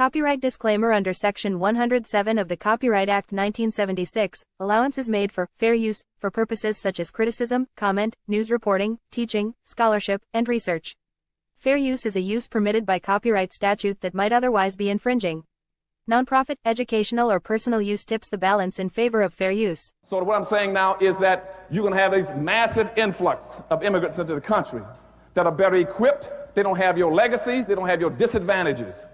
Copyright disclaimer. Under Section 107 of the Copyright Act 1976, allowance is made for fair use for purposes such as criticism, comment, news reporting, teaching, scholarship, and research. Fair use is a use permitted by copyright statute that might otherwise be infringing. Nonprofit, educational, or personal use tips the balance in favor of fair use. So what I'm saying now is that you're going to have this massive influx of immigrants into the country that are better equipped. They don't have your legacies. They don't have your disadvantages.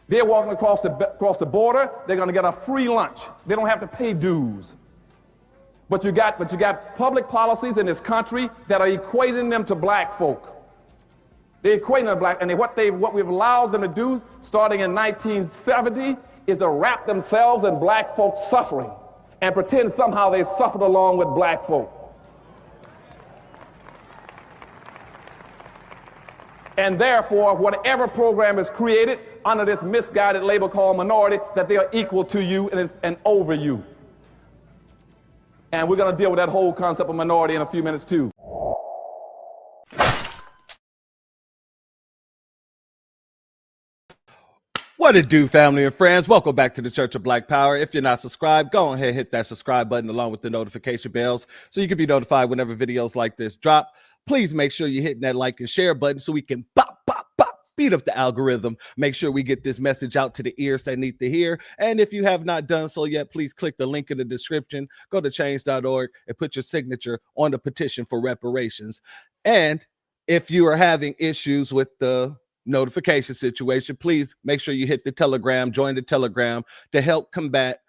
They're walking across the border. They're going to get a free lunch. They don't have to pay dues. But you got public policies in this country that are equating them to black folk. They're equating them to black, and what we've allowed them to do starting in 1970 is to wrap themselves in black folks' suffering and pretend somehow they suffered along with black folk. And therefore, whatever program is created under this misguided label called minority, that they are equal to you and over you. And we're going to deal with that whole concept of minority in a few minutes too. What it do, family and friends? Welcome back to the Church of Black Power. If you're not subscribed, go ahead and hit that subscribe button along with the notification bells so you can be notified whenever videos like this drop. Please make sure you're hitting that like and share button so we can beat up the algorithm. Make sure we get this message out to the ears that need to hear. And if you have not done so yet, please click the link in the description. Go to change.org and put your signature on the petition for reparations. And if you are having issues with the notification situation, please make sure you hit the Telegram, join the Telegram to help combat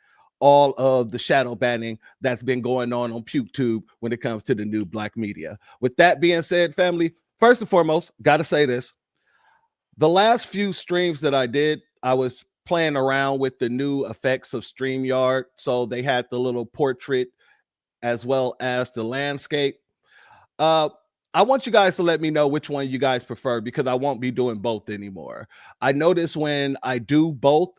all of the shadow banning that's been going on PukeTube when it comes to the new black media. With that being said, family, first and foremost, got to say this. The last few streams that I did, I was playing around with the new effects of StreamYard. So they had the little portrait as well as the landscape. I want you guys to let me know which one you guys prefer because I won't be doing both anymore. I notice when I do both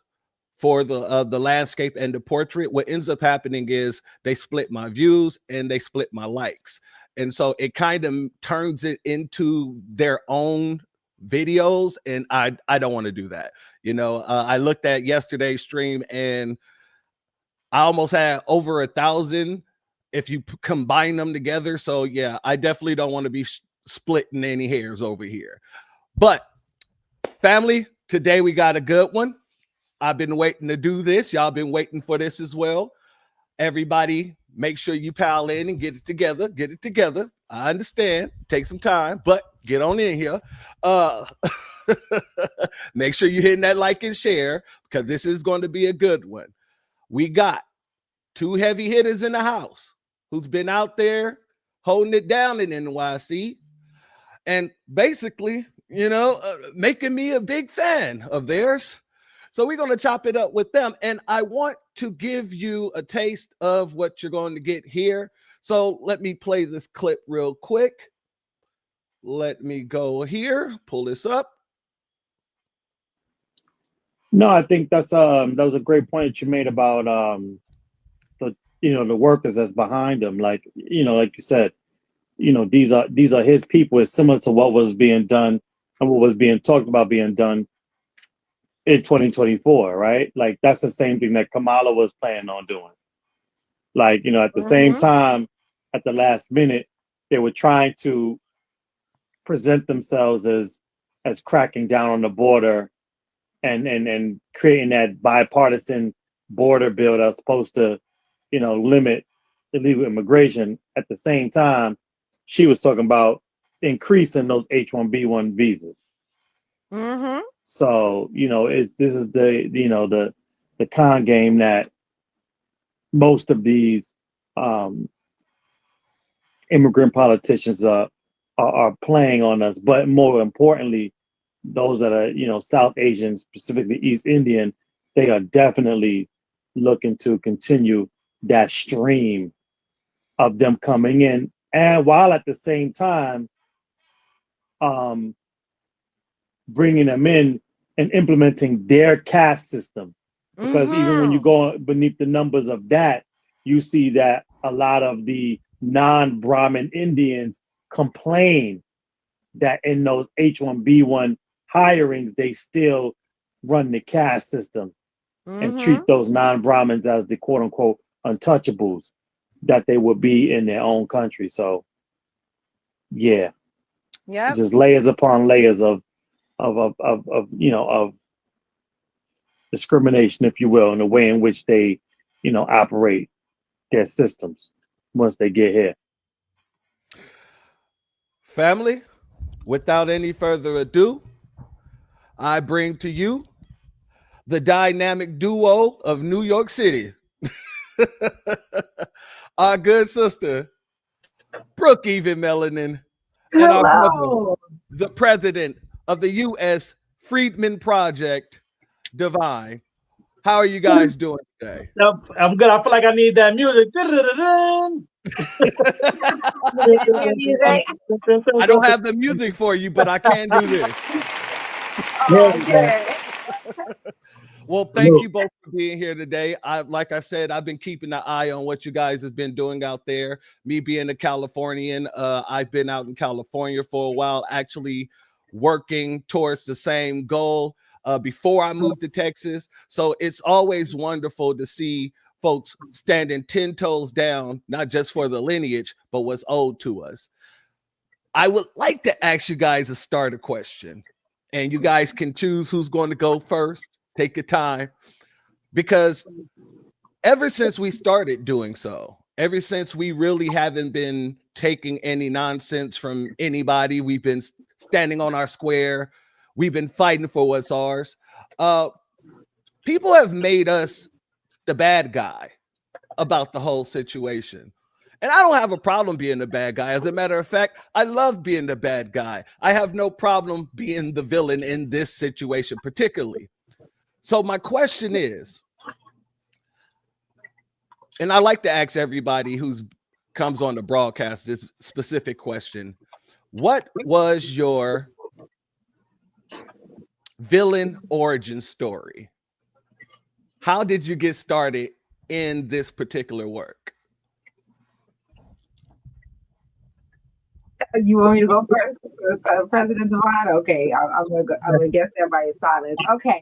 for the landscape and the portrait, what ends up happening is they split my views and they split my likes. And so it kind of turns it into their own videos, and I don't want to do that. You know, I looked at yesterday's stream and I almost had over 1,000 if you combine them together. So yeah, I definitely don't want to be splitting any hairs over here. But family, today we got a good one. I've been waiting to do this. Y'all been waiting for this as well. Everybody, make sure you pile in and get it together. Get it together. I understand. Take some time, but get on in here. Make sure you're hitting that like and share because this is going to be a good one. We got two heavy hitters in the house who's been out there holding it down in NYC and basically, you know, making me a big fan of theirs. So we're going to chop it up with them. And I want to give you a taste of what you're going to get here. So let me play this clip real quick. Let me go here, pull this up. No, I think that was a great point that you made about the workers that's behind him. Like, you know, like you said, you know, these are his people. It's similar to what was being done and what was being talked about being done in 2024, right? Like that's the same thing that Kamala was planning on doing. Like, you know, at the same time, at the last minute, they were trying to present themselves as cracking down on the border and creating that bipartisan border bill that's supposed to, you know, limit illegal immigration. At the same time, she was talking about increasing those H-1B1 visas. So, you know, this is the con game that most of these immigrant politicians are playing on us. But more importantly, those that are, you know, South Asian, specifically East Indian, they are definitely looking to continue that stream of them coming in, and while at the same time bringing them in and implementing their caste system. Because even when you go beneath the numbers of that, you see that a lot of the non-Brahmin Indians complain that in those H-1B1 hirings, they still run the caste system and treat those non-Brahmins as the quote unquote untouchables that they would be in their own country. So yeah, just layers upon layers of discrimination, if you will, in the way in which they, operate their systems once they get here. Family, without any further ado, I bring to you the dynamic duo of New York City. Our good sister, Breuck Even Melanin, and our brother, the president of the U.S. Freedmen Project, Divine. How are you guys doing today? I'm good. I feel like I need that music. I don't have the music for you, but I can do this. Okay. Well, thank you both for being here today. Like I said, I've been keeping an eye on what you guys have been doing out there. Me being a Californian, I've been out in California for a while, actually working towards the same goal before I moved to Texas. So it's always wonderful to see folks standing 10 toes down, not just for the lineage, but what's owed to us. I would like to ask you guys a starter question, and you guys can choose who's going to go first. Take your time, because ever since we started doing so, ever since we really haven't been taking any nonsense from anybody, we've been standing on our square, we've been fighting for what's ours. People have made us the bad guy about the whole situation. And I don't have a problem being the bad guy. As a matter of fact, I love being the bad guy. I have no problem being the villain in this situation particularly. So my question is, and I like to ask everybody who's comes on the broadcast this specific question: what was your villain origin story? How did you get started in this particular work? You want me to go first, President Devon? Okay, I'm gonna guess there by your silence. Okay.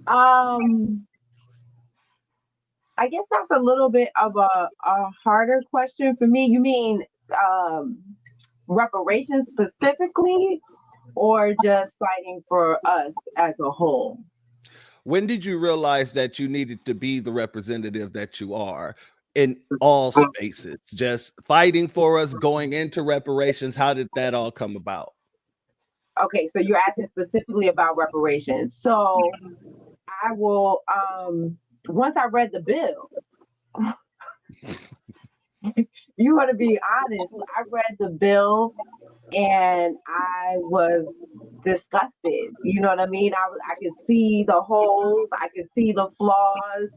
I guess that's a little bit of a harder question for me. You mean reparations specifically, or just fighting for us as a whole? When did you realize that you needed to be the representative that you are in all spaces, just fighting for us, going into reparations? How did that all come about? Okay, so you're asking specifically about reparations. So I will, once I read the bill, you want to be honest, I read the bill and I was disgusted. You know what I mean? I could see the holes, I could see the flaws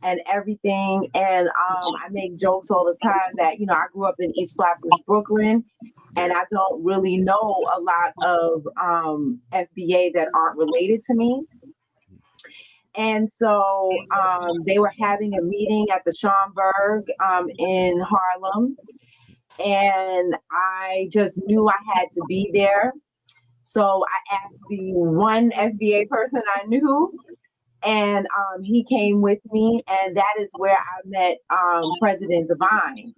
and everything. And I make jokes all the time that, I grew up in East Flatbush, Brooklyn, and I don't really know a lot of FBA that aren't related to me. And so they were having a meeting at the Schomburg in Harlem. And I just knew I had to be there. So I asked the one FBA person I knew, and he came with me. And that is where I met President Devine.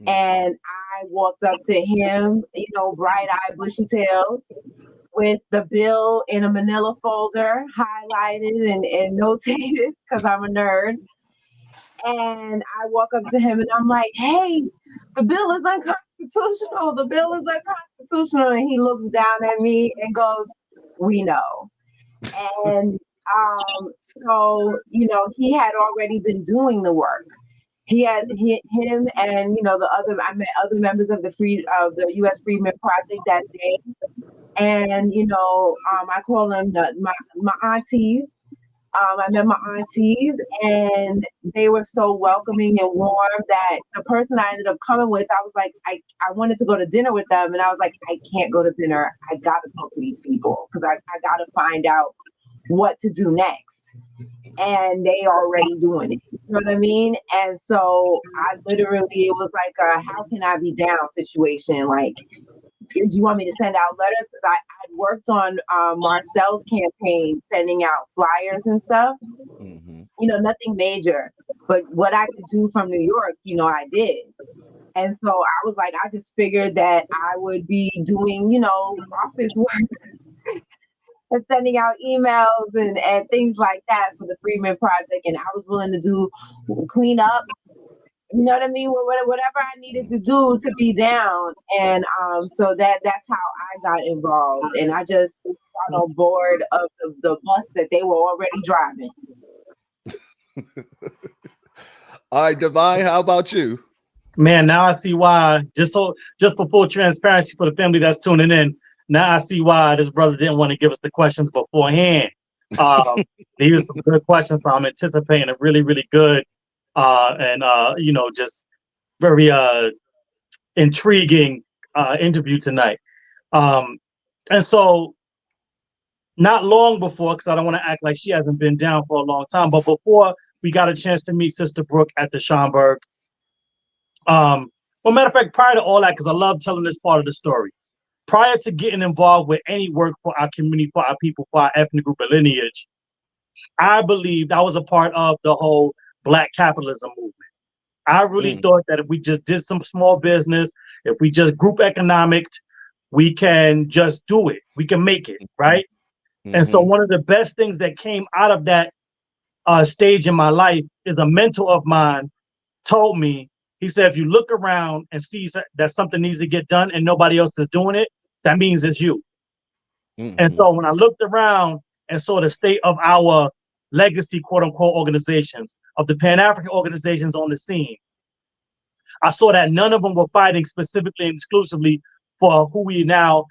And I walked up to him, bright-eyed, bushy-tailed, with the bill in a manila folder, highlighted and notated, because I'm a nerd. And I walk up to him and I'm like, hey, the bill is unconstitutional. The bill is unconstitutional. And he looks down at me and goes, we know. And so, he had already been doing the work. He had him and, I met other members of the U.S. Freedmen Project that day. And, I call them my aunties. I met my aunties, and they were so welcoming and warm that the person I ended up coming with, I was like, I wanted to go to dinner with them. And I was like, I can't go to dinner. I got to talk to these people because I got to find out what to do next. And they already doing it. You know what I mean? And so I literally, it was like a how can I be down situation. Like, do you want me to send out letters? Because I worked on Marcel's campaign, sending out flyers and stuff. Mm-hmm. Nothing major, but what I could do from New York, I did. And so I was like, I just figured that I would be doing, office work and sending out emails and things like that for the Freedmen Project. And I was willing to do clean up, you know what I mean? Whatever I needed to do to be down. And so that's how I got involved. And I just got on board of the bus that they were already driving. All right, Divine, how about you? Man, now I see why. Just for full transparency for the family that's tuning in, now I see why this brother didn't want to give us the questions beforehand. These are some good questions, so I'm anticipating a really, really good and just very intriguing interview tonight. And so, not long before, because I don't want to act like she hasn't been down for a long time, but before we got a chance to meet Sister Breuck at the Schomburg. Well, matter of fact, prior to all that, because I love telling this part of the story, prior to getting involved with any work for our community, for our people, for our ethnic group and lineage, I believed I was a part of the whole Black capitalism movement. I really thought that if we just did some small business, if we just group economics, we can just do it. We can make it, right? And so one of the best things that came out of that stage in my life is a mentor of mine told me, he said, if you look around and see that something needs to get done and nobody else is doing it, that means it's you. And so when I looked around and saw the state of our legacy, quote unquote, organizations, of the Pan-African organizations on the scene, I saw that none of them were fighting specifically and exclusively for who we now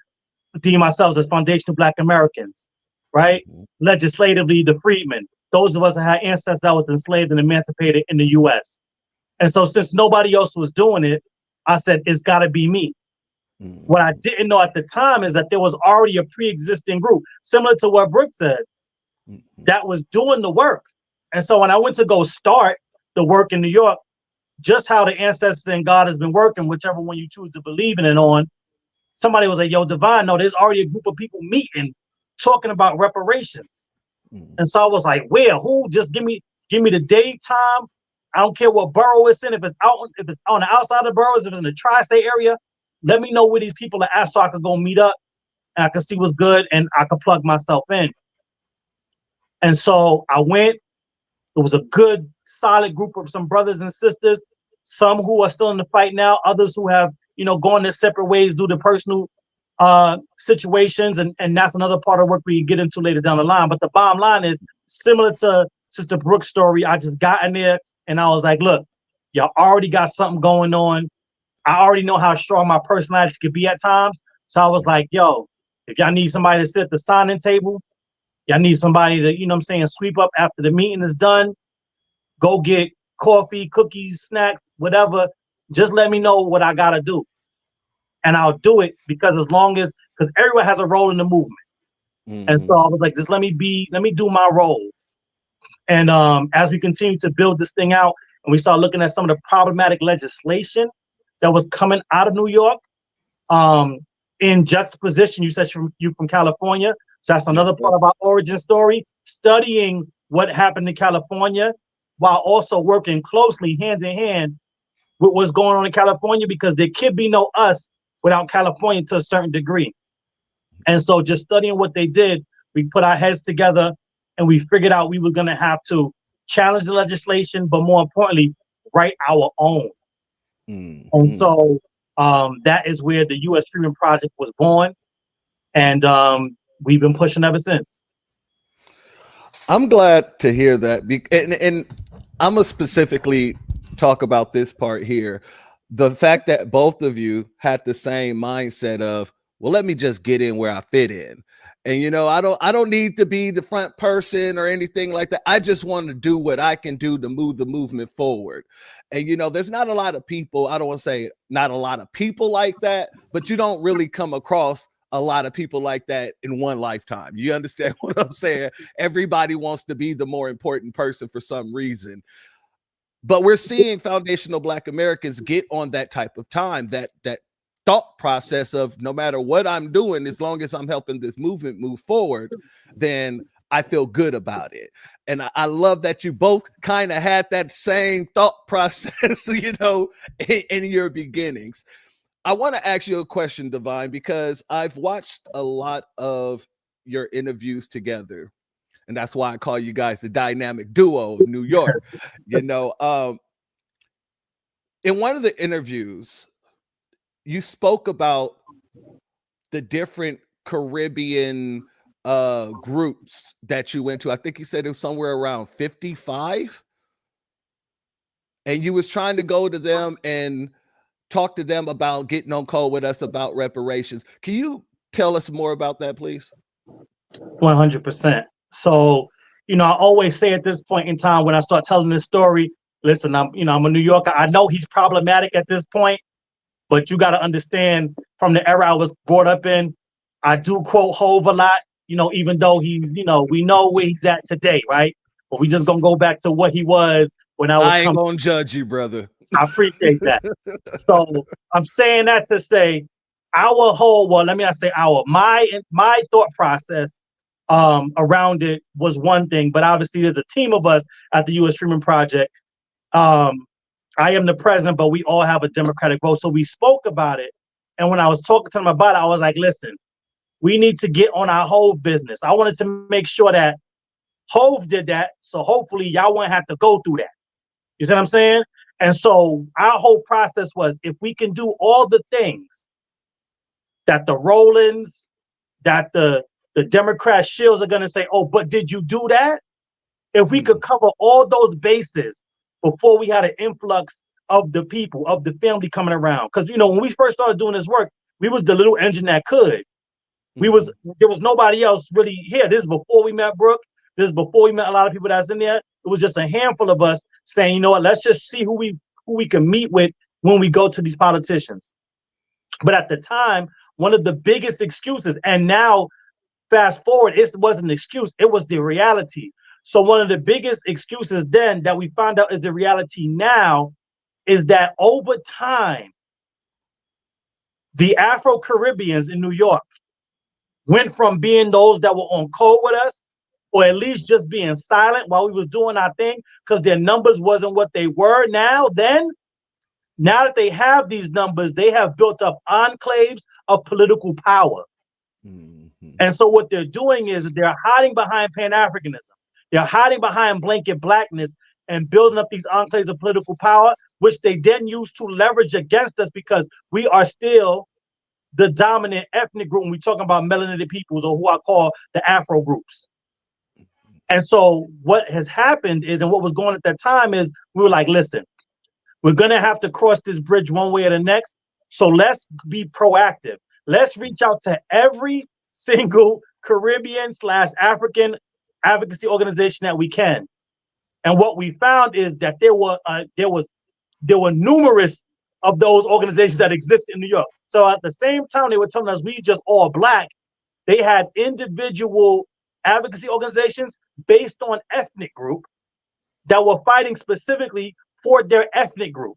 deem ourselves as foundational Black Americans, right? Legislatively, the freedmen, those of us that had ancestors that was enslaved and emancipated in the US. And so since nobody else was doing it, I said, it's gotta be me. What I didn't know at the time is that there was already a pre-existing group, similar to what Breuck said, that was doing the work. And so when I went to go start the work in New York, just how the ancestors and God has been working, whichever one you choose to believe in and on, somebody was like, yo, Divine, no, there's already a group of people meeting, talking about reparations. And so I was like, where, who, just give me the daytime. I don't care what borough it's in, if it's on the outside of the boroughs, if it's in the tri-state area, let me know where these people are at so I could go meet up and I could see what's good and I could plug myself in. And so I went. It was a good, solid group of some brothers and sisters, some who are still in the fight now, others who have, gone their separate ways due to personal situations. And that's another part of work we can get into later down the line. But the bottom line is similar to Sister Breuck's story. I just got in there and I was like, look, y'all already got something going on. I already know how strong my personality could be at times. So I was like, yo, if y'all need somebody to sit at the signing table, y'all need somebody to, sweep up after the meeting is done, go get coffee, cookies, snacks, whatever. Just let me know what I got to do. And I'll do it because because everyone has a role in the movement. And so I was like, just let me do my role. And as we continue to build this thing out and we start looking at some of the problematic legislation that was coming out of New York, in juxtaposition, you said you're from California. So that's another part of our origin story, studying what happened in California while also working closely hand in hand with what's going on in California, because there could be no us without California to a certain degree. And so just studying what they did, we put our heads together and we figured out we were going to have to challenge the legislation, but more importantly, write our own. And so that is where the U.S. Freedmen Project was born. And we've been pushing ever since. I'm glad to hear that. And I'm going to specifically talk about this part here. The fact that both of you had the same mindset of, well, let me just get in where I fit in. And, I don't need to be the front person or anything like that. I just want to do what I can do to move the movement forward. And, there's not a lot of people, I don't want to say not a lot of people like that, but you don't really come across a lot of people like that in one lifetime. You understand what I'm saying? Everybody wants to be the more important person for some reason. But we're seeing foundational Black Americans get on that type of time, that thought process of no matter what I'm doing, as long as I'm helping this movement move forward, then I feel good about it. And I love that you both kind of had that same thought process, you know, in your beginnings. I want to ask you a question, Divine, because I've watched a lot of your interviews together. And that's why I call you guys the dynamic duo of New York. You know, in one of the interviews, you spoke about the different Caribbean groups that you went to. I think you said it was somewhere around 55. And you was trying to go to them and talk to them about getting on call with us about reparations. Can you tell us more about that, please? 100%. So, you know, I always say at this point in time when I start telling this story, listen, I'm a New Yorker. I know he's problematic at this point, but you got to understand from the era I was brought up in, I do quote Hove a lot, you know, even though he's, you know, we know where he's at today, right? But we just gonna go back to what he was when I was I ain't gonna judge you, brother. I appreciate that. So I'm saying that to say let me not say my thought process around it was one thing, but obviously there's a team of us at the U.S. Freedom Project. I am the president, but we all have a Democratic vote. So we spoke about it. And when I was talking to them about it, I was like, listen, we need to get on our Hove business. I wanted to make sure that Hove did that. So hopefully y'all won't have to go through that. You see what I'm saying? And so our whole process was, if we can do all the things that the Rollins, that the Democrat shills are going to say, oh, but did you do that? If we could cover all those bases before we had an influx of the people, of the family coming around. Because, you know, when we first started doing this work, we was the little engine that could. There was nobody else really here. This is before we met Breuck. This is before we met a lot of people that's in there. It was just a handful of us saying, you know what, let's just see who we can meet with when we go to these politicians. But at the time, one of the biggest excuses, and now fast forward, it wasn't an excuse, it was the reality. So one of the biggest excuses then that we found out is the reality now is that over time, the Afro-Caribbeans in New York went from being those that were on code with us, or at least just being silent while we was doing our thing, because their numbers wasn't what they were now that they have these numbers, they have built up enclaves of political power. And so what they're doing is they're hiding behind Pan-Africanism. They're hiding behind blanket blackness and building up these enclaves of political power, which they then use to leverage against us because we are still the dominant ethnic group when we're talking about melanated peoples, or who I call the Afro groups. And so what has happened is, and what was going on at that time is, we were like, listen, we're going to have to cross this bridge one way or the next. So let's be proactive. Let's reach out to every single Caribbean/African advocacy organization that we can. And what we found is that there were numerous of those organizations that exist in New York. So at the same time, they were telling us we just all Black. They had individual advocacy organizations based on ethnic group that were fighting specifically for their ethnic group.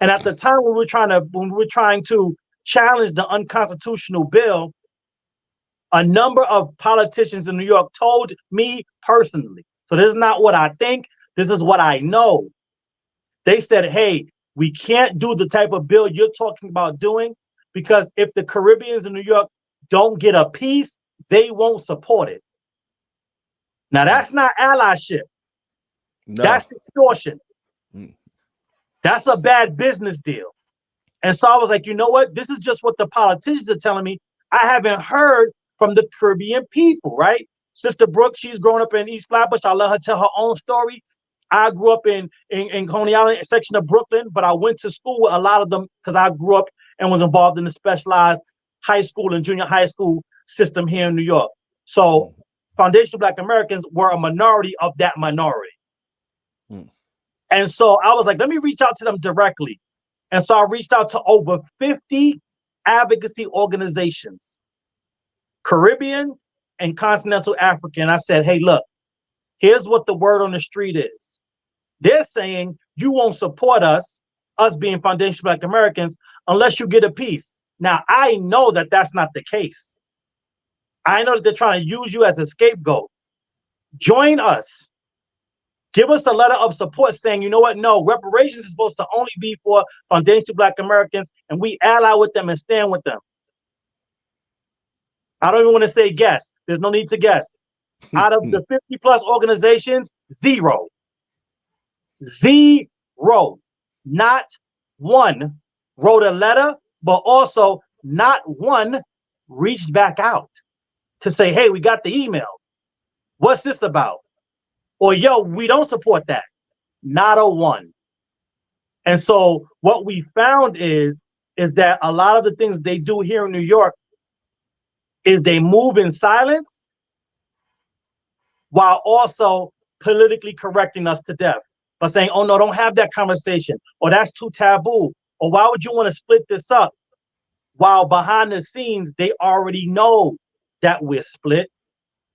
And at the time when we were trying to challenge the unconstitutional bill, a number of politicians in New York told me personally, so this is not what I think, this is what I know. They said, hey, we can't do the type of bill you're talking about doing, because if the Caribbeans in New York don't get a piece, they won't support it. Now, that's not allyship. No. That's extortion. That's a bad business deal. And so I was like, you know what? This is just what the politicians are telling me. I haven't heard from the Caribbean people, right? Sister Breuck, she's grown up in East Flatbush. I let her tell her own story. I grew up in Coney Island section of Brooklyn, but I went to school with a lot of them because I grew up and was involved in the specialized high school and junior high school system here in New York. So foundational Black Americans were a minority of that minority. And so I was like, let me reach out to them directly. And so I reached out to over 50 advocacy organizations, Caribbean and continental African. I said, hey, look, here's what the word on the street is. They're saying you won't support us being foundational Black Americans, unless you get a piece. Now, I know that that's not the case. I know that they're trying to use you as a scapegoat. Join us. Give us a letter of support saying, you know what? No, reparations is supposed to only be for foundational Black Americans, and we ally with them and stand with them. I don't even want to say guess. There's no need to guess. Out of the 50 plus organizations, 0. 0. Not one wrote a letter, but also not one reached back out to say, hey, we got the email. What's this about? Or, yo, we don't support that. Not a one. And so what we found is that a lot of the things they do here in New York is they move in silence while also politically correcting us to death by saying, oh, no, don't have that conversation, or that's too taboo, or why would you want to split this up? While behind the scenes, they already know that we're split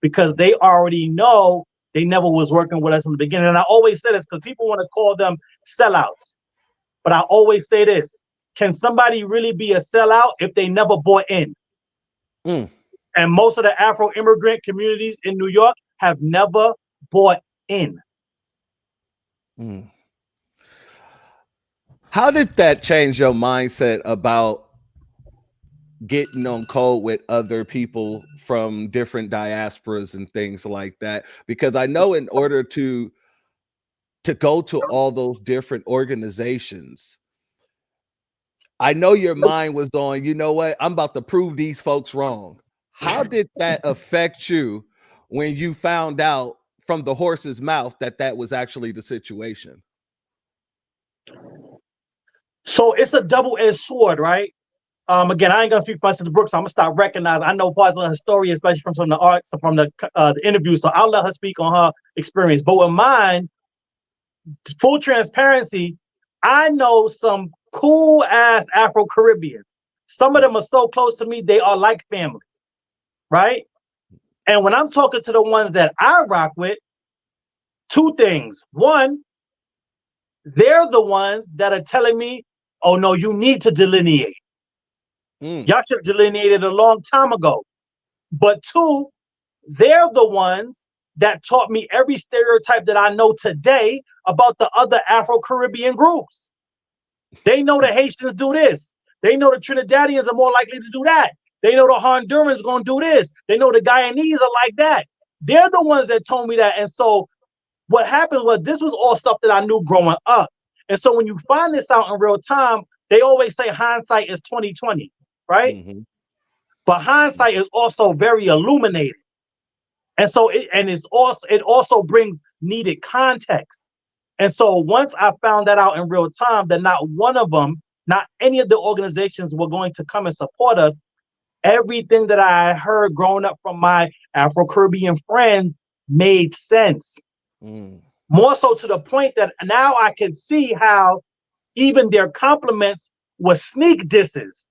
because they already know they never was working with us in the beginning. And I always say this because people want to call them sellouts. But I always say this, can somebody really be a sellout if they never bought in? And most of the Afro-immigrant communities in New York have never bought in. How did that change your mindset about getting on code with other people from different diasporas and things like that? Because I know in order to go to all those different organizations, I know your mind was on, you know what, I'm about to prove these folks wrong. How did that affect you when you found out from the horse's mouth that that was actually the situation? So it's a double-edged sword, right? Again, I ain't gonna speak for Sister Brooks. So I'm gonna start recognizing. I know parts of her story, especially from some of the arts, from the interview. So I'll let her speak on her experience. But with mine, full transparency, I know some cool ass Afro-Caribbeans. Some of them are so close to me, they are like family, right? And when I'm talking to the ones that I rock with, 2 things. One, they're the ones that are telling me, oh no, you need to delineate. Y'all should have delineated a long time ago. But 2, they're the ones that taught me every stereotype that I know today about the other Afro-Caribbean groups. They know the Haitians do this. They know the Trinidadians are more likely to do that. They know the Hondurans are going to do this. They know the Guyanese are like that. They're the ones that told me that. And so what happened was this was all stuff that I knew growing up. And so when you find this out in real time, they always say hindsight is 20/20, right? But hindsight is also very illuminating. And so it also brings needed context. And so once I found that out in real time, that not one of them, not any of the organizations were going to come and support us, everything that I heard growing up from my Afro-Caribbean friends made sense. More so to the point that now I can see how even their compliments were sneak disses.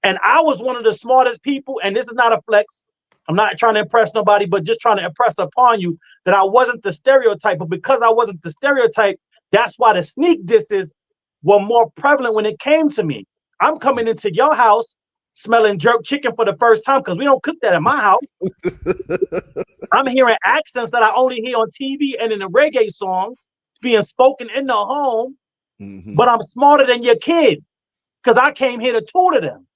And I was one of the smartest people, and this is not a flex. I'm not trying to impress nobody, but just trying to impress upon you that I wasn't the stereotype. But because I wasn't the stereotype, that's why the sneak disses were more prevalent when it came to me. I'm coming into your house smelling jerk chicken for the first time because we don't cook that in my house. I'm hearing accents that I only hear on TV and in the reggae songs being spoken in the home. But I'm smarter than your kid because I came here to tutor them.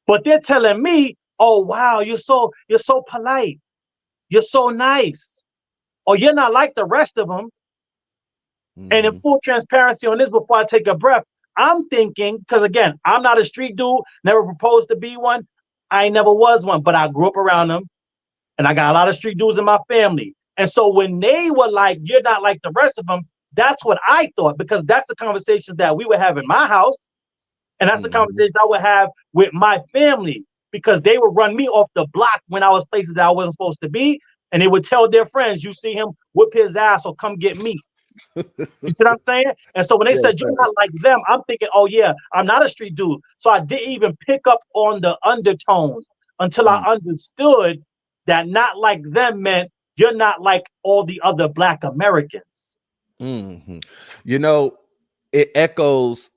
But they're telling me, oh, wow, you're so polite. You're so nice. Or you're not like the rest of them. And in full transparency on this, before I take a breath, I'm thinking, because again, I'm not a street dude, never proposed to be one. I never was one, but I grew up around them. And I got a lot of street dudes in my family. And so when they were like, you're not like the rest of them, that's what I thought, because that's the conversation that we would have in my house. And that's the conversation I would have with my family, because they would run me off the block when I was places that I wasn't supposed to be. And they would tell their friends, you see him, whip his ass or come get me. You see what I'm saying? And so when they said, you're not like them, I'm thinking, oh yeah, I'm not a street dude. So I didn't even pick up on the undertones until I understood that not like them meant you're not like all the other Black Americans. You know, it echoes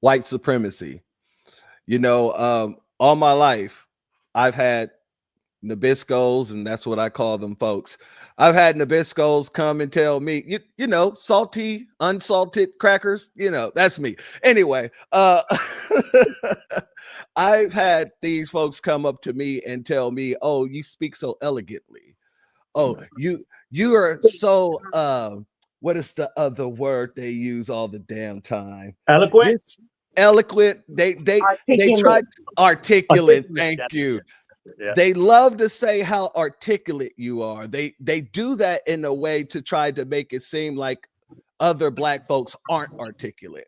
white supremacy. You know, all my life, I've had Nabiscos, and that's what I call them, folks. I've had Nabiscos come and tell me, you know, salty, unsalted crackers, you know, that's me. Anyway, I've had these folks come up to me and tell me, oh, you speak so elegantly. Oh, you are so what is the other word they use all the damn time? Eloquent. Eloquent. They try articulate. Thank you. Yeah. They love to say how articulate you are. They do that in a way to try to make it seem like other Black folks aren't articulate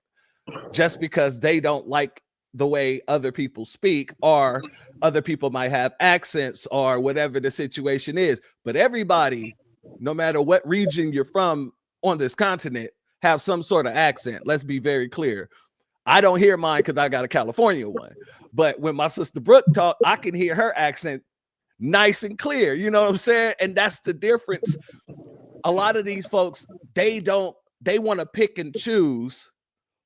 just because they don't like the way other people speak, or other people might have accents, or whatever the situation is. But everybody, no matter what region you're from on this continent, have some sort of accent. Let's be very clear. I don't hear mine because I got a California one. But when my sister Breuck talk, I can hear her accent nice and clear. You know what I'm saying? And that's the difference. A lot of these folks, they want to pick and choose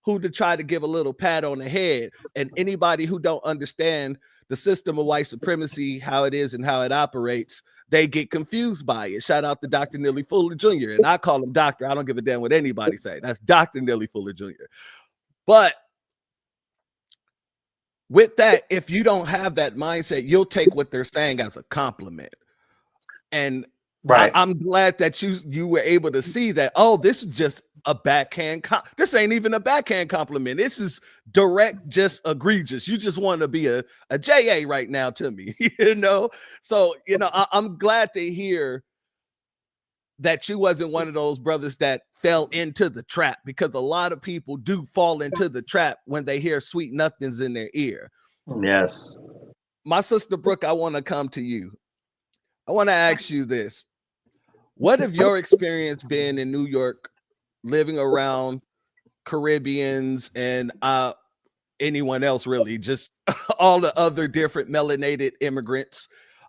who to try to give a little pat on the head. And anybody who don't understand the system of white supremacy, how it is and how it operates, they get confused by it. Shout out to Dr. Neely Fuller Jr. And I call him doctor. I don't give a damn what anybody say. That's Dr. Neely Fuller Jr. But with that, if you don't have that mindset, you'll take what they're saying as a compliment. And right. I'm glad that you were able to see that. Oh, this is just a backhand. This ain't even a backhand compliment. This is direct, just egregious. You just want to be a JA right now to me, you know? So, you know, I'm glad to hear that you wasn't one of those brothers that fell into the trap, because a lot of people do fall into the trap when they hear sweet nothings in their ear. Yes. My sister Breuck, I want to come to you. I want to ask you this. What have your experience been in New York, living around Caribbeans and anyone else really, just all the other different melanated immigrants?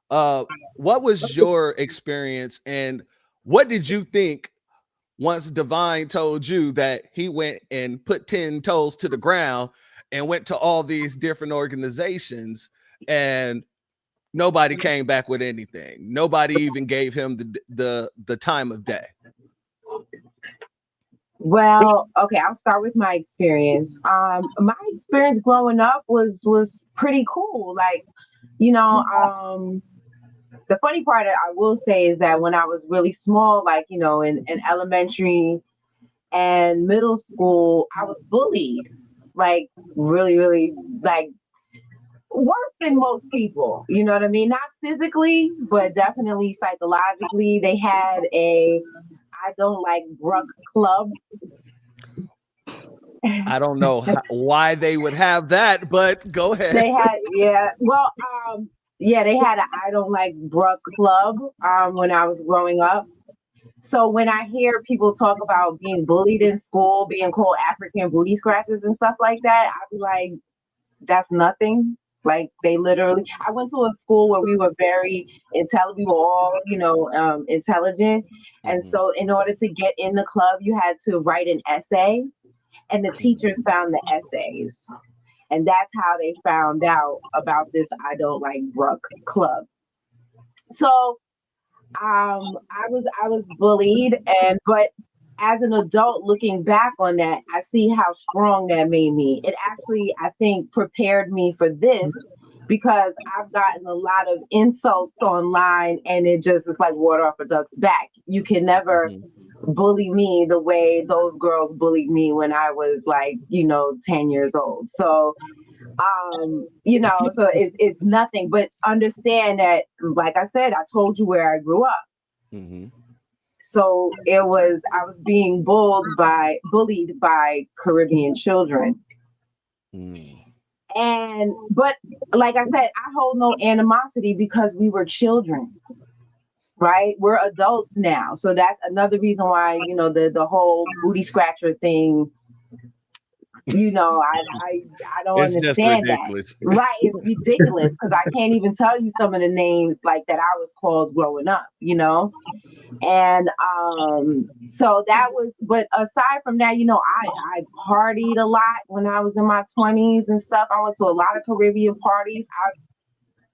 What was your experience, and what did you think once Divine told you that he went and put 10 toes to the ground and went to all these different organizations and nobody came back with anything? Nobody even gave him the time of day. Well, okay, I'll start with my experience. My experience growing up was pretty cool. Like, you know, the funny part I will say is that when I was really small, like, you know, in elementary and middle school, I was bullied, like really, really, like worse than most people. You know what I mean? Not physically, but definitely psychologically. They had a I don't like Breuck club. I don't know why they would have that, but go ahead. They had, yeah, well, they had a I don't like Breuck club when I was growing up. So when I hear people talk about being bullied in school, being called African booty scratchers and stuff like that, I'd be like, that's nothing. Like, they literally, I went to a school where we were very intelligent. We were all, you know, intelligent. And so in order to get in the club, you had to write an essay, and the teachers found the essays. And that's how they found out about this I don't like Breuck club. So I was bullied, but as an adult looking back on that, I see how strong that made me. It actually, I think, prepared me for this, because I've gotten a lot of insults online, and it just is like water off a duck's back. You can never bully me the way those girls bullied me when I was like, you know, 10 years old. So you know, so it's nothing, but understand that, like I said, I told you where I grew up. So I was being bullied by Caribbean children. But like I said, I hold no animosity, because we were children, right? We're adults now. So that's another reason why, you know, the whole booty scratcher thing, you know, I don't It's understand just ridiculous. that. Right. It's ridiculous, because I can't even tell you some of the names like that I was called growing up, you know? And so that was, but aside from that, I partied a lot when I was in my 20s and stuff. I went to a lot of Caribbean parties. I've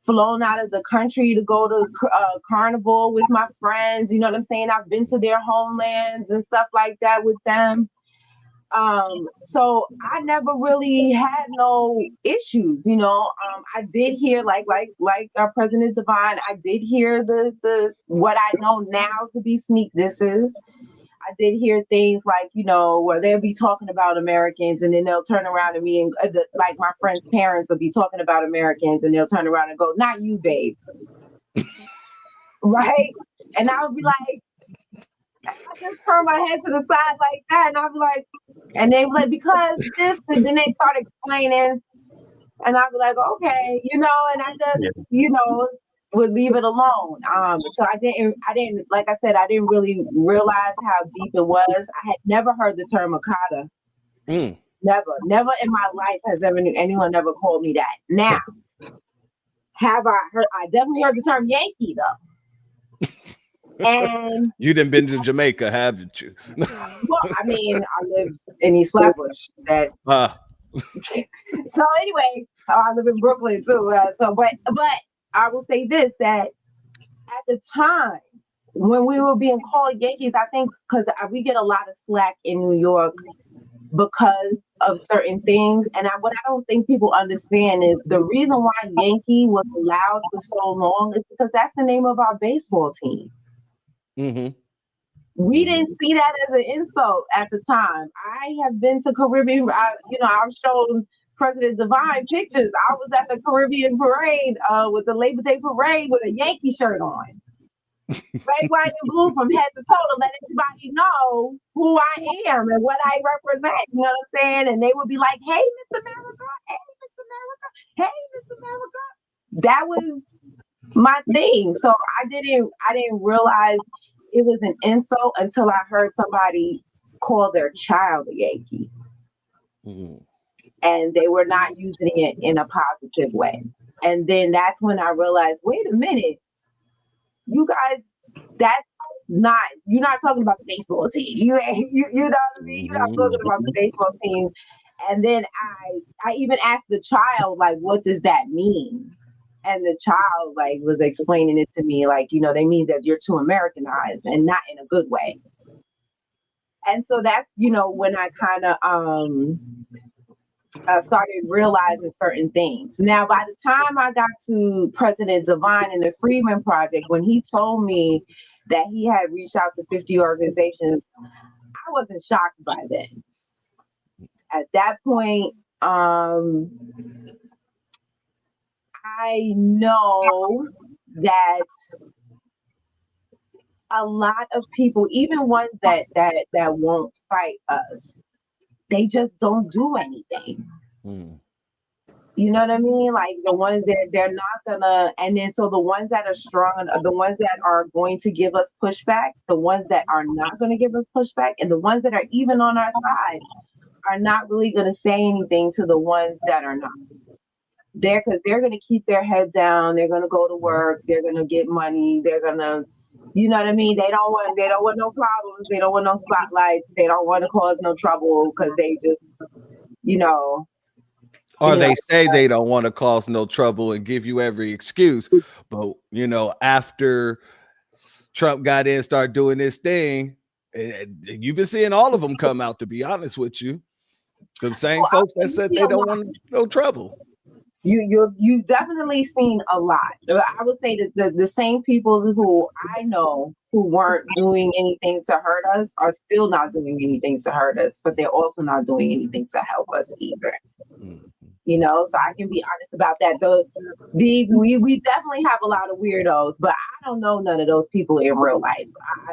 flown out of the country to go to Carnival with my friends. You know what I'm saying? I've been to their homelands and stuff like that with them. So I never really had no issues, I did hear like President Divine, I did hear the what I know now to be sneak disses. I did hear things like, where they'll be talking about Americans and then they'll turn around to me and like my friends' parents will be talking about Americans and they'll turn around and go, "Not you, babe." Right? And I would be like, I just turn my head to the side like that, and I'd be like, and they were like, "Because this," and then they start explaining, and I'd be like, "Okay," and I just, would leave it alone. So I didn't, like I said, I didn't really realize how deep it was. I had never heard the term Makata. Never in my life has anyone ever called me that. Now, have I heard? I definitely heard the term Yankee though. And you didn't been to Jamaica, haven't you? Well, I mean, I live in East Flatbush. So anyway, I live in Brooklyn too. But I will say this: that at the time when we were being called Yankees, I think because we get a lot of slack in New York because of certain things, and what I don't think people understand is the reason why Yankee was allowed for so long is because that's the name of our baseball team. Mm-hmm. We didn't see that as an insult at the time. I have been to Caribbean, I've shown President Divine pictures. I was at the Caribbean parade with the Labor Day parade with a Yankee shirt on. Red, white, and blue from head to toe to let everybody know who I am and what I represent. You know what I'm saying? And they would be like, "Hey, Miss America. Hey, Miss America. Hey, Miss America." That was my thing. So I didn't realize it was an insult until I heard somebody call their child a Yankee. Mm-hmm. And they were not using it in a positive way. And then that's when I realized, wait a minute, you guys, you're not talking about the baseball team. You know what I mean? You're not talking about the baseball team. And then I even asked the child, like, what does that mean? And the child was explaining it to me, they mean that you're too Americanized and not in a good way. And so that's, when I kind of started realizing certain things. Now, by the time I got to President Divine and the Freedmen Project, when he told me that he had reached out to 50 organizations, I wasn't shocked by that. At that point, I know that a lot of people, even ones that won't fight us, they just don't do anything. You know what I mean? Like the ones that they're not gonna, and then so the ones that are strong, the ones that are going to give us pushback, the ones that are not going to give us pushback, and the ones that are even on our side are not really going to say anything to the ones that are not. Because they're going to keep their head down. They're going to go to work. They're going to get money. They're going to, you know what I mean? They don't want no problems. They don't want no spotlights. They don't want to cause no trouble because they just, Or they say they don't want to cause no trouble and give you every excuse. But, after Trump got in, started doing this thing, you've been seeing all of them come out, to be honest with you. The same folks that said they don't want no trouble. You've definitely seen a lot. I would say that the same people who I know who weren't doing anything to hurt us are still not doing anything to hurt us, but they're also not doing anything to help us either. So I can be honest about that. We definitely have a lot of weirdos, but I don't know none of those people in real life.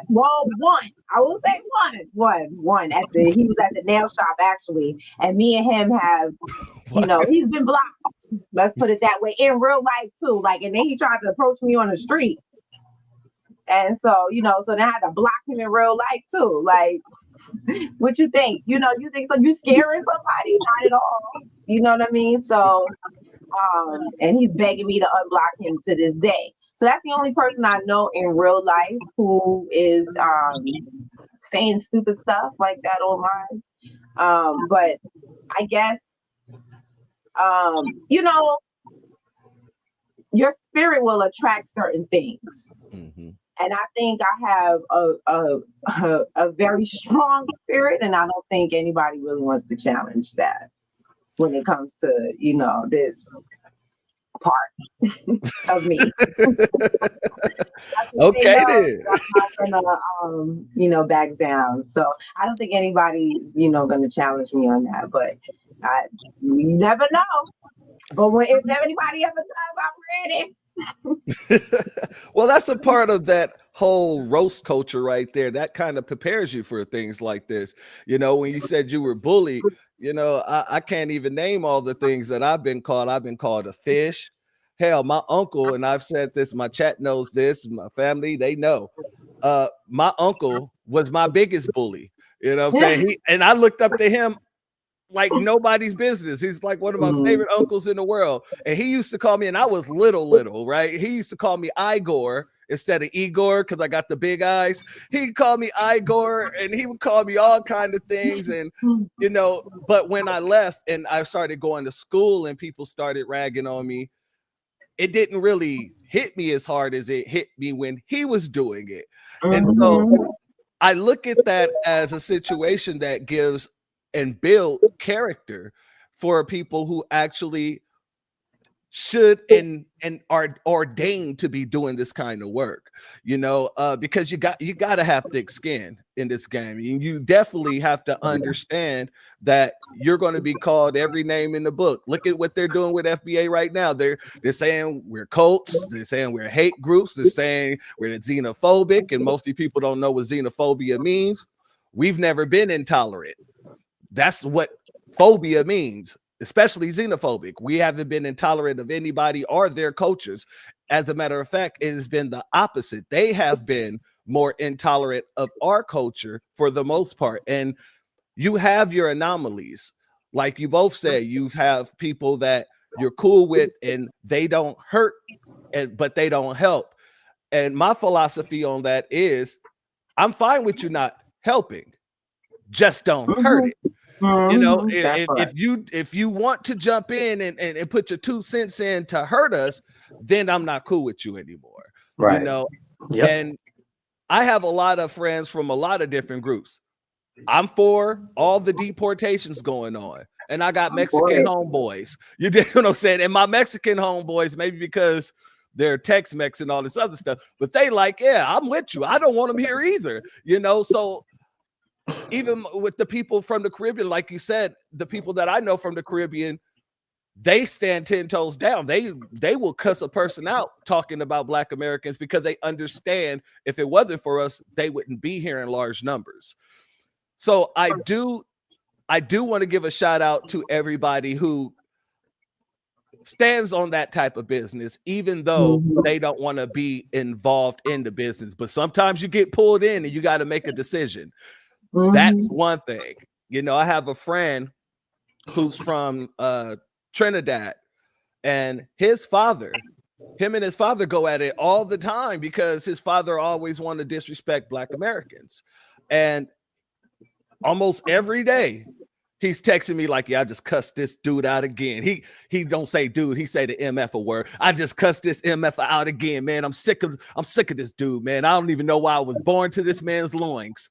One. I will say one. He was at the nail shop actually, and me and him have, he's been blocked. Let's put it that way, in real life too. And then he tried to approach me on the street, and so so then I had to block him in real life too. What you think? You think so? You scaring somebody? Not at all. You know what I mean? So, and he's begging me to unblock him to this day. So that's the only person I know in real life who is saying stupid stuff like that online. But I guess you know, your spirit will attract certain things. Mm-hmm. And I think I have a very strong spirit, and I don't think anybody really wants to challenge that when it comes to, you know, this part of me. Okay, no, then. I'm not gonna, you know, back down. So I don't think anybody, you know, gonna challenge me on that. But you never know. But if anybody ever does, I'm ready. Well, that's a part of that whole roast culture right there. That kind of prepares you for things like this. You know, when you said you were bullied, you know, I can't even name all the things that I've been called. I've been called a fish. Hell, my uncle, and I've said this, my chat knows this, my family, they know. My uncle was my biggest bully. You know what I'm saying? And I looked up to him like nobody's business. He's like one of my favorite uncles in the world. And he used to call me, and I was little, right? He used to call me Igor instead of Igor because I got the big eyes. He'd call me Igor, and he would call me all kind of things. And, you know, but when I left and I started going to school and people started ragging on me, it didn't really hit me as hard as it hit me when he was doing it. And so I look at that as a situation that gives and build character for people who actually should and are ordained to be doing this kind of work, you know, because you got to have thick skin in this game. You definitely have to understand that you're going to be called every name in the book. Look at what they're doing with FBA right now. They're saying we're cults. They're saying we're hate groups. They're saying we're xenophobic, and mostly people don't know what xenophobia means. We've never been intolerant. That's what phobia means, especially xenophobic. We haven't been intolerant of anybody or their cultures. As a matter of fact, it has been the opposite. They have been more intolerant of our culture for the most part. And you have your anomalies. Like you both said, you have people that you're cool with and they don't hurt, but they don't help. And my philosophy on that is I'm fine with you not helping. Just don't hurt it. You know, if you want to jump in and put your 2 cents in to hurt us, then I'm not cool with you anymore. Right. You know, and I have a lot of friends from a lot of different groups. I'm for all the deportations going on, and I got Mexican homeboys. You did what I'm saying? And my Mexican homeboys, maybe because they're Tex-Mex and all this other stuff, but they like, yeah, I'm with you. I don't want them here either. You know, so even with the people from the Caribbean, like you said, the people that I know from the Caribbean, they stand 10 toes down. They will cuss a person out talking about Black Americans because they understand if it wasn't for us, they wouldn't be here in large numbers. So I do want to give a shout out to everybody who stands on that type of business, even though they don't want to be involved in the business. But sometimes you get pulled in and you got to make a decision. That's one thing. You know, I have a friend who's from Trinidad, and his father, him and his father go at it all the time because his father always wanted to disrespect Black Americans. And almost every day he's texting me like, yeah, I just cussed this dude out again. He don't say dude, he say the MF a word. I just cussed this MF out again, man. I'm sick of this dude, man. I don't even know why I was born to this man's loins.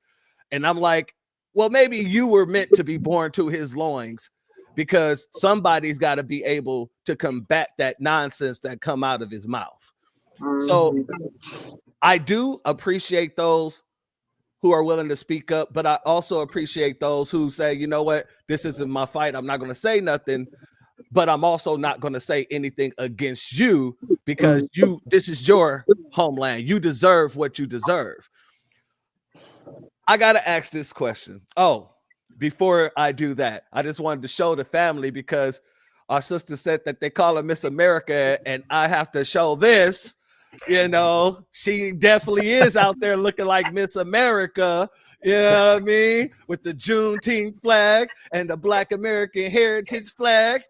And I'm like, well, maybe you were meant to be born to his loins because somebody's got to be able to combat that nonsense that come out of his mouth. So I do appreciate those who are willing to speak up, but I also appreciate those who say, you know what, this isn't my fight. I'm not going to say nothing, but I'm also not going to say anything against you because this is your homeland. You deserve what you deserve. I got to ask this question. Oh, before I do that, I just wanted to show the family because our sister said that they call her Miss America, and I have to show this. You know, she definitely is out there looking like Miss America. You know what I mean? With the Juneteenth flag and the Black American Heritage flag.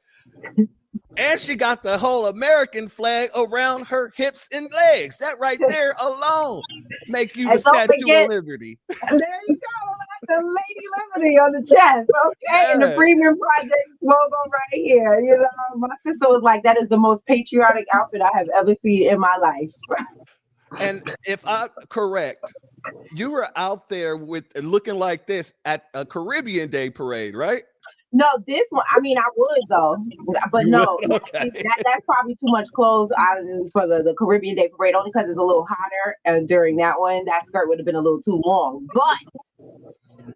And she got the whole American flag around her hips and legs. That right there alone make you the And don't Statue of forget, Liberty. there you go, the Lady Liberty on the chest, okay? And the Yeah. Freedmen Project logo right here. You know, my sister was like, that is the most patriotic outfit I have ever seen in my life. And if I'm correct, you were out there with looking like this at a Caribbean Day parade, right? No, this one, I mean, I would though, but You would? no, Okay. that's probably too much clothes for the Caribbean Day Parade, only because it's a little hotter. And during that one, that skirt would have been a little too long. But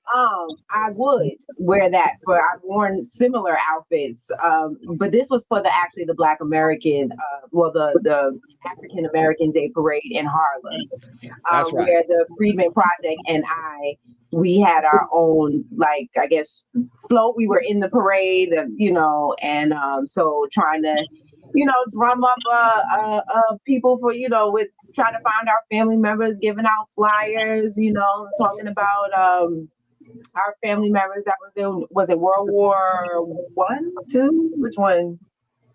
I would wear that for I've worn similar outfits. But this was for the Black American, the African American Day Parade in Harlem, That's right. where the Freedmen Project and we had our own, like, I guess, float. We were in the parade, and so trying to, drum up people for, with trying to find our family members, giving out flyers, talking about our family members that was it World War One, two? Which one?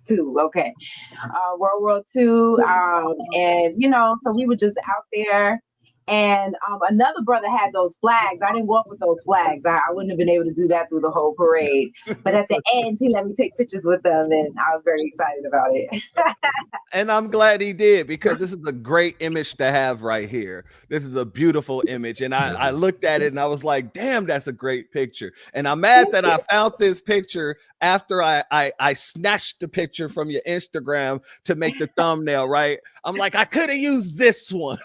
Two. Okay. World War Two. And so we were just out there. And another brother had those flags. I didn't go up with those flags. I wouldn't have been able to do that through the whole parade. But at the end, he let me take pictures with them, and I was very excited about it. And I'm glad he did, because this is a great image to have right here. This is a beautiful image. And I looked at it and I was like, damn, that's a great picture. And I'm mad that I found this picture after I snatched the picture from your Instagram to make the thumbnail, right? I'm like, I could have used this one.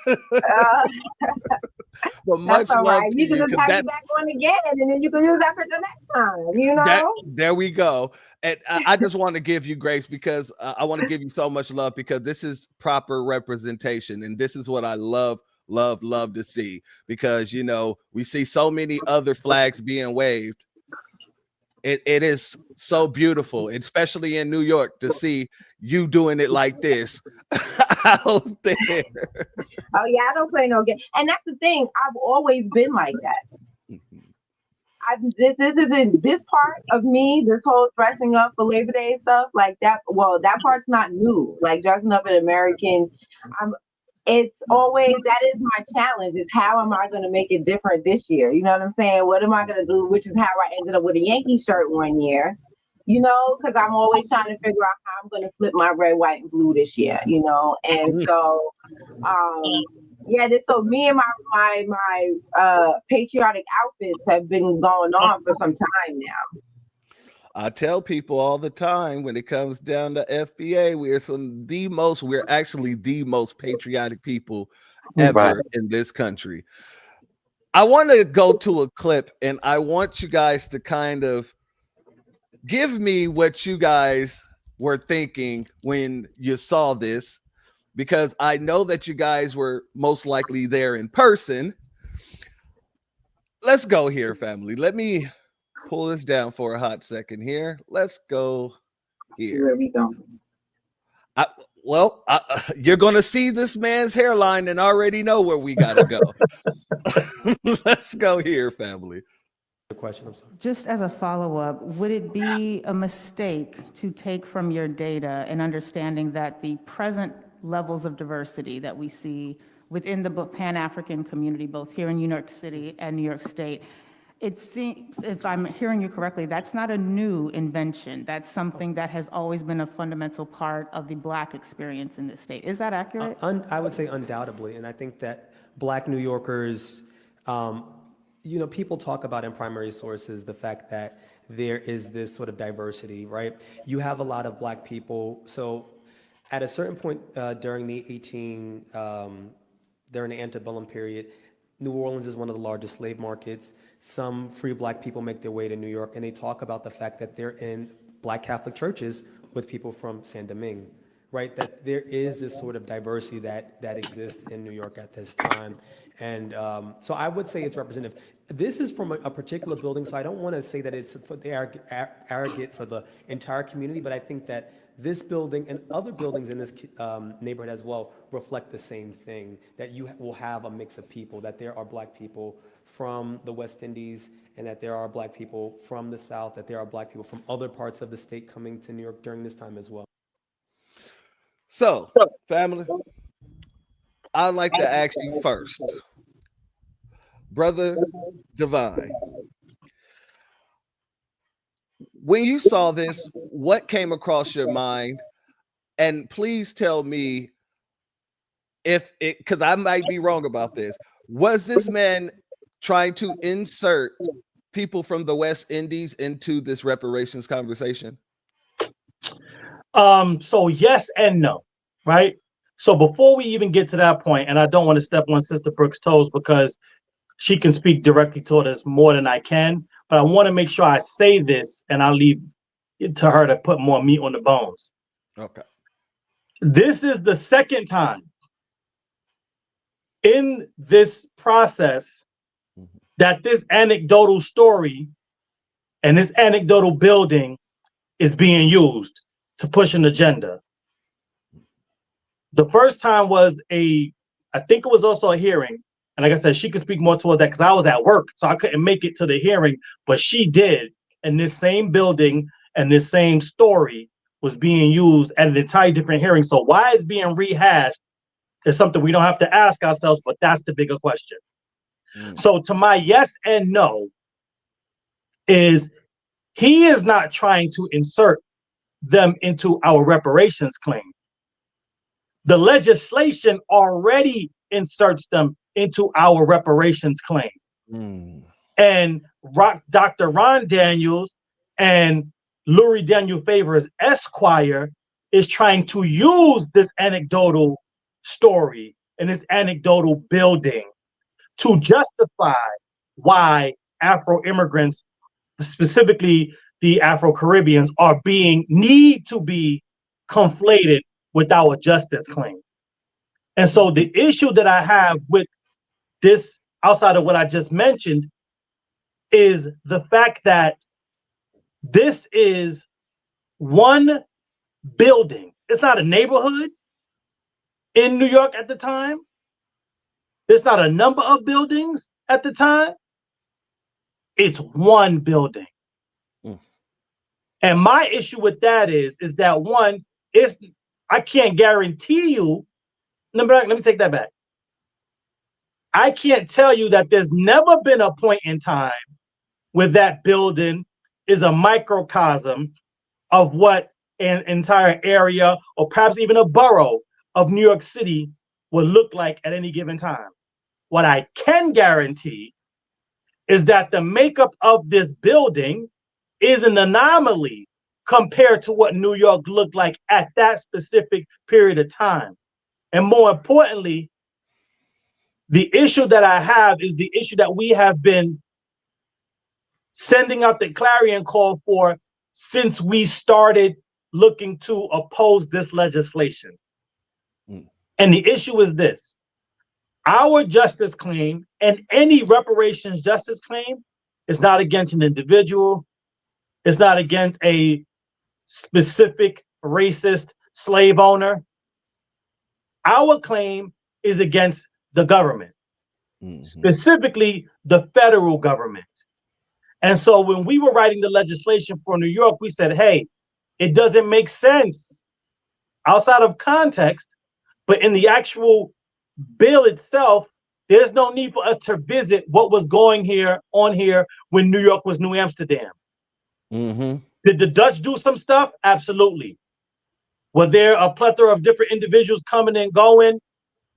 But much That's all love right. to You can you, just because have that you back on again, and then you can use that picture next time. that there we go. And I just want to give you grace, because I want to give you so much love, because this is proper representation, and this is what I love to see, because we see so many other flags being waved. It is so beautiful, especially in New York, to see you doing it like this out there. Oh yeah, I don't play no game, and that's the thing. I've always been like that. This isn't this part of me. This whole dressing up for Labor Day stuff like that. Well, that part's not new. Like dressing up in American. It's always that is my challenge. Is how am I going to make it different this year? You know what I'm saying? What am I going to do? Which is how I ended up with a Yankee shirt one year. Because I'm always trying to figure out how I'm going to flip my red, white, and blue this year. And so, so me and my patriotic outfits have been going on for some time now. I tell people all the time, when it comes down to FBA, we're actually the most patriotic people ever in this country. I want to go to a clip, and I want you guys to kind of give me what you guys were thinking when you saw this, because I know that you guys were most likely there in person. Let's go here, family. Let me pull this down for a hot second here. Let's go here. Where we go? You're going to see this man's hairline and already know where we got to go. Let's go here, family. Question, I'm sorry. Just as a follow-up, would it be a mistake to take from your data and understanding that the present levels of diversity that we see within the Pan-African community, both here in New York City and New York State, it seems, if I'm hearing you correctly, that's not a new invention. That's something that has always been a fundamental part of the Black experience in this state. Is that accurate? I would say undoubtedly, and I think that Black New Yorkers, people talk about in primary sources the fact that there is this sort of diversity, right? You have a lot of Black people. So at a certain point during the antebellum period, New Orleans is one of the largest slave markets. Some free Black people make their way to New York, and they talk about the fact that they're in Black Catholic churches with people from Saint Domingue, right? That there is this sort of diversity that exists in New York at this time. And so I would say it's representative. This is from a particular building, so I don't want to say that it's for the arrogant for the entire community, but I think that this building and other buildings in this neighborhood as well reflect the same thing, that you will have a mix of people, that there are Black people from the West Indies, and that there are Black people from the South, that there are Black people from other parts of the state coming to New York during this time as well. So, family, I'd like to ask you first, Brother Divine, when you saw this, what came across your mind? And please tell me if it, because I might be wrong about this. Was this man trying to insert people from the West Indies into this reparations conversation? So yes and no, right? So before we even get to that point, and I don't want to step on Sister Brooks' toes because she can speak directly to us more than I can, but I want to make sure I say this and I'll leave it to her to put more meat on the bones. Okay. This is the second time in this process that this anecdotal story and this anecdotal building is being used to push an agenda. The first time was I think it was also a hearing. And like I said, she could speak more toward that because I was at work, so I couldn't make it to the hearing, but she did. And this same building and this same story was being used at an entirely different hearing. So why it's being rehashed is something we don't have to ask ourselves, but that's the bigger question. So to my yes and no is he is not trying to insert them into our reparations claim. The legislation already inserts them into our reparations claim. And Dr. Ron Daniels and Lurie Daniel Favors Esquire is trying to use this anecdotal story and this anecdotal building to justify why Afro immigrants, specifically the Afro-Caribbeans, need to be conflated with our justice claim. And so the issue that I have with this, outside of what I just mentioned, is the fact that this is one building. It's not a neighborhood in New York at the time. There's not a number of buildings at the time. It's one building. And my issue with that is that one, I can't guarantee you, let me take that back. I can't tell you that there's never been a point in time where that building is a microcosm of what an entire area or perhaps even a borough of New York City would look like at any given time. What I can guarantee is that the makeup of this building is an anomaly compared to what New York looked like at that specific period of time. And more importantly, the issue that I have is the issue that we have been sending out the clarion call for since we started looking to oppose this legislation. And the issue is this: our justice claim and any reparations justice claim is not against an individual. It's not against a specific racist slave owner. Our claim is against the government, specifically the federal government. And so when we were writing the legislation for New York, we said, hey, it doesn't make sense outside of context, but in the actual bill itself, there's no need for us to visit what was going on here when New York was New Amsterdam. Did the Dutch do some stuff? Absolutely. Were there a plethora of different individuals coming and going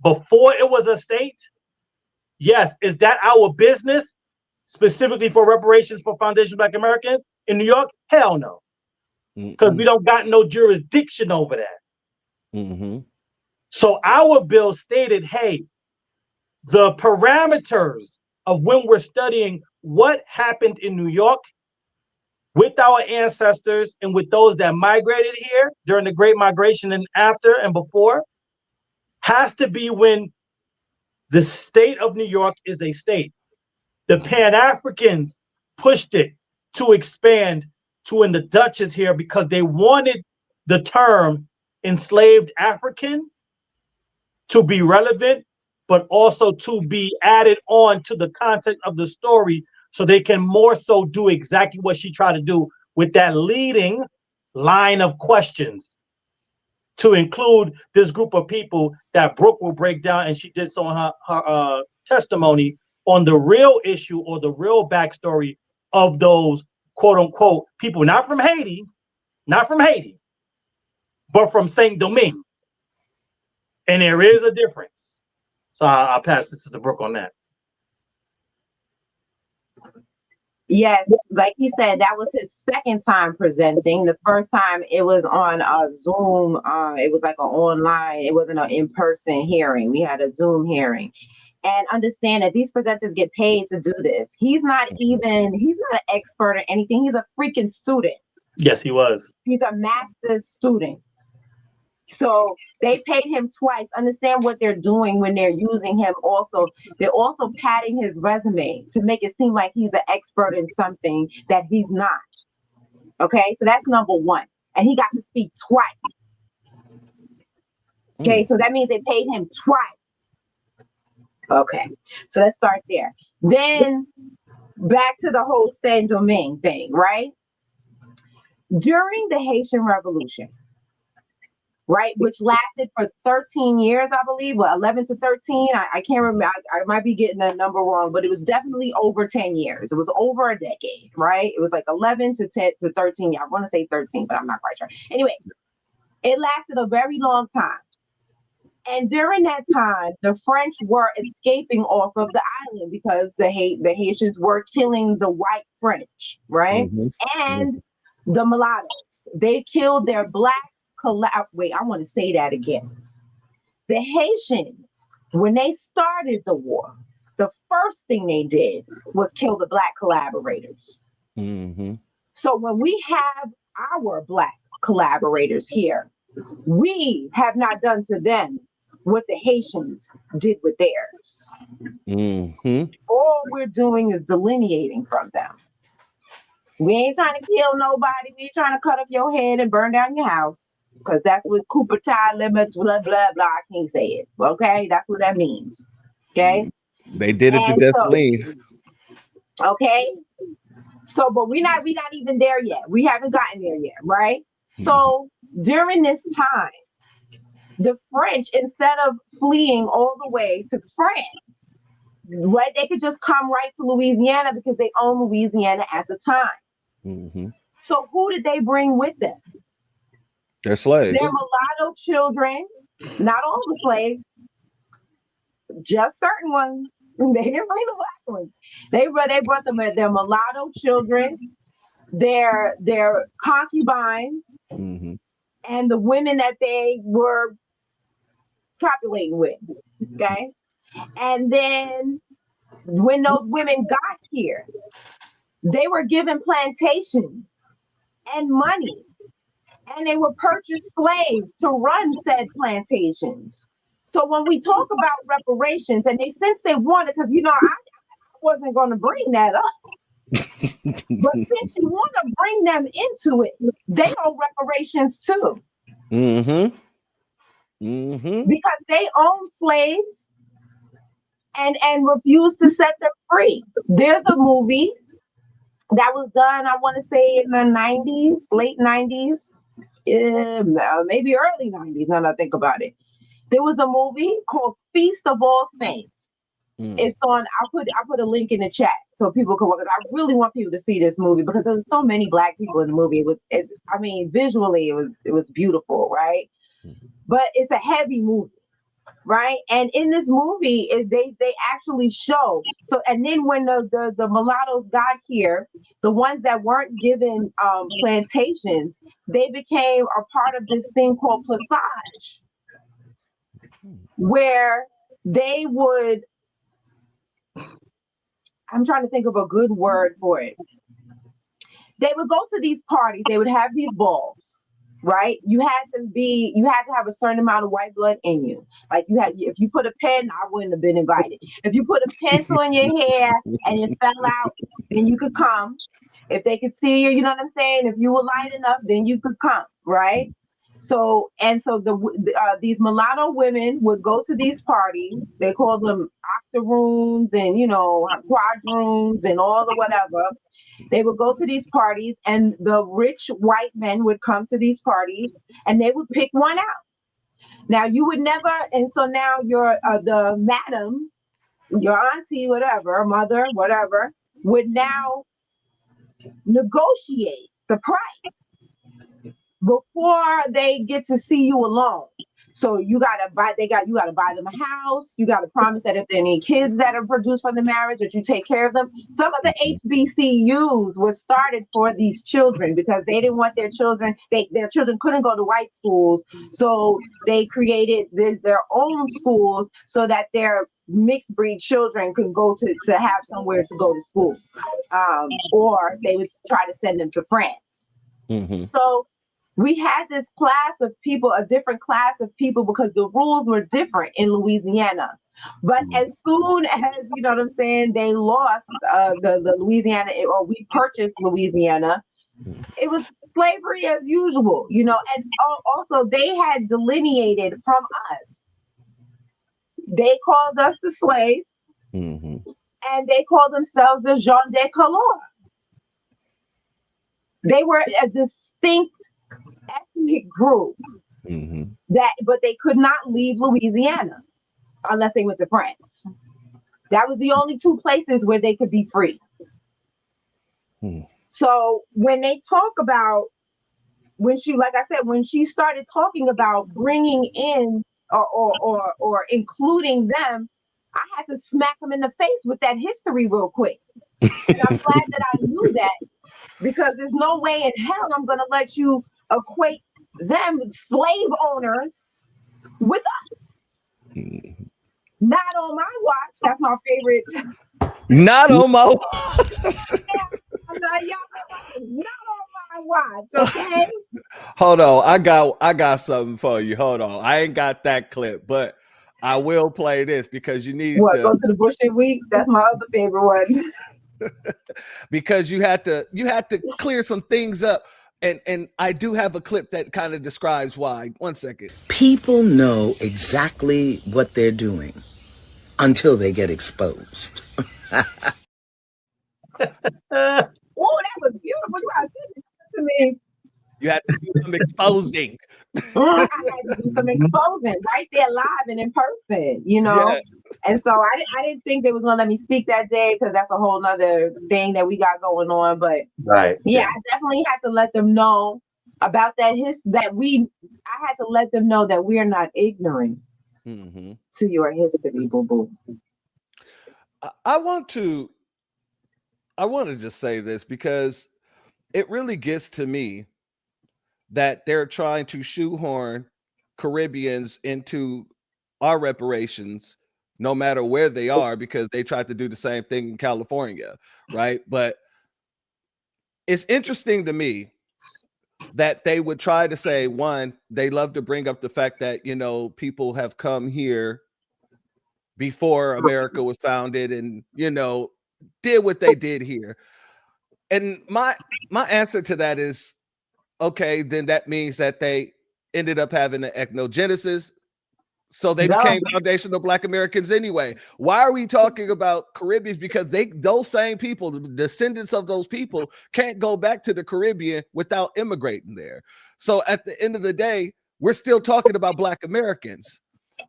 before it was a state? Yes. Is that our business, specifically for reparations for Foundation Black Americans in New York? Hell no. Because we don't got no jurisdiction over that. So our bill stated, hey, the parameters of when we're studying what happened in New York with our ancestors and with those that migrated here during the Great Migration and after and before has to be when the state of New York is a state. The Pan-Africans pushed it to expand to when the Dutch is here because they wanted the term enslaved African to be relevant, but also to be added on to the context of the story so they can more so do exactly what she tried to do with that leading line of questions to include this group of people that Breuck will break down, and she did so in her testimony on the real issue or the real backstory of those quote unquote people, not from Haiti, but from Saint Domingue. And there is a difference. So I'll pass this to Breuck on that. Yes, like he said, that was his second time presenting. The first time it was on a Zoom. It was like an online. It wasn't an in-person hearing. We had a Zoom hearing. And understand that these presenters get paid to do this. He's not an expert or anything. He's a freaking student. Yes, he was. He's a master's student. So they paid him twice. Understand what they're doing when they're using him also. They're also padding his resume to make it seem like he's an expert in something that he's not. Okay, so that's number one. And he got to speak twice. Okay, so that means they paid him twice. Okay, so let's start there. Then back to the whole Saint Domingue thing, right? During the Haitian Revolution, right, which lasted for 13 years, I believe, well, 11 to 13. I can't remember. I might be getting that number wrong, but it was definitely over 10 years. It was over a decade, right? It was like 11 to 10 to 13. I want to say 13, but I'm not quite sure. Anyway, it lasted a very long time. And during that time, the French were escaping off of the island because the Haitians were killing the white French, right? And the mulattoes. They killed their black wait, I want to say that again. The Haitians, when they started the war, the first thing they did was kill the black collaborators. So when we have our black collaborators here, we have not done to them what the Haitians did with theirs. All we're doing is delineating from them. We ain't trying to kill nobody. We ain't trying to cut off your head and burn down your house. Because that's what Cooper tie limits, blah, blah, blah. I can't say it. Okay? That's what that means. Okay? They did it to Deathleen. Okay? So, but we're not even there yet. We haven't gotten there yet, right? So during this time, the French, instead of fleeing all the way to France, right, they could just come right to Louisiana because they owned Louisiana at the time. So who did they bring with them? They're slaves. Their mulatto children, not all the slaves, just certain ones. They didn't bring the black ones. They brought them as their mulatto children, their concubines, and the women that they were copulating with. Okay, and then when those women got here, they were given plantations and money. And they would purchase slaves to run said plantations. So when we talk about reparations, and since they wanted, because I wasn't going to bring that up, but since you want to bring them into it, they owe reparations too. Because they own slaves and refused to set them free. There's a movie that was done, I want to say in the 90s, late 90s. Maybe early 90s, now that I think about it. There was a movie called Feast of All Saints. It's on, I'll put a link in the chat so people can watch it. I really want people to see this movie because there was so many black people in the movie. Visually it was beautiful, right? But it's a heavy movie, right? And in this movie, they actually show. So, and then when the mulattoes got here, the ones that weren't given plantations, they became a part of this thing called plissage, where they would, I'm trying to think of a good word for it. they would go to these parties, they would have these balls, right? You had to have a certain amount of white blood in you. Like if you put a pen, I wouldn't have been invited. If you put a pencil in your hair and it fell out, then you could come. If they could see you, you know what I'm saying? If you were light enough, then you could come, right? So these mulatto women would go to these parties. They call them octoroons and, quadroons and all the whatever. They would go to these parties, and the rich white men would come to these parties, and they would pick one out. Now you would never, and so now the madam, your auntie, whatever, mother, whatever, would now negotiate the price before they get to see you alone. So you gotta buy them a house. You gotta promise that if there are any kids that are produced from the marriage, that you take care of them. Some of the HBCUs were started for these children because they didn't want their children. Their children couldn't go to white schools, so they created their own schools so that their mixed breed children could go to have somewhere to go to school, or they would try to send them to France. Mm-hmm. So we had this class of people, a different class of people, because the rules were different in Louisiana. But as soon as, you know what I'm saying, they lost the Louisiana, or we purchased Louisiana, it was slavery as usual, and also they had delineated from us. They called us the slaves, Mm-hmm. and they called themselves the gens de couleur. They were a distinct ethnic group, Mm-hmm. but they could not leave Louisiana unless they went to France. That was the only two places where they could be free. Mm. So when they talk about, when she started talking about bringing in or including them, I had to smack them in the face with that history real quick. And I'm glad that I knew that, because there's no way in hell I'm going to let you equate them, slave owners, with us. Mm-hmm. Not on my watch. That's my favorite. Not on my Not on my watch, okay? Hold on. I got something for you. Hold on. I ain't got that clip, but I will play this because you need to go to the Bush and Week. That's my other favorite one. Because you had to clear some things up. And I do have a clip that kind of describes why. 1 second. People know exactly what they're doing until they get exposed. Oh, that was beautiful. You gotta send it to me. You had to do some exposing. I had to do some exposing right there live and in person, Yeah. And so I didn't think they was gonna let me speak that day, because that's a whole nother thing that we got going on. But Right. yeah, I definitely had to let them know about that I had to let them know that we are not ignorant Mm-hmm. to your history, boo-boo. I want to just say this because it really gets to me that they're trying to shoehorn Caribbeans into our reparations, no matter where they are, because they tried to do the same thing in California, right? But it's interesting to me that they would try to say, one, they love to bring up the fact that, people have come here before America was founded and, did what they did here. And my answer to that is, okay, then that means that they ended up having an ethnogenesis. So they became foundational Black Americans anyway. Why are we talking about Caribbeans? Because those same people, the descendants of those people, can't go back to the Caribbean without immigrating there. So at the end of the day, we're still talking about Black Americans.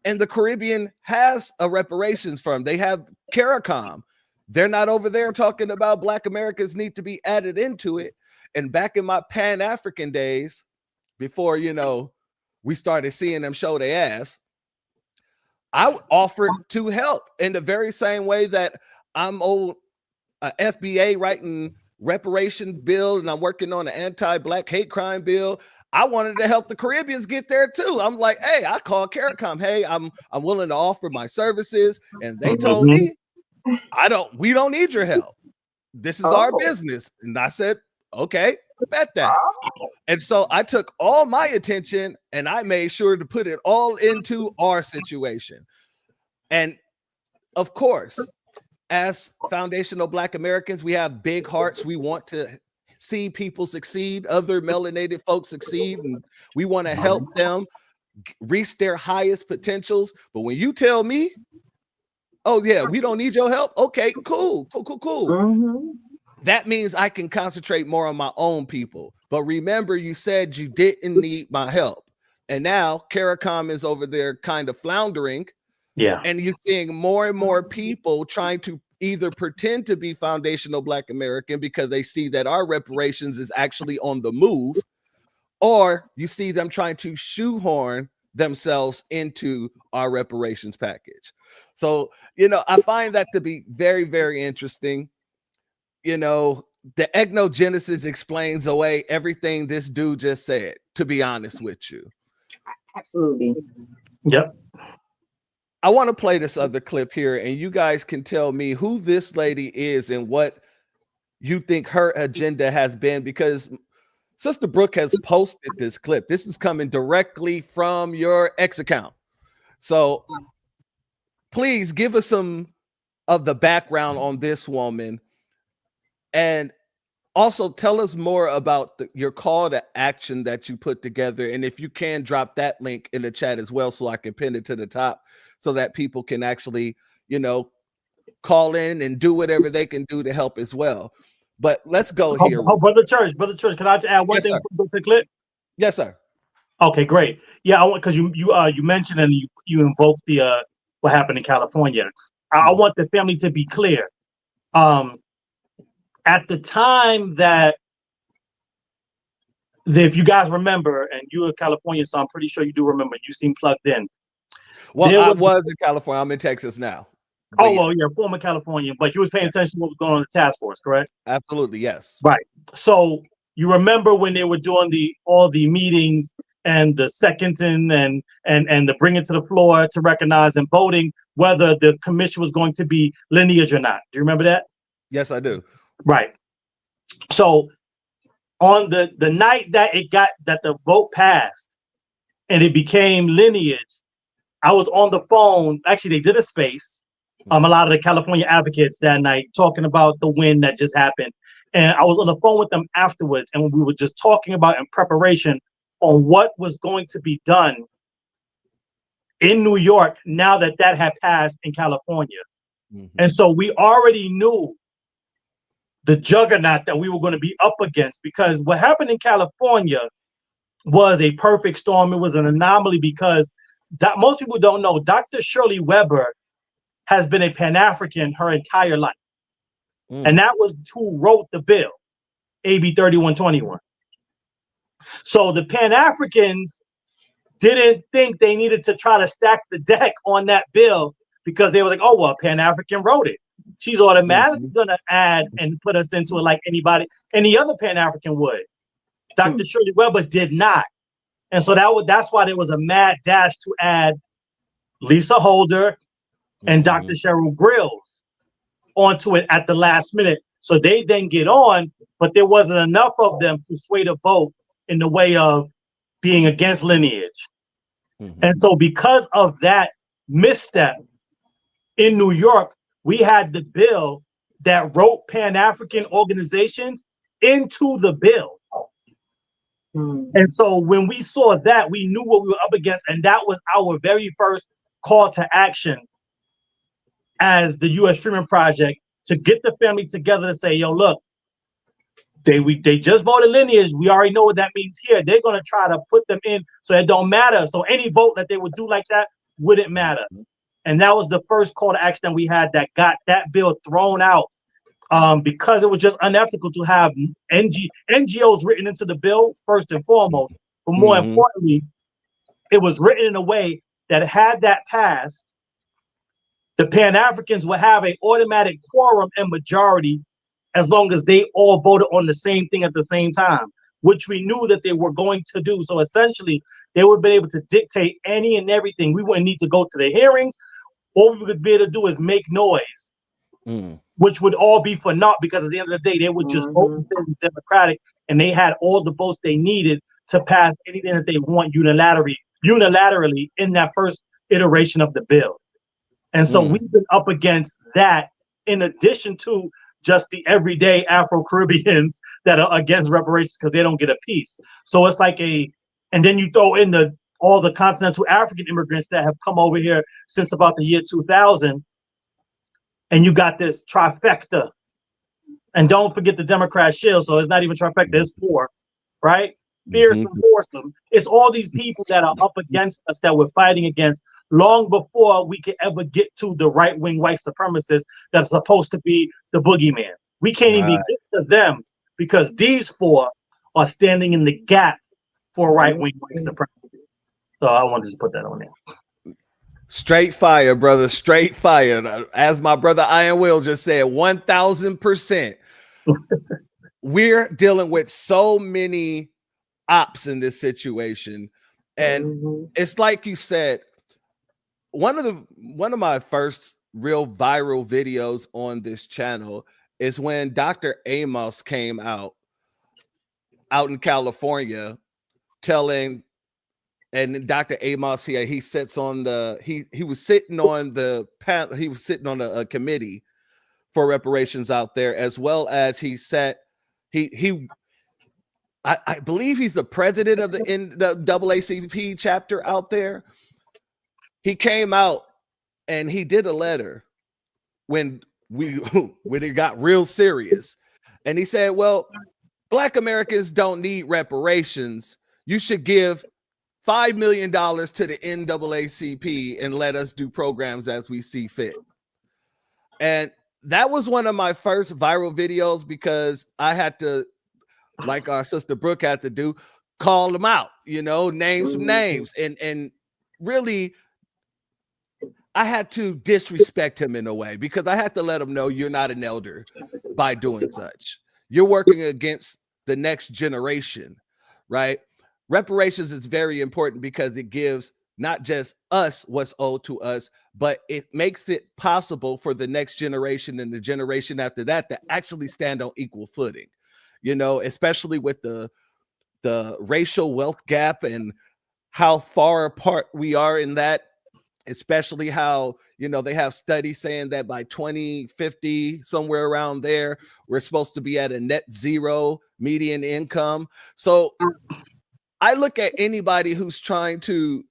And the Caribbean has a reparations firm. They have CARICOM. They're not over there talking about Black Americans need to be added into it. And back in my Pan-African days, before, we started seeing them show their ass, I offered to help in the very same way that I'm FBA writing reparation bill and I'm working on an anti-Black hate crime bill. I wanted to help the Caribbeans get there too. I'm like, hey, I called CARICOM. Hey, I'm willing to offer my services. And they told me, we don't need your help. This is our business. And I said, Okay, bet that. And so I took all my attention and I made sure to put it all into our situation. And of course, as foundational Black Americans, we have big hearts. We want to see people succeed, other melanated folks succeed, and we want to help them reach their highest potentials. But when you tell me, oh yeah, we don't need your help, okay, cool. That means I can concentrate more on my own people. But remember, you said you didn't need my help. And now CARICOM is over there kind of floundering. Yeah. And you're seeing more and more people trying to either pretend to be foundational Black American because they see that our reparations is actually on the move, or you see them trying to shoehorn themselves into our reparations package. So, I find that to be very, very interesting. The ethnogenesis explains away everything this dude just said, to be honest with you. Absolutely. Yep. I want to play this other clip here, and you guys can tell me who this lady is and what you think her agenda has been, because Sister Breuck has posted this clip. This is coming directly from your X account. So please give us some of the background on this woman. And also tell us more about your call to action that you put together. And if you can, drop that link in the chat as well so I can pin it to the top so that people can actually, call in and do whatever they can do to help as well. But let's go here. Brother Church, can I just add one thing to the clip? Yes, sir. Okay, great. Yeah, I want, because you mentioned and you invoked the what happened in California. I want the family to be clear. At the time that, if you guys remember, and you're a Californian, so I'm pretty sure you do remember, you seem plugged in. Well, I was in California. I'm in Texas now. Oh, well, you're a former Californian, but you was paying attention to what was going on in the task force, correct? Absolutely, yes. Right. So you remember when they were doing all the meetings and the seconding and the bringing to the floor to recognize and voting whether the commission was going to be lineage or not. Do you remember that? Yes, I do. Right. So on the night that the vote passed and it became lineage, I was on the phone. Actually, they did a space. A lot of the California advocates that night talking about the win that just happened. And I was on the phone with them afterwards, and we were just talking about in preparation on what was going to be done in New York now that had passed in California. And so we already knew the juggernaut that we were going to be up against, because what happened in California was a perfect storm. It was an anomaly because most people don't know Dr. Shirley Weber has been a Pan-African her entire life. And that was who wrote the bill, AB 3121. So the Pan-Africans didn't think they needed to try to stack the deck on that bill because they were like, oh, well, Pan-African wrote it. She's automatically going to add and put us into it like any other Pan-African would. Dr. Shirley Weber did not. And so that's why there was a mad dash to add Lisa Holder and Dr. Cheryl Grills onto it at the last minute. So they then get on, but there wasn't enough of them to sway the vote in the way of being against lineage. And so because of that misstep in New York, we had the bill that wrote Pan-African organizations into the bill. And so when we saw that, we knew what we were up against. And that was our very first call to action as the U.S. Freedom Project, to get the family together to say, yo, look, they just voted lineage. We already know what that means here. They're going to try to put them in so it don't matter. So any vote that they would do like that wouldn't matter. And that was the first call to action that we had that got that bill thrown out because it was just unethical to have NGOs written into the bill, first and foremost. But more importantly, it was written in a way that had that passed, the Pan-Africans would have an automatic quorum and majority as long as they all voted on the same thing at the same time, which we knew that they were going to do. So essentially, they would be able to dictate any and everything. We wouldn't need to go to the hearings. All we would be able to do is make noise which would all be for naught because at the end of the day, they would just vote Democratic and they had all the votes they needed to pass anything that they want unilaterally in that first iteration of the bill. And so we've been up against that in addition to just the everyday Afro-Caribbeans that are against reparations because they don't get a piece. So it's like and then you throw in all the continental African immigrants that have come over here since about the year 2000, and you got this trifecta. And don't forget the Democrat shield, so it's not even trifecta, it's 4, right? Fearsome, foursome. It's all these people that are up against us that we're fighting against long before we can ever get to the right-wing white supremacists that are supposed to be the boogeyman. We can't even get to them because these 4 are standing in the gap for right-wing white supremacy. So I wanted to put that on there. Straight fire, brother. Straight fire. As my brother Iron Will just said, 1000%. We're dealing with so many ops in this situation. And it's like you said, one of my first real viral videos on this channel is when Dr. Amos came out in California telling, and Dr. Amos here, he sits on he was sitting on the panel, he was sitting on a committee for reparations out there, as well as I believe he's the president of the NAACP chapter out there. He came out and he did a letter when it got real serious. And he said, well, Black Americans don't need reparations. You should give $5 million to the NAACP and let us do programs as we see fit. And that was one of my first viral videos because I had to, like our sister Breuck had to do, call them out, name some names. And really, I had to disrespect him in a way because I had to let him know you're not an elder by doing such. You're working against the next generation, right? Reparations is very important because it gives not just us what's owed to us, but it makes it possible for the next generation and the generation after that to actually stand on equal footing, especially with the racial wealth gap and how far apart we are in that, especially how, they have studies saying that by 2050, somewhere around there, we're supposed to be at a net zero median income. So I look at anybody who's trying to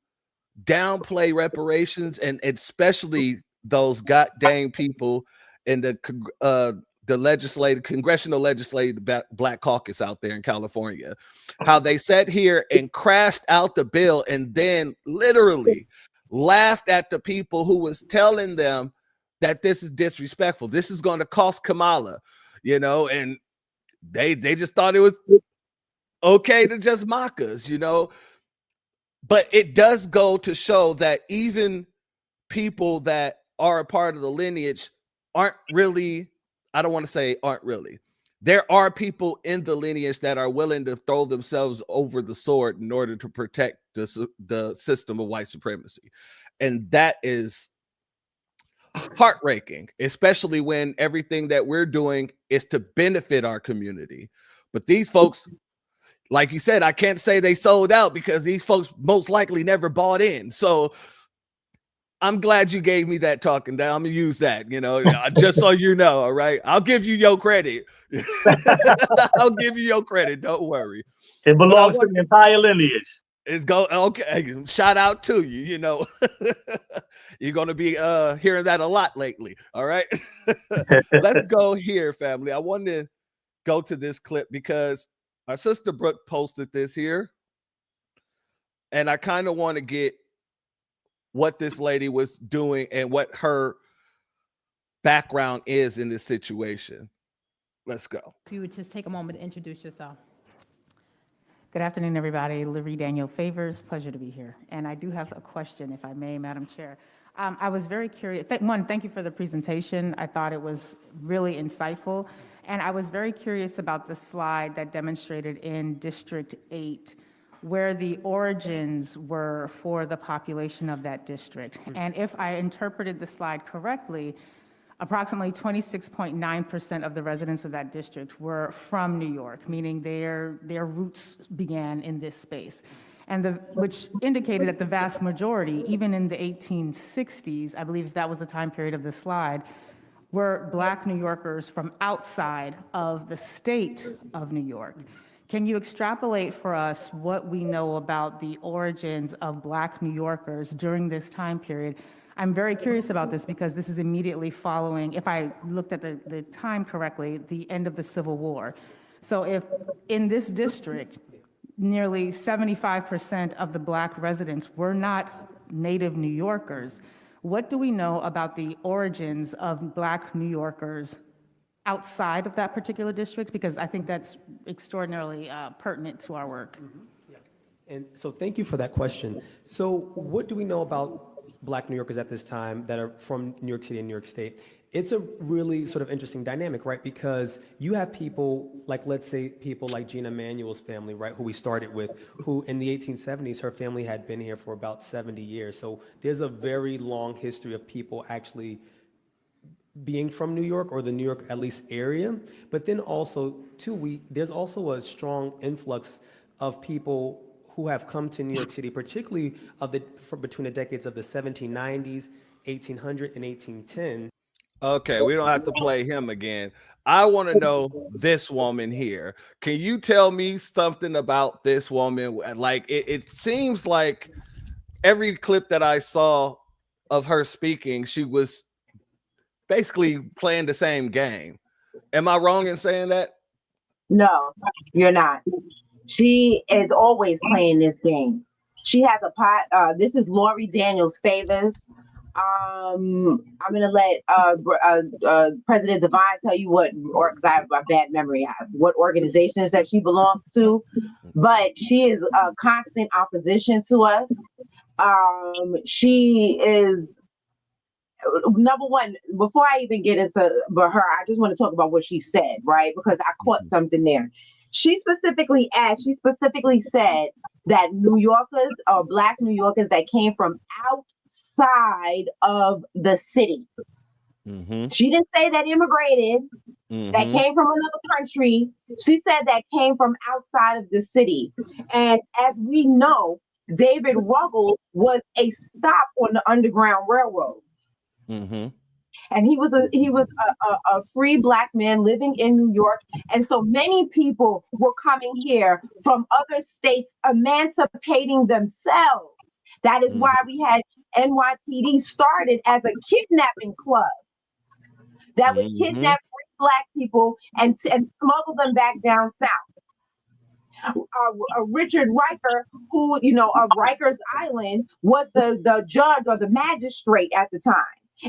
downplay reparations, and especially those goddamn people in the congressional legislative Black caucus out there in California, how they sat here and crashed out the bill and then literally laughed at the people who was telling them that this is disrespectful. This is going to cost Kamala, and they just thought it was okay to just mock us, But it does go to show that even people that are a part of the lineage aren't really, I don't want to say aren't really. There are people in the lineage that are willing to throw themselves over the sword in order to protect the system of white supremacy. And that is heartbreaking, especially when everything that we're doing is to benefit our community. But these folks, like you said, I can't say they sold out because these folks most likely never bought in. So I'm glad you gave me that talking down. I'm gonna use that, just so you know. All right, I'll give you your credit. I'll give you your credit. Don't worry. It belongs to the entire lineage. It's okay. Shout out to you. You're gonna be hearing that a lot lately. All right. Let's go here, family. I wanted to go to this clip because our sister Breuck posted this here, and I kind of want to get what this lady was doing and what her background is in this situation. Let's go. If you would just take a moment to introduce yourself. Good afternoon, everybody. Livy Daniel Favors, pleasure to be here. And I do have a question, if I may, Madam Chair. I was very curious. One, thank you for the presentation. I thought it was really insightful. And I was very curious about the slide that demonstrated in District 8 where the origins were for the population of that district. And if I interpreted the slide correctly, approximately 26.9% of the residents of that district were from New York, meaning their roots began in this space. And which indicated that the vast majority, even in the 1860s, I believe that was the time period of the slide, were Black New Yorkers from outside of the state of New York. Can you extrapolate for us what we know about the origins of Black New Yorkers during this time period? I'm very curious about this because this is immediately following, if I looked at the time correctly, the end of the Civil War. So if in this district, nearly 75% of the Black residents were not native New Yorkers, what do we know about the origins of Black New Yorkers outside of that particular district? Because I think that's extraordinarily pertinent to our work. Yeah. And so thank you for that question. So what do we know about Black New Yorkers at this time that are from New York City and New York State? It's a really sort of interesting dynamic, right? Because you have people like, let's say, people like Gina Manuel's family, right, who we started with, who in the 1870s, her family had been here for about 70 years. So there's a very long history of people actually being from New York, or the New York, at least, area. But then also, too, there's also a strong influx of people who have come to New York City, particularly between the decades of the 1790s, 1800, and 1810. Okay, we don't have to play him again. I want to know this woman here. Can you tell me something about this woman? Like, it seems like every clip that I saw of her speaking, she was basically playing the same game. Am I wrong in saying that? No, you're not. She is always playing this game. She has a pot. This is Lori Daniels Favors. I'm gonna let President Devine tell you what, or because I have a bad memory, what organizations that she belongs to, but she is a constant opposition to us. She is, number one, before I even get into her, I just want to talk about what she said, right? Because I caught something there. She specifically said that New Yorkers, or Black New Yorkers that came from outside of the city. Mm-hmm. She didn't say that immigrated, that came from another country. She said that came from outside of the city. And as we know, David Ruggles was a stop on the Underground Railroad. Mm-hmm. And he was a free Black man living in New York. And so many people were coming here from other states, emancipating themselves. That is why we had NYPD started as a kidnapping club that would kidnap free Black people and smuggle them back down south. Richard Riker, who, of Rikers Island, was the judge or the magistrate at the time.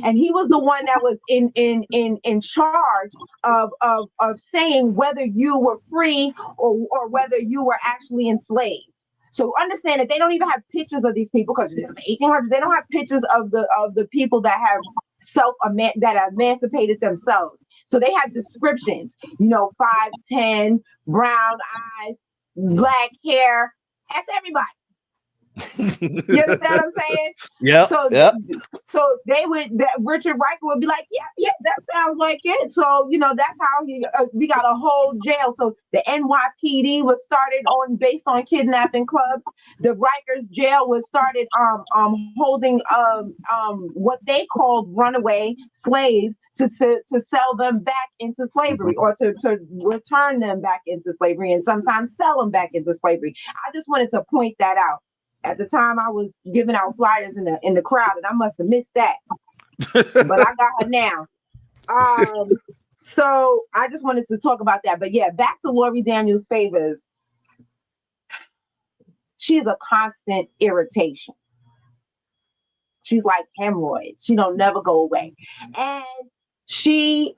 And he was the one that was in charge of saying whether you were free or whether you were actually enslaved. So understand that they don't even have pictures of these people, because in the 1800s they don't have pictures of the people that have that emancipated themselves. So they have descriptions, 5'10", brown eyes, black hair. That's everybody. You understand what I'm saying? Yeah. So Richard Riker would be like, yeah, that sounds like it. So that's how we got a whole jail. So the NYPD was started based on kidnapping clubs. The Rikers jail was started holding what they called runaway slaves to sell them back into slavery, or to return them back into slavery, and sometimes sell them back into slavery. I just wanted to point that out. At the time, I was giving out flyers in the crowd, and I must have missed that. But I got her now. So I just wanted to talk about that. But yeah, back to Lori Daniels Favors. She's a constant irritation. She's like hemorrhoids. She don't never go away. And she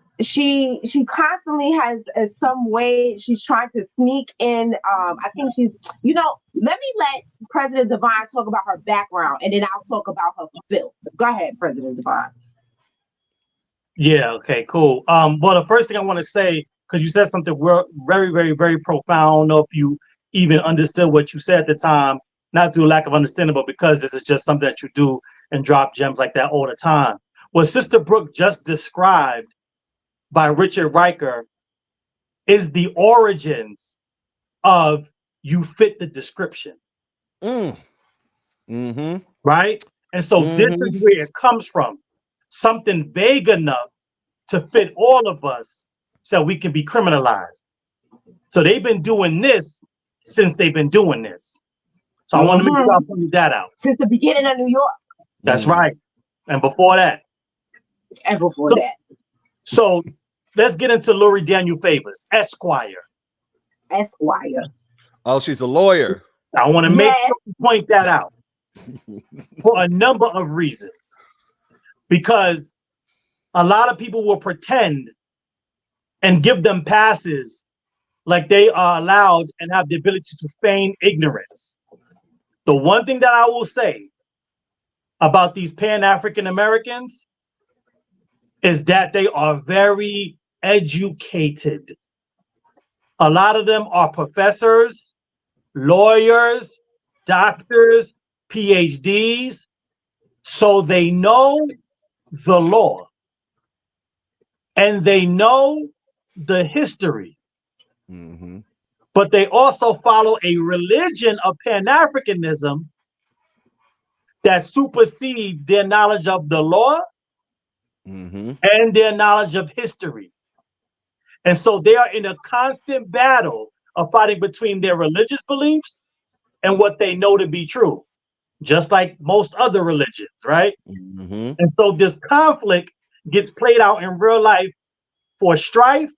constantly has some way she's trying to sneak in. I think she's, let me let President Devine talk about her background, and then I'll talk about her filth. Go ahead, President Devine. Yeah, okay, cool. Well, the first thing I want to say, because you said something very, very, very profound. I don't know if you even understood what you said at the time, not through lack of understanding, but because this is just something that you do and drop gems like that all the time. what Sister Breuck just described by Richard Riker is the origins of you fit the description. Right? And so this is where it comes from. Something vague enough to fit all of us so we can be criminalized. So they've been doing this since they've been doing this. So I want to make sure I pointed that out. Since the beginning of New York. That's right. And before that. And before that. So let's get into Lori Daniel Favors, Esquire. Esquire. Oh, she's a lawyer. I want to make sure you point that out for a number of reasons. Because a lot of people will pretend and give them passes like they are allowed and have the ability to feign ignorance. The one thing that I will say about these Pan-African Americans is that they are very educated. A lot of them are professors, lawyers, doctors, PhDs, so they know the law and they know the history. But they also follow a religion of Pan-Africanism that supersedes their knowledge of the law and their knowledge of history. And so they are in a constant battle of fighting between their religious beliefs and what they know to be true, just like most other religions, right? And so this conflict gets played out in real life for strife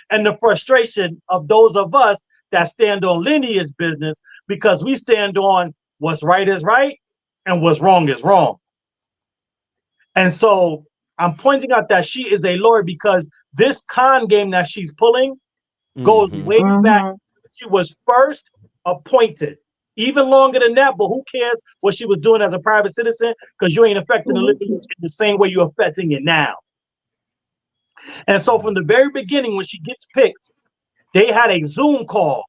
and the frustration of those of us that stand on lineage business, because we stand on what's right is right and what's wrong is wrong. And so I'm pointing out that she is a lawyer because this con game that she's pulling goes way back. She was first appointed, even longer than that, but who cares what she was doing as a private citizen, because you ain't affecting the lineage in the same way you're affecting it now. And so from the very beginning, when she gets picked, they had a Zoom call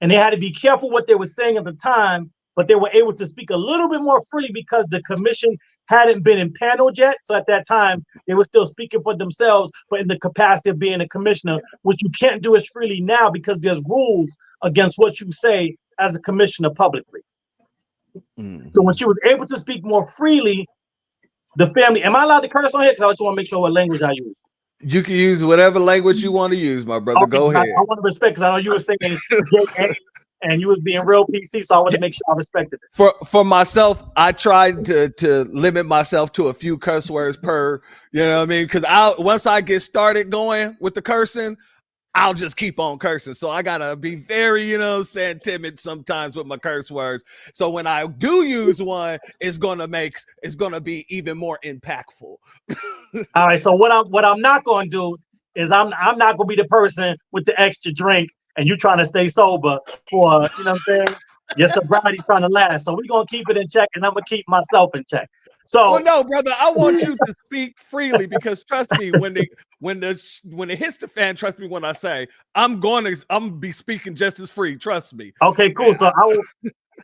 and they had to be careful what they were saying at the time, but they were able to speak a little bit more freely because the commission hadn't been impaneled yet. So at that time, they were still speaking for themselves, but in the capacity of being a commissioner, which you can't do as freely now because there's rules against what you say as a commissioner publicly. So when she was able to speak more freely, the family, am I allowed to curse on here? Because I just want to make sure what language I use. You can use whatever language you want to use, my brother. Okay, go ahead. I want to respect, because I know you were saying JA and you was being real PC, so I want to make sure I respected it. For myself, I tried to limit myself to a few curse words per, you know what I mean? Because once I get started going with the cursing, I'll just keep on cursing. So I gotta be very, timid sometimes with my curse words. So when I do use one, it's gonna be even more impactful. All right. So what I'm not gonna do is I'm not gonna be the person with the extra drink and you trying to stay sober for, you know what I'm saying? Your sobriety's trying to last. So we're gonna keep it in check, and I'm gonna keep myself in check. So well, no, brother, I want you to speak freely, because trust me, when it hits the fan, trust me when I say I'm gonna be speaking just as free. Trust me. Okay, cool. So I will,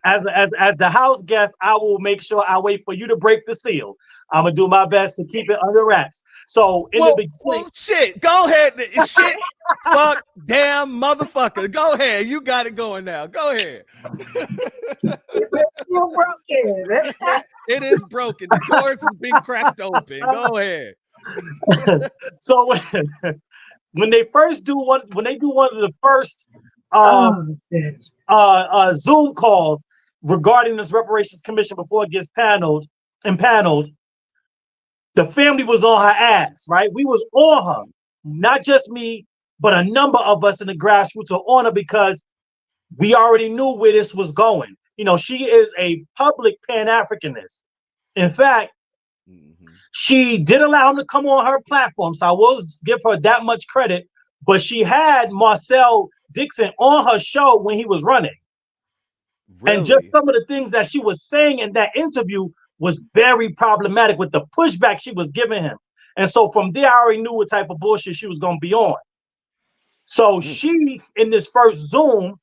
as the house guest, I will make sure I wait for you to break the seal. I'm gonna do my best to keep it under wraps. So in the beginning, shit, go ahead. Shit, fuck, damn, motherfucker. Go ahead. You got it going now. Go ahead. You're broken. It is broken. The doors have been cracked open. Go ahead. So when they do one of the first Zoom calls regarding this reparations commission before it gets impaneled, the family was on her ass, right? We was on her, not just me, but a number of us in the grassroots are on her, because we already knew where this was going. She is a public Pan-Africanist. In fact, she did allow him to come on her platform, so I will give her that much credit. But she had Marcel Dixon on her show when he was running. Really? And just some of the things that she was saying in that interview was very problematic with the pushback she was giving him. And so from there, I already knew what type of bullshit she was going to be on. So she, in this first Zoom,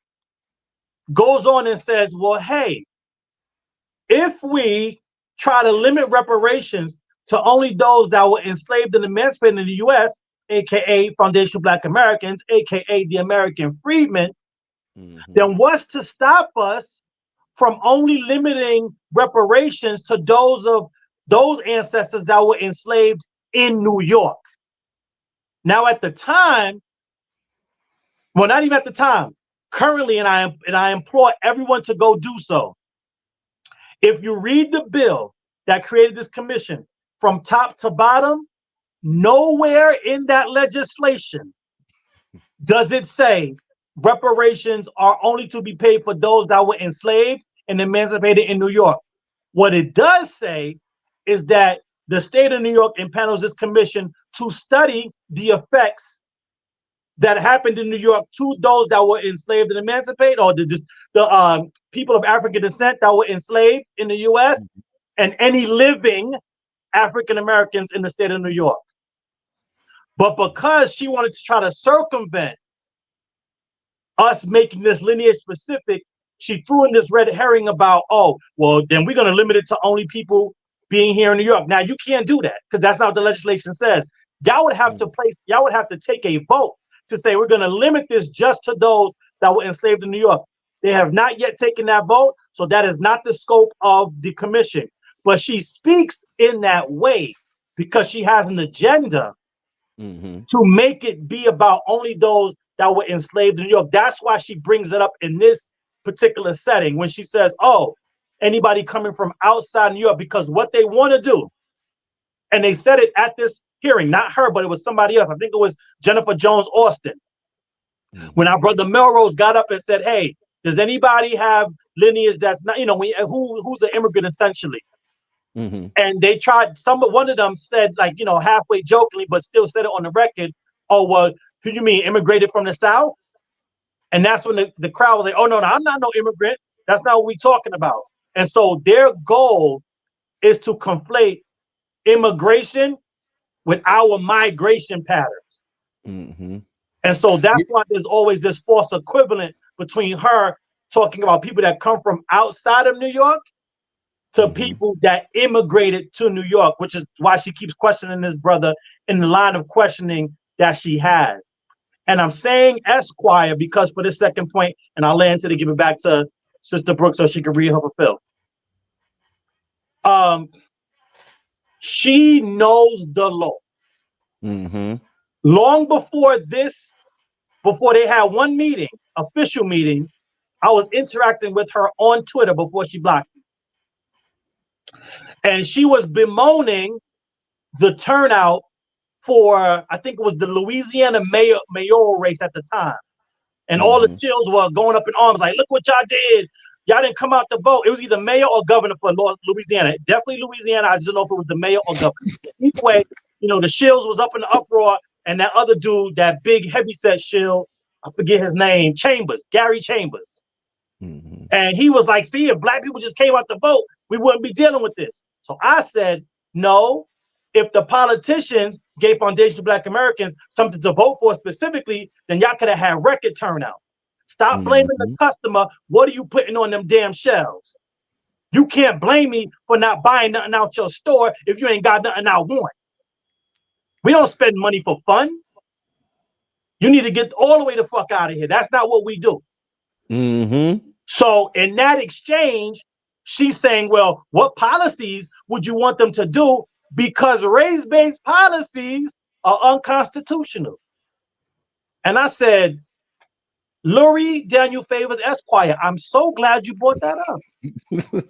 goes on and says, well, hey, if we try to limit reparations, to only those that were enslaved and emancipated in the U.S., aka foundational Black Americans, aka the American freedmen, then what's to stop us from only limiting reparations to those of those ancestors that were enslaved in New York? Now, at the time, well, not even at the time, currently, and I implore everyone to go do so. If you read the bill that created this commission from top to bottom, nowhere in that legislation does it say reparations are only to be paid for those that were enslaved and emancipated in New York. What it does say is that the state of New York impanels this commission to study the effects that happened in New York to those that were enslaved and emancipated, or the people of African descent that were enslaved in the U.S., and any living African Americans in the state of New York. But because she wanted to try to circumvent us making this lineage specific, she threw in this red herring about, oh, well, then we're going to limit it to only people being here in New York. Now, you can't do that because that's not what the legislation says. Y'all would have to take a vote to say we're going to limit this just to those that were enslaved in New York. They have not yet taken that vote, so that is not the scope of the commission. But she speaks in that way because she has an agenda to make it be about only those that were enslaved in New York. That's why she brings it up in this particular setting when she says, oh, anybody coming from outside New York, because what they want to do, and they said it at this hearing, not her, but it was somebody else. I think it was Jennifer Jones Austin. When our brother Melrose got up and said, hey, does anybody have lineage that's not, who's an immigrant essentially? And they tried, one of them said, like, halfway jokingly, but still said it on the record, oh, well, who you mean, immigrated from the South? And that's when the crowd was like, oh, no, I'm not no immigrant. That's not what we're talking about. And so their goal is to conflate immigration with our migration patterns. And so that's why there's always this false equivalent between her talking about people that come from outside of New York to people that immigrated to New York, which is why she keeps questioning this brother in the line of questioning that she has. And I'm saying Esquire because for this second point, and I'll land to give it back to Sister Brooke so she can read her fulfill. She knows the law. Long before they had one meeting, official meeting, I was interacting with her on Twitter before she blocked me. And she was bemoaning the turnout for, I think it was the Louisiana mayoral race at the time. And all the shills were going up in arms, like, look what y'all did. Y'all didn't come out to vote. It was either mayor or governor for Louisiana. Definitely Louisiana. I just don't know if it was the mayor or governor. Either way, the shills was up in the uproar. And that other dude, that big heavyset shill, I forget his name, Gary Chambers. And he was like, see, if black people just came out to vote, we wouldn't be dealing with this. So I said, no, if the politicians gave foundational Black Americans something to vote for specifically, then y'all could have had record turnout. Stop blaming the customer. What are you putting on them damn shelves? You can't blame me for not buying nothing out your store if you ain't got nothing I want. We don't spend money for fun. You need to get all the way the fuck out of here. That's not what we do. So in that exchange, she's saying, well, what policies would you want them to do? Because race-based policies are unconstitutional. And I said, Lurie Daniel Favors Esquire, I'm so glad you brought that up.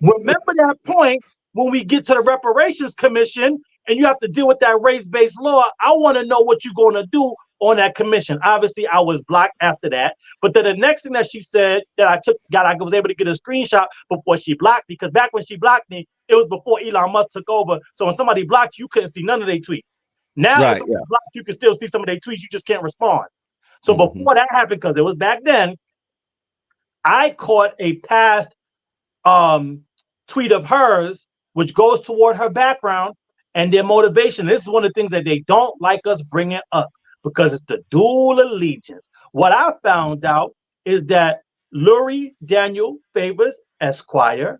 Remember that point when we get to the Reparations Commission and you have to deal with that race-based law. I want to know what you're going to do on that commission. Obviously, I was blocked after that. But then the next thing that she said that I was able to get a screenshot before she blocked me, because back when she blocked me, it was before Elon Musk took over. So when somebody blocked you, couldn't see none of their tweets. Now, if somebody blocked, you can still see some of their tweets. You just can't respond. So before that happened, because it was back then, I caught a past tweet of hers, which goes toward her background and their motivation. This is one of the things that they don't like us bringing up, because it's the dual allegiance. What I found out is that Lurie Daniel Favors Esquire,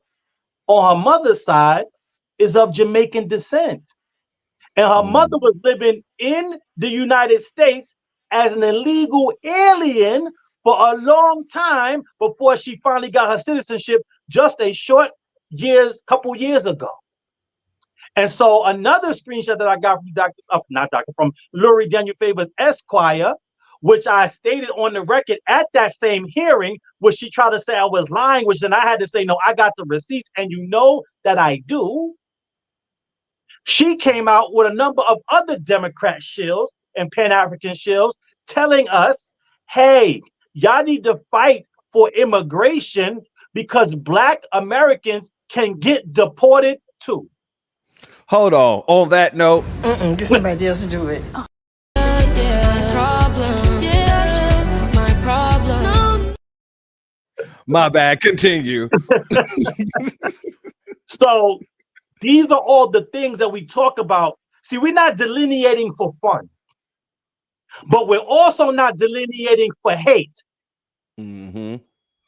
on her mother's side, is of Jamaican descent. And her mother was living in the United States as an illegal alien for a long time before she finally got her citizenship just a couple years ago. And so another screenshot that I got from from Lurie Daniel Favors Esquire, which I stated on the record at that same hearing, which she tried to say I was lying, which then I had to say, no, I got the receipts, and you know that I do. She came out with a number of other Democrat shills and Pan-African shills telling us, hey, y'all need to fight for immigration because Black Americans can get deported too. Hold on. On that note, Get somebody else to do it. my bad. Continue. So these are all the things that we talk about. See, we're not delineating for fun, but we're also not delineating for hate.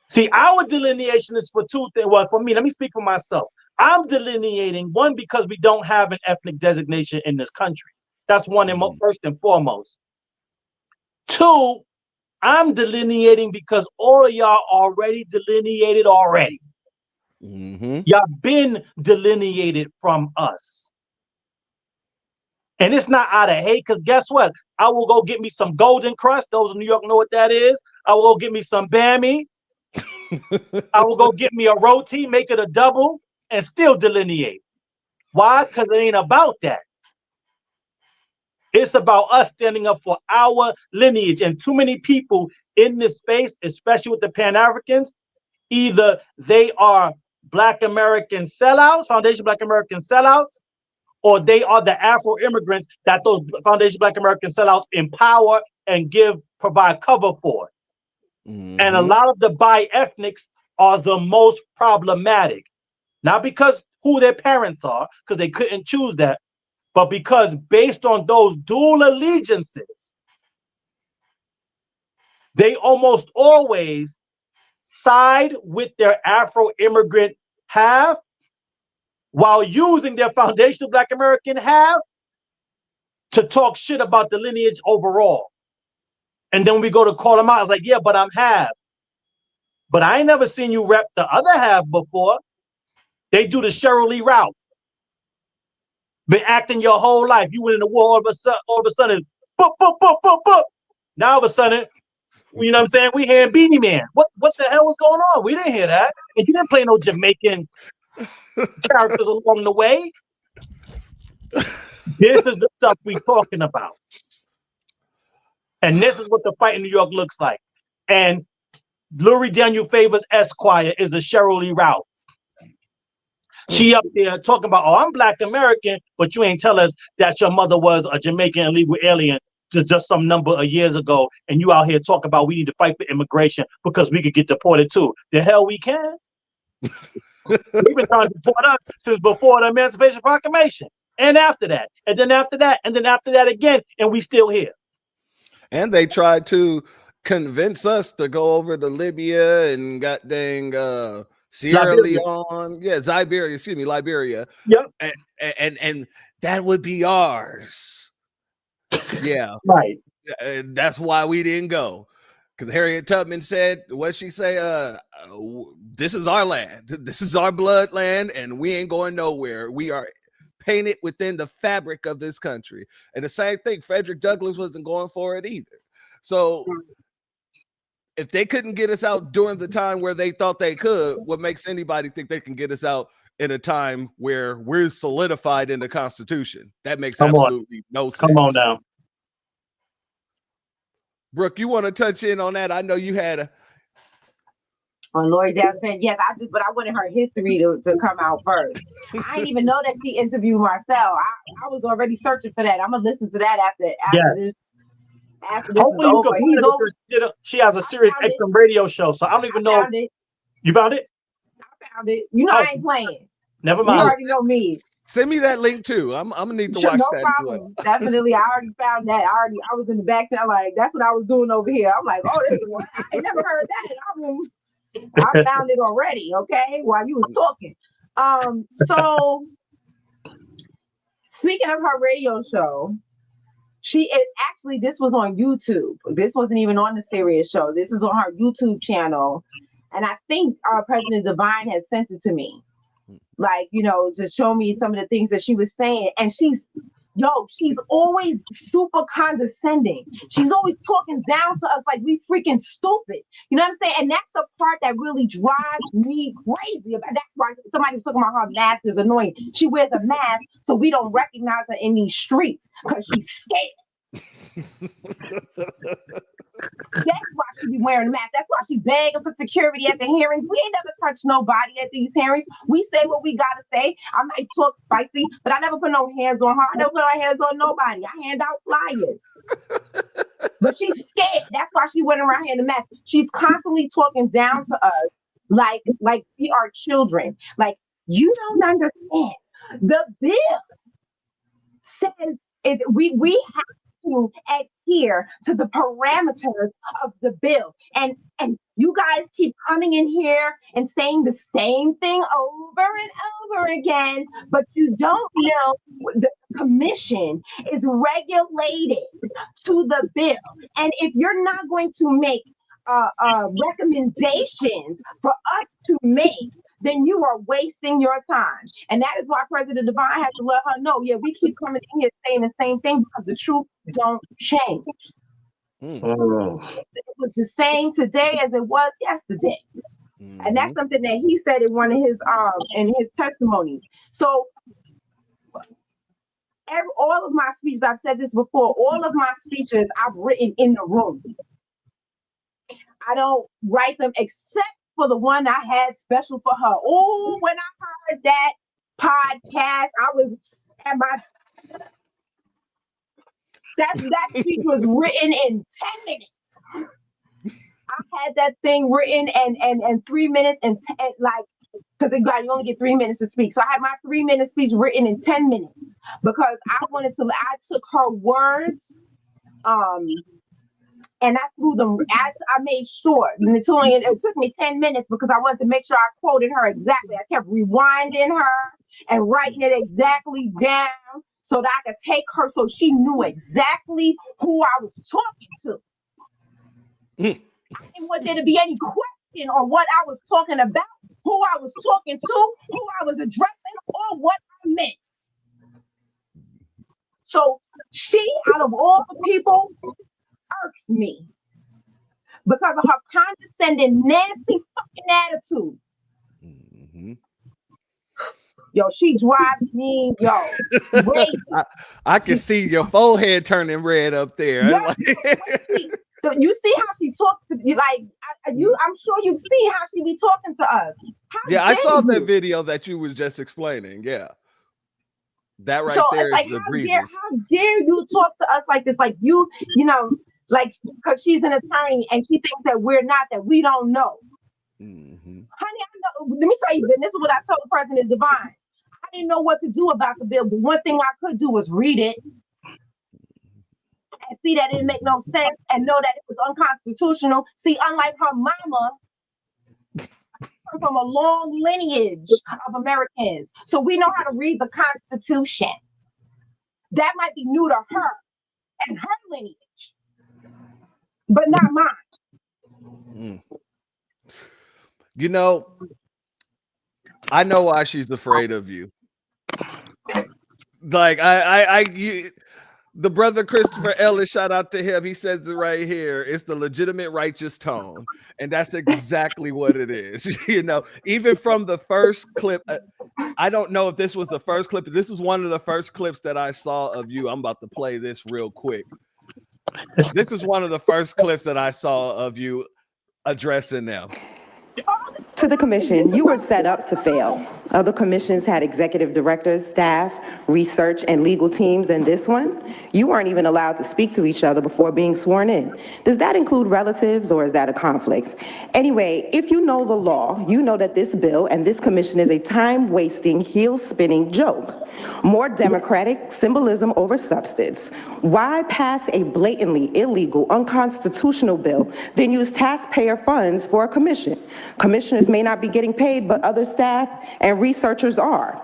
See, our delineation is for two things. Well, for me, let me speak for myself. I'm delineating, one, because we don't have an ethnic designation in this country. That's one and first and foremost. Two, I'm delineating because all of y'all already delineated already. Y'all been delineated from us. And it's not out of hate, because guess what? I will go get me some Golden Crust. Those in New York know what that is. I will go get me some Bammy. I will go get me a roti, make it a double, and still delineate. Why? Because it ain't about that. It's about us standing up for our lineage. And too many people in this space, especially with the Pan-Africans, either they are Black American sellouts, Foundation Black American sellouts, or they are the Afro-immigrants that those Foundation Black American sellouts empower and provide cover for. And a lot of the bi-ethnics are the most problematic. Not because who their parents are, because they couldn't choose that, but because based on those dual allegiances, they almost always side with their Afro-immigrant half while using their foundational Black American half to talk shit about the lineage overall. And then we go to call them out, it's like, yeah, but I'm half. But I ain't never seen you rep the other half before. They do the Cheryl Lee route. Been acting your whole life. You went in the war, all of a sudden, boop, boop, boop, boop, boop. Now all of a sudden, you know what I'm saying? We hearing Beanie Man. What the hell was going on? We didn't hear that. And you didn't play no Jamaican characters along the way. This is the stuff we talking about. And this is what the fight in New York looks like. And Lurie Daniel Favors Esquire is a Cheryl Lee route. She up there talking about, oh, I'm Black American, but you ain't tell us that your mother was a Jamaican illegal alien just some number of years ago, and you out here talking about we need to fight for immigration because we could get deported too. The hell we can. We've been trying to deport us since before the Emancipation Proclamation, and after that, and then after that, and then after that again, and we still here. And they tried to convince us to go over to Libya and got dang Sierra Leone, Liberia. Yep. And that would be ours. Yeah. Right. That's why we didn't go. Because Harriet Tubman said, what she say? This is our land. This is our bloodland, and we ain't going nowhere. We are painted within the fabric of this country. And the same thing, Frederick Douglass wasn't going for it either. So if they couldn't get us out during the time where they thought they could, what makes anybody think they can get us out in a time where we're solidified in the Constitution? That makes absolutely no sense. Come on now. Brooke, you want to touch in on that? I know you had a... On Lori Jasmine, yes, I did, but I wanted her history to come out first. I didn't even know that she interviewed Marcel. I was already searching for that. I'm gonna listen to that after this. After this hopefully is over. She has a Sirius XM radio show, so I don't even know. You found it? I found it. You know, I ain't playing. Never mind. You already know me. Send me that link too. I'm gonna need to watch that. No problem. Definitely. I already found that. I was in the back channel, like that's what I was doing over here. I'm like, oh, this is what I ain't never heard that. I found it already, okay, while you was talking. speaking of her radio show, this was on YouTube. This wasn't even on the Sirius show. This is on her YouTube channel. And I think President Divine has sent it to me. Like, to show me some of the things that she was saying. And she's always super condescending. She's always talking down to us like we freaking stupid. You know what I'm saying? And that's the part that really drives me crazy. That's why somebody was talking about her mask is annoying. She wears a mask so we don't recognize her in these streets because she's scared. That's why she be wearing a mask. That's why she begging for security at the hearings. We ain't never touched nobody at these hearings. We say what we gotta say. I might talk spicy, but I never put no hands on her. I never put my hands on nobody. I hand out flyers. But she's scared. That's why she went around here in a mask. She's constantly talking down to us like we are children. Like, you don't understand. The bill says we have to adhere to the parameters of the bill. And you guys keep coming in here and saying the same thing over and over again, but you don't know the commission is regulated to the bill. And if you're not going to make recommendations for us to make, then you are wasting your time. And that is why President Divine has to let her know, we keep coming in here saying the same thing because the truth don't change. It was the same today as it was yesterday. And that's something that he said in one of his testimonies. So all of my speeches, I've said this before, all of my speeches I've written in the room. I don't write them except for the one I had special for her. Oh, when I heard that podcast, I was at my that speech was written in 10 minutes. I had that thing written and 3 minutes and because you only get 3 minutes to speak. So I had my 3-minute speech written in 10 minutes because I took her words, and I threw them. I made sure. And it took me 10 minutes because I wanted to make sure I quoted her exactly. I kept rewinding her and writing it exactly down so that I could take her so she knew exactly who I was talking to. I didn't want there to be any question on what I was talking about, who I was talking to, who I was addressing, or what I meant. So she, out of all the people, irks me because of her condescending, nasty fucking attitude. Yo, she drives me, crazy. I can see your forehead turning red up there. You see how she talks to you, I'm sure you've seen how she be talking to us. I saw that video that you was just explaining. Yeah. That right there is the grievous. How dare you talk to us like this? Like because she's an attorney and she thinks that we're not, that we don't know. Honey, I know. Let me tell you, this is what I told President Divine. I didn't know what to do about the bill, but one thing I could do was read it and see that it didn't make no sense and know that it was unconstitutional. See, unlike her mama, come from a long lineage of Americans. So we know how to read the Constitution. That might be new to her and her lineage, but not mine. I know why she's afraid of you. Like the brother Christopher Ellis, shout out to him. He says it right here. It's the legitimate righteous tone. And that's exactly what it is. Even from the first clip, I don't know if this was the first clip. This was one of the first clips that I saw of you. I'm about to play this real quick. This is one of the first clips that I saw of you addressing them. To the commission, you were set up to fail. Other commissions had executive directors, staff, research, and legal teams, and this one, you weren't even allowed to speak to each other before being sworn in. Does that include relatives, or is that a conflict? Anyway, if you know the law, you know that this bill and this commission is a time-wasting, heel-spinning joke. More democratic symbolism over substance. Why pass a blatantly illegal, unconstitutional bill, then use taxpayer funds for a commission? Commissioners may not be getting paid, but other staff and researchers are.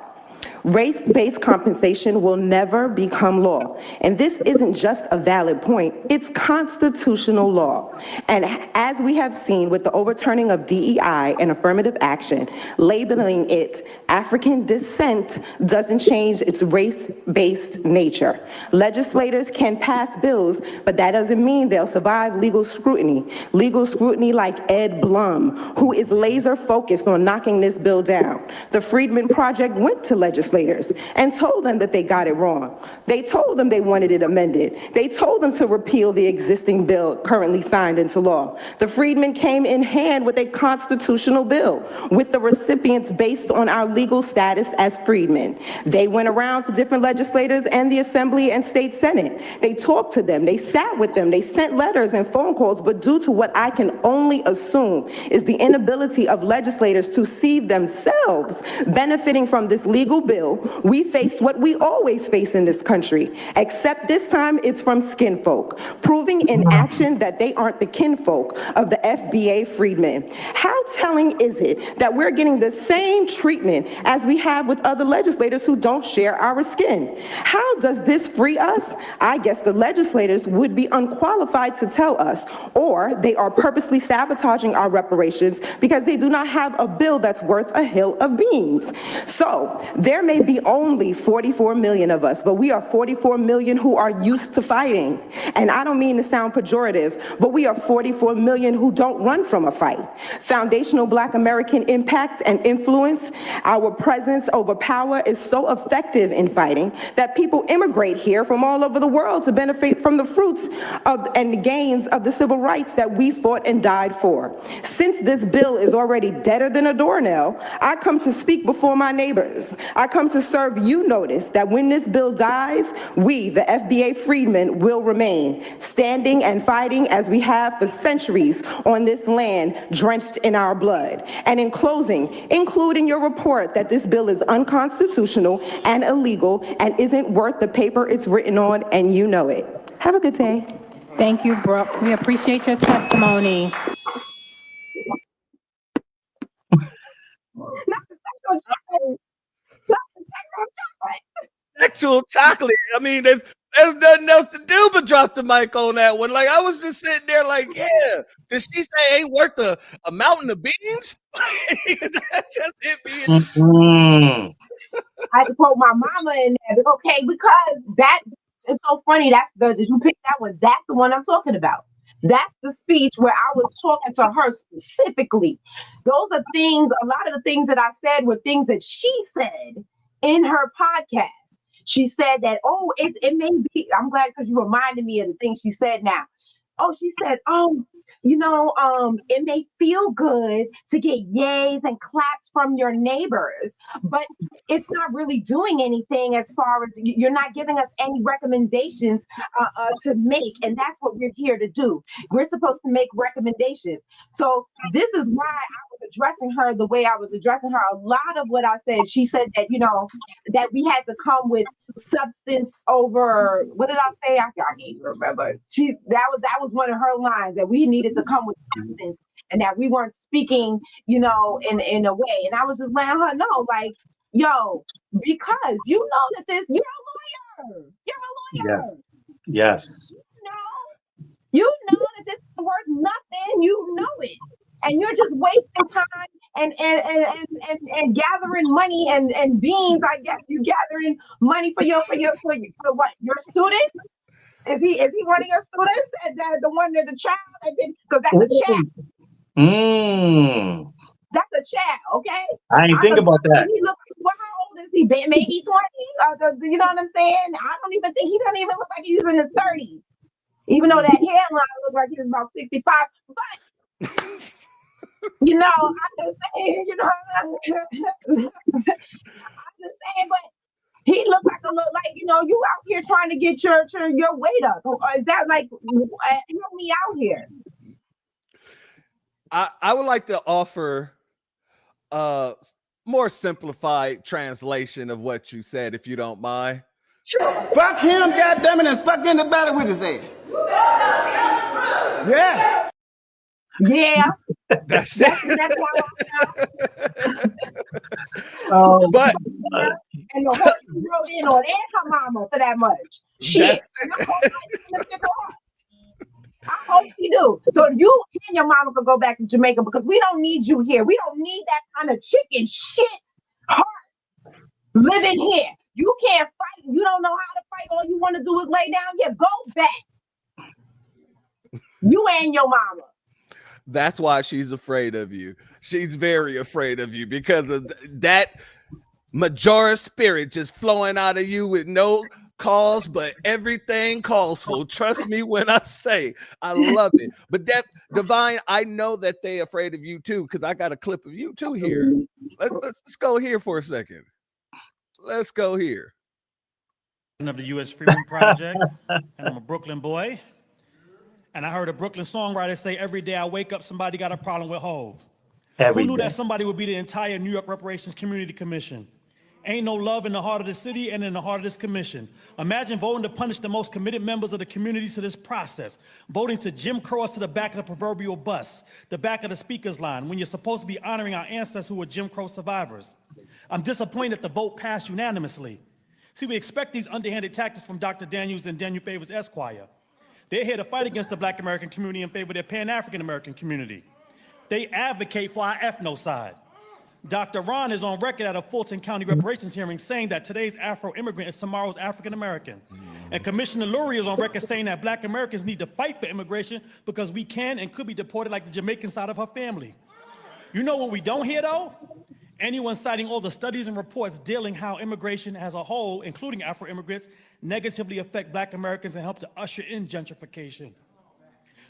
Race-based compensation will never become law. And this isn't just a valid point, it's constitutional law. And as we have seen with the overturning of DEI and affirmative action, labeling it African descent doesn't change its race-based nature. Legislators can pass bills, but that doesn't mean they'll survive legal scrutiny. Legal scrutiny like Ed Blum, who is laser focused on knocking this bill down. The Freedmen Project went to legislators and told them that they got it wrong. They told them they wanted it amended. They told them to repeal the existing bill currently signed into law. The Freedmen came in hand with a constitutional bill with the recipients based on our legal status as freedmen. They went around to different legislators and the Assembly and State Senate. They talked to them, they sat with them, they sent letters and phone calls, but due to what I can only assume is the inability of legislators to see themselves benefiting from this legal bill, we faced what we always face in this country, except this time it's from skin folk, proving in action that they aren't the kinfolk of the FBA freedmen. How telling is it that we're getting the same treatment as we have with other legislators who don't share our skin? How does this free us? I guess the legislators would be unqualified to tell us, or they are purposely sabotaging our reparations because they do not have a bill that's worth a hill of beans. So there may be only 44 million of us, but we are 44 million who are used to fighting. And I don't mean to sound pejorative, but we are 44 million who don't run from a fight. Foundational Black American impact and influence, our presence over power is so effective in fighting that people immigrate here from all over the world to benefit from the fruits of and the gains of the civil rights that we fought and died for. Since this bill is already deader than a doornail, I come to speak before my neighbors. I come to serve you notice that when this bill dies, we, the FBA freedmen, will remain standing and fighting as we have for centuries on this land drenched in our blood. And in closing, include in your report that this bill is unconstitutional and illegal and isn't worth the paper it's written on, and you know it. Have a good day. Thank you, Breuck. We appreciate your testimony. Actual chocolate. I mean, there's nothing else to do but drop the mic on that one. Like, I was just sitting there like, yeah, did she say ain't worth a mountain of beans? That just hit me. I had to quote my mama in there. Okay, because that is so funny. Did you pick that one? That's the one I'm talking about. That's the speech where I was talking to her specifically. Those are things, a lot of the things that I said were things that she said in her podcast. She said that, it may be, I'm glad because you reminded me of the things she said now. She said, it may feel good to get yays and claps from your neighbors, but it's not really doing anything as far as you're not giving us any recommendations to make. And that's what we're here to do. We're supposed to make recommendations. So this is why I was addressing her the way I was addressing her. A lot of what I said, she said that, that we had to come with substance over, what did I say? I can't even remember. That was one of her lines, that we needed to come with substance and that we weren't speaking, in a way. And I was just letting her know, like, yo, because you know that you're a lawyer. You're a lawyer. Yes. You know that this is worth nothing. You know it. And you're just wasting time and gathering money and beans. I guess you're gathering money for what? Your students? Is he one of your students? And the one that the child? Because that's a child. That's a child, okay? I ain't think about that. How old is he? Maybe 20. You know what I'm saying? I don't even think he doesn't even look like he's in his 30s. Even though that hairline looks like he was about 65, but. I'm just saying, I'm just saying, but he looked like you out here trying to get your weight up. Or is that like, help me out here? I would like to offer a more simplified translation of what you said, if you don't mind. Sure. Fuck him, goddammit, and fuck anybody with his ass. Yeah. Yeah, That's that's it. But and the horse you rode in on, and her mama for that much. Shit, that's and I hope I pick her up. I hope you do. So you and your mama could go back to Jamaica because we don't need you here. We don't need that kind of chicken shit heart living here. You can't fight. You don't know how to fight. All you want to do is lay down. Yeah, go back. You and your mama. That's why she's afraid of you. She's very afraid of you because of that Majora spirit just flowing out of you with no cause, but everything calls for. Trust me when I say I love it. But that Divine, I know that they afraid of you too, because I got a clip of you too here. Let's go here for a second. Let's go here. Of the U.S. Freedom Project, and I'm a Brooklyn boy. And I heard a Brooklyn songwriter say, every day I wake up, somebody got a problem with Hov. Who knew that somebody would be the entire New York Reparations Community Commission? Ain't no love in the heart of the city and in the heart of this commission. Imagine voting to punish the most committed members of the community to this process, voting to Jim Crow us to the back of the proverbial bus, the back of the speaker's line, when you're supposed to be honoring our ancestors who were Jim Crow survivors. I'm disappointed the vote passed unanimously. See, we expect these underhanded tactics from Dr. Daniels and Daniel Favors Esquire. They're here to fight against the Black American community in favor of their Pan-African American community. They advocate for our ethnocide. Dr. Ron is on record at a Fulton County reparations hearing saying that today's Afro-immigrant is tomorrow's African-American. And Commissioner Lurie is on record saying that Black Americans need to fight for immigration because we can and could be deported like the Jamaican side of her family. You know what we don't hear though? Anyone citing all the studies and reports dealing how immigration as a whole, including Afro-immigrants, negatively affect Black Americans and help to usher in gentrification.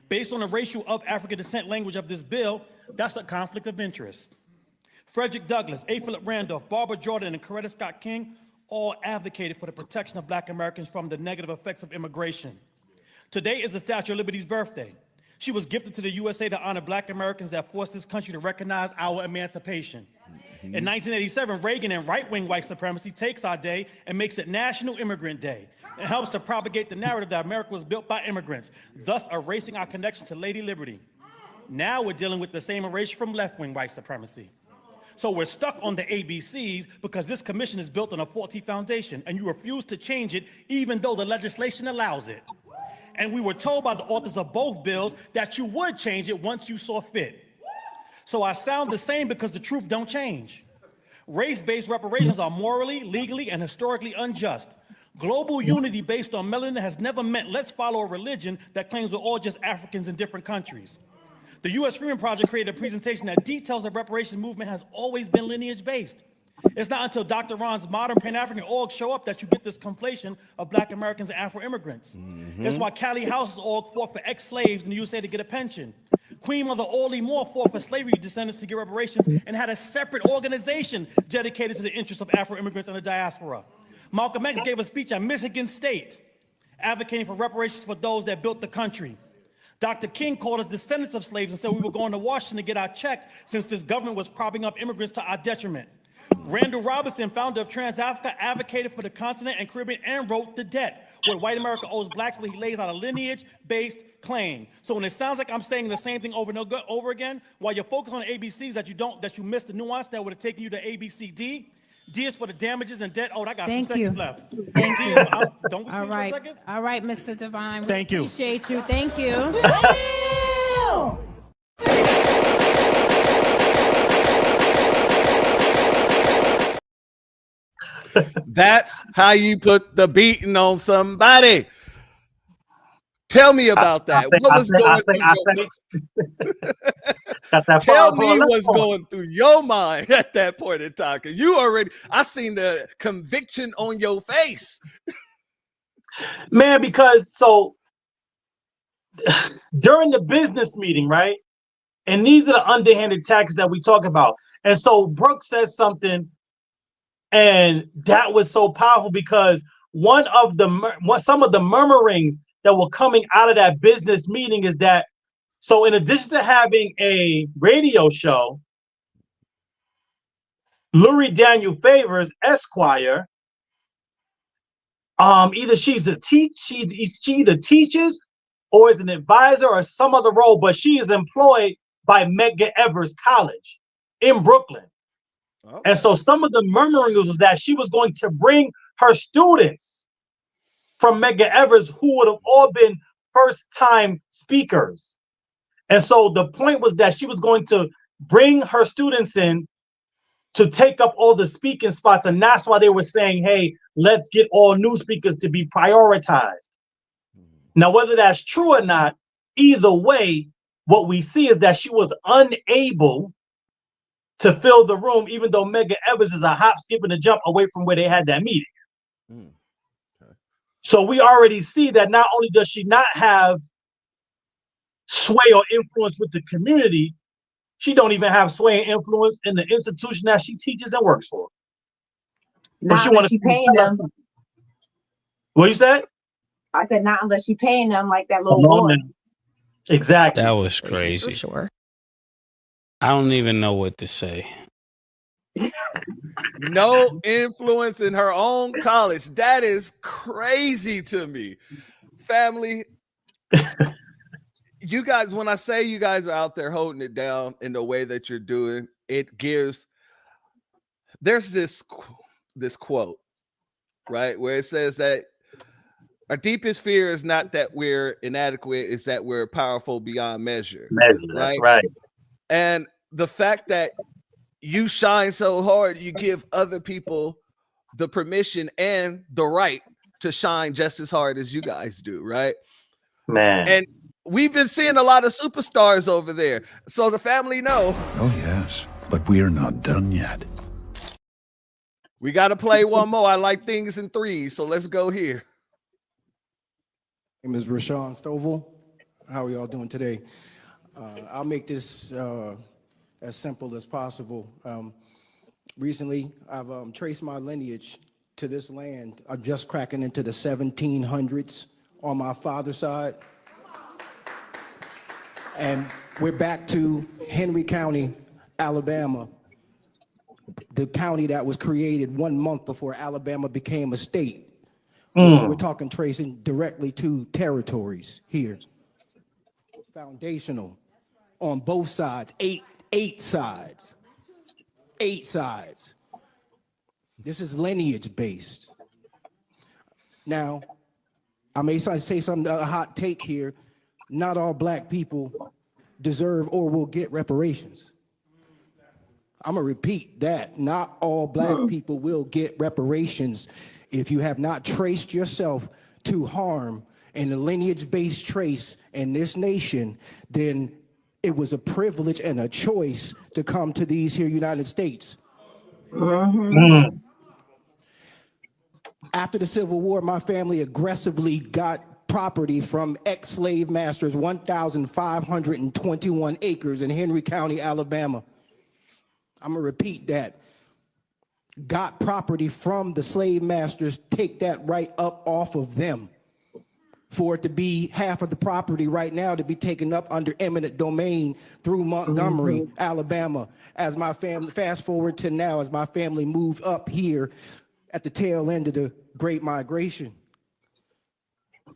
Based on the racial of African descent language of this bill, that's a conflict of interest. Frederick Douglass, A. Philip Randolph, Barbara Jordan, and Coretta Scott King all advocated for the protection of Black Americans from the negative effects of immigration. Today is the Statue of Liberty's birthday. She was gifted to the USA to honor Black Americans that forced this country to recognize our emancipation. In 1987, Reagan and right-wing white supremacy takes our day and makes it National Immigrant Day and helps to propagate the narrative that America was built by immigrants, thus erasing our connection to Lady Liberty. Now we're dealing with the same erasure from left-wing white supremacy. So we're stuck on the ABCs because this commission is built on a faulty foundation and you refuse to change it even though the legislation allows it. And we were told by the authors of both bills that you would change it once you saw fit. So I sound the same because the truth don't change. Race-based reparations are morally, legally, and historically unjust. Global unity based on melanin has never meant let's follow a religion that claims we're all just Africans in different countries. The U.S. Freedom Project created a presentation that details the reparations movement has always been lineage-based. It's not until Dr. Ron's modern Pan-African org show up that you get this conflation of Black Americans and Afro-immigrants. That's why Callie House's org fought for ex-slaves in the USA to get a pension. Queen Mother Orly Moore fought for slavery descendants to get reparations and had a separate organization dedicated to the interests of Afro-immigrants and the diaspora. Malcolm X gave a speech at Michigan State advocating for reparations for those that built the country. Dr. King called us descendants of slaves and said we were going to Washington to get our check since this government was propping up immigrants to our detriment. Randall Robinson, founder of Trans-Africa, advocated for the continent and Caribbean and wrote The Debt, what white America owes blacks, where he lays out a lineage-based claim. So when it sounds like I'm saying the same thing over and over again, while you're focused on the ABCs that you missed the nuance that would have taken you to ABCD, D is for the damages and debt. Oh, I got 2 seconds left. Thank you. Don't we see All right. 2 seconds? All right, Mr. Divine. Thank you. Appreciate you. Thank you. That's how you put the beating on somebody. Tell me about that. What was going Tell me what's going through your mind at that point in time. Because you already, I seen the conviction on your face. Man, because so during the business meeting, right? And these are the underhanded tactics that we talk about. And so Breuck says something, and that was so powerful because some of the murmurings that were coming out of that business meeting is that, so in addition to having a radio show, Lurie Daniel Favors Esquire, either she either teaches or as an advisor or some other role, but she is employed by Medgar Evers College in Brooklyn. Okay. And so some of the murmuring was that she was going to bring her students from Medgar Evers who would have all been first-time speakers. And so the point was that she was going to bring her students in to take up all the speaking spots. And that's why they were saying, hey, let's get all new speakers to be prioritized. Now, whether that's true or not, either way, what we see is that she was unable to fill the room, even though Medgar Evers is a hop, skip, and a jump away from where they had that meeting. Okay. So we already see that not only does she not have sway or influence with the community, she don't even have sway and influence in the institution that she teaches and works for. Not unless she paying them. What you said? I said not unless she paying them like that little boy. Exactly. That was crazy. For sure. I don't even know what to say. No influence in her own college. That is crazy to me. Family, you guys, when I say you guys are out there holding it down in the way that you're doing, it gives, there's this quote, right, where it says that our deepest fear is not that we're inadequate, it's that we're powerful beyond measure. That's right. And the fact that you shine so hard, you give other people the permission and the right to shine just as hard as you guys do, right? Man. And we've been seeing a lot of superstars over there. So the family know. Oh, yes, but we are not done yet. We got to play one more. I like things in threes, so let's go here. My name is Rashawn Stovall. How are y'all doing today? I'll make this as simple as possible. Recently, I've traced my lineage to this land. I'm just cracking into the 1700s on my father's side. And we're back to Henry County, Alabama, the county that was created 1 month before Alabama became a state. We're talking tracing directly to territories here. Foundational on both sides, eight sides. This is lineage based. Now, I may say something, a hot take here. Not all black people deserve or will get reparations. I'm gonna repeat that. Not all black people will get reparations. If you have not traced yourself to harm in a lineage-based trace in this nation, then it was a privilege and a choice to come to these here United States. After the Civil War, my family aggressively got property from ex-slave masters, 1,521 acres in Henry County, Alabama. I'm gonna repeat that. Got property from the slave masters, take that right up off of them. For it to be half of the property right now to be taken up under eminent domain through Montgomery, Alabama. As my family, fast forward to now, as my family moved up here at the tail end of the Great Migration.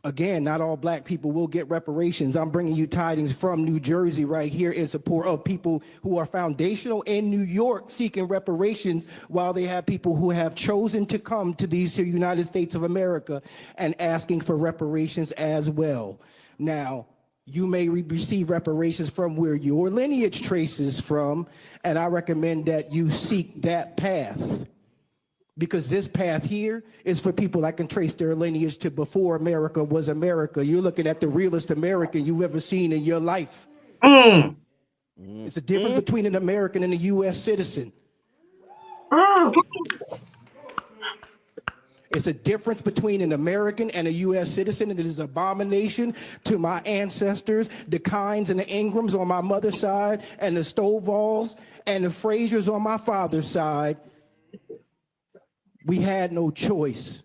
Again, not all black people will get reparations. I'm bringing you tidings from New Jersey right here in support of people who are foundational in New York seeking reparations, while they have people who have chosen to come to these here United States of America and asking for reparations as well. Now, you may receive reparations from where your lineage traces from, and I recommend that you seek that path. Because this path here is for people that can trace their lineage to before America was America. You're looking at the realest American you've ever seen in your life. It's the difference between an American and a U.S. citizen. It's a difference between an American and a U.S. citizen, and it is an abomination to my ancestors, the Kynes and the Ingrams on my mother's side, and the Stovalls and the Frasers on my father's side. We had no choice.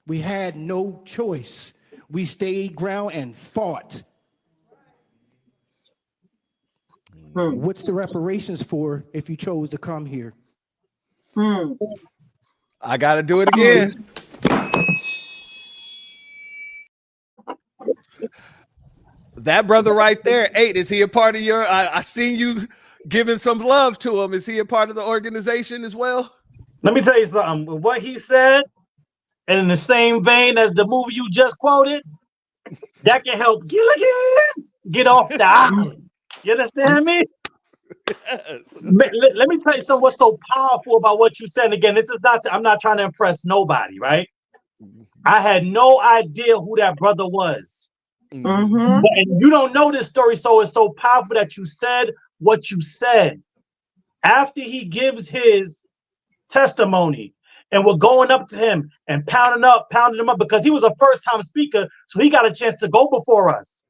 We had no choice. We stayed ground and fought. What's the reparations for if you chose to come here? I got to do it again. that brother right there, 8, is he a part of your, I seen you giving some love to him. Is he a part of the organization as well? Let me tell you something. What he said, and in the same vein as the movie you just quoted, that can help Gilligan get off the island. You understand me? Yes. Let me tell you something. What's so powerful about what you said? Again, this is not. I'm not trying to impress nobody, right? I had no idea who that brother was. Mm-hmm. And you don't know this story, so it's so powerful that you said what you said. After he gives his testimony, and we're going up to him and pounding him up because he was a first-time speaker, so he got a chance to go before us.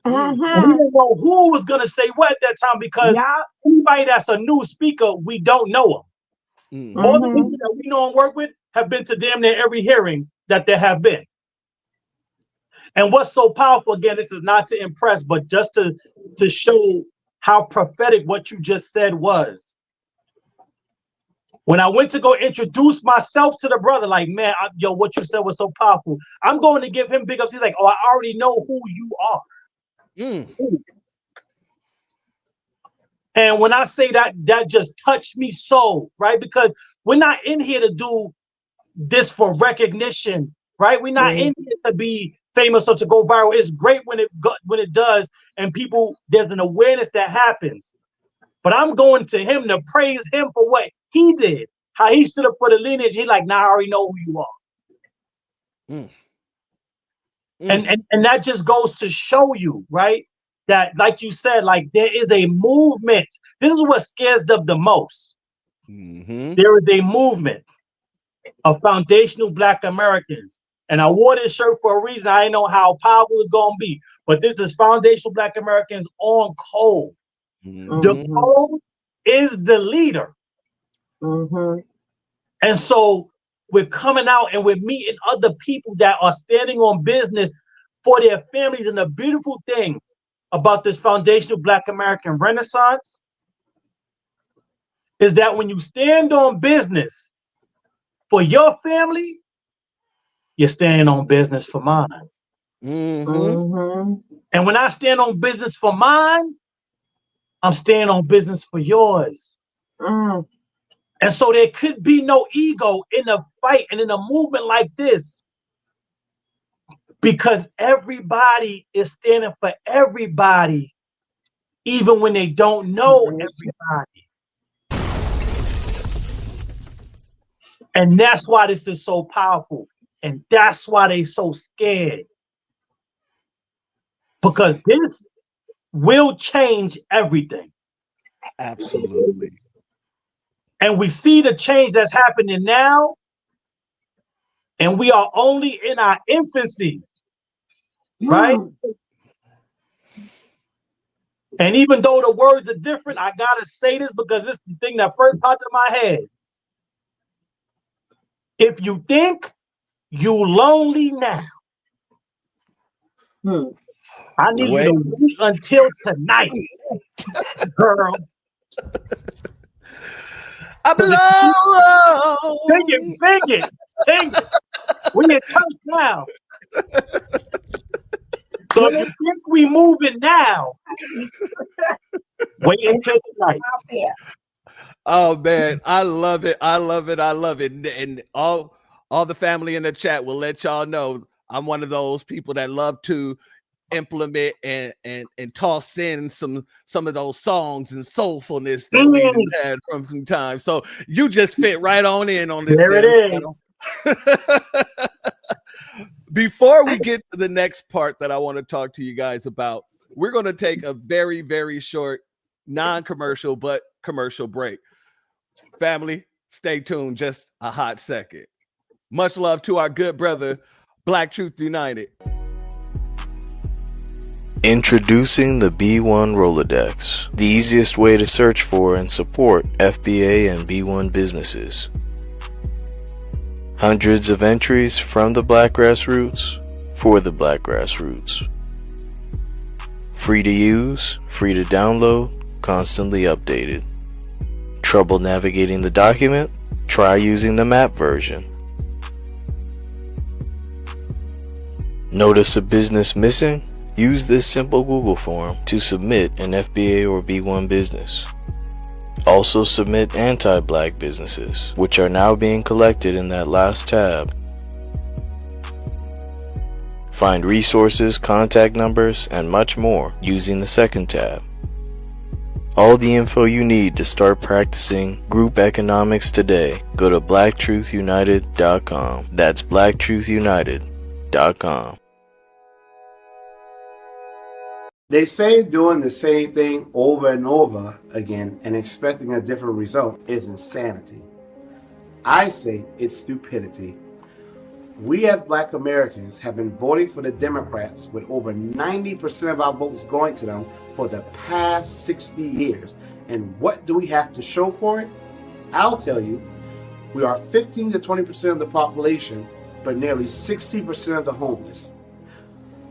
Mm-hmm. And we didn't know who was going to say what at that time because anybody that's a new speaker, we don't know them. All the people that we know and work with have been to damn near every hearing that there have been. And what's so powerful, again, this is not to impress, but just to show how prophetic what you just said was. When I went to go introduce myself to the brother, like, man, yo, what you said was so powerful. I'm going to give him big ups. He's like, oh, I already know who you are. And when I say that, that just touched me so, right? Because we're not in here to do this for recognition, right? We're not in here to be famous or to go viral. It's great when it does, and people, there's an awareness that happens. But I'm going to him to praise him for what he did, how he stood up for the lineage. He's like, nah, I already know who you are. And that just goes to show you, right? That, like you said, like there is a movement. This is what scares them the most. There is a movement of foundational Black Americans. And I wore this shirt for a reason. I didn't know how powerful it's going to be. But this is foundational Black Americans on code. The code is the leader. And so we're coming out and we're meeting other people that are standing on business for their families. And the beautiful thing about this foundational Black American Renaissance is that when you stand on business for your family, you're standing on business for mine. And when I stand on business for mine, I'm standing on business for yours. And so there could be no ego in a fight and in a movement like this, because everybody is standing for everybody, even when they don't know everybody. And that's why this is so powerful. And that's why they're so scared. Because this will change everything. Absolutely. And we see the change that's happening now. And we are only in our infancy. Right? And even though the words are different, I gotta say this because this is the thing that first popped in my head. If you think you lonely now, I need you to wait until tonight, girl. I belong. Sing it. We in church now. So if you think we moving now, wait until tonight. Oh man, I love it. And all the family in the chat will let y'all know I'm one of those people that love to implement and toss in some of those songs and soulfulness that we had from some time. So you just fit right on in on this. There it is. Before we get to the next part that I want to talk to you guys about, we're going to take a very, very short, non-commercial, but commercial break. Family, stay tuned just a hot second. Much love to our good brother, Black Truth United. Introducing the B1 Rolodex, the easiest way to search for and support FBA and B1 businesses. Hundreds of entries from the Black grassroots for the Black grassroots. Free to use, free to download, constantly updated. Trouble navigating the document? Try using the map version. Notice a business missing? Use this simple Google form to submit an FBA or B1 business. Also submit anti-black businesses, which are now being collected in that last tab. Find resources, contact numbers, and much more using the second tab. All the info you need to start practicing group economics today. Go to blacktruthunited.com. That's blacktruthunited.com. They say doing the same thing over and over again and expecting a different result is insanity. I say it's stupidity. We as Black Americans have been voting for the Democrats with over 90% of our votes going to them for the past 60 years. And what do we have to show for it? I'll tell you, we are 15 to 20% of the population, but nearly 60% of the homeless.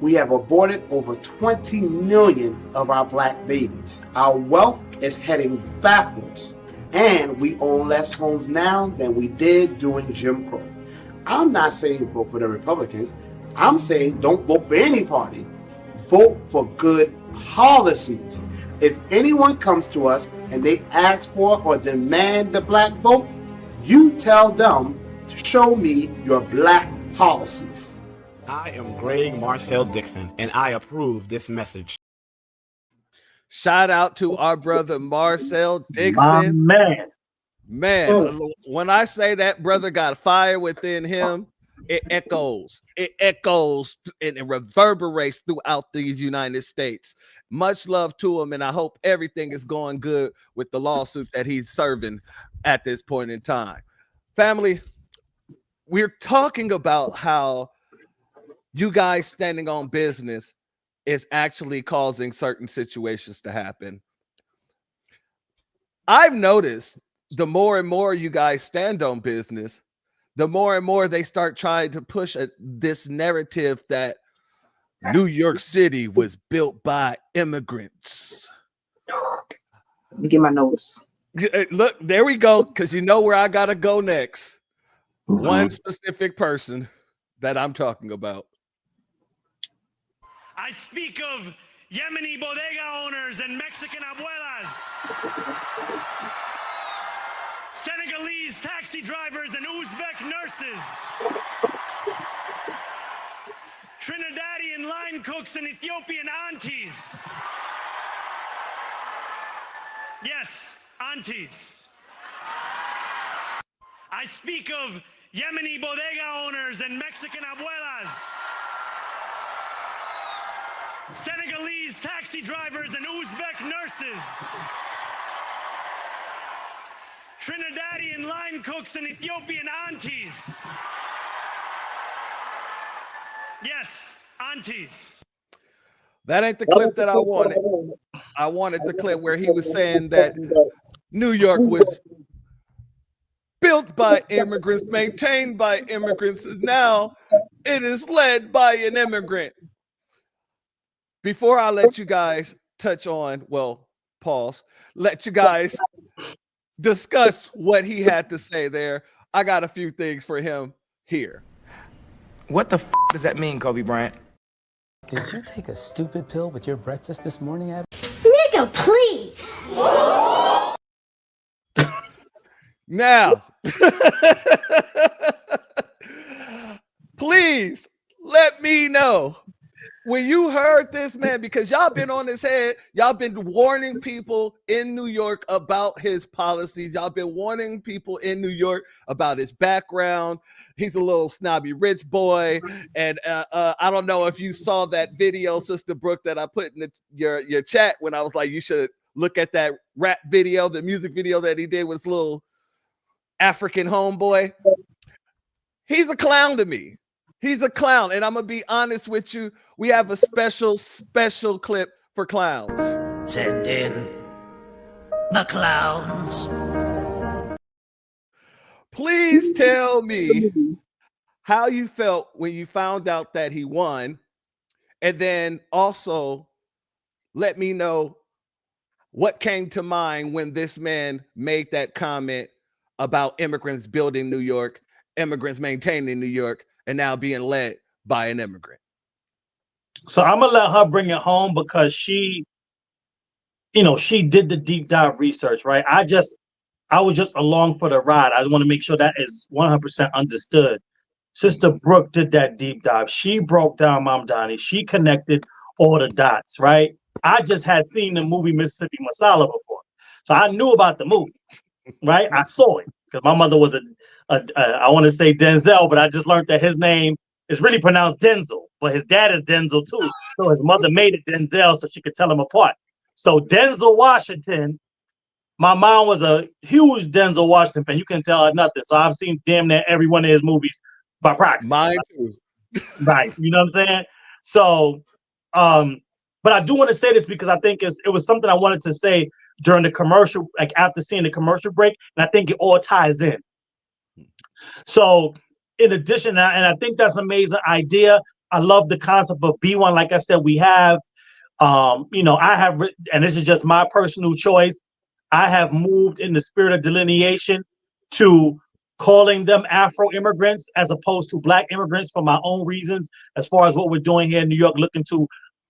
We have aborted over 20 million of our Black babies. Our wealth is heading backwards, and we own less homes now than we did during Jim Crow. I'm not saying vote for the Republicans. I'm saying don't vote for any party. Vote for good policies. If anyone comes to us and they ask for or demand the Black vote, you tell them to show me your Black policies. I am Greg Marcel Dixon, and I approve this message. Shout out to our brother Marcel Dixon. Man, when I say that brother got fire within him, it echoes and it reverberates throughout these United States. Much love to him, and I hope everything is going good with the lawsuit that he's serving at this point in time. Family, we're talking about how you guys standing on business is actually causing certain situations to happen. I've noticed the more and more you guys stand on business, the more and more they start trying to push this narrative that New York City was built by immigrants. Let me get my notes. Look, there we go, because you know where I gotta go next. One specific person that I'm talking about. I speak of Yemeni bodega owners and Mexican abuelas, Senegalese taxi drivers and Uzbek nurses, Trinidadian line cooks and Ethiopian aunties. Yes, aunties. I speak of Yemeni bodega owners and Mexican abuelas, Senegalese taxi drivers and Uzbek nurses, Trinidadian line cooks and Ethiopian aunties. Yes, aunties. That ain't the clip that I wanted. I wanted the clip where he was saying that New York was built by immigrants, maintained by immigrants, and now it is led by an immigrant. Before I let you guys touch on, well, pause, let you guys discuss what he had to say there, I got a few things for him here. What the f does that mean, Kobe Bryant? Did you take a stupid pill with your breakfast this morning, Adam? Nigga, please. Now, please let me know when you heard this, man, because y'all been on his head. Y'all been warning people in New York about his policies. Y'all been warning people in New York about his background. He's a little snobby rich boy. And I don't know if you saw that video, Sister Breuck, that I put in your chat when I was like, you should look at that rap video, the music video that he did with his little African homeboy. He's a clown to me. He's a clown. And I'm going to be honest with you. We have a special clip for clowns. Send in the clowns. Please tell me how you felt when you found out that he won. And then also let me know what came to mind when this man made that comment about immigrants building New York, immigrants maintaining New York, and now being led by an immigrant. So I'm gonna let her bring it home because she, she did the deep dive research, right? I was just along for the ride. I want to make sure that is 100% understood. Sister Breuck did that deep dive. She broke down Mom Donnie. She connected all the dots, right? I just had seen the movie Mississippi Masala before. So I knew about the movie, right? I saw it because my mother was I want to say Denzel, but I just learned that his name is really pronounced Denzel, but his dad is Denzel too. So his mother made it Denzel so she could tell him apart. So Denzel Washington, my mom was a huge Denzel Washington fan. You can tell her nothing. So I've seen damn near every one of his movies by proxy. Mine too. Right. You know what I'm saying? So, but I do want to say this because I think it was something I wanted to say during the commercial, like after seeing the commercial break, and I think it all ties in. So, in addition, and I think that's an amazing idea. I love the concept of B1. Like I said, we have, I have, and this is just my personal choice. I have moved in the spirit of delineation to calling them Afro immigrants as opposed to Black immigrants for my own reasons, as far as what we're doing here in New York, looking to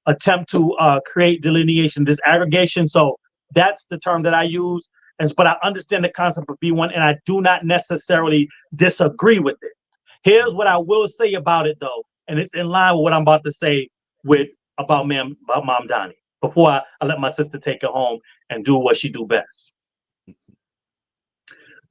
attempt to create delineation, disaggregation. So that's the term that I use. But I understand the concept of B1, and I do not necessarily disagree with it. Here's what I will say about it, though, and it's in line with what I'm about to say about Mom Donnie, before I let my sister take it home and do what she do best.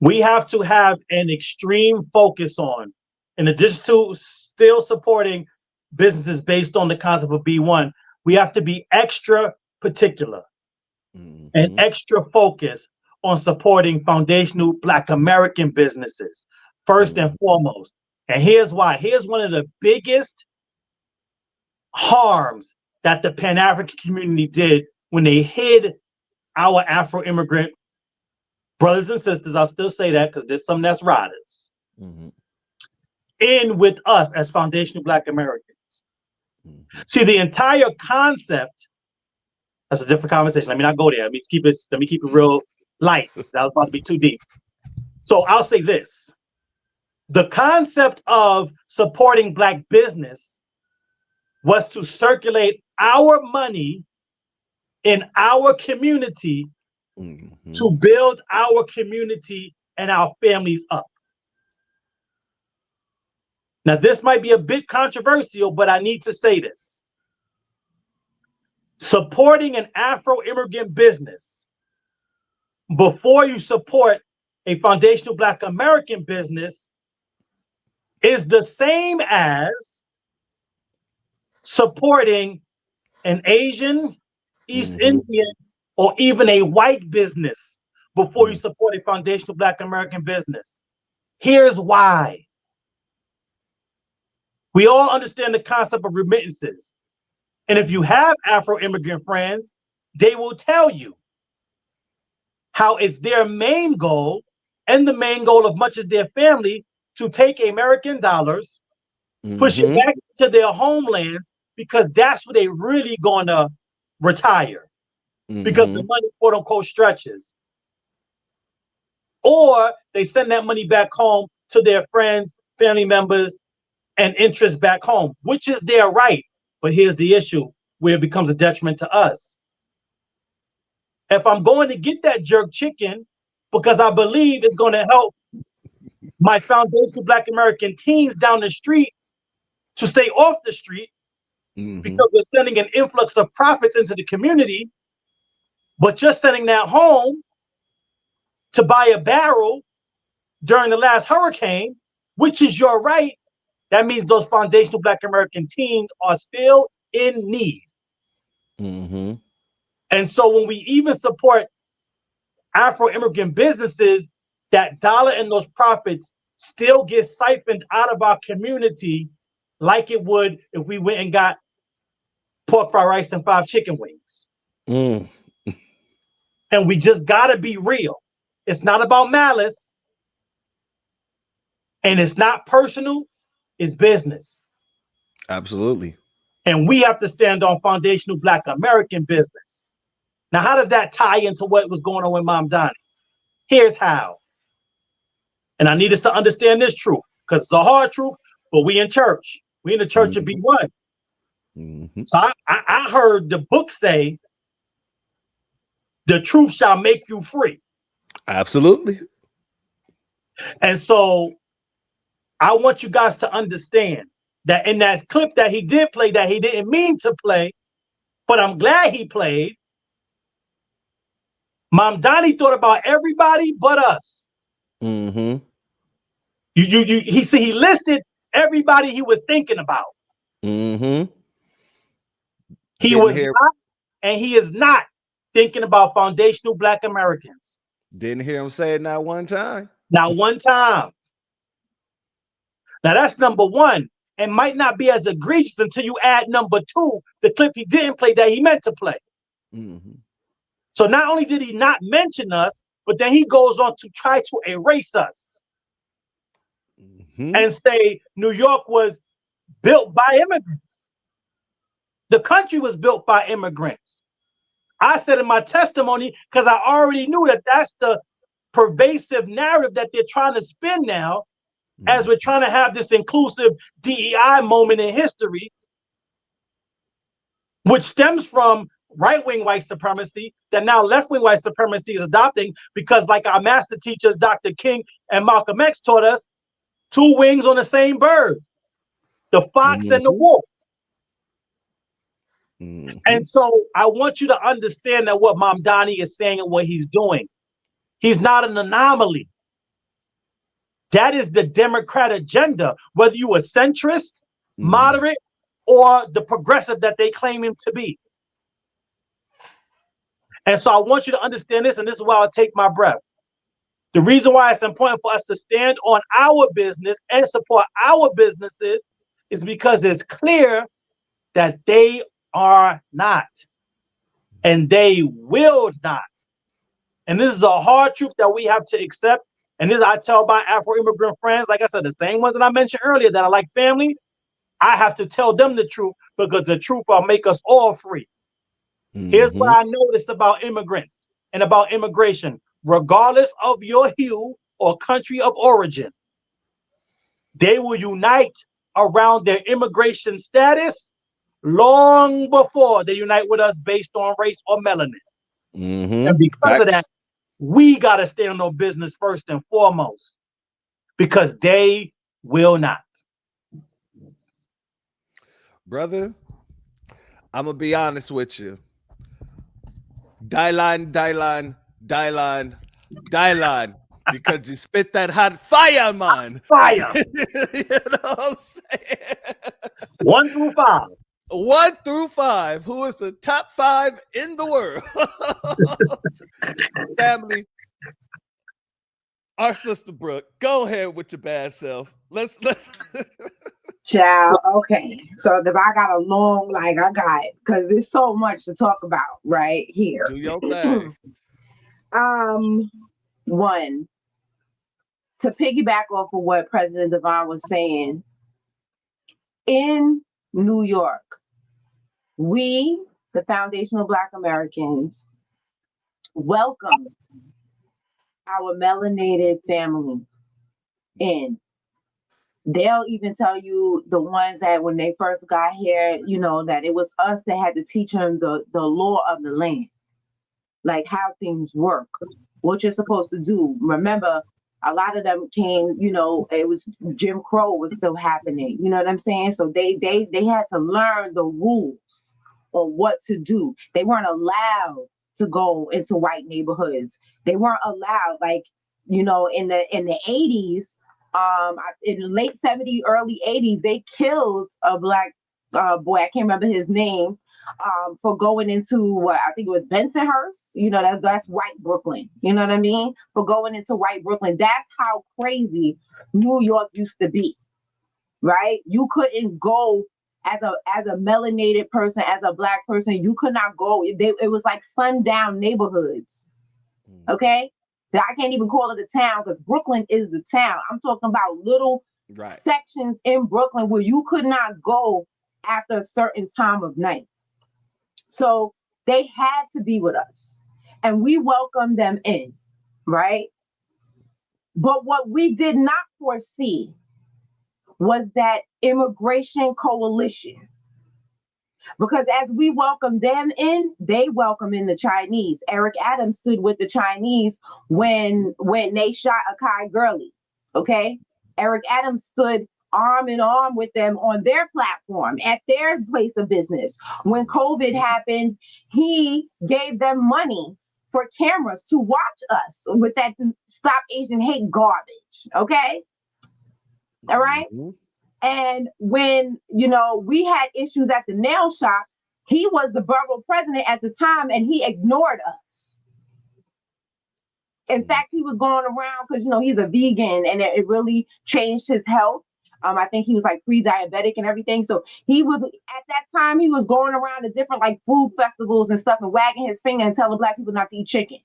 We have to have an extreme focus on, in addition to still supporting businesses based on the concept of B1, we have to be extra particular and extra focused on supporting foundational Black American businesses, first and foremost. And here's why. Here's one of the biggest harms that the Pan-African community did when they hid our Afro-immigrant brothers and sisters, I'll still say that because there's some that's riders, in with us as foundational Black Americans. See, the entire concept, that's a different conversation. Let me not go there. Let me keep it real light. That was about to be too deep. So I'll say this. The concept of supporting Black business was to circulate our money in our community to build our community and our families up. Now, this might be a bit controversial, but I need to say this. Supporting an Afro-immigrant business before you support a foundational Black American business is the same as supporting an Asian, East Indian, or even a white business before you support a foundational Black American business. Here's why. We all understand the concept of remittances. And if you have Afro-immigrant friends, they will tell you how it's their main goal and the main goal of much of their family to take American dollars, push it back to their homelands, because that's where they really gonna retire. Because the money, quote unquote, stretches. Or they send that money back home to their friends, family members, and interests back home, which is their right. But here's the issue where it becomes a detriment to us. If I'm going to get that jerk chicken because I believe it's going to help my foundational Black American teens down the street to stay off the street, because we're sending an influx of profits into the community, but just sending that home to buy a barrel during the last hurricane, which is your right, that means those foundational Black American teens are still in need. And so when we even support Afro-immigrant businesses, that dollar and those profits still get siphoned out of our community like it would if we went and got pork fried rice and 5 chicken wings. And we just gotta be real. It's not about malice, and it's not personal, it's business. Absolutely. And we have to stand on foundational Black American business. Now, how does that tie into what was going on with Mom Donnie? Here's how. And I need us to understand this truth, because it's a hard truth, but we in church. We in the church of B1. Mm-hmm. So I heard the book say, the truth shall make you free. Absolutely. And so I want you guys to understand that in that clip that he did play, that he didn't mean to play, but I'm glad he played. Mom Donnie thought about everybody but us. Mm-hmm. He listed everybody he was thinking about. Mm-hmm. He was not, and he is not thinking about foundational Black Americans. Didn't hear him say it not one time. Not one time. Now that's number one. And might not be as egregious until you add number two, the clip he didn't play that he meant to play. Mm-hmm. So not only did he not mention us, but then he goes on to try to erase us. Mm-hmm. And say New York was built by immigrants. The country was built by immigrants. I said in my testimony, because I already knew that that's the pervasive narrative that they're trying to spin now, as we're trying to have this inclusive DEI moment in history, which stems from right-wing white supremacy that now left-wing white supremacy is adopting, because like our master teachers, Dr. King and Malcolm X taught us, two wings on the same bird, the fox and the wolf. Mm-hmm. And so I want you to understand that what Mamdani is saying and what he's doing, he's not an anomaly. That is the Democrat agenda, whether you a centrist, moderate, or the progressive that they claim him to be. And so I want you to understand this, and this is why I'll take my breath. The reason why it's important for us to stand on our business and support our businesses is because it's clear that they are not, and they will not. And this is a hard truth that we have to accept. And this I tell my Afro-immigrant friends, like I said, the same ones that I mentioned earlier that are like family, I have to tell them the truth, because the truth will make us all free. Here's what I noticed about immigrants and about immigration. Regardless of your hue or country of origin, they will unite around their immigration status long before they unite with us based on race or melanin. Mm-hmm. And because of that, we got to stay on their business first and foremost, because they will not. Brother, I'm going to be honest with you. Die line, because you spit that hot fire, man. Fire. You know what I'm saying? 1 through 5. 1 through 5. Who is the top 5 in the world? Family. Our sister Brooke, go ahead with your bad self. Let's. Child, okay. So, because I got a long, because there's so much to talk about right here. Do your thing. One, to piggyback off of what President Devon was saying, in New York, we, the Foundational Black Americans, welcome our melanated family in. They'll even tell you, the ones that when they first got here, that it was us that had to teach them the law of the land, like how things work, what you're supposed to do. Remember, a lot of them came, it was Jim Crow was still happening. You know what I'm saying? So they had to learn the rules on what to do. They weren't allowed to go into white neighborhoods. They weren't allowed, in the 80s, in the late 70s, early 80s, they killed a black boy, I can't remember his name, for going into I think it was Bensonhurst. That's white Brooklyn. You know what I mean? For going into white Brooklyn. That's how crazy New York used to be, right? You couldn't go as a melanated person, as a black person. You could not go. It was like sundown neighborhoods. Okay. I can't even call it a town, because Brooklyn is the town. I'm talking about little sections in Brooklyn where you could not go after a certain time of night. So they had to be with us, and we welcomed them in, right? But what we did not foresee was that immigration coalition Because as we welcome them in, they welcome in the Chinese. Eric Adams stood with the Chinese when they shot Akai Gurley. Okay, Eric Adams stood arm in arm with them on their platform at their place of business. When COVID happened, he gave them money for cameras to watch us with that Stop Asian Hate garbage. Okay, all right. And when, we had issues at the nail shop, he was the borough president at the time and he ignored us. In fact, he was going around because, he's a vegan and it really changed his health. I think he was like pre-diabetic and everything. So he was, at that time, he was going around to different like food festivals and stuff and wagging his finger and telling Black people not to eat chicken.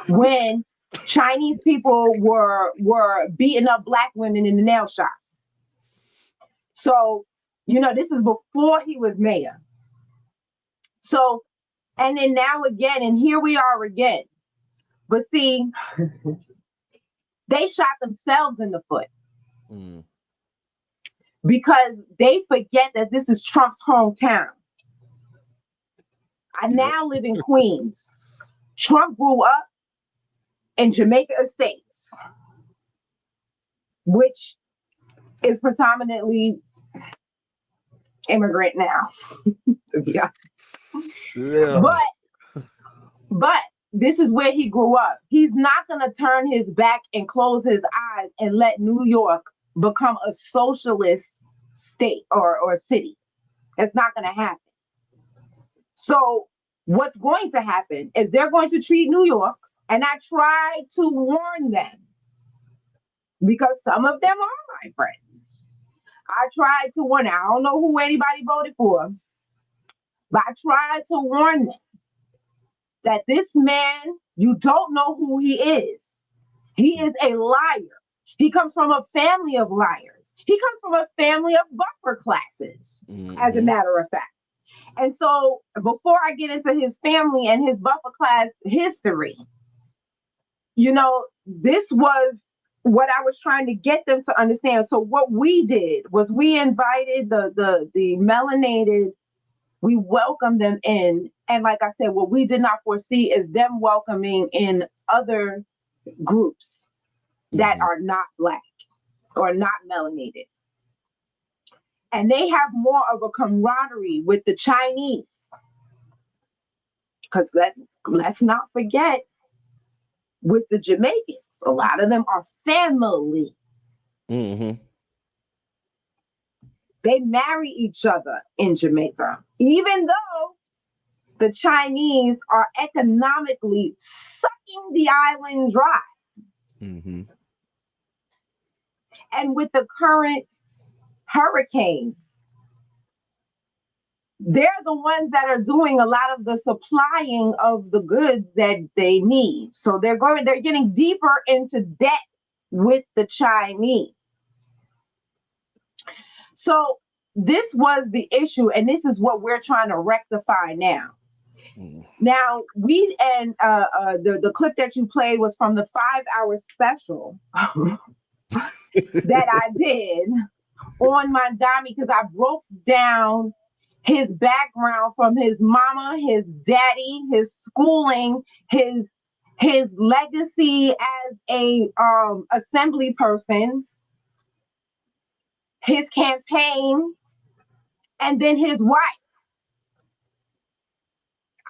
When Chinese people were beating up Black women in the nail shop. So, this is before he was mayor. So, and then now again, and here we are again. But see, they shot themselves in the foot. Because they forget that this is Trump's hometown. I now live in Queens. Trump grew up in Jamaica Estates, which is predominantly immigrant now, to be honest. Yeah. But this is where he grew up. He's not going to turn his back and close his eyes and let New York become a socialist state or city. It's not going to happen. So what's going to happen is they're going to treat New York, and I tried to warn them because some of them are my friends. I tried to warn them. I don't know who anybody voted for, but I tried to warn them that this man, you don't know who he is. He is a liar. He comes from a family of liars. He comes from a family of buffer classes, as a matter of fact. And so before I get into his family and his buffer class history, this was what I was trying to get them to understand. So what we did was we invited the melanated, we welcomed them in. And like I said, what we did not foresee is them welcoming in other groups that are not Black or not melanated. And they have more of a camaraderie with the Chinese. Because let's not forget, with the Jamaicans, a lot of them are family. They marry each other in Jamaica, even though the Chinese are economically sucking the island dry. And with the current hurricane, they're the ones that are doing a lot of the supplying of the goods that they need. So they're getting deeper into debt with the Chinese. So this was the issue, and this is what we're trying to rectify now. Now, the clip that you played was from the 5-hour special that I did on Mandami, because I broke down his background from his mama, his daddy, his schooling, his legacy as a assembly person, his campaign, and then his wife.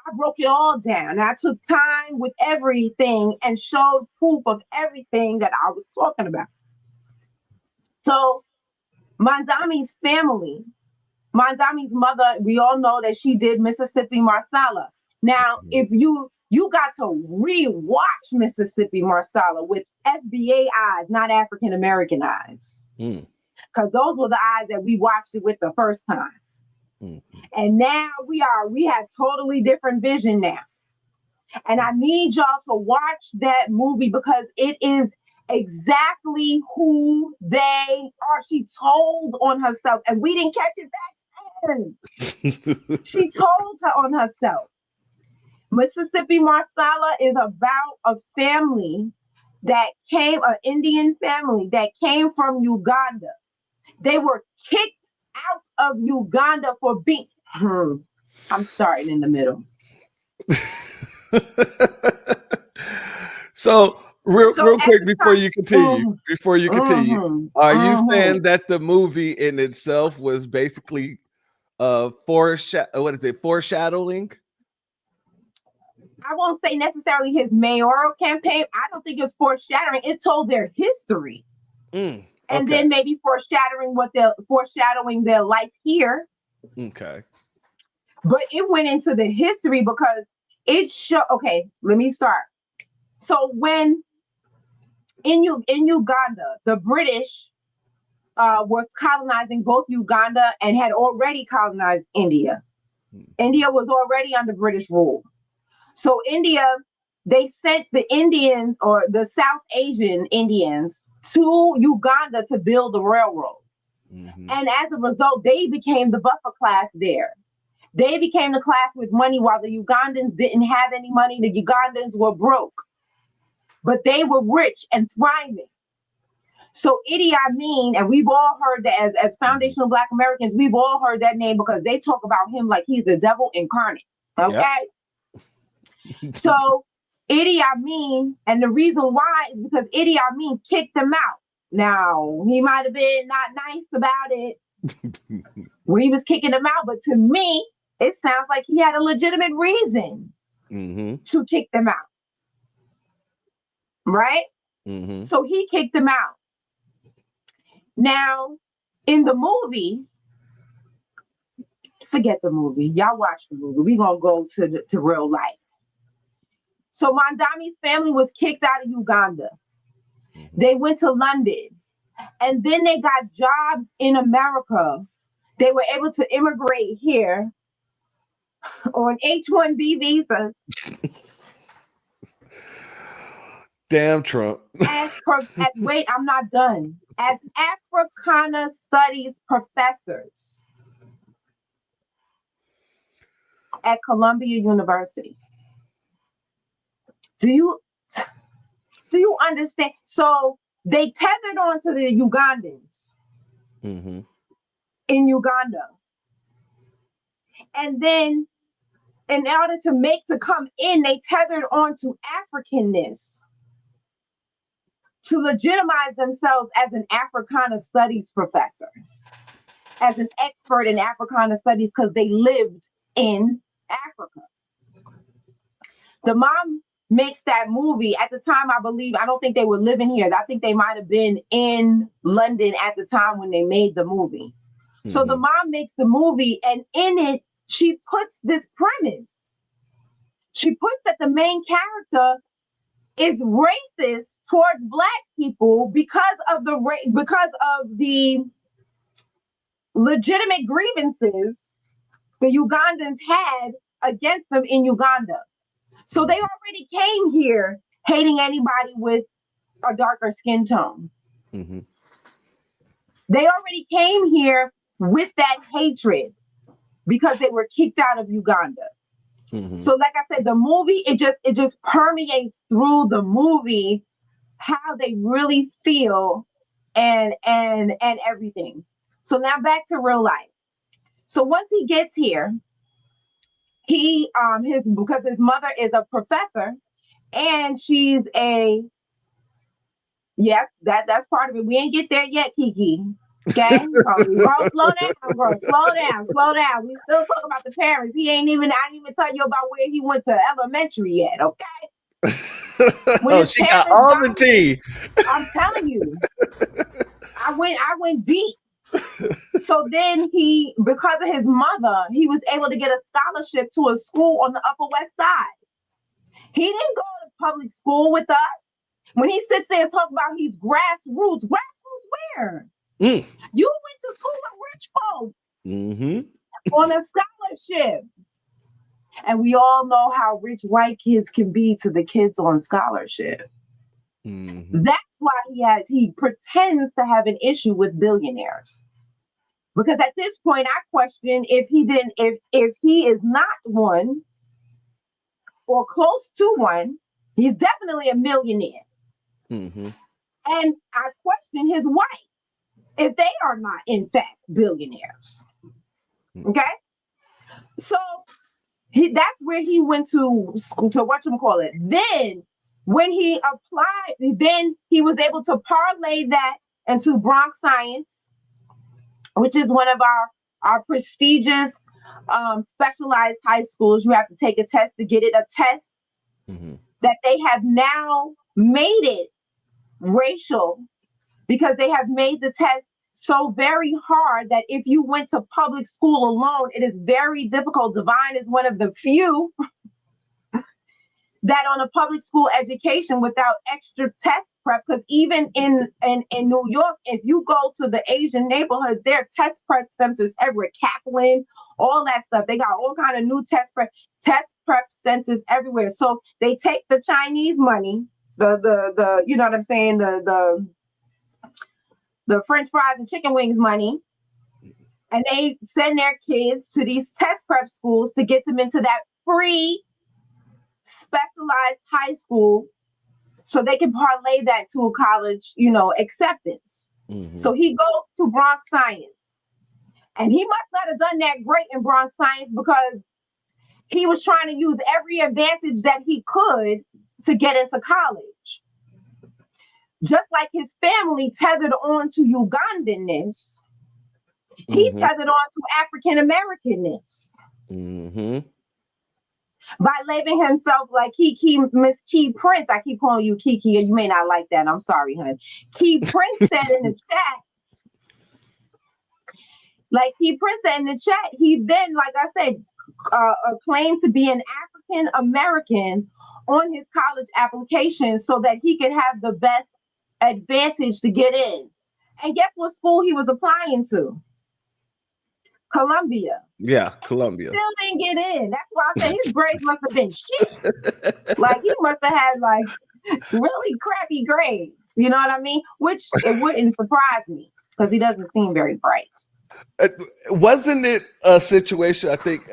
I broke it all down. I took time with everything and showed proof of everything that I was talking about. So Mandami's family, Mandami's mother, we all know that she did Mississippi Marsala. Now, if you got to re-watch Mississippi Marsala with FBA eyes, not African American eyes, because those were the eyes that we watched it with the first time. And now we have totally different vision now. And I need y'all to watch that movie because it is exactly who they are. She told on herself, and we didn't catch it back then. She told her on herself. Mississippi Marsala is about a family that came, an Indian family that came from Uganda. They were kicked out of Uganda for being, I'm starting in the middle. So real So quick before you continue, are you saying that the movie in itself was basically foreshadowing? I won't say necessarily his mayoral campaign. I don't think it's foreshadowing. It told their history. And then maybe foreshadowing their life here. Okay. But it went into the history because it showed. Okay, let me start. So when in Uganda, the British were colonizing both Uganda and had already colonized India. India was already under British rule. So India, they sent the Indians or the South Asian Indians to Uganda to build the railroad. And as a result, they became the buffer class there. They became the class with money while the Ugandans didn't have any money. The Ugandans were broke, but they were rich and thriving. So Idi Amin, and we've all heard that as foundational Black Americans, we've all heard that name because they talk about him like he's the devil incarnate. Okay. Yep. So Idi Amin, and the reason why is because Idi Amin kicked them out. Now, he might have been not nice about it when he was kicking them out, but to me, it sounds like he had a legitimate reason to kick them out. Right? So he kicked them out. Now, in the movie, forget the movie. Y'all watch the movie. We're going to go to real life. So Mondami's family was kicked out of Uganda. They went to London. And then they got jobs in America. They were able to immigrate here on H-1B visas. Damn Trump. Wait, I'm not done. As Africana Studies professors at Columbia University. Do you understand? So they tethered on to the Ugandans in Uganda. And then in order to come in, they tethered on to Africanness to legitimize themselves as an Africana Studies professor, as an expert in Africana Studies because they lived in Africa. The mom makes that movie at the time, I don't think they were living here. I think they might have been in London at the time when they made the movie. So the mom makes the movie, and in it, she puts this premise. She puts that the main character is racist towards Black people because of the legitimate grievances the Ugandans had against them in Uganda. So they already came here hating anybody with a darker skin tone. They already came here with that hatred because they were kicked out of Uganda. So like I said, the movie, it just permeates through the movie how they really feel and everything. So now back to real life. So once he gets here, because his mother is a professor and she's that's part of it. We ain't get there yet, Kiki. Okay, girl, slow down. We still talk about the parents. I didn't even tell you about where he went to elementary yet. Okay. She got all the tea. I'm telling you, I went deep. So then because of his mother, he was able to get a scholarship to a school on the Upper West Side. He didn't go to public school with us. When he sits there and talks about he's grassroots where? You went to school with rich folks on a scholarship. And we all know how rich white kids can be to the kids on scholarship. That's why he pretends to have an issue with billionaires. Because at this point, I question if he is not one or close to one, he's definitely a millionaire. And I question his wife if they are not, in fact, billionaires. Okay? So that's where he went to whatchamacallit. Then when he applied, then he was able to parlay that into Bronx Science, which is one of our prestigious specialized high schools. You have to take a test to get it, a test that they have now made it racial, because they have made the test so very hard that if you went to public school alone, it is very difficult. Divine is one of the few that on a public school education without extra test prep, because even in New York, if you go to the Asian neighborhoods, there are test prep centers everywhere, Kaplan, all that stuff. They got all kind of new test prep centers everywhere. So they take the Chinese money, the you know what I'm saying, the French fries and chicken wings money, and they send their kids to these test prep schools to get them into that free specialized high school so they can parlay that to a college, acceptance. So he goes to Bronx Science, and he must not have done that great in Bronx Science, because he was trying to use every advantage that he could to get into college. Just like his family tethered on to Ugandanness, he tethered on to African Americanness. By labeling himself like Miss Key Prince. I keep calling you Kiki, and you may not like that. I'm sorry, hon. Key Prince said in the chat, he then, like I said, claimed to be an African American on his college application so that he could have the best advantage to get in. And guess what school he was applying to? Columbia. Yeah, Columbia. Still didn't get in. That's why I said his grades must have been shit. Like he must have had like really crappy grades. You know what I mean? Which it wouldn't surprise me, because he doesn't seem very bright. Wasn't it a situation? I think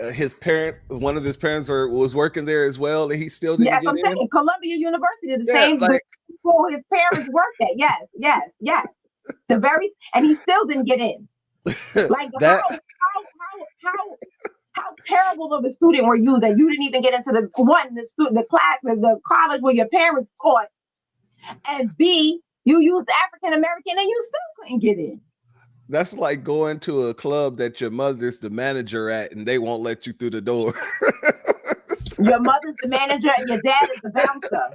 one of his parents was working there as well, and he still didn't get in. Yes, I'm saying Columbia University, the same school his parents worked at. Yes. And he still didn't get in. Like how terrible of a student were you that you didn't even get into the college where your parents taught, and B, you used African American and you still couldn't get in. That's like going to a club that your mother's the manager at and they won't let you through the door. Your mother's the manager and your dad is the bouncer.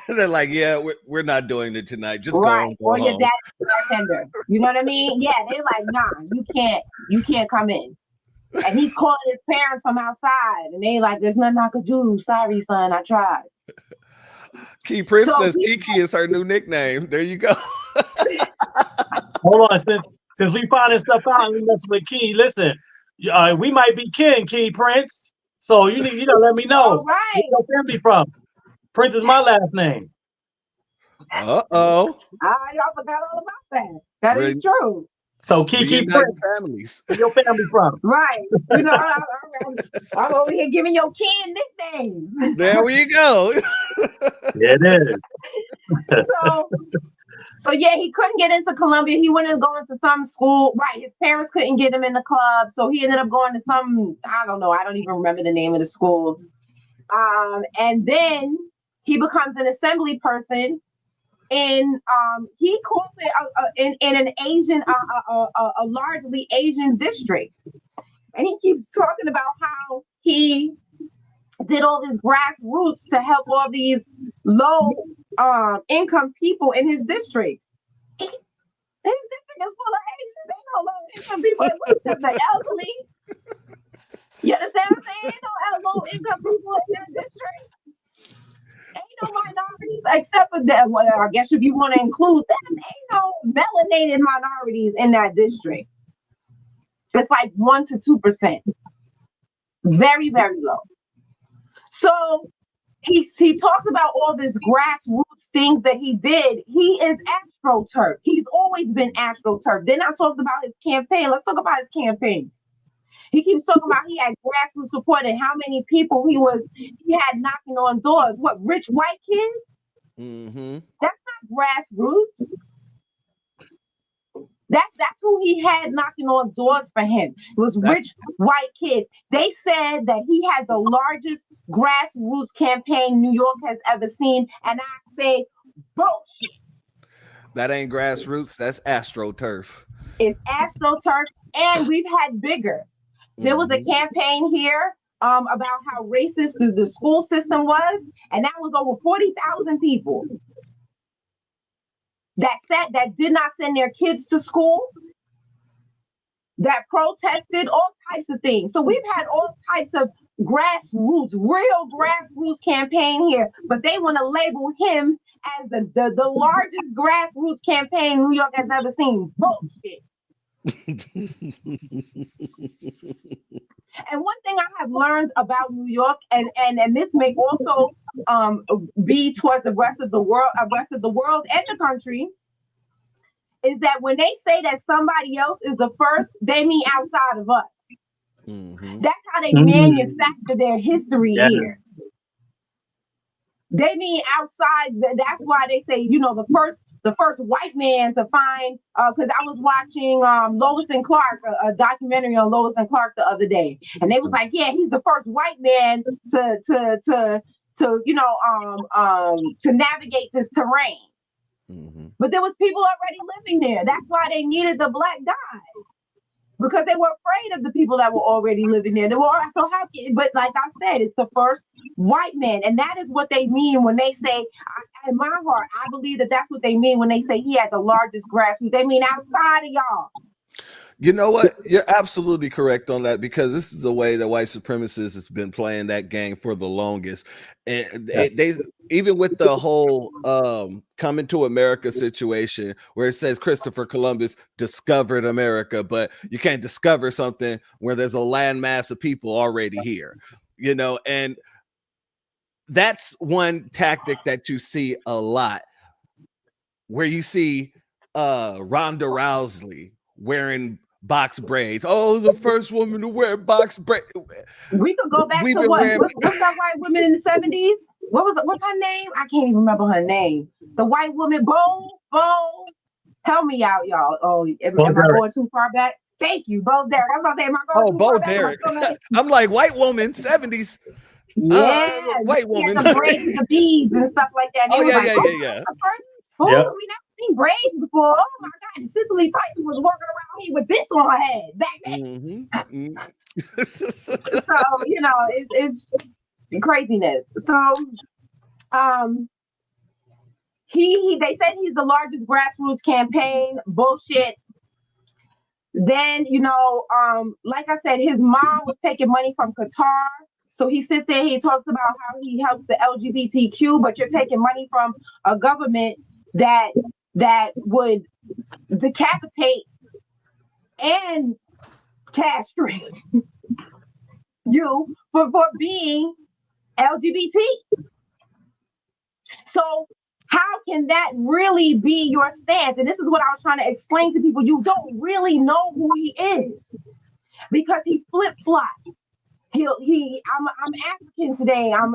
They're like, yeah, we're not doing it tonight. Just right. go or home. Your dad's the bartender. You know what I mean? Yeah, they're like, nah, you can't come in. And he's calling his parents from outside, and they like, there's nothing I could do. Sorry, son, I tried. Key Prince says Kiki is her new nickname. There you go. Hold on, since we finding stuff out, we messing with Key. Listen, we might be kin, Key Prince. So you need, let me know. All right. Where your family from? Prince is my last name. Y'all forgot all about that. That is true. So Kiki Prince, families. Where your family from? Right. I'm over here giving your kin nicknames. There we go. Yeah, it is. So yeah, he couldn't get into Columbia. He wanted to go into some school. Right. His parents couldn't get him in the club. So he ended up going to some, I don't know. I don't even remember the name of the school. And then he becomes an assembly person. And he calls it in an Asian, a largely Asian district. And he keeps talking about how he did all this grassroots to help all these low income people in his district. His district is full of Asians. They know low income people. The elderly. You understand what I'm saying? Ain't no low income people in that district. Ain't no minorities except for that. Well, I guess if you want to include them, ain't no melanated minorities in that district. It's like 1% to 2%. Very, very low. So he talked about all this grassroots things that he did. He is AstroTurf. He's always been AstroTurf. Then I talked about his campaign. Let's talk about his campaign. He keeps talking about he had grassroots support and how many people he had knocking on doors. What, rich white kids? Mm-hmm. That's not grassroots. That's who he had knocking on doors for him. It was rich white kids. They said that he had the largest grassroots campaign New York has ever seen, and I say bullshit. That ain't grassroots. That's AstroTurf. It's AstroTurf, and we've had bigger. There was a campaign here about how racist the school system was, and that was over 40,000 people that did not send their kids to school, that protested all types of things. So we've had all types of real grassroots campaign here, but they want to label him as the largest grassroots campaign New York has ever seen. Bullshit. And one thing I have learned about New York, and this may also be towards the rest of the world and the country, is that when they say that somebody else is the first, they mean outside of us. That's how they manufacture their history here. They mean outside. That's why they say, the first white man to find, because I was watching Lois and Clark, a documentary on Lois and Clark the other day, and they was like, yeah, he's the first white man to navigate this terrain. But there was people already living there. That's why they needed the black guy, because they were afraid of the people that were already living there. But like I said, it's the first white man. And that is what they mean when they say, in my heart, I believe that that's what they mean when they say he had the largest grassroots. They mean outside of y'all. You know what? You're absolutely correct on that, because this is the way that white supremacists has been playing that game for the longest. And they even with the whole coming to America situation where it says Christopher Columbus discovered America, but you can't discover something where there's a landmass of people already here, and that's one tactic that you see a lot, where you see Ronda Rousey wearing box braids. Oh, the first woman to wear box braids. We could go back to what's that white woman in the 70s? What's her name? I can't even remember her name. The white woman, Bo. Help me out, y'all. Oh, am I going too far back? Thank you, Bo Derek. I was about to say, am I going too far Derek. back? I'm like, white woman, 70s. Yeah, white woman. The braids, the beads, and stuff like that. Yeah. We never seen braids before. Oh my God, Cicely Tyson was walking around here with this on her head back then. So it's craziness. So they said he's the largest grassroots campaign. Bullshit. Then like I said, his mom was taking money from Qatar. So he sits there, he talks about how he helps the LGBTQ, but you're taking money from a government that would decapitate and castrate you for being LGBT. So how can that really be your stance? And this is what I was trying to explain to people. You don't really know who he is, because he flip-flops. I'm African today. I'm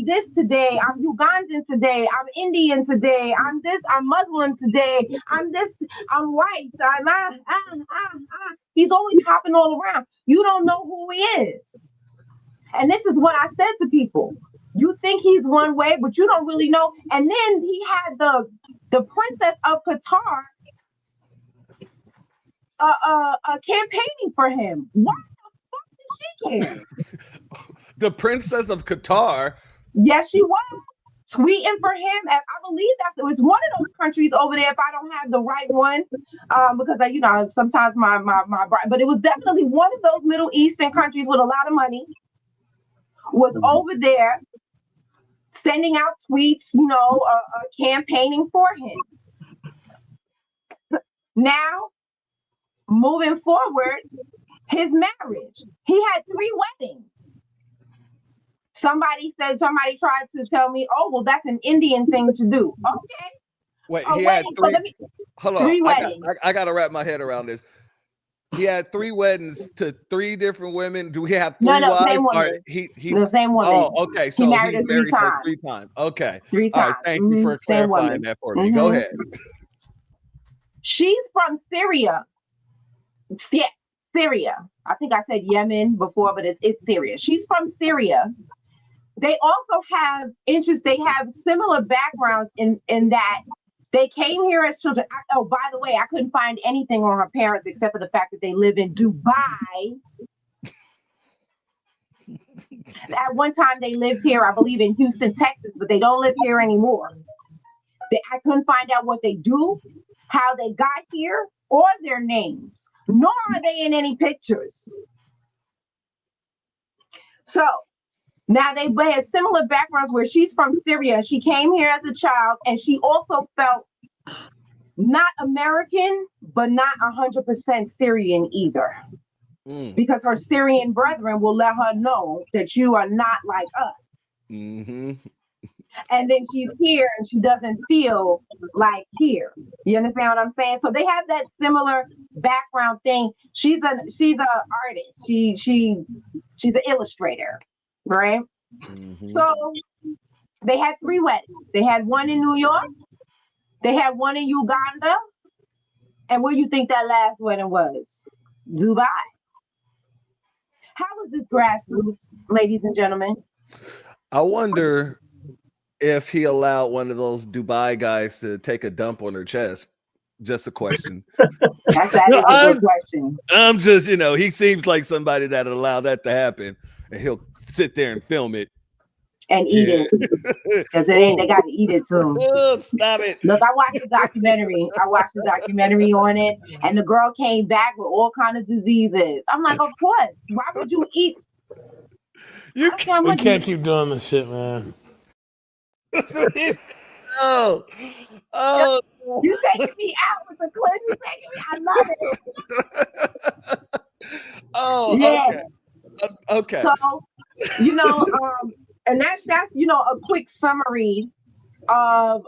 this today. I'm Ugandan today. I'm Indian today. I'm this. I'm Muslim today. I'm this. I'm white. He's always hopping all around. You don't know who he is. And this is what I said to people. You think he's one way, but you don't really know. And then he had the Princess of Qatar campaigning for him. Why the fuck did she care? The Princess of Qatar? Yes, she was tweeting for him. And I believe it was one of those countries over there, if I don't have the right one, because sometimes my but it was definitely one of those Middle Eastern countries with a lot of money, was over there sending out tweets, campaigning for him. Now, moving forward, his marriage. He had 3 weddings. Somebody tried to tell me, oh, well, that's an Indian thing to do. Okay. Wait, he had 3. Hold on. 3 weddings. I got to wrap my head around this. He had 3 weddings to 3 different women. Do we have 3 wives? Same woman. The same woman. Oh, okay. So he married her 3 times. 3 times. Okay. 3 times. All right. Thank you for clarifying that for me. Go ahead. She's from Syria. Yes, Syria. I think I said Yemen before, but it's Syria. She's from Syria. They also have interest. They have similar backgrounds in that they came here as children. Oh, by the way, I couldn't find anything on her parents except for the fact that they live in Dubai. At one time, they lived here, I believe, in Houston, Texas, but they don't live here anymore. I couldn't find out what they do, how they got here, or their names, nor are they in any pictures. So now they have similar backgrounds where she's from Syria. She came here as a child, and she also felt not American, but not 100% Syrian either. Because her Syrian brethren will let her know that you are not like us. Mm-hmm. And then she's here and she doesn't feel like here. You understand what I'm saying? So they have that similar background thing. She's an artist. She's an illustrator, right? Mm-hmm. So they had 3 weddings. They had one in New York. They had one in Uganda. And where do you think that last wedding was? Dubai. How was this grassroots, ladies and gentlemen? I wonder if he allowed one of those Dubai guys to take a dump on her chest. Just a question. That is a good question. I'm just, he seems like somebody that'd allow that to happen, and he'll sit there and film it and eat it because they got to eat it too. Oh, stop it! Look, I watched the documentary. On it, and the girl came back with all kinds of diseases. I'm like, of course. Why would you eat? We can't keep doing this shit, man. Oh, you taking me out with the clip. You taking me. I love it. Oh, yeah. Okay. So, and that's a quick summary of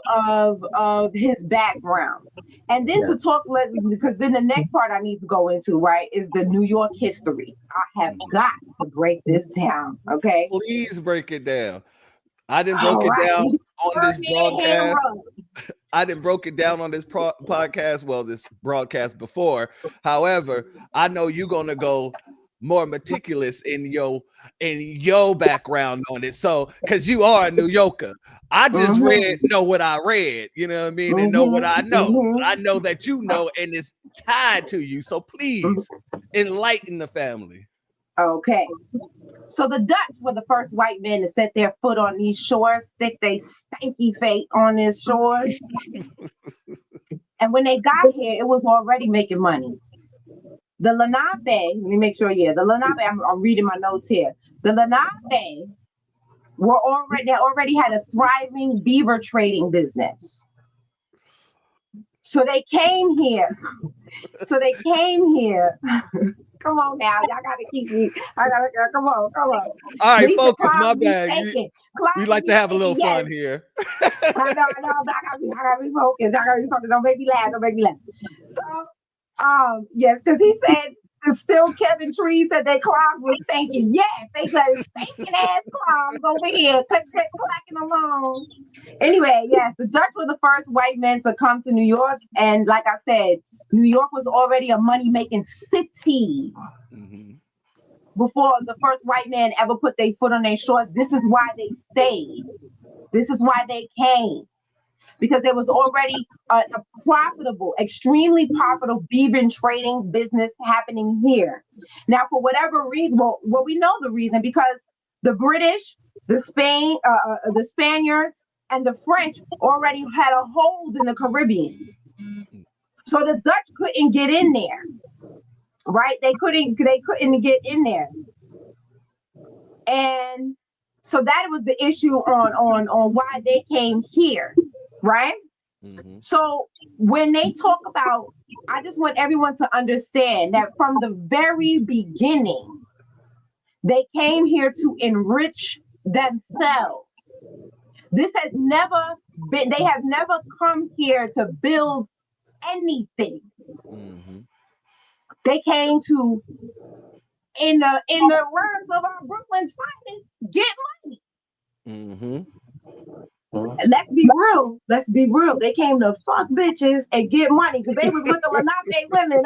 his background, and then to talk, because then the next part I need to go into, right, is the New York history. I have got to break this down. Okay, please break it down. I didn't broke it down on this broadcast. I didn't broke it down on this podcast. Well, this broadcast before. However, I know you're gonna go more meticulous in your background on it. So, because you are a New Yorker, I just know what I read. You know what I mean, and know what I know. I know that you know, and it's tied to you. So please enlighten the family. Okay. So the Dutch were the first white men to set their foot on these shores, stick their stanky feet on these shores. And when they got here, it was already making money. The Lenape, let me make sure, the Lenape, I'm reading my notes here. The Lenape already had a thriving beaver trading business. So they came here. Come on now, y'all gotta keep me. Come on. All right, focus. My bad. We like to have a little fun here. I know. I gotta be focused. Don't make me laugh. So, yes, because he said still Kevin Tree said their clogs were stinking. Yes, they said stinking ass clogs over here, clacking along. Anyway, yes, the Dutch were the first white men to come to New York, and like I said, New York was already a money-making city before the first white man ever put their foot on their shores. This is why they stayed. This is why they came. Because there was already a profitable, extremely profitable beaver trading business happening here. Now, for whatever reason, well, we know the reason, because the British, the Spaniards, and the French alrery had a hold in the Caribbean. So the Dutch couldn't get in there, right? They couldn't get in there. And so that was the issue on why they came here, right? So when they talk about, I just want everyone to understand that from the very beginning, they came here to enrich themselves. This has never been, they have never come here to build anything. They came to, in the words of our Brooklyn's finest, get money. let's be real. Let's be real. They came to fuck bitches and get money because they was with the Lenape women.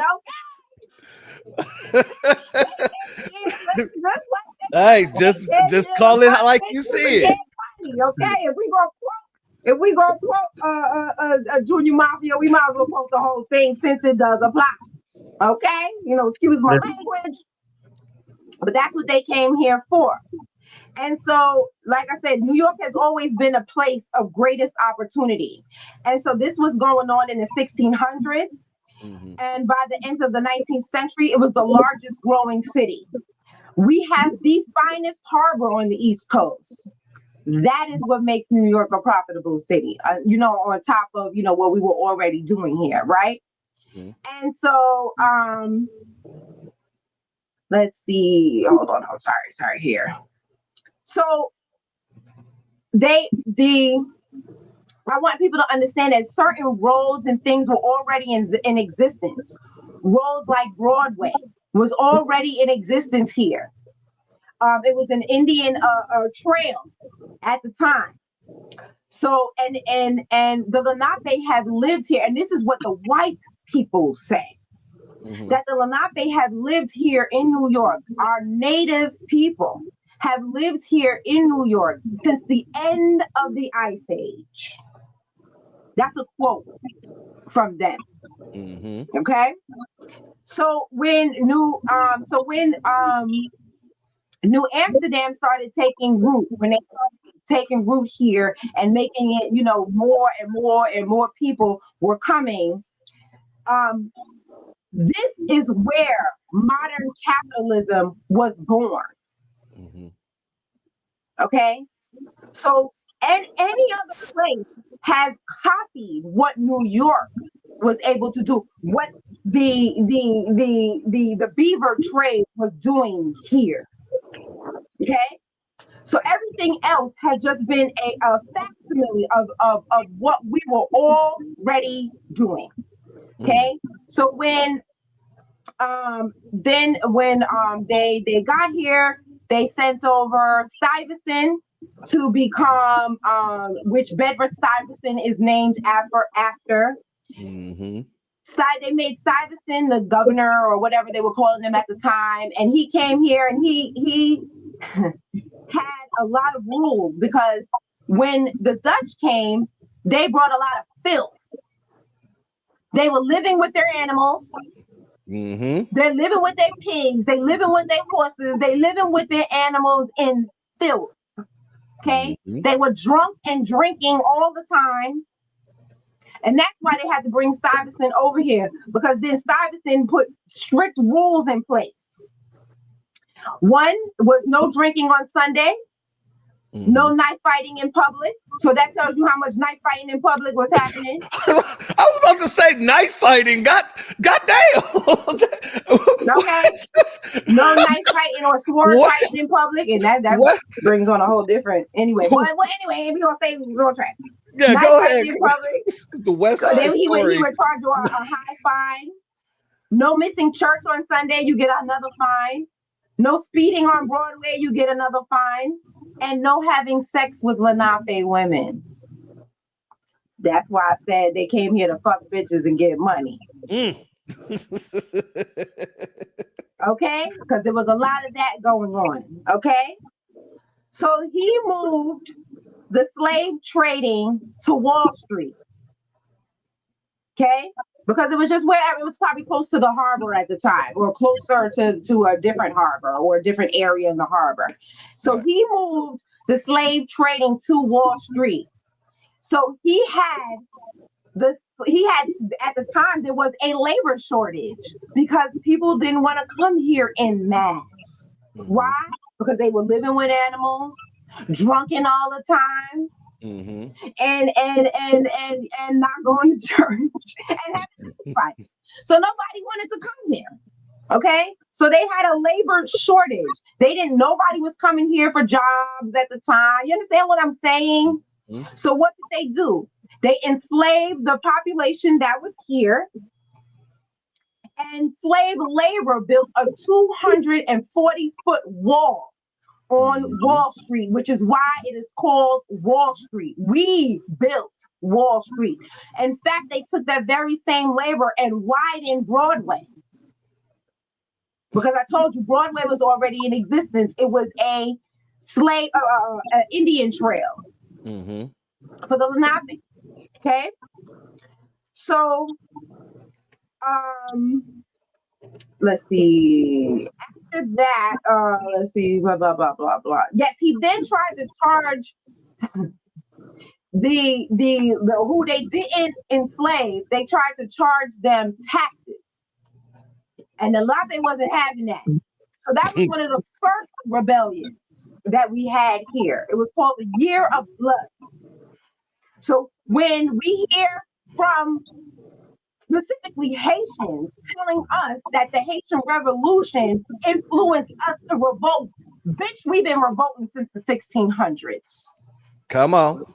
Hey, just call it like you see it. Money, okay, if we gonna quote a Junior Mafia, we might as well quote the whole thing since it does apply. Okay, excuse my language, but that's what they came here for. And so, like I said, New York has always been a place of greatest opportunity. And so this was going on in the 1600s. Mm-hmm. And by the end of the 19th century, it was the largest growing city. We have the finest harbor on the East Coast. That is what makes New York a profitable city, on top of, what we were already doing here, right? Mm-hmm. And so, let's see. Hold on. I'm sorry here. So I want people to understand that certain roads and things were already in existence. Roads like Broadway was already in existence here. It was an Indian trail at the time. So and the Lenape have lived here, and this is what the white people say. Mm-hmm. That the Lenape have lived here in New York. Our native people have lived here in New York since the end of the Ice Age. That's a quote from them. Mm-hmm. Okay. So when New Amsterdam started taking root, when they started taking root here and making it, more and more and more people were coming. This is where modern capitalism was born. Mm-hmm. Okay, so any other place has copied what New York was able to do, what the beaver trade was doing here. Okay, so everything else has just been a facsimile of what we were already doing. Okay, so when they got here, they sent over Stuyvesant to become which Bedford-Stuyvesant is named after. Mm-hmm. They made Stuyvesant the governor or whatever they were calling him at the time, and he came here and he had a lot of rules because when the Dutch came, they brought a lot of filth. They were living with their animals. Mm-hmm. They're living with their pigs. They living with their horses. They living with their animals in filth. Okay, mm-hmm. They were drunk and drinking all the time, and that's why they had to bring Stuyvesant over here, because then Stuyvesant put strict rules in place. One was no drinking on Sunday, mm-hmm. No knife fighting in public. So that tells you how much knife fighting in public was happening. I was about to say knife fighting. God damn. Okay. No knife fighting or sword fighting in public, and that brings on a whole different. Anyway, well, anyway, we gonna say we're on track. Yeah, knife go ahead. In public. The West Side then he Story. He would charge you a high fine. No missing church on Sunday, you get another fine. No speeding on Broadway, you get another fine. And no having sex with Lenape women. That's why I said they came here to fuck bitches and get money. Okay? Because there was a lot of that going on. Okay? So he moved the slave trading to Wall Street. Okay? Because it was just where it was probably close to the harbor at the time, or closer to a different harbor or a different area in the harbor. So he moved the slave trading to Wall Street. So he had at the time there was a labor shortage because people didn't want to come here in mass. Why? Because they were living with animals, drunken all the time. Mm-hmm. and not going to church and having fights. So nobody wanted to come here. Okay, so they had a labor shortage. Nobody was coming here for jobs at the time. You understand what I'm saying? Mm-hmm. So what did they do? They enslaved the population that was here, and slave labor built a 240-foot wall on Wall Street, which is why it is called Wall Street. We built Wall Street. In fact, they took that very same labor and widened Broadway. Because I told you, Broadway was already in existence. It was a slave, Indian trail for the Lenape. Okay, so let's see. After that, let's see, blah blah blah blah blah. Yes, he then tried to charge the who they didn't enslave. They tried to charge them taxes, and the Lenape wasn't having that. So that was one of the first rebellions that we had here. It was called the Year of Blood. So when we hear from specifically Haitians telling us that the Haitian Revolution influenced us to revolt, bitch, we've been revolting since the 1600s. Come on.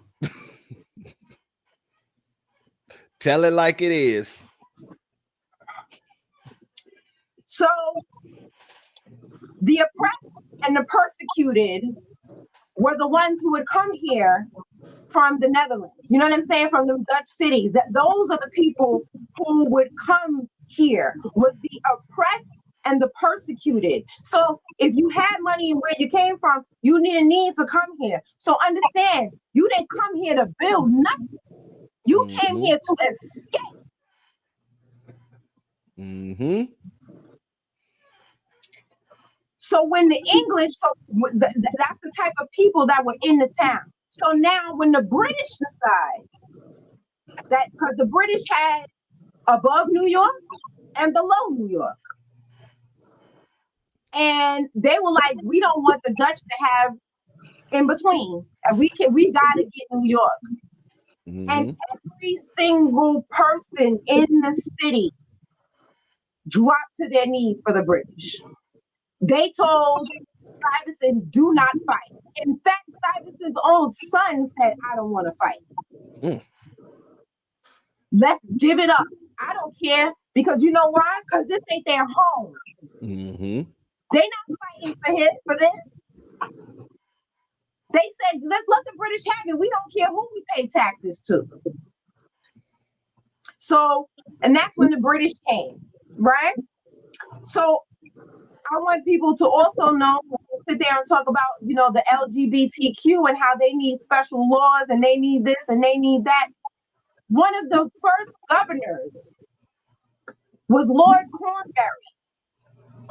Tell it like it is. So the oppressed and the persecuted were the ones who would come here from the Netherlands. You know what I'm saying? From the Dutch cities. Those are the people who would come here, was the oppressed and the persecuted. So if you had money and where you came from, you didn't need to come here. So understand, you didn't come here to build nothing. You came here to escape. So when the English, that's the type of people that were in the town. So now when the British decide that, because the British had above New York and below New York. And they were like, we don't want the Dutch to have in between. And we gotta get New York. And every single person in the city dropped to their knees for the British. They told Stuyvesant, do not fight. In fact, Stuyvesant's own son said, I don't want to fight. Let's give it up. I don't care, because you know why? Because this ain't their home. They're not fighting for this. They said, let's let the British have it. We don't care who we pay taxes to. So, and that's when the British came, right? So I want people to also know, sit there and talk about, you know, the LGBTQ and how they need special laws and they need this and they need that. One of the first governors was Lord Cornbury,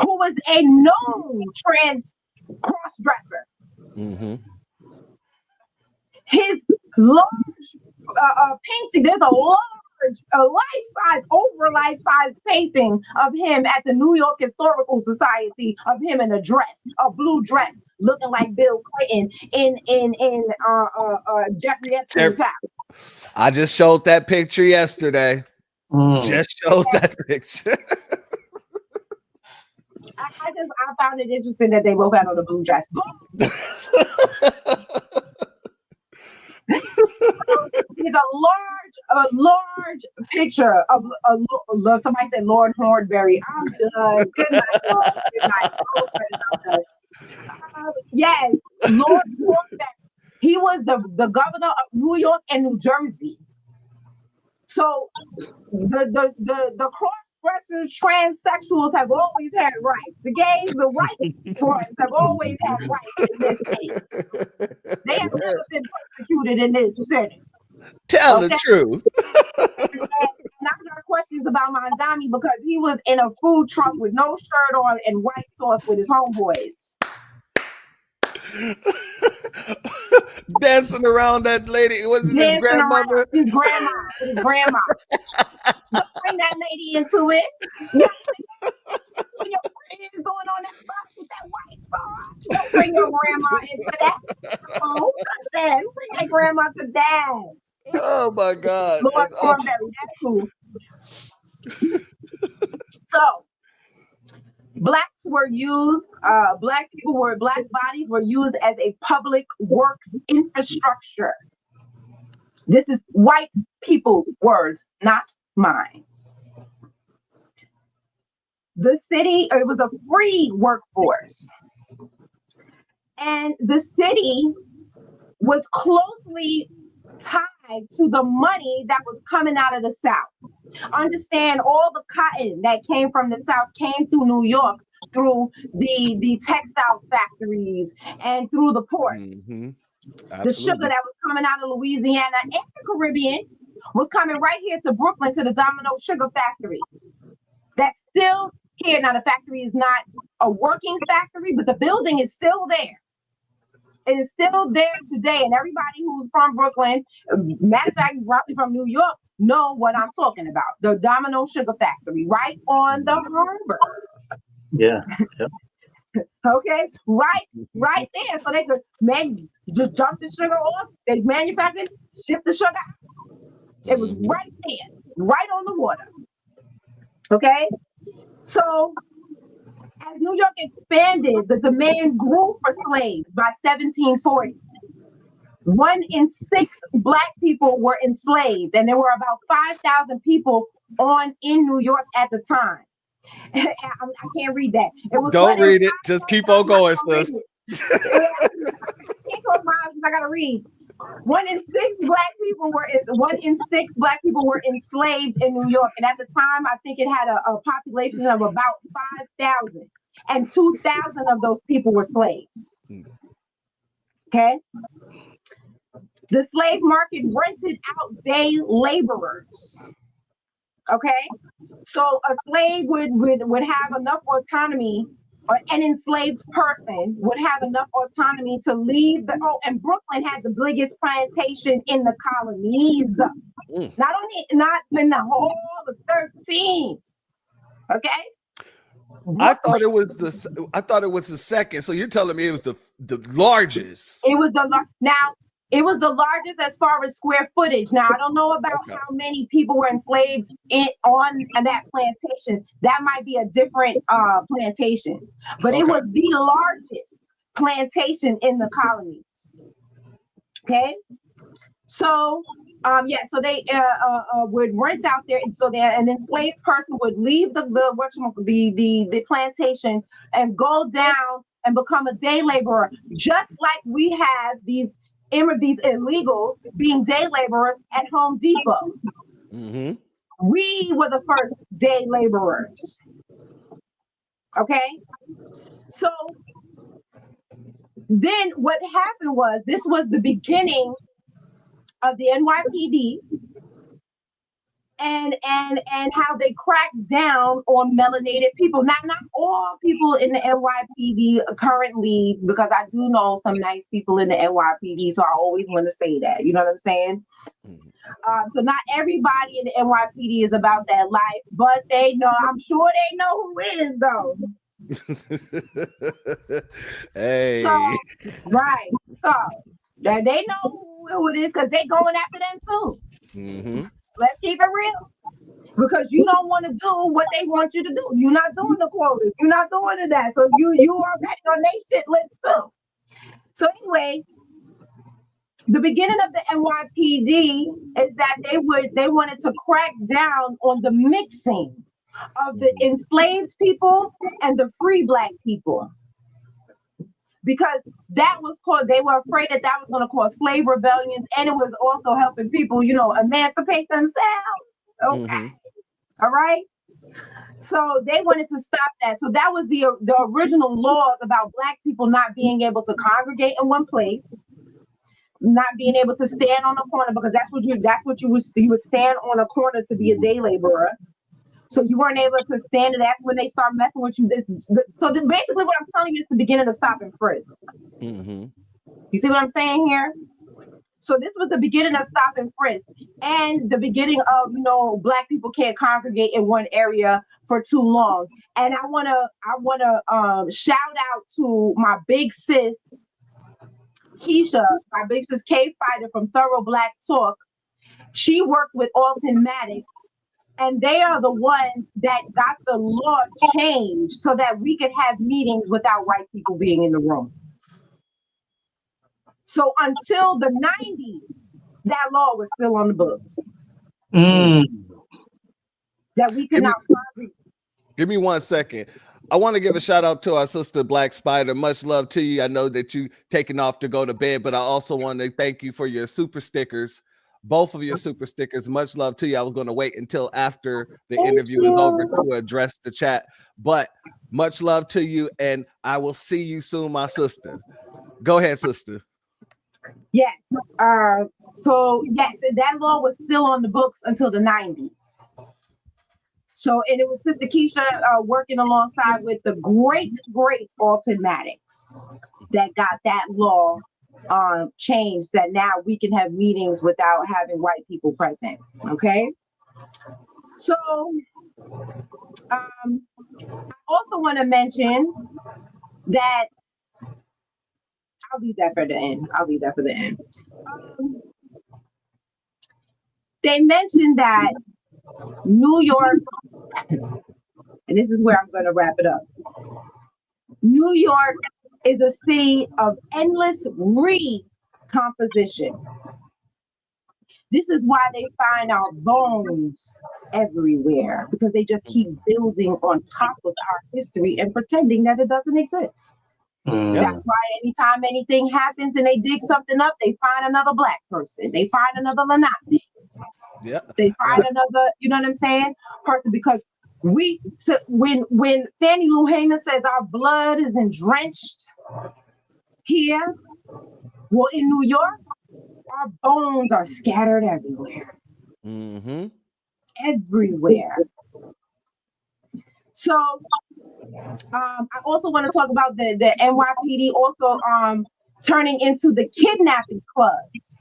who was a known trans cross-dresser. His large painting, there's a life-size, over life-size painting of him at the New York Historical Society of him in a dress, a blue dress, looking like Bill Clinton in Jeffrey Epstein's house. I just showed that picture yesterday. Just showed that picture. I found it interesting that they both had on a blue dress. So it's a large picture of somebody said Lord Hornberry. I'm done. Good night, Lord. Good night. Yes, Lord Hornberry. He was the governor of New York and New Jersey. So the cross-dressers, transsexuals have always had rights. The gays, the white boys have always had rights in this city. They have never been persecuted in this city. Tell the truth. And I got questions about Mandami because he was in a food truck with no shirt on and white sauce with his homeboys. Dancing around that lady. Was it his grandmother? His grandma. Don't bring that lady into it. When your friend is going on that bus with that white sauce, don't bring your grandma into that. Oh, bring that grandma to dance. Oh my God. Lord Cornberry, that's cool. So blacks were used, black bodies were used as a public works infrastructure. This is white people's words, not mine. The city, it was a free workforce. And the city was closely tied to the money that was coming out of the South. Understand, all the cotton that came from the South came through New York through the textile factories and through the ports. The sugar that was coming out of Louisiana and the Caribbean was coming right here to Brooklyn to the Domino Sugar Factory. That's still here. Now, the factory is not a working factory, but the building is still there. It is still there today. And everybody who's from Brooklyn, matter of fact, probably from New York, know what I'm talking about. The Domino Sugar Factory, right on the harbor. Yeah. Okay, right there. So they could just dump the sugar off. They manufactured, ship the sugar out. It was right there, right on the water. Okay, so as New York expanded, the demand grew for slaves by 1740. 1 in 6 Black people were enslaved, and there were about 5,000 people in New York at the time. I can't read that. It was Don't read it. Just keep on going, sis. Can't close my eyes because I gotta read. 1 in 6 Black people were enslaved in New York, and at the time, I think it had a population of about 5,000, and 2,000 of those people were slaves. Okay. The slave market rented out day laborers. Okay, so a slave would have enough autonomy, or an enslaved person would have enough autonomy to leave and Brooklyn had the biggest plantation in the colonies. Not in the whole of 13. Okay. I thought it was the second. So you're telling me it was the largest. It was It was the largest as far as square footage. Now, I don't know about how many people were enslaved on that plantation. That might be a different plantation, but it was the largest plantation in the colonies. Okay, so so they would rent out there, so an enslaved person would leave the plantation and go down and become a day laborer, just like we have these illegals being day laborers at Home Depot. We were the first day laborers. Okay, so then what happened was, this was the beginning of the NYPD and how they cracked down on melanated people. Not all people in the NYPD currently, because I do know some nice people in the NYPD, so I always want to say that. You know what I'm saying? So not everybody in the NYPD is about that life, but they know. I'm sure they know who is though. Hey. So they know who it is because they going after them too. Let's keep it real, because you don't want to do what they want you to do. You're not doing the quotas. You're not doing that. So you already on their shit list too. So anyway, the beginning of the NYPD is that they wanted to crack down on the mixing of the enslaved people and the free Black people, because that was they were afraid that was going to cause slave rebellions, and it was also helping people, emancipate themselves. Okay. All right. So they wanted to stop that. So that was the original laws about Black people not being able to congregate in one place, not being able to stand on a corner, because you would stand on a corner to be a day laborer. So you weren't able to stand it. That's when they start messing with you. So basically what I'm telling you is the beginning of stop and frisk. You see what I'm saying here? So this was the beginning of stop and frisk, and the beginning of, Black people can't congregate in one area for too long. And I wanna shout out to my big sis, Keisha, my big sis K Fighter from Thorough Black Talk. She worked with Alton Maddox, and they are the ones that got the law changed so that we could have meetings without white people being in the room. So until the 90s, that law was still on the books. That we could not. Give me 1 second. I want to give a shout out to our sister Black Spider. Much love to you. I know that you taking off to go to bed, but I also want to thank you for your super stickers. Both of your super stickers. Much love to you. I was going to wait until after the interview is over to address the chat, but much love to you, and I will see you soon, my sister. Go ahead, sister. Yes. So yes, that law was still on the books until the 90s. So, and it was Sister Keisha working alongside with the great Alton Maddox that got that law changed, that now we can have meetings without having white people present. Okay. So, I also want to mention that I'll leave that for the end. They mentioned that New York, and this is where I'm going to wrap it up. New York is a city of endless recomposition. This is why they find our bones everywhere, because they just keep building on top of our history and pretending that it doesn't exist. That's why anytime anything happens and they dig something up, they find another Black person. They find another Lenape. Yeah. They find another, you know what I'm saying, person, because when Fannie Lou Hamer says our blood is drenched here, well, in New York, our bones are scattered everywhere. Everywhere. So I also want to talk about the NYPD also turning into the kidnapping clubs,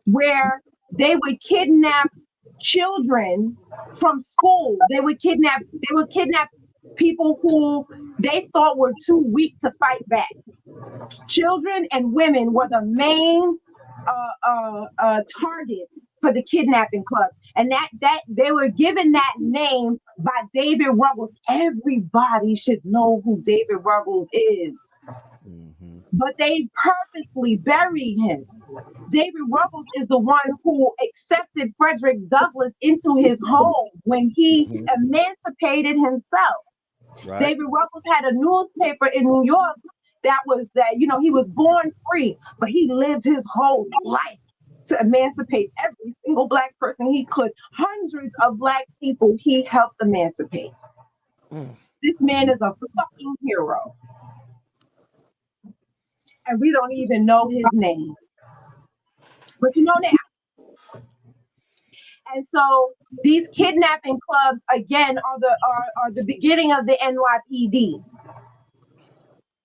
where they would kidnap children from school. They would kidnap people who they thought were too weak to fight back. Children and women were the main targets for the kidnapping clubs, and that they were given that name by David Ruggles. Everybody should know who David Ruggles is, but they purposely buried him. David Ruggles is the one who accepted Frederick Douglass into his home when he emancipated himself. Right. David Ruggles had a newspaper in New York that he was born free, but he lived his whole life to emancipate every single Black person he could. Hundreds of Black people he helped emancipate. This man is a fucking hero. And we don't even know his name. But you know now. And so these kidnapping clubs, again, are the beginning of the NYPD.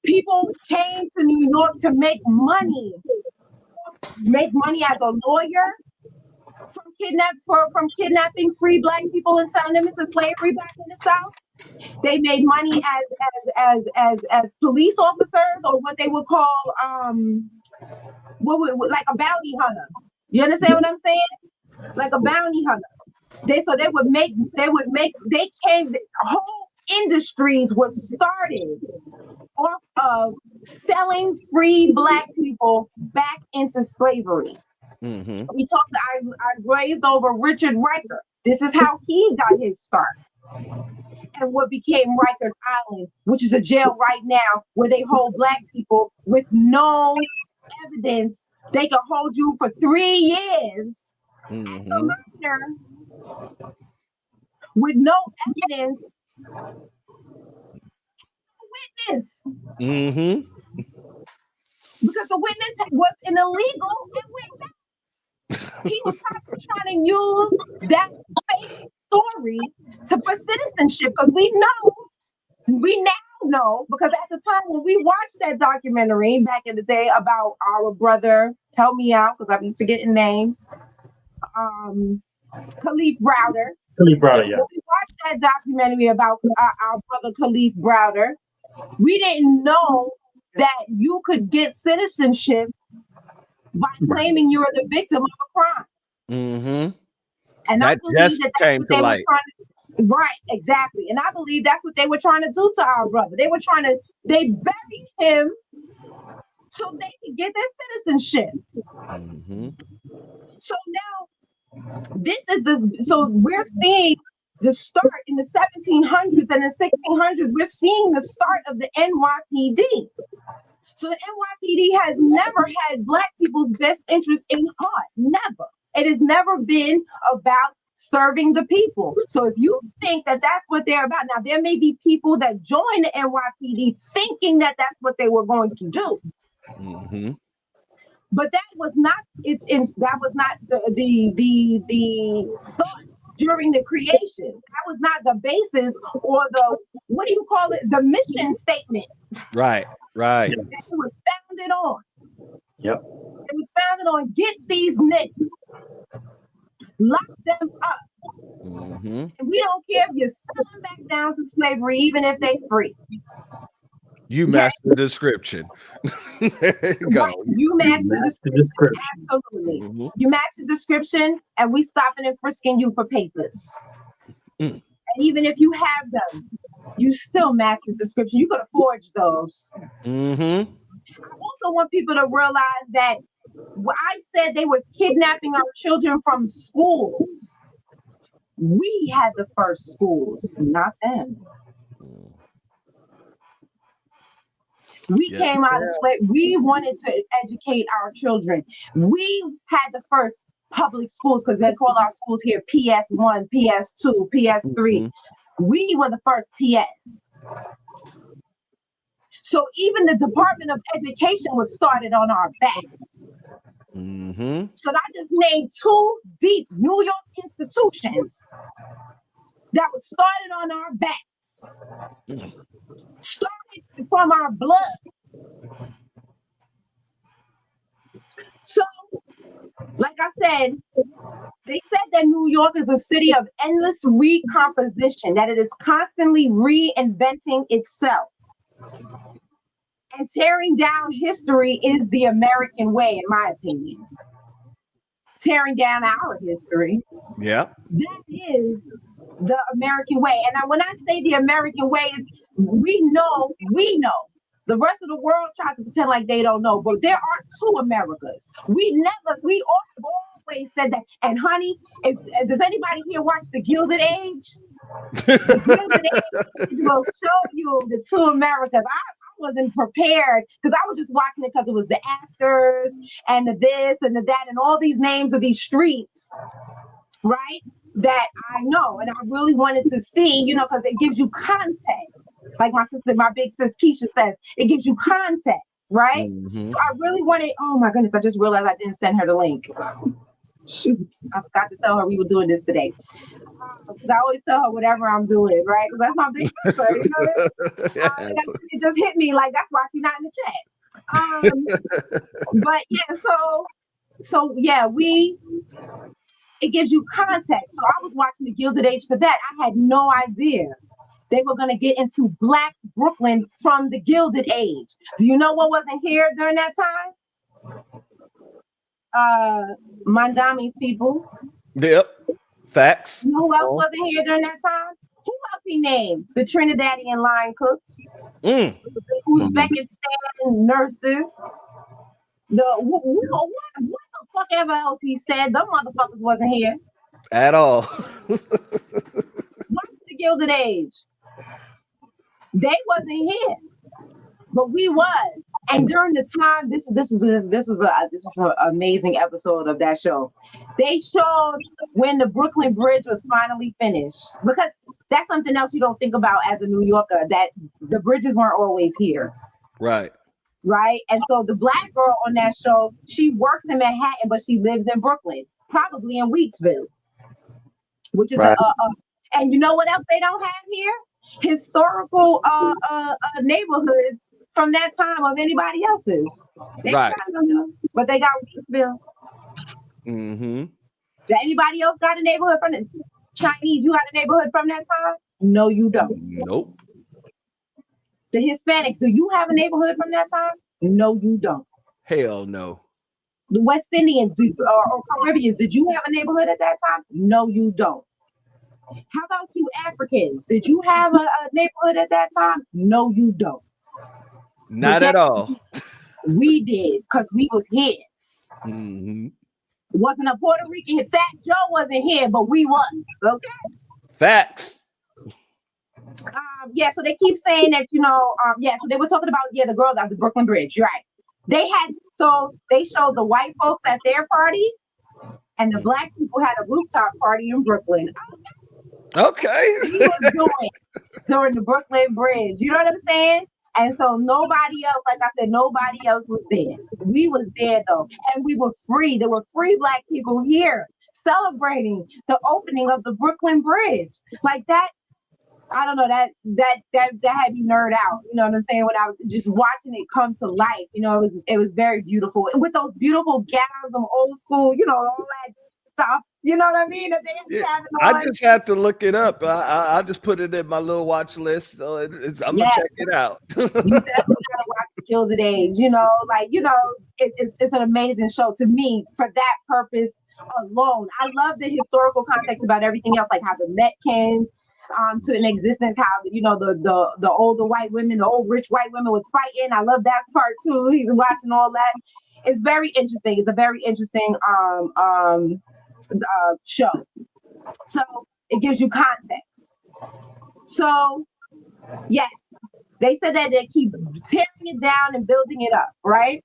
People came to New York to make money as a lawyer from kidnapping free Black people and selling them into slavery back in the South. They made money as police officers, or what they would call like a bounty hunter. You understand what I'm saying? Like a bounty hunter. Whole industries were started off of selling free Black people back into slavery. I grazed over Richard Riker. This is how he got his start. And what became Rikers Island, which is a jail right now where they hold Black people with no evidence. They can hold you for 3 years as a minor with no evidence. Witness. Because the witness was an illegal and went back. He was trying to use that fake story for citizenship, because we now know, because at the time when we watched that documentary back in the day about our brother, help me out because I've been forgetting names, Khalif Browder. Khalif Browder, yeah. When we watched that documentary about our brother Khalif Browder, we didn't know that you could get citizenship by claiming you were the victim of a crime. And that just came to light. Right, exactly. And I believe that's what they were trying to do to our brother. They buried him so they could get their citizenship. So now so we're seeing the start in the 1700s and the 1600s. We're seeing the start of the NYPD. So the NYPD has never had Black people's best interest in heart. Never. It has never been about serving the people. So if you think that that's what they're about, now there may be people that join the NYPD thinking that that's what they were going to do. Mm-hmm. But that was not that was not the thought during the creation. That was not the basis or the, what do you call it, the mission statement. Right. It was founded on. Yep. It was founded on get these niggas, lock them up. Mm-hmm. And we don't care if you sell them back down to slavery, even if they free. You match the description. Go. Right. You match the description. Absolutely. Mm-hmm. You match the description, and we stopping and frisking you for papers. And even if you have them, you still match the description. You could have forged those. Mm-hmm. I also want people to realize that I said they were kidnapping our children from schools. We had the first schools, not them. We came out of slavery. We wanted to educate our children. We had the first public schools, because they call our schools here PS1, PS2, PS3. Mm-hmm. We were the first PS. So even the Department of Education was started on our backs. Mm-hmm. So I just named 2 deep New York institutions that was started on our backs. Started from our blood. So, like I said, they said that New York is a city of endless recomposition, that it is constantly reinventing itself. And tearing down history is the American way, in my opinion. Tearing down our history. Yeah. That is the American way. And when I say the American way, we know. The rest of the world tries to pretend like they don't know, but there are 2 Americas. We always said that. And honey, does anybody here watch The Gilded Age? The Gilded Age will show you the 2 Americas. I wasn't prepared because I was just watching it because it was the Astors and the this and the that and all these names of these streets, right? That I know, and I really wanted to see, because it gives you context. Like my big sis Keisha says, it gives you context, right? Mm-hmm. So I really wanted. Oh my goodness! I just realized I didn't send her the link. Shoot, I forgot to tell her we were doing this today. Because I always tell her whatever I'm doing, right? Because that's my big sister, it just hit me like that's why she's not in the chat. But yeah, so yeah, it gives you context. So I was watching The Gilded Age for that. I had no idea they were going to get into Black Brooklyn from the Gilded Age. Do you know what wasn't here during that time? Mandami's people. Yep. Facts. You know who else wasn't here during that time? Who else he named? The Trinidadian line cooks. The Uzbekistan nurses. What the fuck ever else he said, them motherfuckers wasn't here. At all. What's the Gilded Age? They wasn't here. But we was. And during the time, this is an amazing episode of that show. They showed when the Brooklyn Bridge was finally finished. Because that's something else you don't think about as a New Yorker, that the bridges weren't always here. Right. Right? And so the Black girl on that show, she works in Manhattan, but she lives in Brooklyn, probably in Wheatsville, which is right. And you know what else they don't have here? Historical neighborhoods from that time of anybody else's. Right. But they got Wheatsville. Mm-hmm. Did anybody else got a neighborhood from the Chinese? You got a neighborhood from that time? No, you don't. Nope. The Hispanics, do you have a neighborhood from that time? No, you don't. Hell no. The West Indians or Caribbeans, did you have a neighborhood at that time? No, you don't. How about you Africans? Did you have a neighborhood at that time? No, you don't. Not at all. We did, because we was here. Mm-hmm. Wasn't a Puerto Rican. Fat Joe wasn't here, but we was, okay? Facts. Yeah, so they keep saying that, so they were talking about, the girl at the Brooklyn Bridge. You're right. They showed the white folks at their party, and the black people had a rooftop party in Brooklyn. Okay. We was doing during the Brooklyn Bridge. You know what I'm saying? And so nobody else, like I said, nobody else was there. We was there though, and we were free. There were free black people here celebrating the opening of the Brooklyn Bridge. Like that, I don't know, that had me nerd out. You know what I'm saying? When I was just watching it come to life, it was very beautiful. And with those beautiful gowns, them old school, all that stuff. You know what I mean? That they having on. I just had to look it up. I just put it in my little watch list. So I'm gonna check it out. You definitely gotta watch the Gilded Age. It's an amazing show to me for that purpose alone. I love the historical context about everything else, like how the Met came to an existence, how the older white women, the old rich white women was fighting. I love that part too. He's watching all that. It's very interesting. It's a very interesting show. So it gives you context. So yes, they said that they keep tearing it down and building it up, right?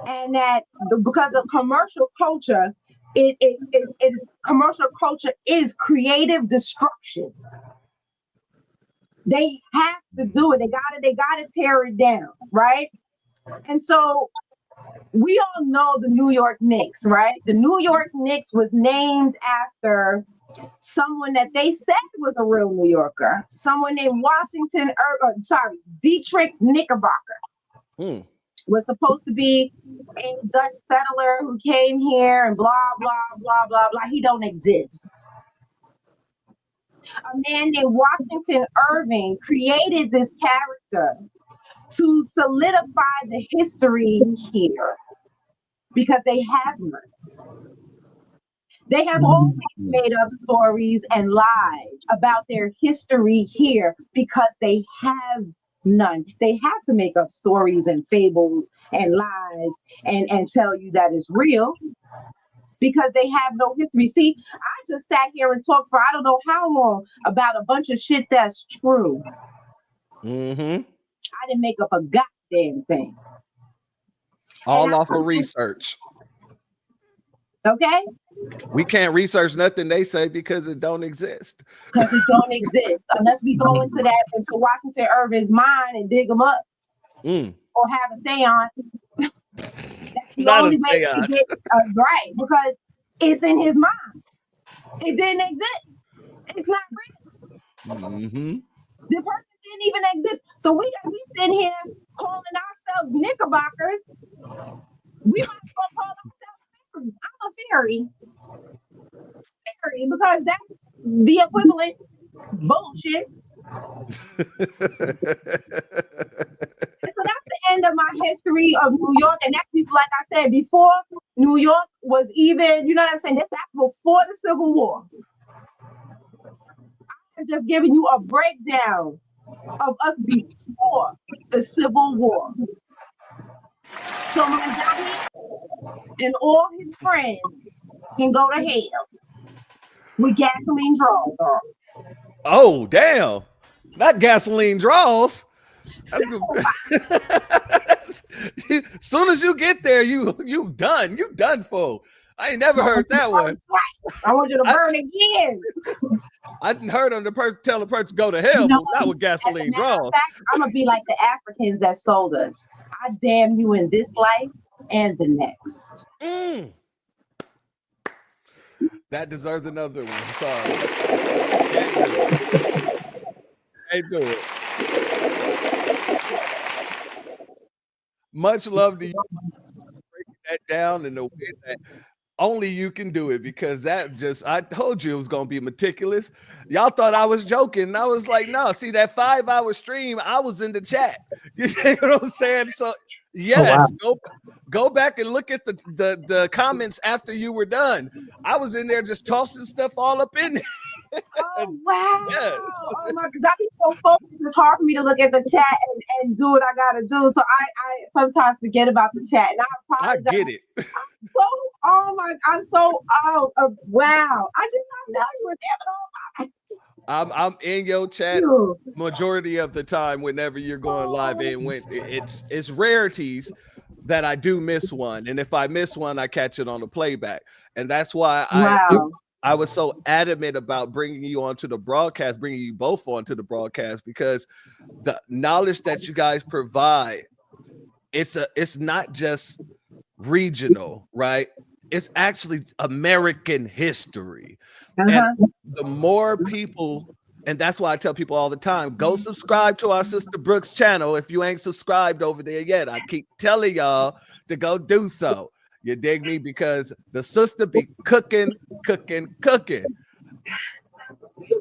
And that because of commercial culture, commercial culture is creative destruction. They have to do it. They gotta tear it down, right? And so we all know the New York Knicks, right? The New York Knicks was named after someone that they said was a real New Yorker, someone named Dietrich Knickerbocker. Was supposed to be a Dutch settler who came here and blah, blah, blah, blah, blah. He don't exist. A man named Washington Irving created this character to solidify the history here because they have none. They have always made up stories and lies about their history here because they have none. They have to make up stories and fables and lies and tell you that it's real because they have no history. See, I just sat here and talked for I don't know how long about a bunch of shit that's true. Mm-hmm. I didn't make up a goddamn thing. All off of research. Okay? We can't research nothing they say because it don't exist. Because it don't exist. Unless we go into Washington Irving's mind and dig them up. Or have a seance. That's the only way to get right. Because it's in his mind. It didn't exist. It's not real. Mm-hmm. The person didn't even exist. So we sitting here calling ourselves Knickerbockers. We might as well call ourselves fairy. I'm a fairy. Fairy, because that's the equivalent bullshit. So that's the end of my history of New York. And that's like I said before, New York was even, you know what I'm saying? That's before the Civil War. I'm just giving you a breakdown of us before the Civil War. So Mandani and all his friends can go to hell with gasoline draws on. Oh, damn. Not gasoline draws. Soon as you get there, you done. You done for. I ain't never heard that one. I want you to burn again. I didn't heard them tell the person to go to hell, but not with gasoline draws. I'm gonna be like the Africans that sold us. I damn you in this life and the next. That deserves another one. Sorry. Can't do it. Much love to you breaking that down in the way that only you can do it, because I told you it was going to be meticulous. Y'all thought I was joking. And I was like, no, see that 5-hour stream, I was in the chat. You know what I'm saying? So yes, go back and look at the comments after you were done. I was in there just tossing stuff all up in there. Oh wow! Yes. Oh my! Because I be so focused, it's hard for me to look at the chat and do what I gotta do. So I sometimes forget about the chat, and I apologize. I get it. I'm so wow! I did not know you were there. I'm in your chat Phew. majority of the time whenever you're going live, and when it's rarities that I do miss one, and if I miss one, I catch it on the playback, and that's why Wow. I was so adamant about bringing you onto the broadcast, bringing you both onto the broadcast, because the knowledge that you guys provide, it's not just regional, right? It's actually American history. And the more people, and that's why I tell people all the time, go subscribe to our sister Brooks channel if you ain't subscribed over there yet. I keep telling y'all to go do so. You dig me? Because the sister be cooking.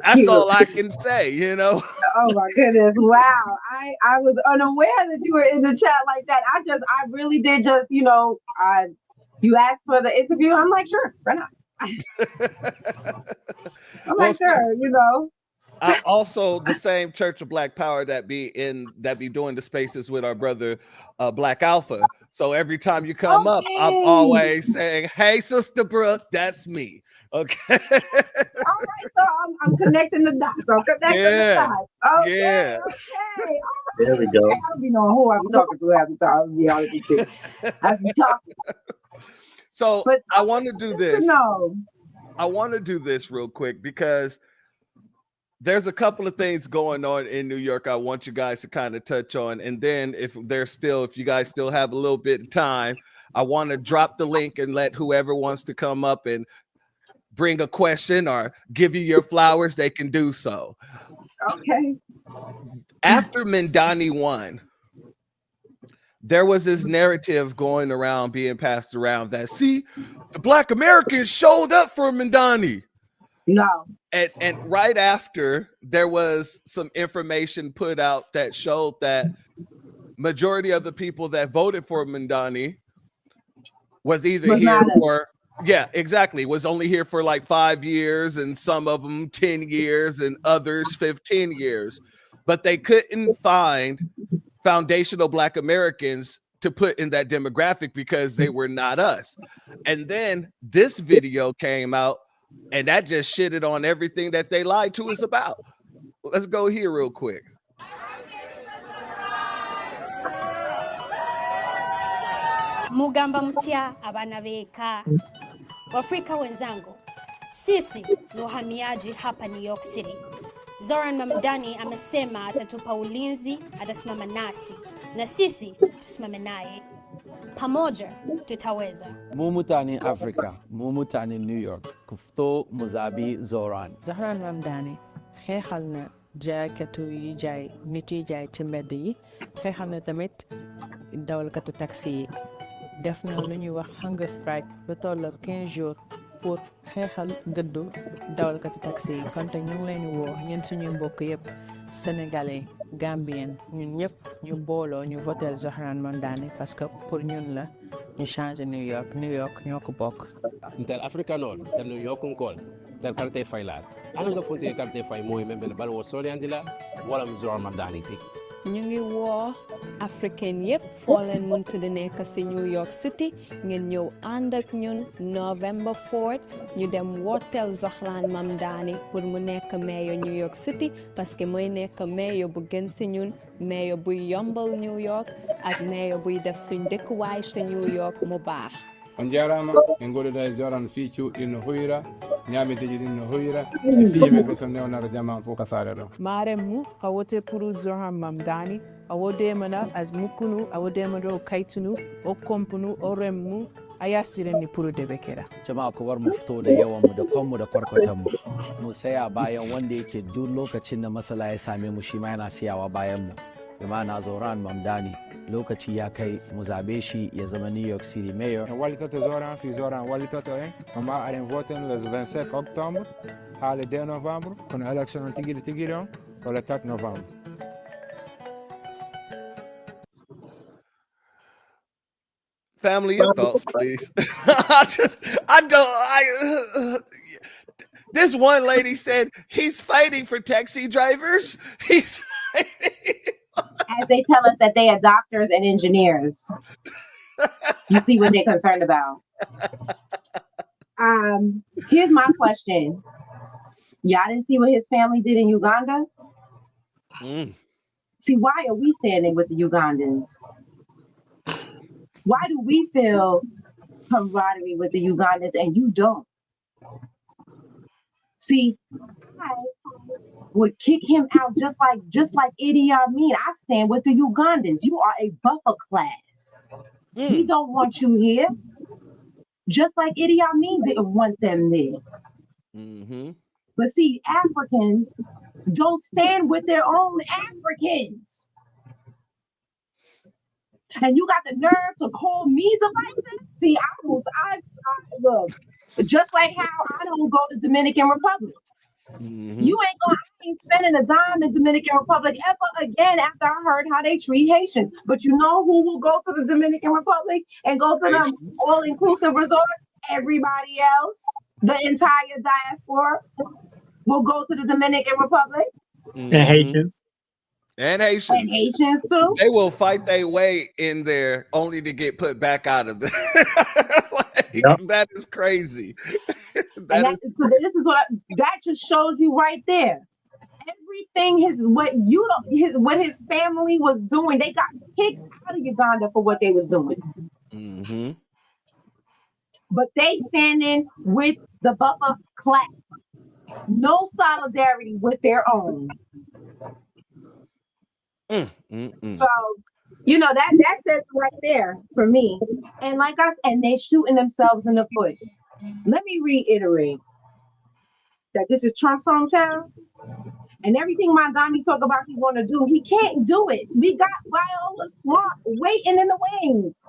That's all I can say, you know. Oh my goodness. Wow. I was unaware that you were in the chat like that. I really did just, you asked for the interview. I'm like, sure, why not? I'm like, sure, I also the same Church of Black Power that be doing the spaces with our brother Black Alpha. So every time you come up, I'm always saying, "Hey, Sister Brooke, that's me." Okay. All right, so I'm connecting the dots. The dots. Okay. Okay. There we go. I don't be knowing who I'm talking to every time. I'll be honest with you. I be talking. So But I want to do this. No. I want to do this real quick because there's a couple of things going on in New York I want you guys to kind of touch on. And then if you guys still have a little bit of time, I want to drop the link and let whoever wants to come up and bring a question or give you your flowers, they can do so. Okay. After Mandani won, there was this narrative going around, being passed around that, see, the Black Americans showed up for Mandani. No. And right after, there was some information put out that showed that majority of the people that voted for Mandani was either here for, yeah, exactly, was only here for like 5 years, and some of them 10 years, and others 15 years. But they couldn't find foundational Black Americans to put in that demographic because they were not us. And then this video came out, and that just shitted on everything that they lied to us about. Let's go here real quick. Mugamba mtia abana beka. Wafrika wenzangu, sisi ni wahamiaji hapa New York City. Zoran Mamdani amesema atatupa ulinzi, atasimama nasi, na sisi tusimame naye. Pamoja tutaweza. Mumutani Africa, Mumutani New York, Kufto Muzabi Zoran. Zoran Mamdani, xeexalna jaaykatu yi jaay nit yi jaay ci mbedd yi, xeexalna tamit dawalkatu taxi yi. Def na lu ñuy wax hunger strike lu toll 15 jours pour xeexal gëddu dawalkatu taxi yi. Kon ñu ngi leen di woo yéen suñu mbokk yëpp sénégalais, gambien, ñun ñëpp ñu booloo ñu votel Zoran Mamdani parce que pour ñun la ñu changer New York ñoo ko bokk. Intel africanol del New York kol del carte faylat ana nga fonte carte fay moy membe bal wo soli andila wala Zoran Mamdani ti ñu ngi woo africain yëpp foo leen mënti di nekk si New York City ngeen ñëw ànd ak ñun November 4th ñu dem wooteel Zoran Mamdani pour mu nekk mayor New York City parce que mooy nekk mayor bu gën si ñun, mayor buy yombal New York ak mayor buy def suñ dëkkuwaay si New York mu baax. On jarama en goɗɗoɗa Zoran fii cuuɗɗi no hoyra ñaamiteji ɗin no hoyra e fii ɓe so newnata jama fof ka saare ɗo Maren mu a wote pour Zoran Mamdani a wodemana as mukkunu a wodemana o kaytunu o kompunu o remmu a yasiren ni pour de bekera jama'a ku bar mu fito da yawan mu da kwanmu da kwarkwatan mu saya bayan wanda yake duk lokacin da masala ya same mu shi ma yana siyawa bayan mu jama'a Zoran Mamdani lokaci ya kai mu zabe shi ya zama New York City mayor. Walitoto Zoran fi Zoran walitoto amma aren voten le 25 octobre hale 2 novembre kono election on tigiri on ko le 4 novembre. Family, your thoughts, please. This one lady said he's fighting for taxi drivers. He's as they tell us that they are doctors and engineers. You see what they're concerned about. Here's my question. Y'all didn't see what his family did in Uganda? See, why are we standing with the Ugandans? Why do we feel camaraderie with the Ugandans and you don't? See, I would kick him out just like Idi Amin. I stand with the Ugandans. You are a buffer class. We don't want you here. Just like Idi Amin didn't want them there. But see, Africans don't stand with their own Africans. And you got the nerve to call me divisive? See, I look, just like how I don't go to Dominican Republic. You ain't spending a dime in Dominican Republic ever again after I heard how they treat Haitians. But you know who will go to the Dominican Republic and go to them all-inclusive resorts? Everybody else, the entire diaspora, will go to the Dominican Republic. And Haitians. And Haitians. And Haitians too. They will fight their way in there only to get put back out of there. That is crazy. This is what that just shows you right there. Everything what his family was doing, they got kicked out of Uganda for what they was doing. But they standing with the buffer class. No solidarity with their own. So, that says right there for me. And and they shooting themselves in the foot. Let me reiterate that this is Trump's hometown, and everything Mandani talk about he want to do, he can't do it. We got Viola Swamp waiting in the wings.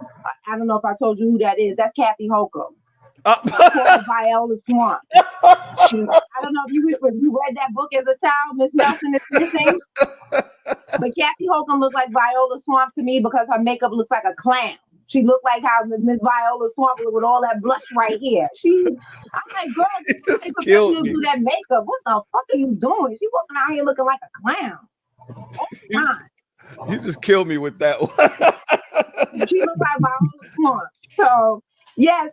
I don't know if I told you who that is. That's Kathy Holcomb. Viola Swamp. I don't know if you read that book as a child, Miss Nelson is Missing. But Kathy Holcomb looked like Viola Swamp to me because her makeup looks like a clown. She looked like how Miss Viola Swamp with all that blush right here. I'm like, girl, you just killed me. Do that makeup. What the fuck are you doing? She walking out here looking like a clown. All the time. You just killed me with that one. She looked like Viola Swamp. So yeah,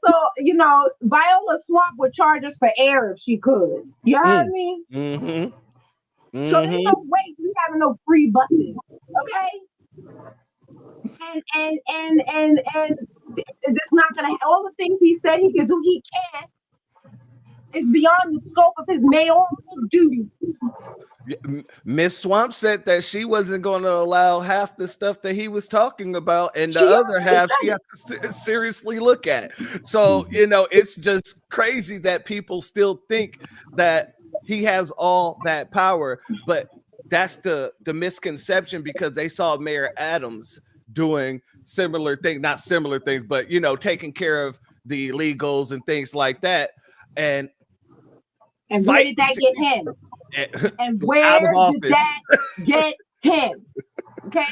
Viola Swamp would charge us for air if she could. You heard me? So there's no way we having no free buses, okay? And it's not gonna. All the things he said he could do, he can't. It's beyond the scope of his mayoral duties. Miss Swamp said that she wasn't going to allow half the stuff that he was talking about, and the other half she had to seriously look at. So it's just crazy that people still think that he has all that power, but that's the misconception because they saw Mayor Adams doing similar things, not similar things, but taking care of the illegals and things like that. And where did that get him? And where did that get him? Okay,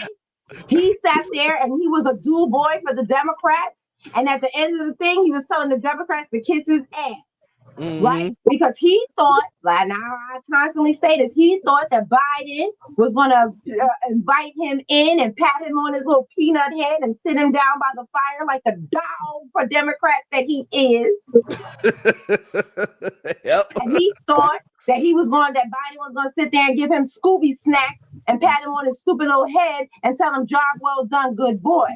he sat there and he was a do boy for the Democrats, and at the end of the thing, he was telling the Democrats to kiss his ass. Right? Because he thought, like now I constantly say this, he thought that Biden was going to invite him in and pat him on his little peanut head and sit him down by the fire like the dog for Democrats that he is. And he thought that Biden was going to sit there and give him Scooby snack and pat him on his stupid little head and tell him, job well done, good boy.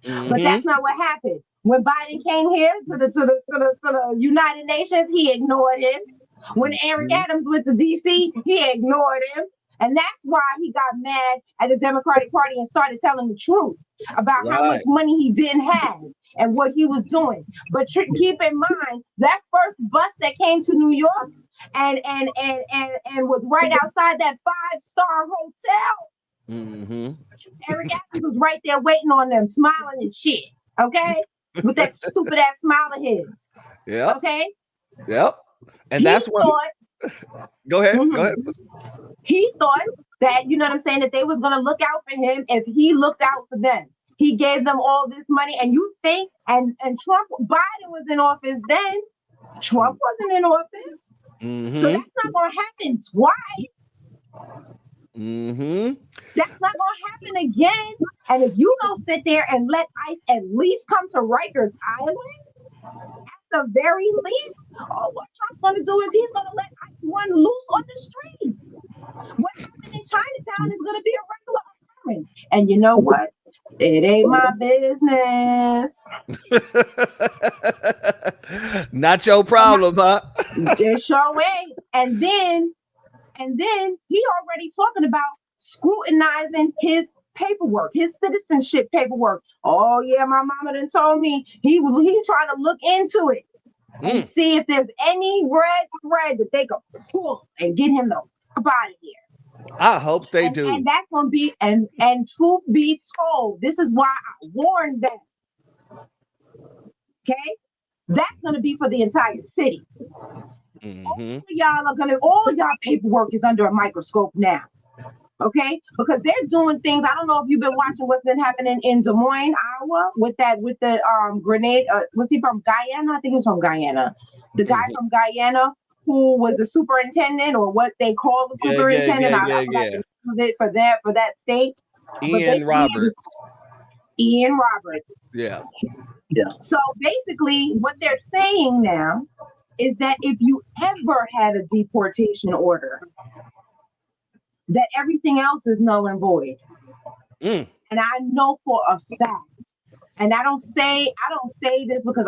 But that's not what happened. When Biden came here to the United Nations, he ignored him. When Eric Adams went to DC, he ignored him. And that's why he got mad at the Democratic Party and started telling the truth about how much money he didn't have and what he was doing. But keep in mind, that first bus that came to New York and was right outside that 5-star hotel, Eric Adams was right there waiting on them, smiling and shit. Okay? With that stupid ass smile of his. Yeah. Okay. Yep. And that's what. Go ahead. Go ahead. He thought that that they was gonna look out for him if he looked out for them. He gave them all this money, and you think and Biden was in office then. Trump wasn't in office, so that's not gonna happen twice. That's not gonna happen again. And if you don't sit there and let ICE at least come to Rikers Island, at the very least, what Trump's gonna do is he's gonna let ICE one loose on the streets. What happened in Chinatown is going to be a regular occurrence. And you know what? It ain't my business. Not your problem, huh? It sure ain't. And then he already talking about scrutinizing his paperwork, his citizenship paperwork. Oh yeah, my mama done told me he trying to look into it and see if there's any red thread that they could pull and get him the fuck out of here. I hope they do. And that's gonna be and truth be told, this is why I warned them. Okay, that's gonna be for the entire city. All y'all paperwork is under a microscope now. Okay, because they're doing things. I don't know if you've been watching what's been happening in Des Moines, Iowa, with the grenade. Was he from Guyana? I think he was from Guyana. The guy from Guyana who was the superintendent, or what they call the superintendent. I forgot the name of it for that state. Ian Roberts. Ian Roberts. Yeah. So basically, what they're saying now is that if you ever had a deportation order, that everything else is null and void. And I know for a fact, and I don't say this because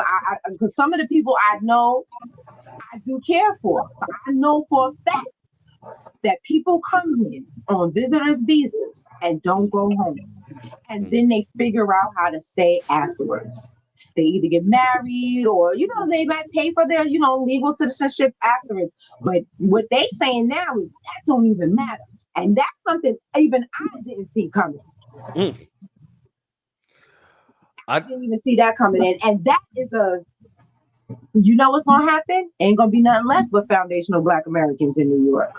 because some of the people I know I do care for. I know for a fact that people come here on visitors visas and don't go home. And then they figure out how to stay afterwards. They either get married or, they might pay for their, legal citizenship afterwards. But what they saying now is that don't even matter. And that's something even I didn't see coming. I didn't even see that coming in. And that is what's going to happen? Ain't going to be nothing left but foundational Black Americans in New York.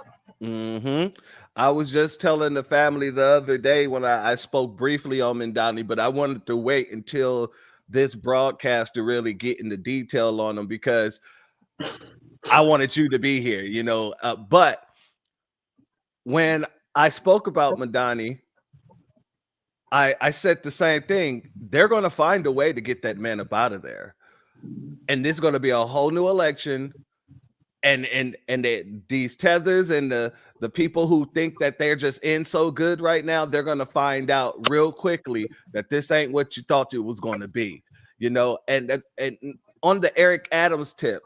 I was just telling the family the other day when I spoke briefly on Mamdani, but I wanted to wait until this broadcast to really get into detail on them because I wanted you to be here, but when I spoke about Mamdani, I said the same thing. They're going to find a way to get that man up out of there. And there's going to be a whole new election. And these tethers and the people who think that they're just in so good right now, they're going to find out real quickly that this ain't what you thought it was going to be, and on the Eric Adams tip,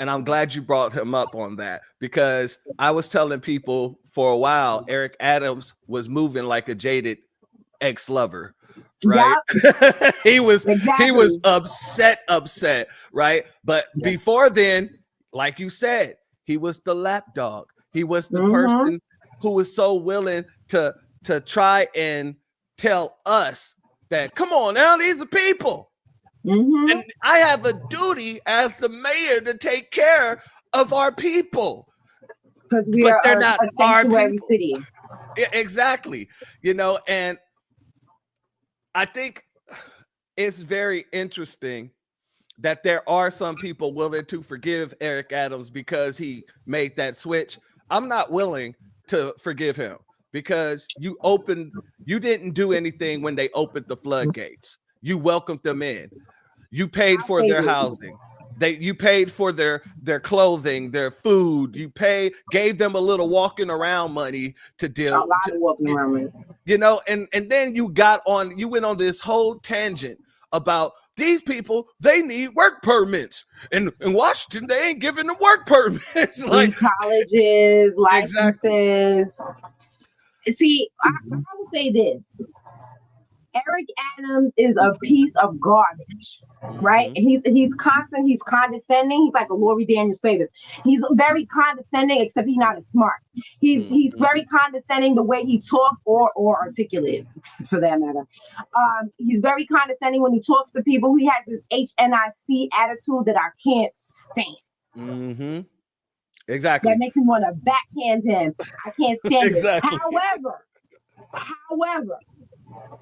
and I'm glad you brought him up on that because I was telling people for a while, Eric Adams was moving like a jaded ex-lover, right? Yep. he was upset, right? But before then, like you said, he was the lapdog. He was the person who was so willing to try and tell us that, come on now, these are people. And I have a duty as the mayor to take care of our people. Because they're not a sanctuary city. Exactly. And I think it's very interesting that there are some people willing to forgive Eric Adams because he made that switch. I'm not willing to forgive him because you didn't do anything when they opened the floodgates. You welcomed them in. You paid for their housing. You paid for their clothing, their food. You gave them a little walking around money to deal. A lot of walking around money. And then you went on this whole tangent about these people, they need work permits. And in Washington, they ain't giving them work permits. Like colleges, licenses. See, I will say this. Eric Adams is a piece of garbage, right? He's constant, he's condescending. He's like a Lori Daniels favors. He's very condescending, except he's not as smart. He's very condescending the way he talks or articulate, for that matter. He's very condescending when he talks to people. He has this HNIC attitude that I can't stand. Exactly. That makes me want to backhand him. I can't stand exactly. it. However,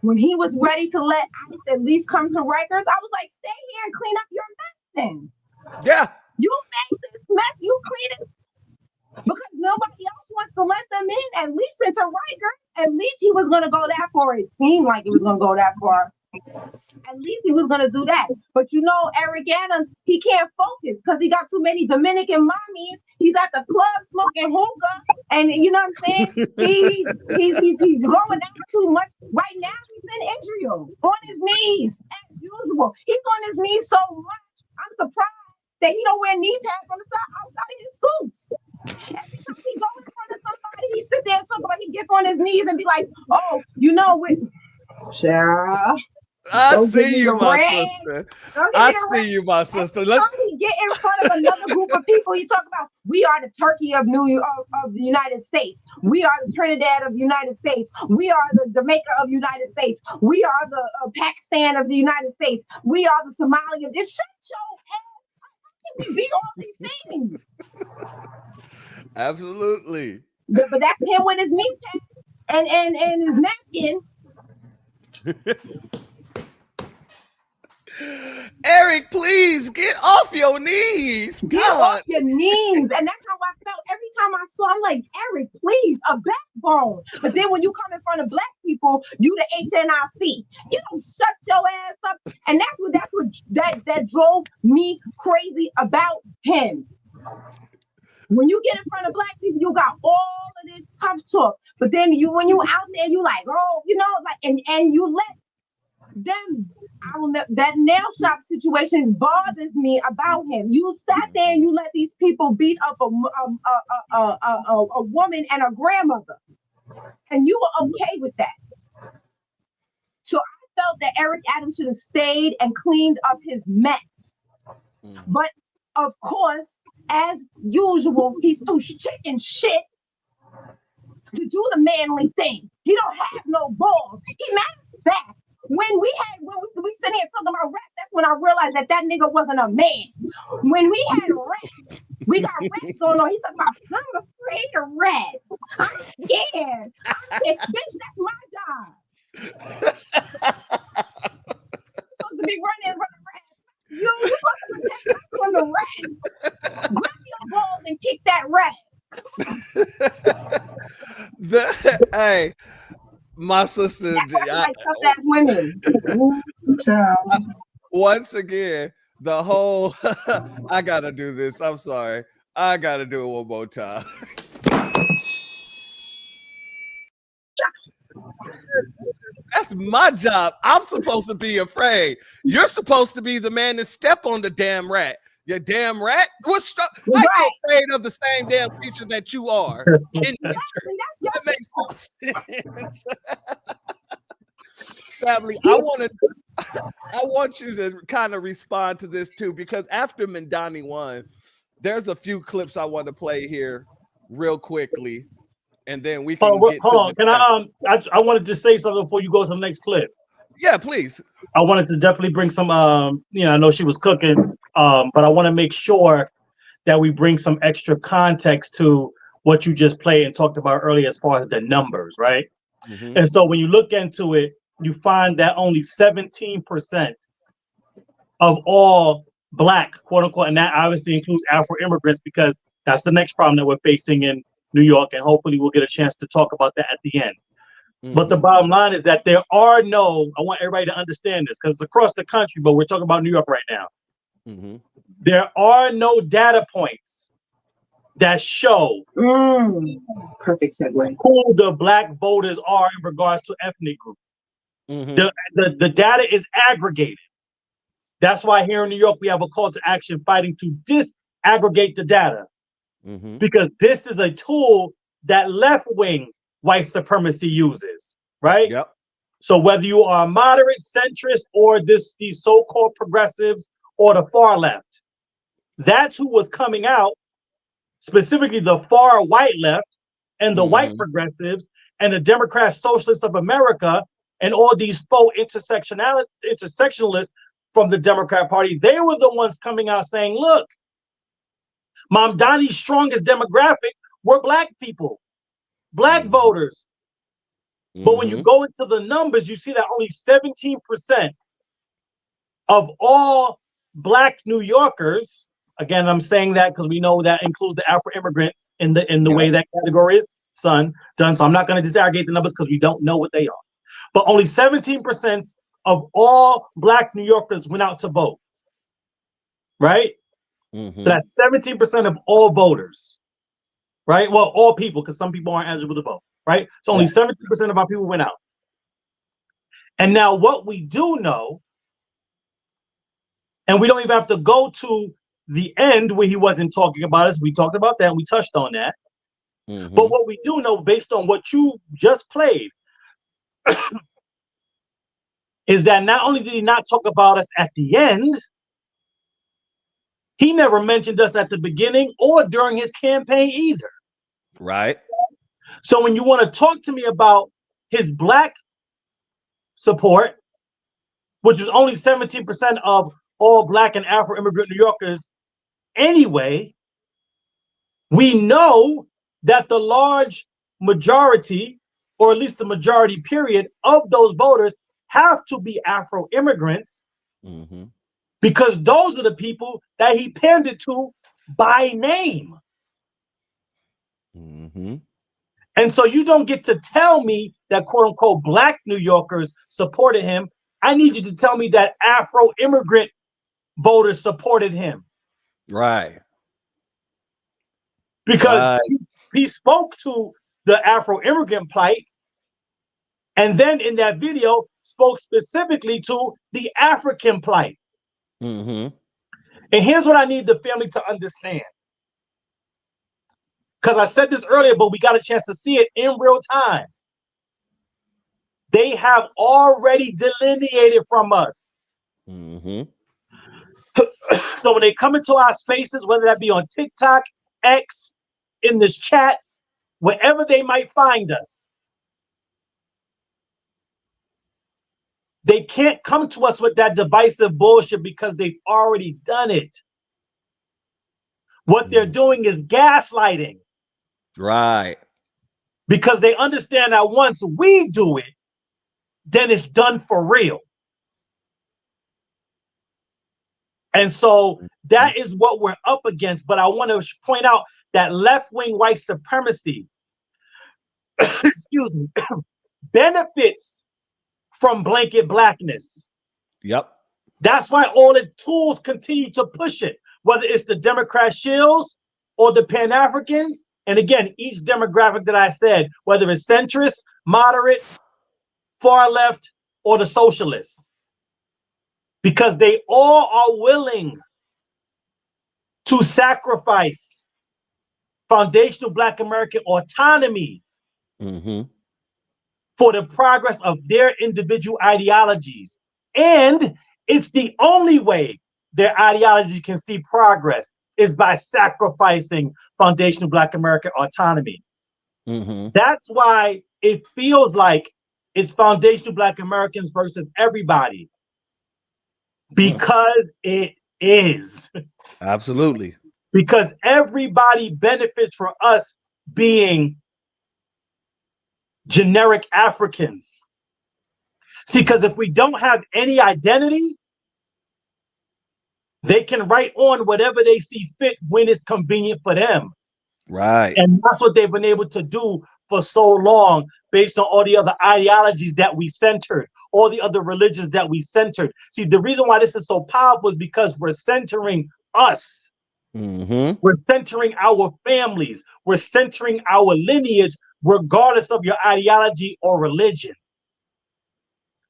when he was ready to let ICE at least come to Rikers, I was like, stay here and clean up your mess then. Yeah. You made this mess, you clean it. Because nobody else wants to let them in, at least into Rikers. At least he was going to go that far. It seemed like it was going to go that far. At least he was gonna do that. But you know, Eric Adams, he can't focus because he got too many Dominican mommies. He's at the club smoking hookah, and you know what I'm saying? He's going down too much. Right now, he's in Israel on his knees as usual. He's on his knees so much. I'm surprised that he don't wear knee pads on the side outside of his suits. Every time he go in front of somebody, he sit there and talk about he gets on his knees and be like, "Oh, you know, Sarah." I see you, my sister. I see you, my sister. Every time he get in front of another group of people, he talk about, we are the Turkey of of the United States. We are the Trinidad of the United States. We are the Jamaica of the United States. We are the Pakistan of the United States. We are the Somalia. This shut your ass. How can we be all these things? Absolutely. But that's him with his knee pad and his napkin. Eric, please get off your knees. Get off your knees. And that's how I felt every time I saw. I'm like, Eric, please, a backbone. But then when you come in front of black people, you the HNIC. You don't shut your ass up. And that's what that drove me crazy about him. When you get in front of black people, you got all of this tough talk. But then when you out there, you like, oh, you know, like, and you let them, that nail shop situation bothers me about him. You sat there and you let these people beat up a woman and a grandmother, and you were okay with that. So I felt that Eric Adams should have stayed and cleaned up his mess. But of course, as usual, he's too chicken shit to do the manly thing. He don't have no balls. He matter of fact, when we sitting here talking about rap, that's when I realized that nigga wasn't a man. When we had rap, we got rats going on. He talking about, I'm afraid of rats. I'm scared. Bitch, that's my job. You're supposed to be running from the rats. You're supposed to protect us from the rats. Grab your balls and kick that rat. Hey, my sister. Like tough-ass women. Once again, the whole I gotta do this. I'm sorry. I gotta do it one more time. That's my job. I'm supposed to be afraid. You're supposed to be the man that step on the damn rat. You damn rat. What's right. I'm afraid of the same damn creature that you are. In nature. That makes no sense. Family, I want you to kind of respond to this too, because after Mandani won, there's a few clips I want to play here real quickly, and then we can get to Can I wanted to say something before you go to the next clip. Yeah, please. I wanted to definitely bring some I know she was cooking, but I want to make sure that we bring some extra context to what you just played and talked about earlier as far as the numbers, right? Mm-hmm. And so when you look into it, you find that only 17% of all Black, quote unquote, and that obviously includes Afro immigrants, because that's the next problem that we're facing in New York, and hopefully we'll get a chance to talk about that at the end. Mm-hmm. But the bottom line is that there are no, I want everybody to understand this, because it's across the country, but we're talking about New York right now. Mm-hmm. There are no data points that show perfect segue who the Black voters are in regards to ethnic group. Mm-hmm. The data is aggregated. That's why here in New York we have a call to action fighting to disaggregate the data, because this is a tool that left-wing white supremacy uses, right? Yep. So whether you are moderate, centrist, or these so-called progressives or the far left, that's who was coming out, specifically the far white left and the white progressives and the Democrat Socialists of America and all these faux intersectionalists from the Democrat Party. They were the ones coming out saying, look, Mamdani's strongest demographic were Black people, Black voters. But when you go into the numbers, you see that only 17% of all Black New Yorkers, again, I'm saying that because we know that includes the Afro immigrants in the way that category is done. So I'm not going to disaggregate the numbers because we don't know what they are. But only 17% of all Black New Yorkers went out to vote, right? So that's 17% of all voters, right? Well, all people, because some people aren't eligible to vote, right? So only 17% of our people went out. And now what we do know, and we don't even have to go to the end where he wasn't talking about us. We talked about that and we touched on that. But what we do know, based on what you just played, is that not only did he not talk about us at the end, he never mentioned us at the beginning or during his campaign either. Right. So when you want to talk to me about his Black support, which is only 17% of all Black and Afro-immigrant New Yorkers anyway, we know that the large majority, or at least the majority period, of those voters have to be Afro-immigrants because those are the people that he pandered to by name. And so you don't get to tell me that quote unquote Black New Yorkers supported him. I need you to tell me that Afro-immigrant voters supported him. Right. Because he spoke to the Afro-immigrant plight, and then in that video spoke specifically to the African plight. And here's what I need the family to understand. Because I said this earlier, but we got a chance to see it in real time. They have already delineated from us. So when they come into our spaces, whether that be on TikTok, X, in this chat, wherever they might find us, they can't come to us with that divisive bullshit because they've already done it. What they're doing is gaslighting. Right. Because they understand that once we do it, then it's done for real. And so that is what we're up against. But I want to point out that left-wing white supremacy, excuse me, benefits from blanket blackness. Yep. That's why all the tools continue to push it, whether it's the Democrat shills or the Pan-Africans. And again, each demographic that I said, whether it's centrist, moderate, far left, or the socialists, because they all are willing to sacrifice foundational Black American autonomy for the progress of their individual ideologies. And it's the only way their ideology can see progress is by sacrificing foundational Black American autonomy. That's why it feels like it's foundational Black Americans versus everybody, because it is. Absolutely. Because everybody benefits from us being generic Africans. See, because if we don't have any identity, they can write on whatever they see fit when it's convenient for them. Right. And that's what they've been able to do for so long, based on all the other ideologies that we centered, all the other religions that we centered. See, the reason why this is so powerful is because we're centering us. We're centering our families. We're centering our lineage, regardless of your ideology or religion.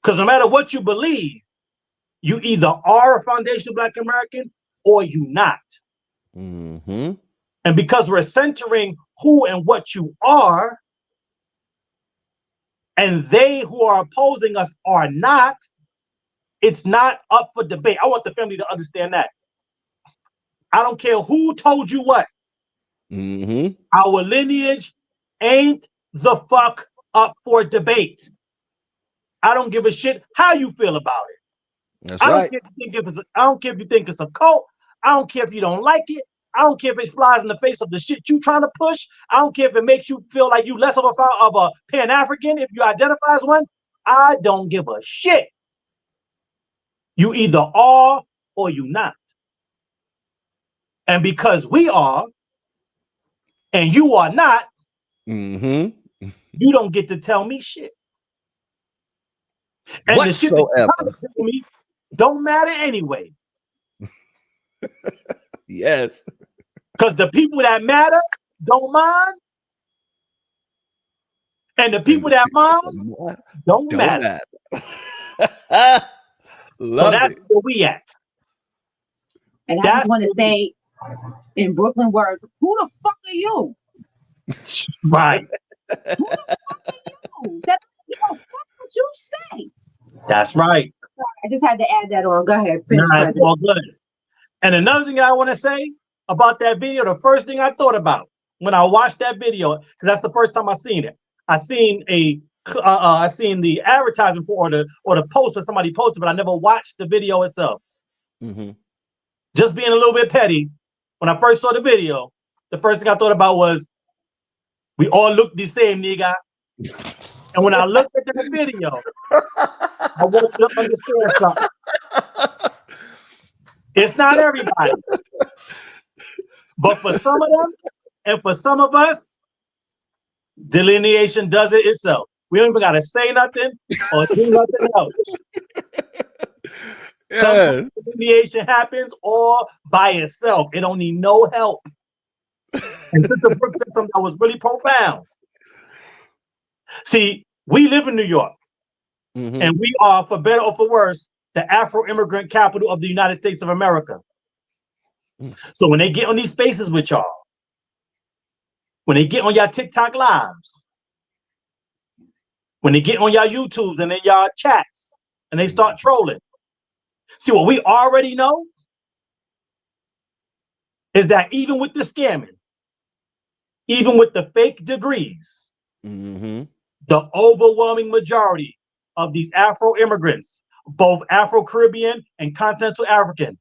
Because no matter what you believe, you either are a foundational Black American or you not. And because we're centering who and what you are, and they who are opposing us are not, it's not up for debate. I want the family to understand that. I don't care who told you what. Our lineage ain't the fuck up for debate. I don't give a shit how you feel about it. That's I don't right. care if you think I don't care if you think it's a cult. I don't care if you don't like it. I don't care if it flies in the face of the shit you trying to push. I don't care if it makes you feel like you less of a Pan-African if you identify as one. I don't give a shit. You either are or you not. And because we are and you are not, you don't get to tell me shit. And the shit that you're Whatsoever. trying to tell me don't matter anyway. Yes. Because the people that matter don't mind. And the people that mind don't matter. Love that's it. where we at. And I just want to say, in Brooklyn words, who the fuck are you? Right. Who the fuck are you? That, fuck what you say. That's right. I just had to add that on. Go ahead. Finish, Nah, it's President. all good. And another thing I want to say about that video, the first thing I thought about when I watched that video, because that's the first time I seen it. I seen the advertisement for or the post that somebody posted, but I never watched the video itself. Mm-hmm. Just being a little bit petty, when I first saw the video, the first thing I thought about was, we all look the same, nigga. And when I looked at the video, I want you to understand something. It's not everybody. But for some of them, and for some of us, delineation does it itself. We don't even got to say nothing or do nothing else. Sometimes delineation happens all by itself. It don't need no help. And Sister Brooke said something that was really profound. See, we live in New York, and we are, for better or for worse, the Afro-immigrant capital of the United States of America. So when they get on these spaces with y'all, when they get on y'all TikTok lives, when they get on y'all YouTubes and then y'all chats, and they start trolling, see, what we already know is that even with the scamming, even with the fake degrees, the overwhelming majority of these Afro immigrants, both Afro-Caribbean and continental African,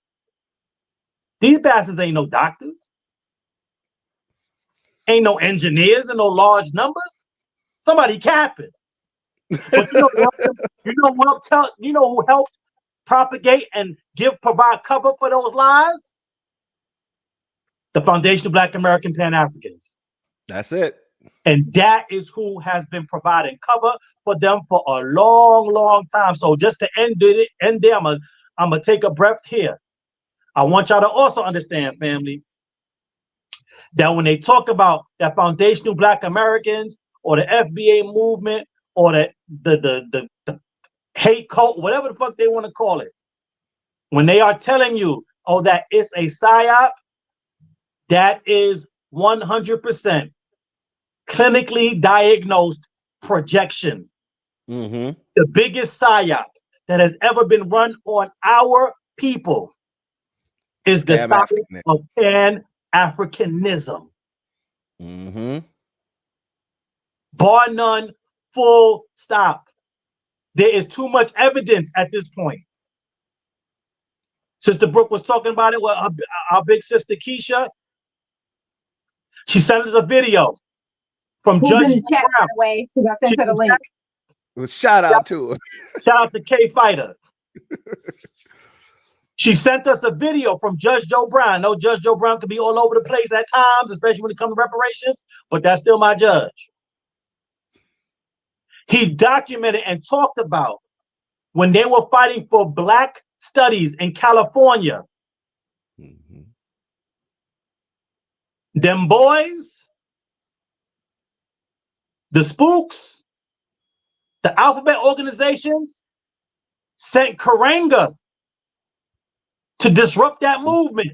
these bastards ain't no doctors, ain't no engineers in no large numbers. Somebody capping. But you know who helped propagate and provide cover for those lies? The Foundation of Black American Pan-Africans. That's it. And that is who has been providing cover for them for a long, long time. So just to end there, I'm gonna take a breath here. I want y'all to also understand, family, that when they talk about that foundational Black Americans or the FBA movement or the hate cult, whatever the fuck they want to call it, when they are telling you, oh, that it's a psyop, that is 100% clinically diagnosed projection. The biggest psyop that has ever been run on our people is the psyop of Pan-Africanism. Bar none, full stop. There is too much evidence at this point. Sister Brooke was talking about it with our big sister Keisha. She sent us a video from Who's Judge in the chat, by the way, because I sent her the link. Well, shout out to her. Shout out to K Fighter. She sent us a video from Judge Joe Brown. I know Judge Joe Brown can be all over the place at times, especially when it comes to reparations, but that's still my judge. He documented and talked about when they were fighting for Black studies in California. Them boys, the spooks, the alphabet organizations sent Karanga to disrupt that movement.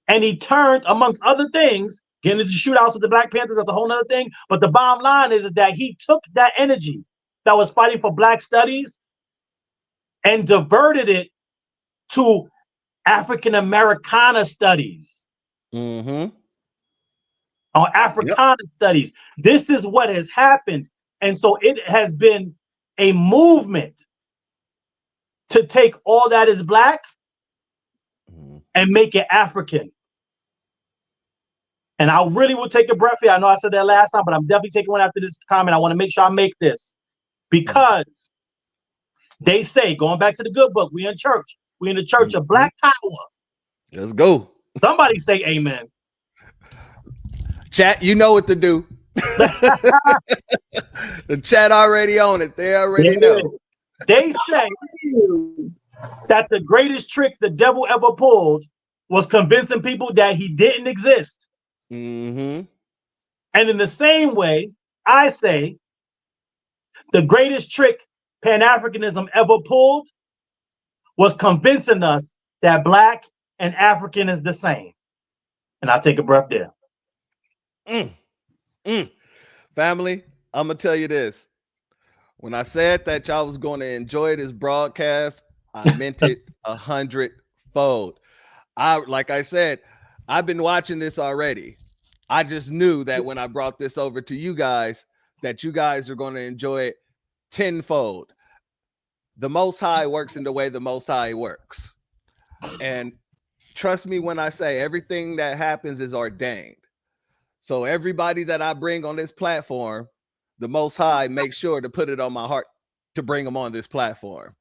And he turned, amongst other things, getting into shootouts with the Black Panthers, that's a whole nother thing. But the bottom line is that he took that energy that was fighting for Black studies and diverted it to African Americana studies. Or Africana studies. This is what has happened. And so it has been a movement to take all that is Black and make it African. And I really will take a breath here. I know I said that last time, but I'm definitely taking one after this comment. I want to make sure I make this. Because they say, going back to the good book, we in church. We in the church of Black power. Let's go. Somebody say amen. Chat, you know what to do. The chat already on it. They already know. They say that the greatest trick the devil ever pulled was convincing people that he didn't exist. Mm-hmm. And in the same way, I say the greatest trick Pan-Africanism ever pulled was convincing us that Black and African is the same. And I'll take a breath there. Family, I'm going to tell you this. When I said that y'all was going to enjoy this broadcast, I meant it 100-fold. Like I said, I've been watching this already. I just knew that when I brought this over to you guys, that you guys are going to enjoy it tenfold. The Most High works in the way the Most High works. And trust me when I say everything that happens is ordained. So everybody that I bring on this platform, the Most High makes sure to put it on my heart to bring them on this platform.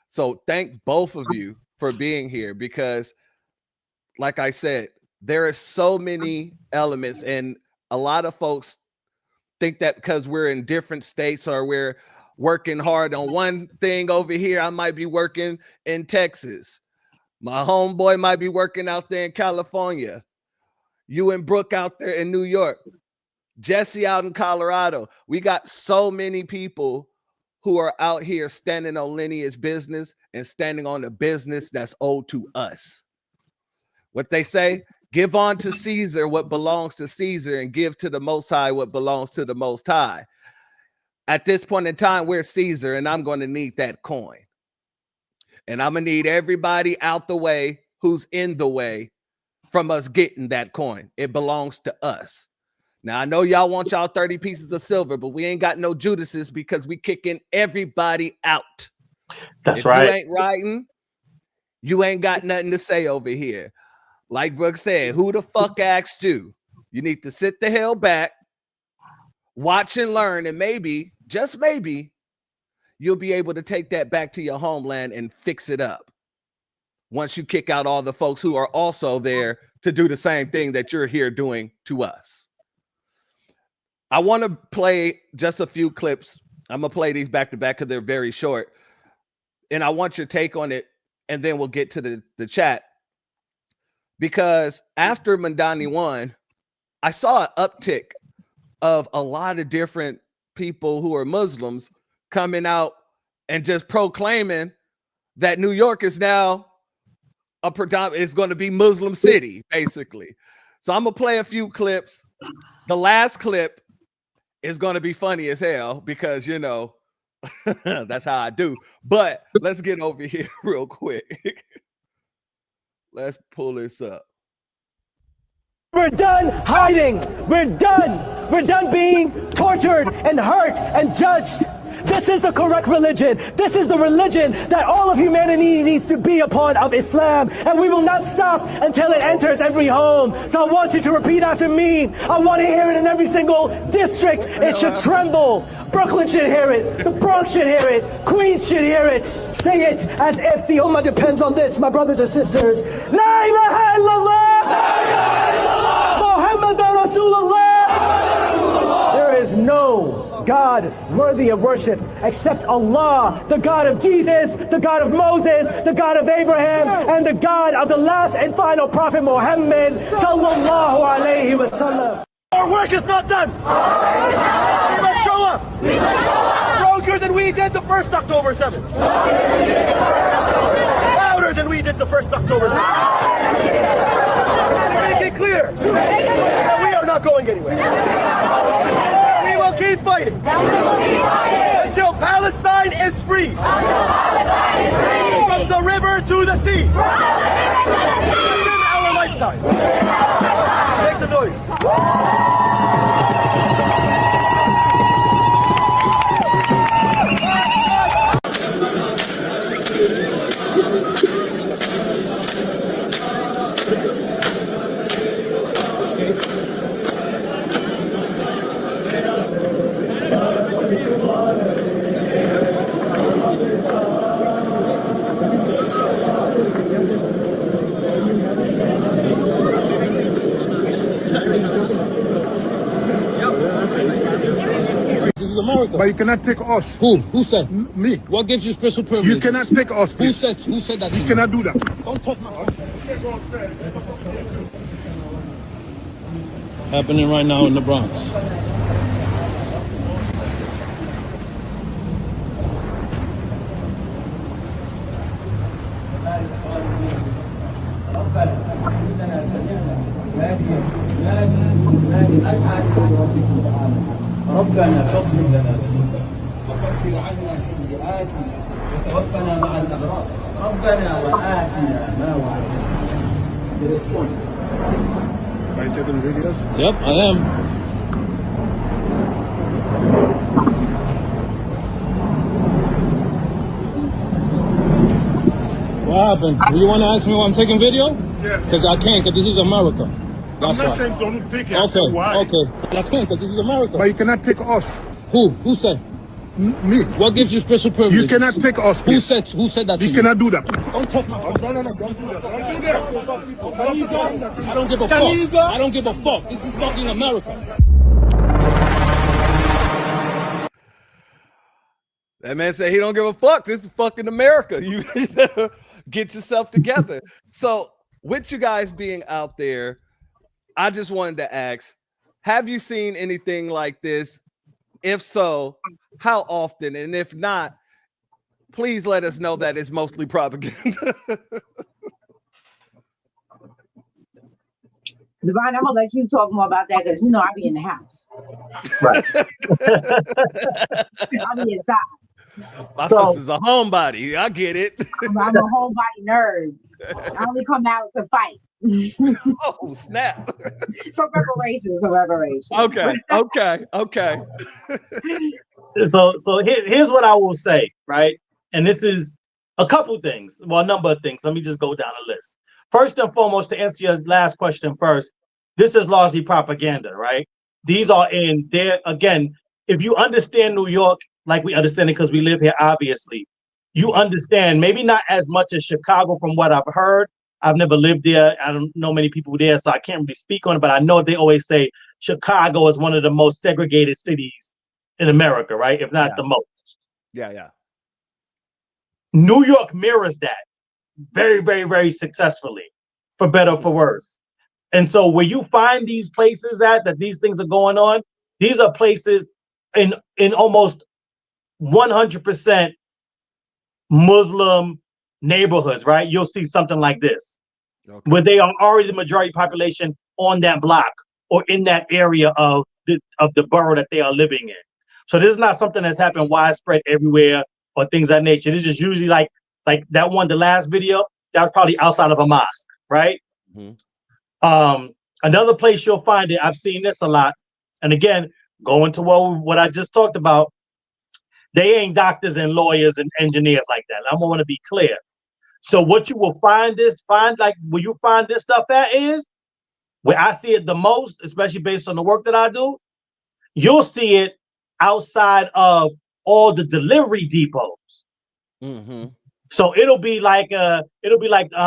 So thank both of you for being here, because like I said, there are so many elements, and a lot of folks think that because we're in different states or we're working hard on one thing over here, I might be working in Texas. My homeboy might be working out there in California. You and Breuck out there in New York. Jesse out in Colorado. We got so many people who are out here standing on lineage business and standing on the business that's owed to us. What they say, give on to Caesar what belongs to Caesar and give to the Most High what belongs to the Most High. At this point in time, we're Caesar, and I'm going to need that coin. And I'm going to need everybody out the way who's in the way from us getting that coin. It belongs to us. Now, I know y'all want y'all 30 pieces of silver, but we ain't got no Judases because we kicking everybody out. That's right. If you ain't writing, you ain't got nothing to say over here. Like Breuck said, who the fuck asked you? You need to sit the hell back, watch and learn, and maybe, just maybe, you'll be able to take that back to your homeland and fix it up. Once you kick out all the folks who are also there to do the same thing that you're here doing to us. I want to play just a few clips. I'm going to play these back to back because they're very short. And I want your take on it, and then we'll get to the chat. Because after Mandani won, I saw an uptick of a lot of different people who are Muslims coming out and just proclaiming that New York is now it's going to be Muslim city, basically. So I'm going to play a few clips. The last clip is going to be funny as hell because, you know, that's how I do. But let's get over here real quick. Let's pull this up. We're done hiding. We're done. We're done being tortured and hurt and judged. This is the correct religion. This is the religion that all of humanity needs to be a part of, Islam. And we will not stop until it enters every home. So I want you to repeat after me. I want to hear it in every single district. It should tremble. Brooklyn should hear it. The Bronx should hear it. Queens should hear it. Say it as if the Ummah depends on this, my brothers and sisters. La ilaha illallah. La ilaha illallah. Muhammadan Rasulullah. There is no God worthy of worship except Allah, the God of Jesus, the God of Moses, the God of Abraham, and the God of the last and final Prophet Muhammad sallallahu alayhi wa sallam. Our work is not done. We must show up. We must show up. Stronger than we did the first October 7th. Louder than we did the first October 7th. Make it clear that we are not going anywhere. Keep fighting until Palestine is free. From the river to the sea. Within our lifetime. Make some noise. This is a America. But you cannot take us. Who said? Me. What gives you special privilege? You cannot take us, please. Who said that? You cannot do that. Don't touch my phone. Happening right now in the Bronx. ربنا فاغفر لنا وكفر عنا سيئاتنا وتوفنا مع الابرار ربنا واتنا ما وعدتنا. Are you taking videos? Yep, I am. What happened? Do you want to ask me why I'm taking video? Yeah. Because I can't, because this is America. That's I'm not why. saying don't take it. I Okay, said why. okay. I can't, because this is America. But you cannot take us. Who said? Me. What gives you special privilege? You cannot take us, please. Who said that to You you? cannot do that. Don't touch my phone. No, don't do that. Don't do that. I don't give a fuck. I don't give a fuck. This is fucking America. That man said he don't give a fuck. This is fucking America. You better get yourself together. So with you guys being out there, I just wanted to ask, have you seen anything like this? If so, how often? And if not, please let us know that it's mostly propaganda. Divine, I'm gonna let you talk more about that because you know I be in the house. Right. I be inside. My sister's a homebody. I get it. I'm a homebody nerd. I only come out to fight. Oh, snap. For preparation. Okay. So here's what I will say, right? And this is a couple things. Well, a number of things. Let me just go down a list. First and foremost, to answer your last question first, this is largely propaganda, right? These are in there. Again, if you understand New York, like we understand it because we live here, obviously, you understand, maybe not as much as Chicago from what I've heard. I've never lived there. I don't know many people there, so I can't really speak on it, but I know they always say Chicago is one of the most segregated cities in America, right? If not the most. Yeah. New York mirrors that very, very, very successfully, for better or for worse. And so where you find these places that these things are going on, these are places in almost 100% Muslim neighborhoods, right? You'll see something like this, where they are already the majority population on that block or in that area of the borough that they are living in. So this is not something that's happened widespread everywhere or things of that nature. This is usually like that one, the last video, that was probably outside of a mosque, right? Mm-hmm. Another place you'll find it, I've seen this a lot. And again, going to what I just talked about, they ain't doctors and lawyers and engineers like that. I want to be clear. So what you will find where you find this stuff at is, where I see it the most, especially based on the work that I do, you'll see it outside of all the delivery depots. Mm-hmm. So it'll be like I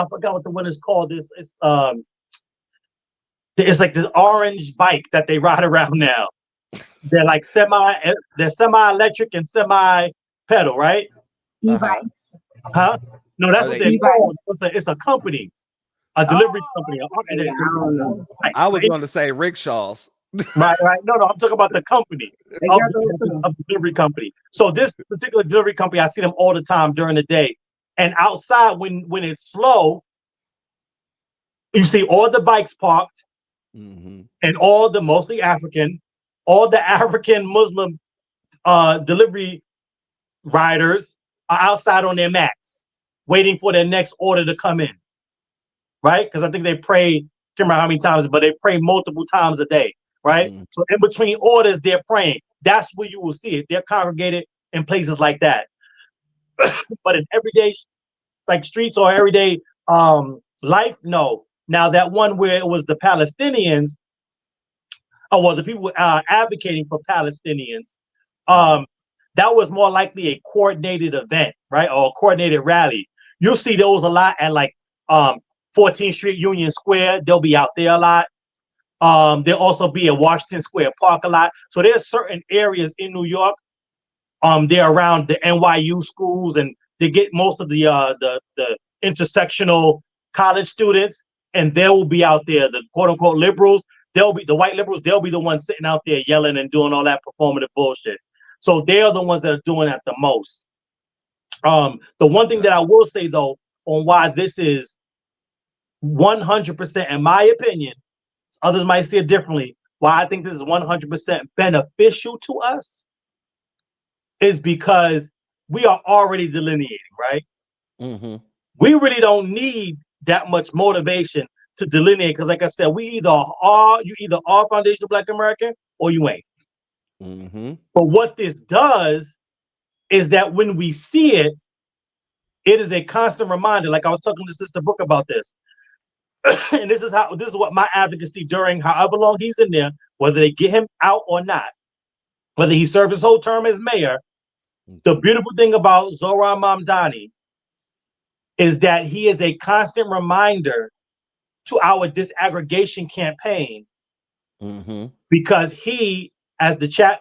forgot what the one is called. It's like this orange bike that they ride around now. They're like semi-electric and semi-pedal, right? E-bikes. Huh? No, that's what they're called. It's a company, a delivery company. I was going to say rickshaws. Right. No, I'm talking about the company, a delivery company. So this particular delivery company, I see them all the time during the day. And outside, when it's slow, you see all the bikes parked, and all the mostly African, all the African Muslim delivery riders are outside on their mats, waiting for their next order to come in. Right? Because I think they pray, can't remember how many times, but they pray multiple times a day. Right? So in between orders, they're praying. That's where you will see it. They're congregated in places like that. But in everyday like streets or everyday life, no. Now that one where it was the Palestinians, the people advocating for Palestinians, that was more likely a coordinated event, right? Or a coordinated rally. You'll see those a lot at like 14th Street, Union Square. They'll be out there a lot. There'll also be at Washington Square Park a lot. So there's certain areas in New York They're around the NYU schools, and they get most of the intersectional college students, and they will be out there. The quote unquote liberals, they'll be the white liberals. They'll be the ones sitting out there yelling and doing all that performative bullshit. So they are the ones that are doing that the most. The one thing that I will say though, on why this is 100%, in my opinion, others might see it differently, why I think this is 100% beneficial to us is because we are already delineating, right? Mm-hmm. We really don't need that much motivation to delineate, because like I said, you either are foundational Black American or you ain't. Mm-hmm. But what this does is that when we see it, it is a constant reminder. Like I was talking to Sister Breuck about this. And this is what my advocacy during however long he's in there, whether they get him out or not, whether he serves his whole term as mayor. The beautiful thing about Zohran Mamdani is that he is a constant reminder to our disaggregation campaign, because he, as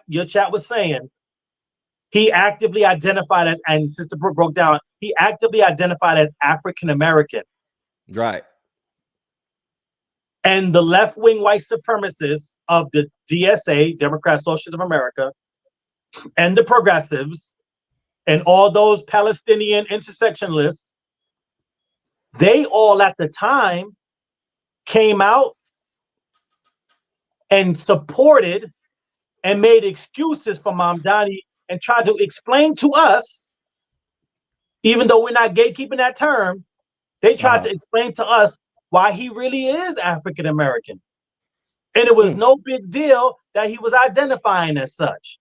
your chat was saying, he actively identified as, and Sister Breuck broke down, he actively identified as African American. Right. And the left-wing white supremacists of the DSA, Democrat Socialists of America, and the progressives, and all those Palestinian intersectionalists, they all at the time came out and supported and made excuses for Mamdani and tried to explain to us, even though we're not gatekeeping that term, they tried to explain to us why he really is African American. And it was no big deal that he was identifying as such.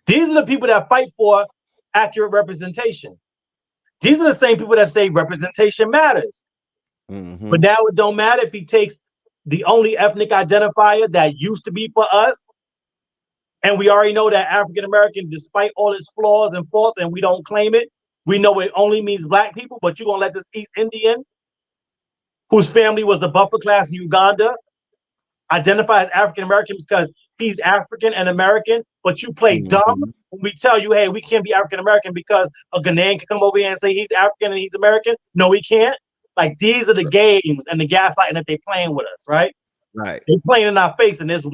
These are the people that fight for accurate representation. These are the same people that say representation matters. But now it don't matter if he takes the only ethnic identifier that used to be for us. And we already know that African American, despite all its flaws and faults, and we don't claim it, we know it only means Black people, but you're gonna let this East Indian, whose family was the buffer class in Uganda, identify as African American because he's African and American, but you play dumb when we tell you, hey, we can't be African American because a Ghanaian can come over here and say he's African and he's American. No, he can't. Like, these are the games and the gaslighting that they're playing with us, right? Right. They're playing in our face. And there's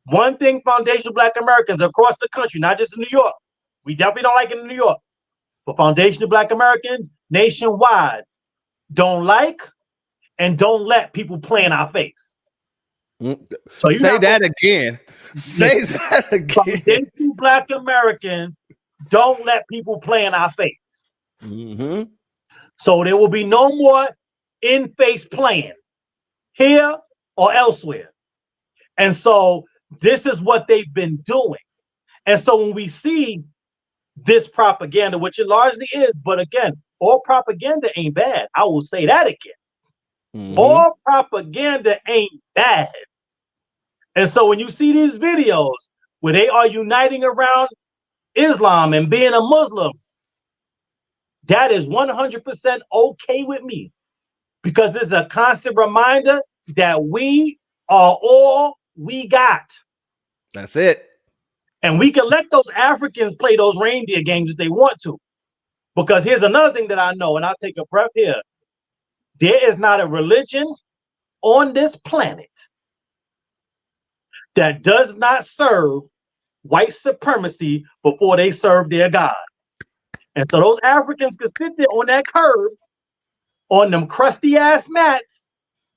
one thing foundational Black Americans across the country, not just in New York, we definitely don't like it in New York, but foundational Black Americans nationwide don't like and don't let people play in our face. So say that again. Say that again. Foundational Black Americans don't let people play in our face. So there will be no more in-face playing here or elsewhere. And so this is what they've been doing. And so when we see this propaganda, which it largely is, but again, all propaganda ain't bad. I will say that again. All propaganda ain't bad. And so when you see these videos where they are uniting around Islam and being a Muslim, that is 100% okay with me, because it's a constant reminder that we are all we got. That's it. And we can let those Africans play those reindeer games if they want to. Because here's another thing that I know, and I'll take a breath here. There is not a religion on this planet that does not serve white supremacy before they serve their God. And so those Africans can sit there on that curb, on them crusty ass mats,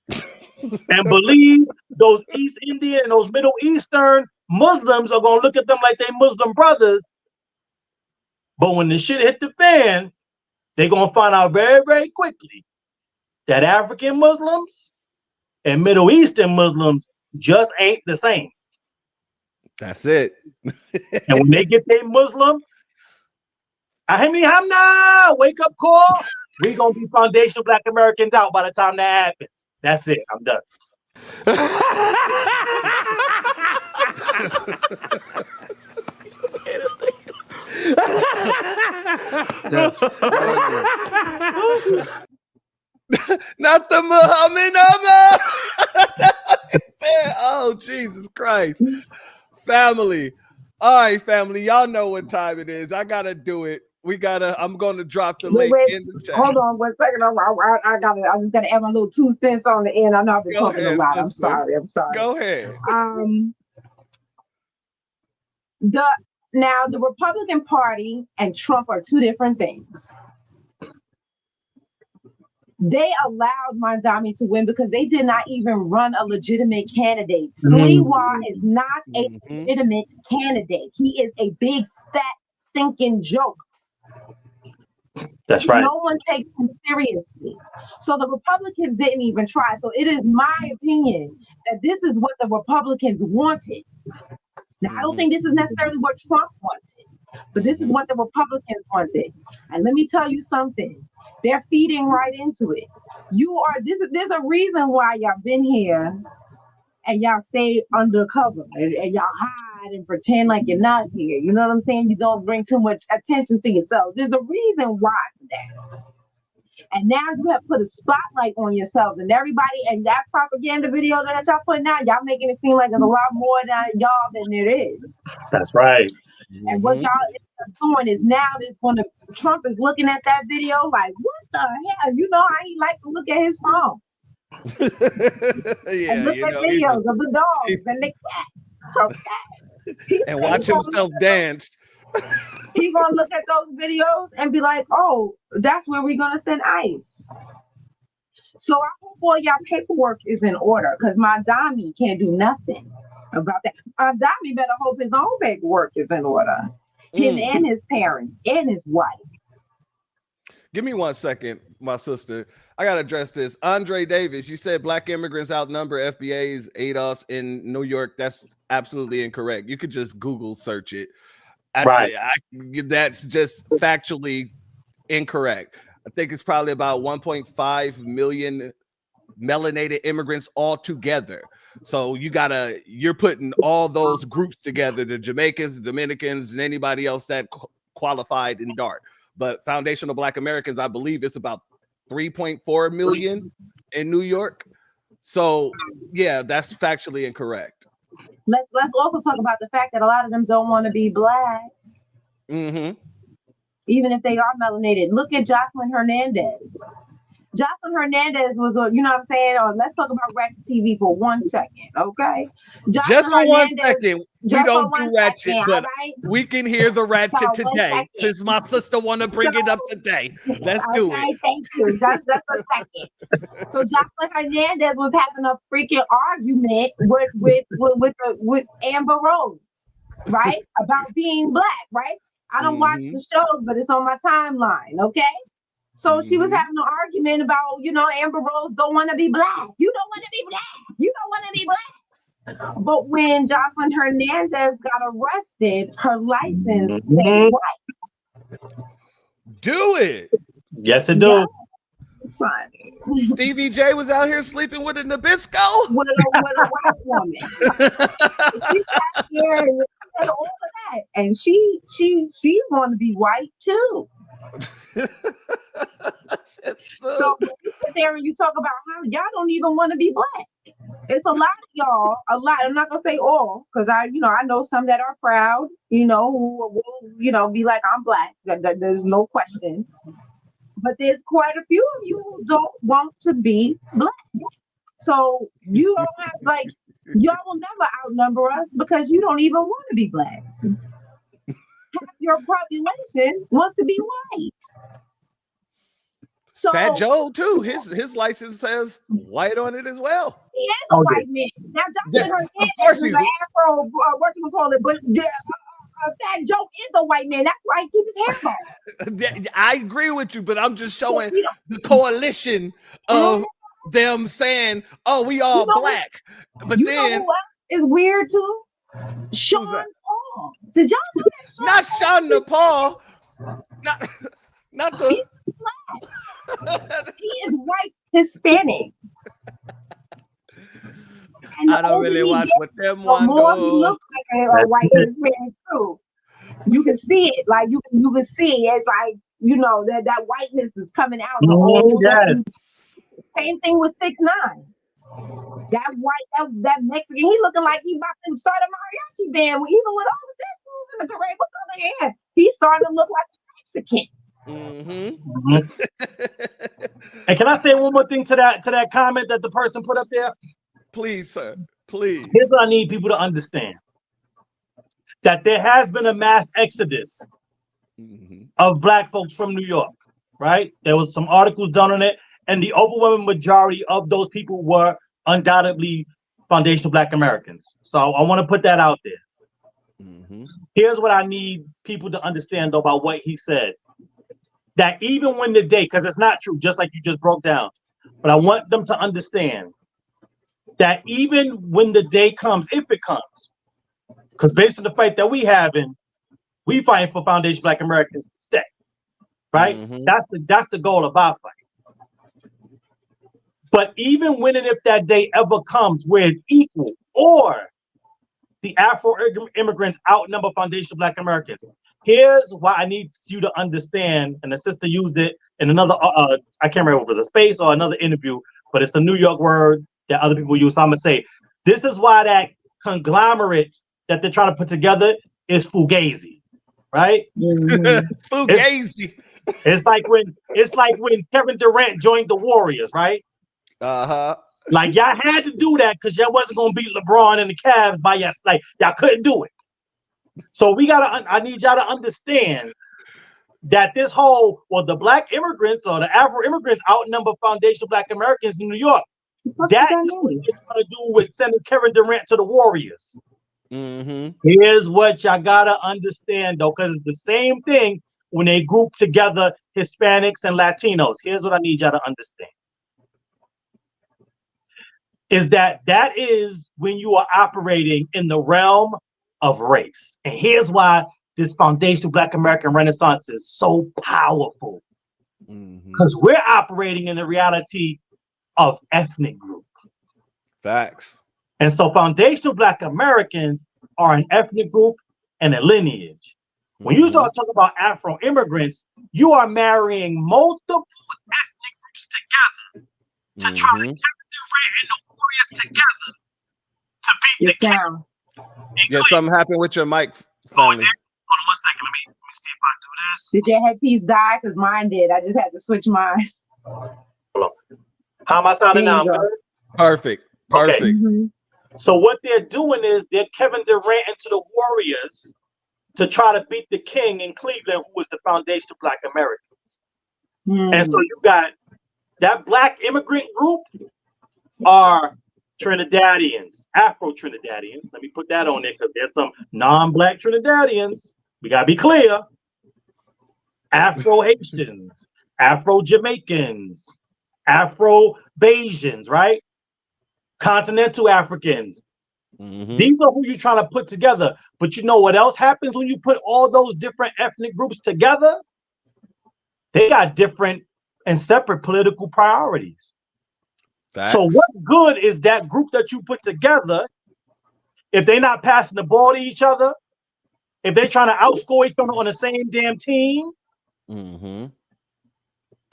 and believe those East Indian and those Middle Eastern Muslims are gonna look at them like they Muslim brothers. But when the shit hit the fan, they're gonna find out very, very quickly that African Muslims and Middle Eastern Muslims just ain't the same. That's it. And when they get their Muslim, Ahimi Hamna, wake up call, we're gonna be foundational Black Americans out by the time that happens. That's it. I'm done. Not the Muhammad Nama. Oh, Jesus Christ. Family. All right, family. Y'all know what time it is. I gotta do it. I'm gonna drop the link in the chat. Hold on 1 second. I just gotta add my little 2 cents on the end. I know I've been talking a lot. I'm sorry. Go ahead. Now the Republican Party and Trump are two different things. They allowed Mandami to win because they did not even run a legitimate candidate. Sliwa is not a legitimate candidate. He is a big, fat, thinking joke. That's right. No one takes him seriously. So the Republicans didn't even try. So it is my opinion that this is what the Republicans wanted. Now, I don't think this is necessarily what Trump wanted, but this is what the Republicans wanted. And let me tell you something. They're feeding right into it. There's a reason why y'all been here and y'all stay undercover and y'all hide and pretend like you're not here. You know what I'm saying? You don't bring too much attention to yourself. There's a reason why for that. And now you have put a spotlight on yourselves and everybody, and that propaganda video that y'all putting out, y'all making it seem like there's a lot more than y'all than there is. That's right. And what y'all end up doing is now Trump is looking at that video like, what the hell? You know how he like to look at his phone. And look at videos of the dogs and the cat. Okay. And watch himself dance. He's gonna look at those videos and be like, oh, that's where we're gonna send ICE. So I hope all y'all paperwork is in order because Mandami can't do nothing about that. Mandami better hope his own paperwork is in order. Him and his parents and his wife. Give me 1 second, my sister. I gotta address this. Andre Davis, you said black immigrants outnumber FBA's ADOS in New York. That's absolutely incorrect. You could just Google search it. That's just factually incorrect. I think it's probably about 1.5 million melanated immigrants altogether. So you're putting all those groups together, the Jamaicans, the Dominicans, and anybody else that qualified in DART. But foundational Black Americans, I believe it's about 3.4 million in New York. So yeah, that's factually incorrect. Let's also talk about the fact that a lot of them don't want to be Black. Even if they are melanated. Look at Jocelyn Hernandez. Jocelyn Hernandez was, you know what I'm saying? Or let's talk about Ratchet TV for 1 second, okay? Just for 1 second. We don't do Ratchet, but we can hear the Ratchet today. Since my sister want to bring it up today. Let's do it. Thank you. Just a second. So Jocelyn Hernandez was having a freaking argument with Amber Rose, right? About being Black, right? I don't watch the shows, but it's on my timeline, okay? So she was having an argument about, Amber Rose don't want to be Black. You don't want to be Black. You don't want to be Black. But when Jocelyn Hernandez got arrested, her license said white. Do it. Yes, it do. Son. Stevie J was out here sleeping with a Nabisco. With a white woman. She got here and said all of that. And she want to be white too. So when you sit there and you talk about how y'all don't even want to be Black. It's a lot of y'all, I'm not gonna say all, because I know some that are proud, who will, be like, I'm Black. There's no question. But there's quite a few of you who don't want to be Black. So you don't have y'all will never outnumber us because you don't even want to be Black. Half your population wants to be white. So Fat Joe too. His license says white on it as well. He is a white man. Now Jocelyn Hernandez is an Afro, what you call it? But Fat Joe is a white man. That's why he keeps his hair on. I agree with you, but I'm just showing the coalition of them saying, "Oh, we all Black." But then it's weird too. Sean Paul. Did y'all know that? Not Sean Paul. Not the. He's Black. He is white Hispanic. And I don't really watch what them want. He looks like a white Hispanic too. You can see it, like you can see it's like that whiteness is coming out. Yes. Same thing with 6ix9ine. That white, that Mexican, he looking like he about to start a mariachi band, even with all the tattoos Senator Ray, what color hair? He's starting to look like a Mexican. And can I say one more thing to that comment that the person put up there? Please, sir. Please. Here's what I need people to understand. That there has been a mass exodus of Black folks from New York, right? There was some articles done on it, and the overwhelming majority of those people were undoubtedly foundational Black Americans. So I want to put that out there. Here's what I need people to understand though about what he said. That even when the day, because it's not true, just like you just broke down, but I want them to understand that even when the day comes, if it comes, because based on the fight that we fighting for foundational Black Americans to stay, right? That's the goal of our fight. But even when and if that day ever comes where it's equal, or the Afro immigrants outnumber foundational Black Americans, here's why I need you to understand. And the sister used it in another, I can't remember if it was a space or another interview, but it's a New York word that other people use. So I'm gonna say, this is why that conglomerate that they're trying to put together is fugazi, right? Fugazi. It's like when Kevin Durant joined the Warriors, right? Like y'all had to do that because y'all wasn't gonna beat LeBron and the Cavs by y'all. Like y'all couldn't do it. So I need y'all to understand that this whole, the Black immigrants or the Afro immigrants outnumber foundational Black Americans in New York. That's what they're trying to do with sending Kevin Durant to the Warriors. Here's what y'all gotta understand though, because it's the same thing when they group together Hispanics and Latinos. Here's what I need y'all to understand. Is that is when you are operating in the realm of race. And here's why this foundational Black American Renaissance is so powerful. Because we're operating in the reality of ethnic group. Facts. And so foundational Black Americans are an ethnic group and a lineage. When you start talking about Afro immigrants, you are marrying multiple ethnic groups together to try to Kevin Durant and the Warriors together to beat the sound. Yeah, something happened with your mic. Hold on 1 second. Let me see if I do this. Did your headpiece die? Because mine did. I just had to switch mine. Hold on. How am I sounding now? Perfect. Okay. So what they're doing is they're Kevin Durant into the Warriors to try to beat the king in Cleveland, who is the foundation of Black Americans. And so you got that Black immigrant group are Trinidadians, Afro-Trinidadians. Let me put that on there because there's some non-Black Trinidadians. We got to be clear. Afro-Haitians, Afro-Jamaicans, Afro-Bajans, right? Continental Africans. These are who you're trying to put together. But you know what else happens when you put all those different ethnic groups together? They got different and separate political priorities. Facts. So what good is that group that you put together if they're not passing the ball to each other? If they're trying to outscore each other on the same damn team?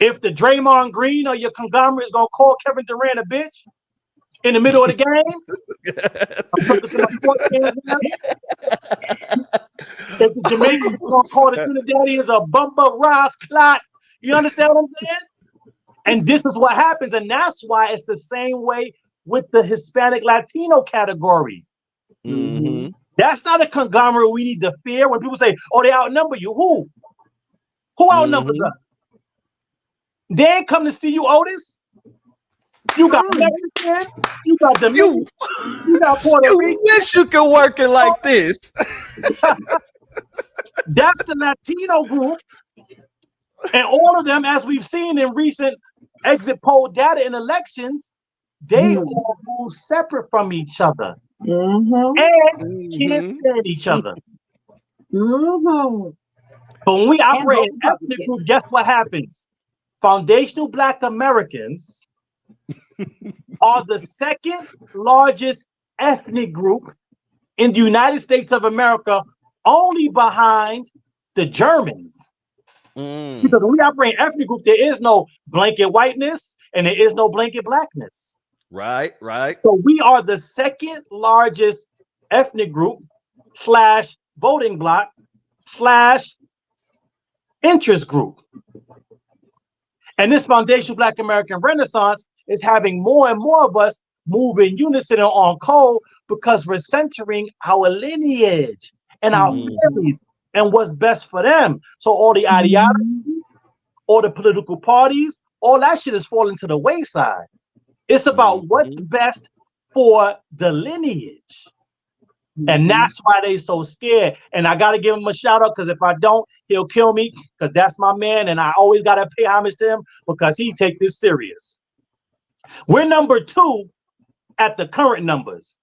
If the Draymond Green or your conglomerate is going to call Kevin Durant a bitch in the middle of the game? If the Jamaicans are going to call the Trinidadians a bumper, Ross, clot. You understand what I'm saying? And this is what happens. And that's why it's the same way with the Hispanic Latino category. That's not a conglomerate we need to fear. When people say, oh, they outnumber you. Who? Who outnumbers us? They ain't come to see you, Otis. You got Mexican, you got Dominican, you got Puerto Rican. You wish you could work it like this. That's the Latino group. And all of them, as we've seen in recent exit poll data in elections, they all move separate from each other and can't stand each other. But when we operate in ethnic group, guess what happens? Foundational Black Americans are the second largest ethnic group in the United States of America, only behind the Germans. Because when we operate in ethnic group, there is no blanket whiteness and there is no blanket blackness. Right. So we are the second largest ethnic group / voting bloc / interest group. And this foundational Black American Renaissance is having more and more of us move in unison and on code because we're centering our lineage and our families and what's best for them. So all the ideology, all the political parties, all that shit is falling to the wayside. It's about what's best for the lineage. And that's why they so scared. And I got to give him a shout out, because if I don't, he'll kill me, because that's my man. And I always got to pay homage to him because he take this serious. We're number 2 at the current numbers.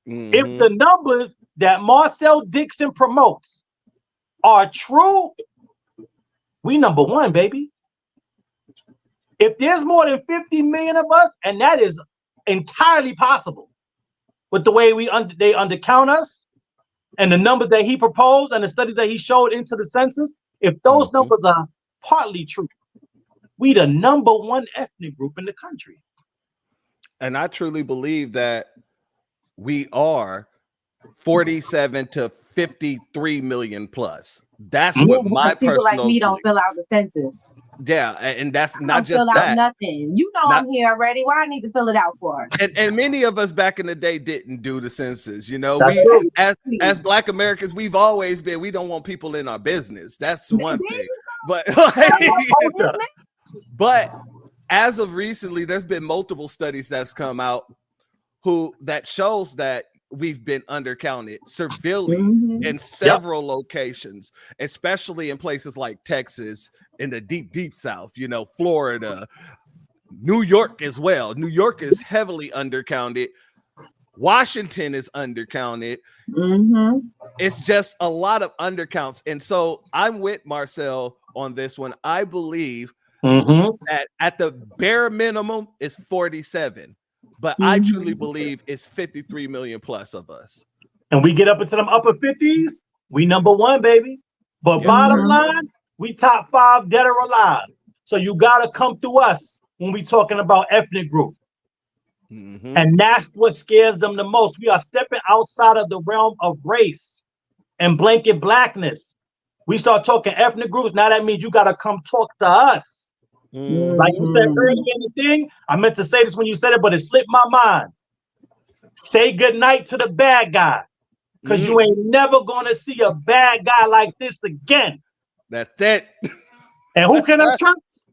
If the numbers that Marcel Dixon promotes are true, we number 1, baby. If there's more than 50 million of us, and that is entirely possible with the way they undercount us and the numbers that he proposed and the studies that he showed into the census, if those numbers are partly true, we the number 1 ethnic group in the country. And I truly believe that we are 47 to 53 million plus. That's what my people personal like me don't fill out the census. Yeah, and that's I not don't just fill out that. nothing. You know, I'm here already. Why I need to fill it out for? And many of us back in the day didn't do the census. You know, That's we as Black Americans, we've always been. We don't want people in our business. That's one thing. But but as of recently, there's been multiple studies that's come out that shows that we've been undercounted severely in several locations, especially in places like Texas, in the deep South, you know, Florida, New York as well. New York is heavily undercounted. Washington is undercounted. It's just a lot of undercounts. And so I'm with Marcel on this one. I believe that at the bare minimum it's 47. But I truly believe it's 53 million plus of us. And we get up into them upper 50s, we number 1, baby. But bottom line, we top 5 dead or alive. So you got to come through us when we talking about ethnic group. And that's what scares them the most. We are stepping outside of the realm of race and blanket blackness. We start talking ethnic groups. Now that means you got to come talk to us. Like you said earlier in the thing, I meant to say this when you said it, but it slipped my mind. Say goodnight to the bad guy, because you ain't never gonna see a bad guy like this again. That's it. And who can I trust?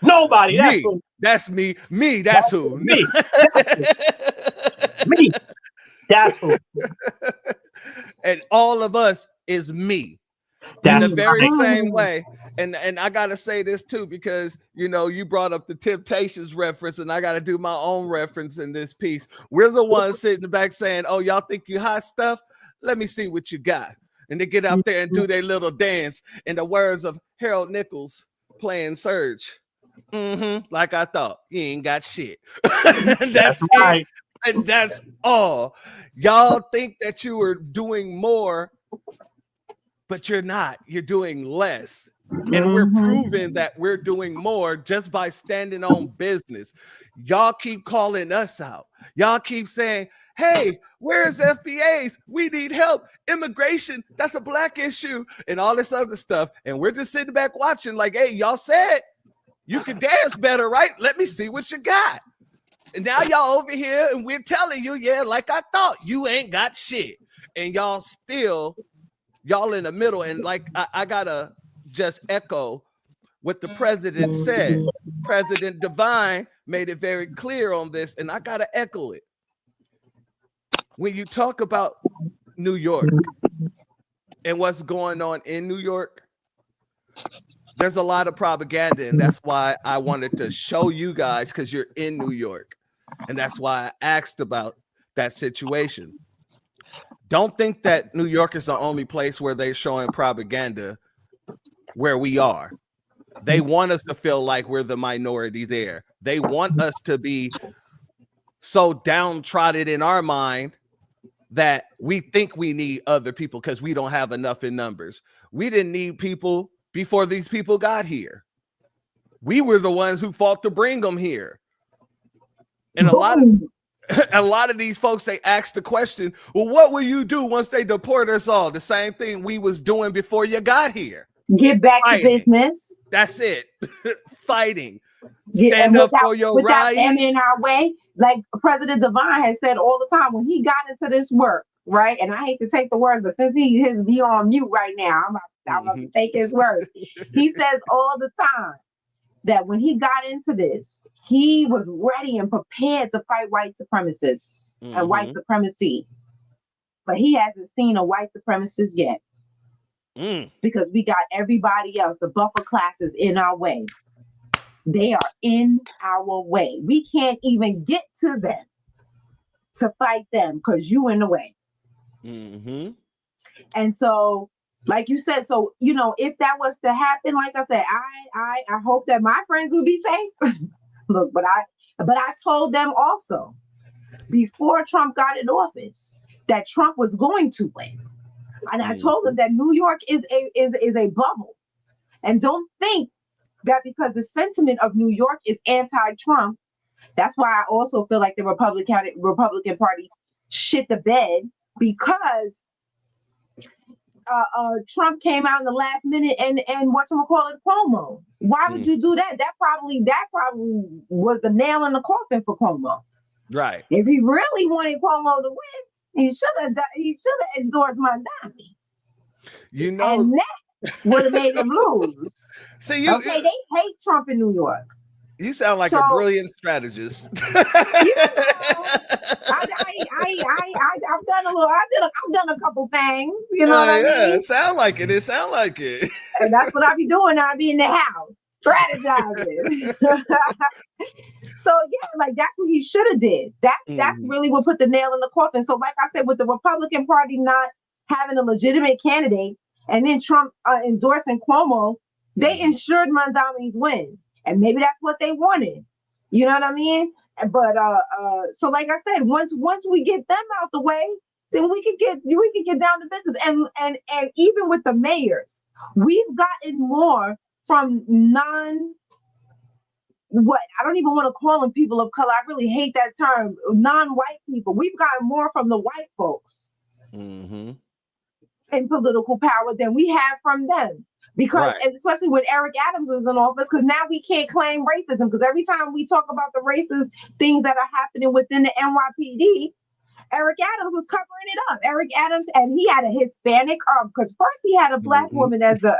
Nobody. That's who. That's me. Me. That's who. Me. Me. That's who. And all of us is me. In the very same way. And I gotta say this too, because you know you brought up the Temptations reference, and I gotta do my own reference in this piece. We're the ones sitting back saying, "Oh, y'all think you hot stuff? Let me see what you got." And they get out there and do their little dance. In the words of Harold Nichols playing Surge, like I thought, you ain't got shit. That's right. And that's all. Y'all think that you were doing more, but you're not. You're doing less. And we're proving that we're doing more just by standing on business. Y'all keep calling us out. Y'all keep saying, hey, where's FBAs? We need help. Immigration, that's a Black issue, and all this other stuff. And we're just sitting back watching like, hey, y'all said you can dance better, right? Let me see what you got. And now y'all over here and we're telling you, yeah, like I thought, you ain't got shit. And y'all in the middle. And like, I gotta just echo what the president said. President Devine made it very clear on this, and I gotta echo it. When you talk about New York and what's going on in New York, there's a lot of propaganda, and that's why I wanted to show you guys, because you're in New York, and that's why I asked about that situation. Don't think that New York is the only place where they're showing propaganda where we are. They want us to feel like we're the minority there. They want us to be so downtrodden in our mind that we think we need other people because we don't have enough in numbers. We didn't need people before these people got here. We were the ones who fought to bring them here. And a lot of a lot of these folks, they ask the question, well, what will you do once they deport us all? The same thing we was doing before you got here. Get back to business. That's it. Fighting. Yeah, Stand and up for your without them rights. in our way, like President Devine has said all the time when he got into this work, right? And I hate to take the words, but since he on mute right now, I'm about to take his words. He says all the time that when he got into this, he was ready and prepared to fight white supremacists and white supremacy. But he hasn't seen a white supremacist yet. Because we got everybody else, the buffer classes, in our way. They are in our way. We can't even get to them to fight them because you in the way. And so, like you said, so if that was to happen, like I said, I hope that my friends would be safe. Look, but I told them also before Trump got in office that Trump was going to win. And I told them that New York is a bubble. And don't think that because the sentiment of New York is anti-Trump, that's why I also feel like the Republican Party shit the bed, because Trump came out in the last minute and whatchamacallit Cuomo. Why would you do that? That probably was the nail in the coffin for Cuomo. Right. If he really wanted Cuomo to win, he should have endorsed Mondani. And that would have made him lose. See, they hate Trump in New York. You sound like a brilliant strategist. I've done a couple things. You know what I mean? It sound like it. And that's what I be doing. I be in the house strategizing. So yeah, like that's what he should have did. That's really what put the nail in the coffin. So like I said, with the Republican Party not having a legitimate candidate, and then Trump endorsing Cuomo, they ensured Mondami's win. And maybe that's what they wanted. You know what I mean? But so like I said, once we get them out the way, then we can get down to business. And even with the mayors, we've gotten more from I don't even want to call them people of color. I really hate that term. Non-white people. We've gotten more from the white folks in political power than we have from them. Because, and especially when Eric Adams was in office, because now we can't claim racism. Because every time we talk about the racist things that are happening within the NYPD, Eric Adams was covering it up. Eric Adams, and he had a Hispanic, because first he had a black woman as the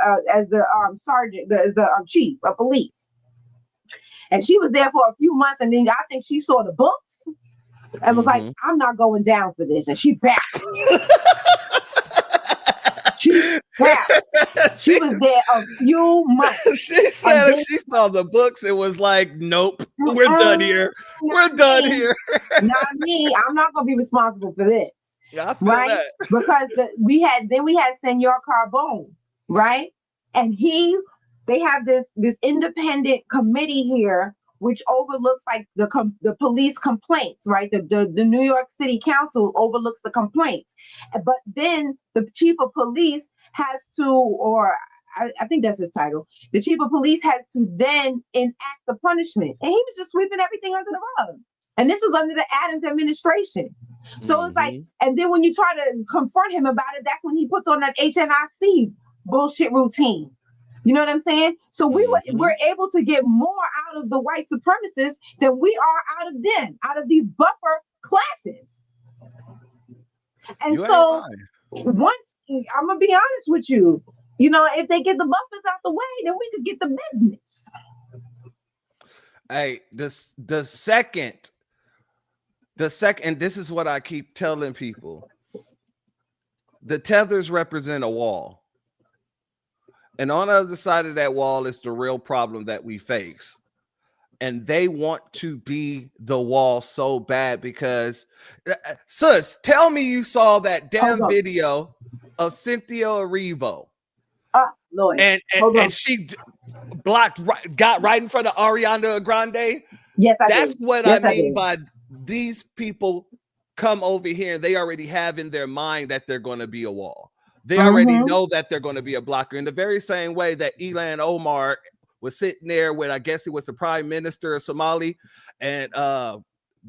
sergeant, as the chief of police, and she was there for a few months, and then I think she saw the books and was like, "I'm not going down for this," and she backed. She was there a few months. She said if she saw the books, it was like, nope, we're done here. We're done here. Not me. I'm not going to be responsible for this. Yeah, I feel that. Because we had Senor Carbone, right? And they have this independent committee here which overlooks like the police complaints, right? The New York City Council overlooks the complaints. But then the chief of police has to, or I think that's his title, the chief of police has to then enact the punishment. And he was just sweeping everything under the rug. And this was under the Adams administration. So it's like, and then when you try to confront him about it, that's when he puts on that HNIC bullshit routine. You know what I'm saying? So we're able to get more out of the white supremacists than we are out of them, out of these buffer classes. And so once, I'm going to be honest with you, if they get the buffers out the way, then we could get the business. Hey, the second, and this is what I keep telling people, the tethers represent a wall. And on the other side of that wall is the real problem that we face. And they want to be the wall so bad because, sis, tell me you saw that damn video of Cynthia Erivo. Lord. And she got right in front of Ariana Grande. Yes, That's what I mean by these people come over here and they already have in their mind that they're going to be a wall. They already know that they're going to be a blocker in the very same way that Ilhan Omar was sitting there with, I guess he was the prime minister of Somali, and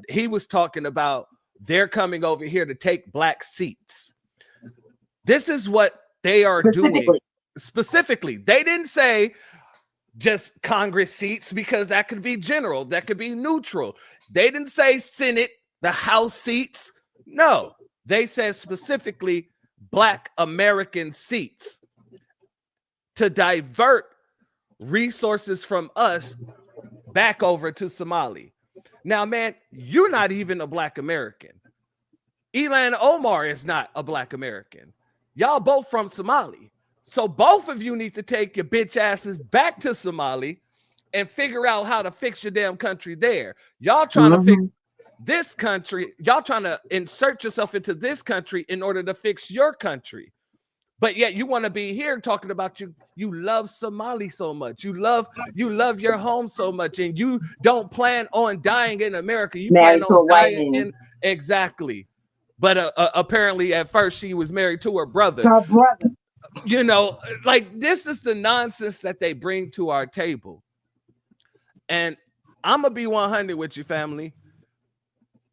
he was talking about they're coming over here to take black seats. This is what they are doing specifically. They didn't say just Congress seats, because that could be general, that could be neutral. They didn't say Senate, the House seats. No, they said specifically Black American seats to divert resources from us back over to Somali. Now, man, you're not even a Black American. Ilhan Omar is not a Black American. Y'all both from Somali. So both of you need to take your bitch asses back to Somali and figure out how to fix your damn country there. Y'all trying to fix this country. Y'all trying to insert yourself into this country in order to fix your country. But yet you want to be here talking about you love Somali so much. You love your home so much, and you don't plan on dying in America. You married plan to a on white dying man. in exactly. But apparently at first she was married to her brother. To her brother. You know, like this is the nonsense that they bring to our table. And I'm gonna be 100 with you, family.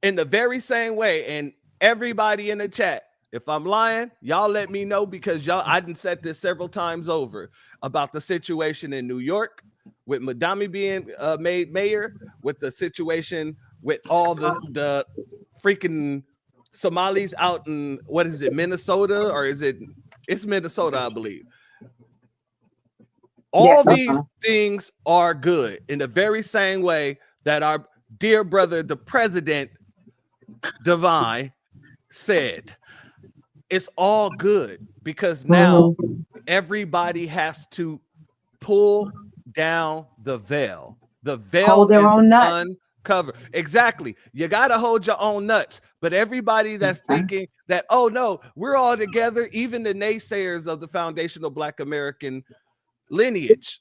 In the very same way, and everybody in the chat, if I'm lying, y'all let me know, because I done said this several times over about the situation in New York with Madami being made mayor, with the situation with all the freaking Somalis out in, what is it, Minnesota, or it's Minnesota, I believe. All these things are good in the very same way that our dear brother, the president, Divine, said. It's all good, because now everybody has to pull down the veil. The veil Hold their own nuts. uncovered. Exactly. You got to hold your own nuts. But everybody that's thinking that, oh no, we're all together, even the naysayers of the foundational Black American lineage,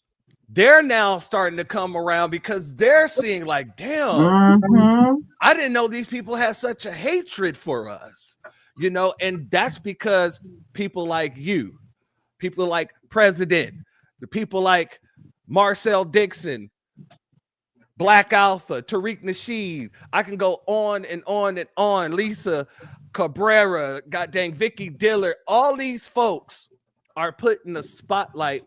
they're now starting to come around, because they're seeing like, damn, I didn't know these people had such a hatred for us. You know, and that's because people like you, people like President, the people like Marcel Dixon, Black Alpha, Tariq Nasheed, I can go on and on and on, Lisa Cabrera, goddamn Vicky Diller, all these folks are putting the spotlight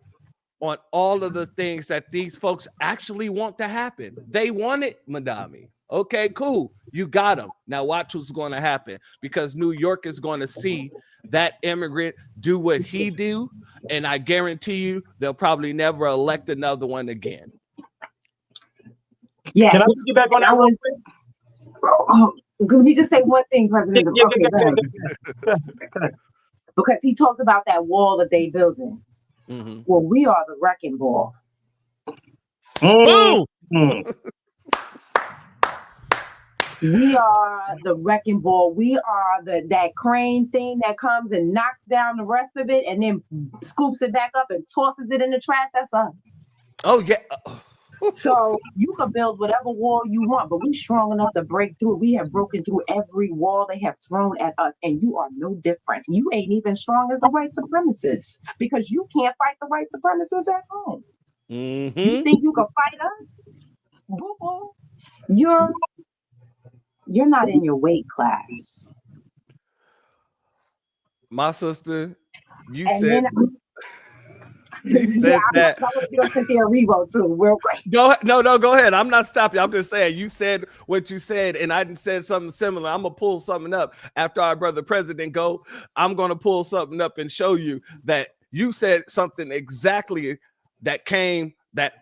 on all of the things that these folks actually want to happen. They want it, Madami. Okay, cool. You got them. Now watch what's going to happen, because New York is going to see that immigrant do what he do, and I guarantee you they'll probably never elect another one again. Yeah. Can I get back on that real quick? Let me just say one thing, President. Okay, go ahead. Because he talked about that wall that they building. Well, we are the wrecking ball. Boom! We are the wrecking ball. We are that crane thing that comes and knocks down the rest of it and then scoops it back up and tosses it in the trash. That's us. Oh, yeah. So you can build whatever wall you want, but we're strong enough to break through. We have broken through every wall they have thrown at us, and you are no different. You ain't even strong as the white supremacists, because you can't fight the white supremacists at home. You think you can fight us? Boo-boo. You're not in your weight class. My sister, you And said that. I want to get on Cynthia Erivo too, real quick. Go ahead. I'm not stopping. I'm just saying you said what you said, and I said something similar. I'm gonna pull something up after our brother president go. I'm gonna pull something up and show you that you said something exactly that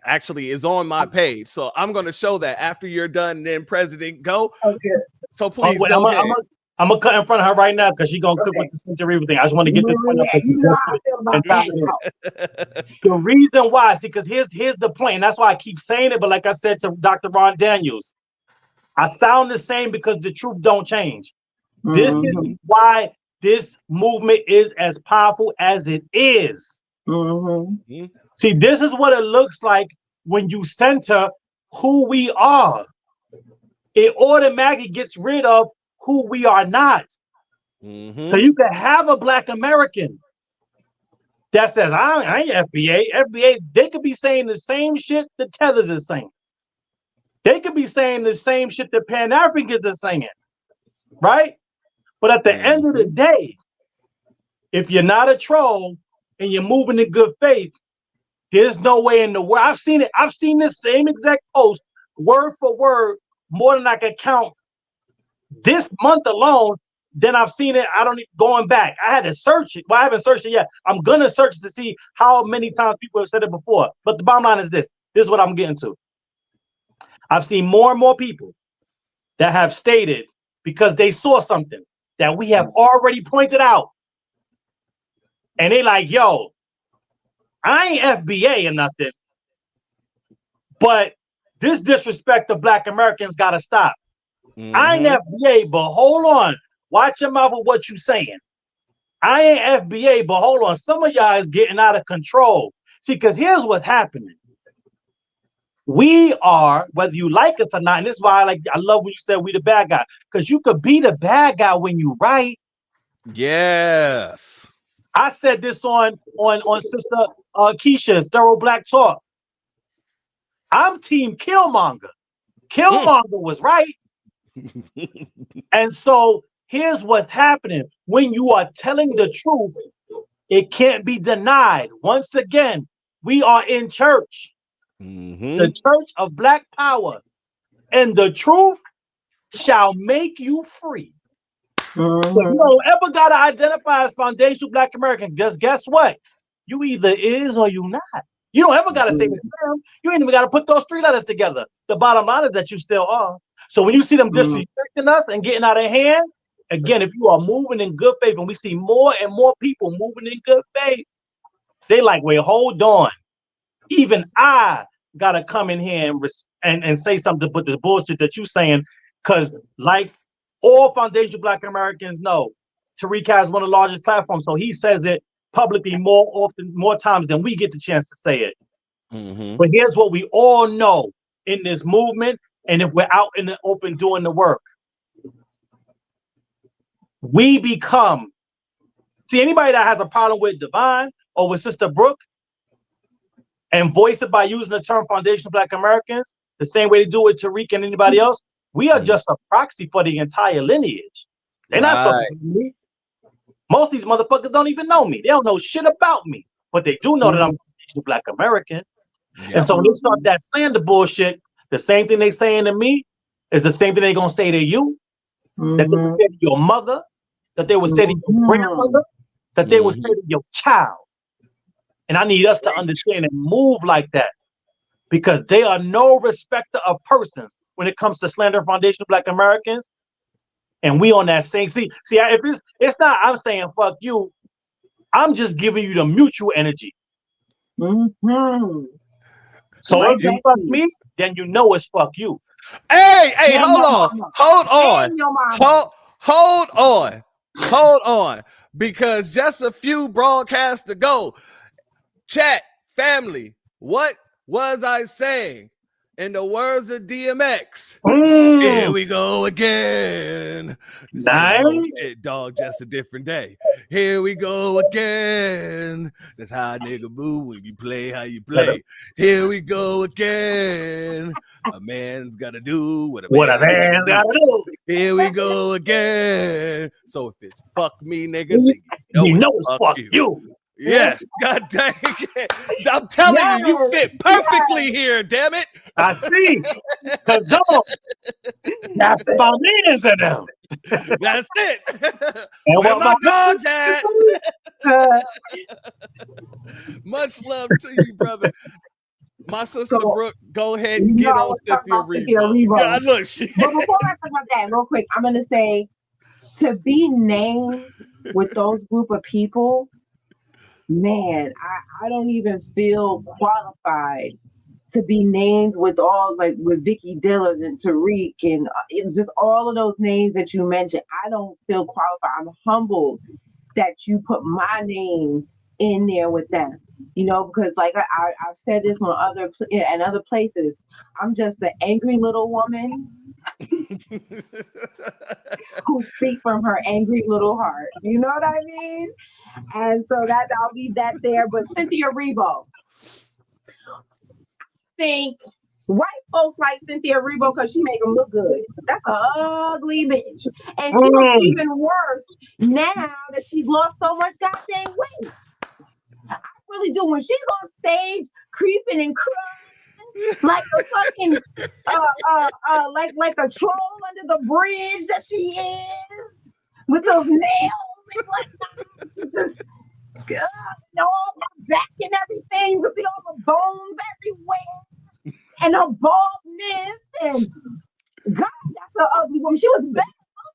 actually is on my page. So I'm gonna show that after you're done, and then president go. Okay. So please go ahead. I'm gonna cut in front of her right now, because she's gonna cook with the Cynthia Erivo thing. I just want to get this point up. You know how I feel about that. The reason why, see, because here's the point, and that's why I keep saying it. But like I said to Dr. Ron Daniels, I sound the same because the truth don't change. This is why this movement is as powerful as it is. See, this is what it looks like when you center who we are. It automatically gets rid of who we are not. So you can have a Black American that says, I ain't FBA. FBA, they could be saying the same shit the Tethers is saying. They could be saying the same shit that Pan-Africans are saying, right? But at the end of the day, if you're not a troll and you're moving in good faith, there's no way in the world. I've seen it. I've seen this same exact post, word for word, more than I can count this month alone. Then I've seen it. I don't even going back. I had to search it. Well, I haven't searched it yet. I'm gonna search it to see how many times people have said it before. But the bottom line is this. This is what I'm getting to. I've seen more and more people that have stated because they saw something that we have already pointed out. And they like, yo, I ain't FBA or nothing, but this disrespect of Black Americans gotta stop. I ain't FBA, but hold on. Watch your mouth with what you saying. I ain't FBA, but hold on. Some of y'all is getting out of control. See, because here's what's happening. We are, whether you like us or not, and this is why I love when you said we the bad guy, because you could be the bad guy when you right. Yes. I said this on Sister Keisha's Thorough Black Talk. I'm Team Killmonger. Killmonger was right. And so here's what's happening. When you are telling the truth, it can't be denied. Once again, we are in church. The church of Black power. And the truth shall make you free. So you don't ever got to identify as foundational Black American. Just guess what? You either is or you not. You don't ever got to say the term. You ain't even got to put those three letters together. The bottom line is that you still are. So when you see them disrespecting us and getting out of hand, again, if you are moving in good faith, and we see more and more people moving in good faith, they like, wait, hold on. Even I got to come in here and say something, but this bullshit that you saying, because like all foundational Black Americans know, Tariq has one of the largest platforms, so he says it publicly more times than we get the chance to say it. But here's what we all know in this movement, and if we're out in the open doing the work, we become, see, anybody that has a problem with Divine or with Sister Breuck and voice it by using the term foundational Black Americans, the same way they do with Tariq and anybody else, we are just a proxy for the entire lineage. They're not talking to me. Most of these motherfuckers don't even know me. They don't know shit about me, but they do know that I'm a Black American. And so when they start that slander bullshit, the same thing they saying to me is the same thing they gonna say to you, that they would say to your mother, that they would say to your grandmother, that they would say to your child. And I need us to understand and move like that, because they are no respecter of persons when it comes to slander foundational Black Americans. And we on that same, see, if it's not, I'm saying fuck you, I'm just giving you the mutual energy. So if you fuck me, then you know it's fuck you. Hey, hold on. Because just a few broadcasts ago, chat family, what was I saying? In the words of DMX, here we go again. Same shit, dog, just a different day. Here we go again. That's how a nigga move when you play how you play. Here we go again. A man's gotta do what a man's gotta do. Here we go again. So if it's fuck me, nigga, then you know it's fuck you. Yes, god dang it. I'm telling you fit perfectly here, damn it. I see. Cause dog, that's my man's in them. That's it. And where my dogs at? Much love to you, brother. My sister Breuck, go ahead and get on Cynthia Erivo. Yeah, look, but before I talk about that, real quick, I'm gonna say, to be named with those group of people, man, I don't even feel qualified to be named with all, like with Vicky Dillon and Tariq and just all of those names that you mentioned. I don't feel qualified. I'm humbled that you put my name in there with them, you know, because like I've said this on other places. I'm just the angry little woman who speaks from her angry little heart. You know what I mean? And so that I'll leave that there. But Cynthia Erivo, I think White folks like Cynthia Erivo because she make them look good. That's an ugly bitch. And she looks even worse now that she's lost so much goddamn weight. I really do. When she's on stage creeping and crying like a fucking like a troll under the bridge that she is, with those nails and whatnot. She's just all her back and everything. You can see all the bones everywhere. And her baldness, and God, that's an ugly woman. She was better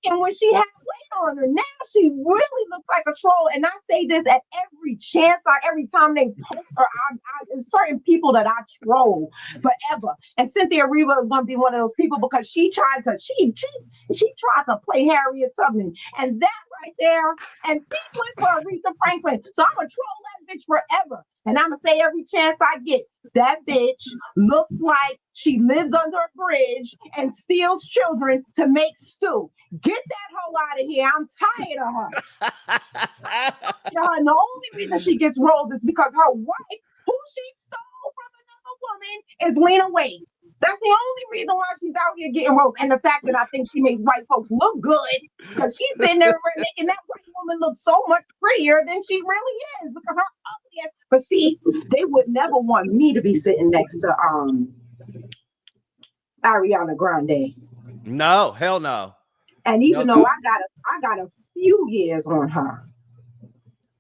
looking when she had weight on her. Now she really looks like a troll. And I say this at every chance, every time they post her. There's certain people that I troll forever. And Cynthia Erivo is going to be one of those people because she tried to play Harriet Tubman, and that right there. And she went for Aretha Franklin. So I'm gonna troll that bitch forever. And I'm gonna say every chance I get, that bitch looks like she lives under a bridge and steals children to make stew. Get that hoe out of here. I'm tired of her. And the only reason she gets rolled is because her wife, who she stole from another woman, is Lena Waithe. That's the only reason why she's out here getting rolled. And the fact that I think she makes white folks look good, because she's sitting there making that white woman look so much prettier than she really is, because her ugly ass. But see, they would never want me to be sitting next to Ariana Grande. No, hell no. And even though I got a few years on her.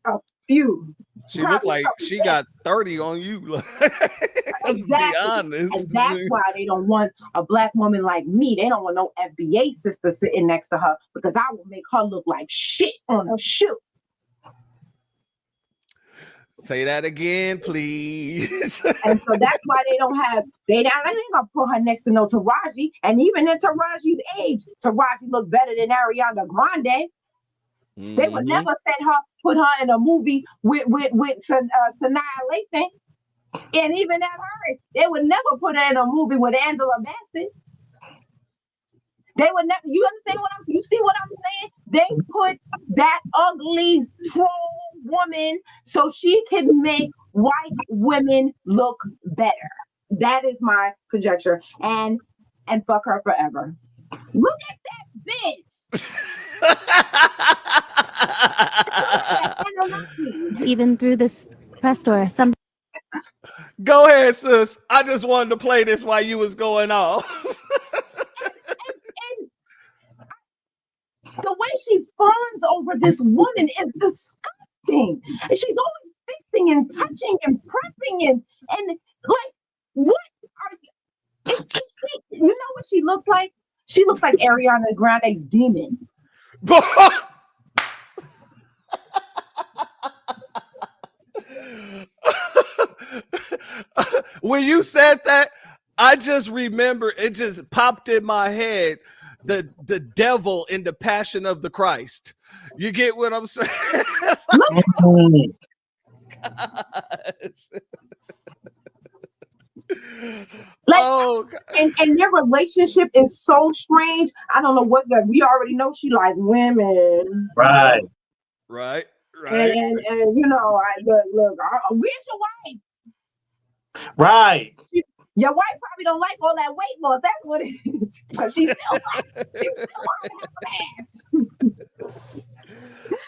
A few. She looked like she got 30 on you. Exactly. Be honest. And that's why they don't want a black woman like me. They don't want no FBA sister sitting next to her, because I will make her look like shit on a shoe. Say that again, please. And so that's why they ain't gonna put her next to no Taraji. And even at Taraji's age, Taraji looked better than Ariana Grande. Mm-hmm. They would never put her in a movie with Sanaa Lathan. And even at her, they would never put her in a movie with Angela Bassett. They would never. You understand what I'm saying? You see what I'm saying? They put that ugly troll woman so she can make white women look better. That is my conjecture. And fuck her forever. Look at that bitch. Even through this press tour, some. Go ahead, sis. I just wanted to play this while you was going off. and the way she fawns over this woman is disgusting. And she's always fixing and touching and pressing and like, what are you? You know what she looks like? She looks like Ariana Grande's demon. When you said that, I just remember, it just popped in my head, the devil in the Passion of the Christ. You get what I'm saying? And their relationship is so strange. I don't know what we already know she like women. Right. And you know, look, where's your wife? Right. Your wife probably don't like all that weight loss. That's what it is. Because she still wants to have ass.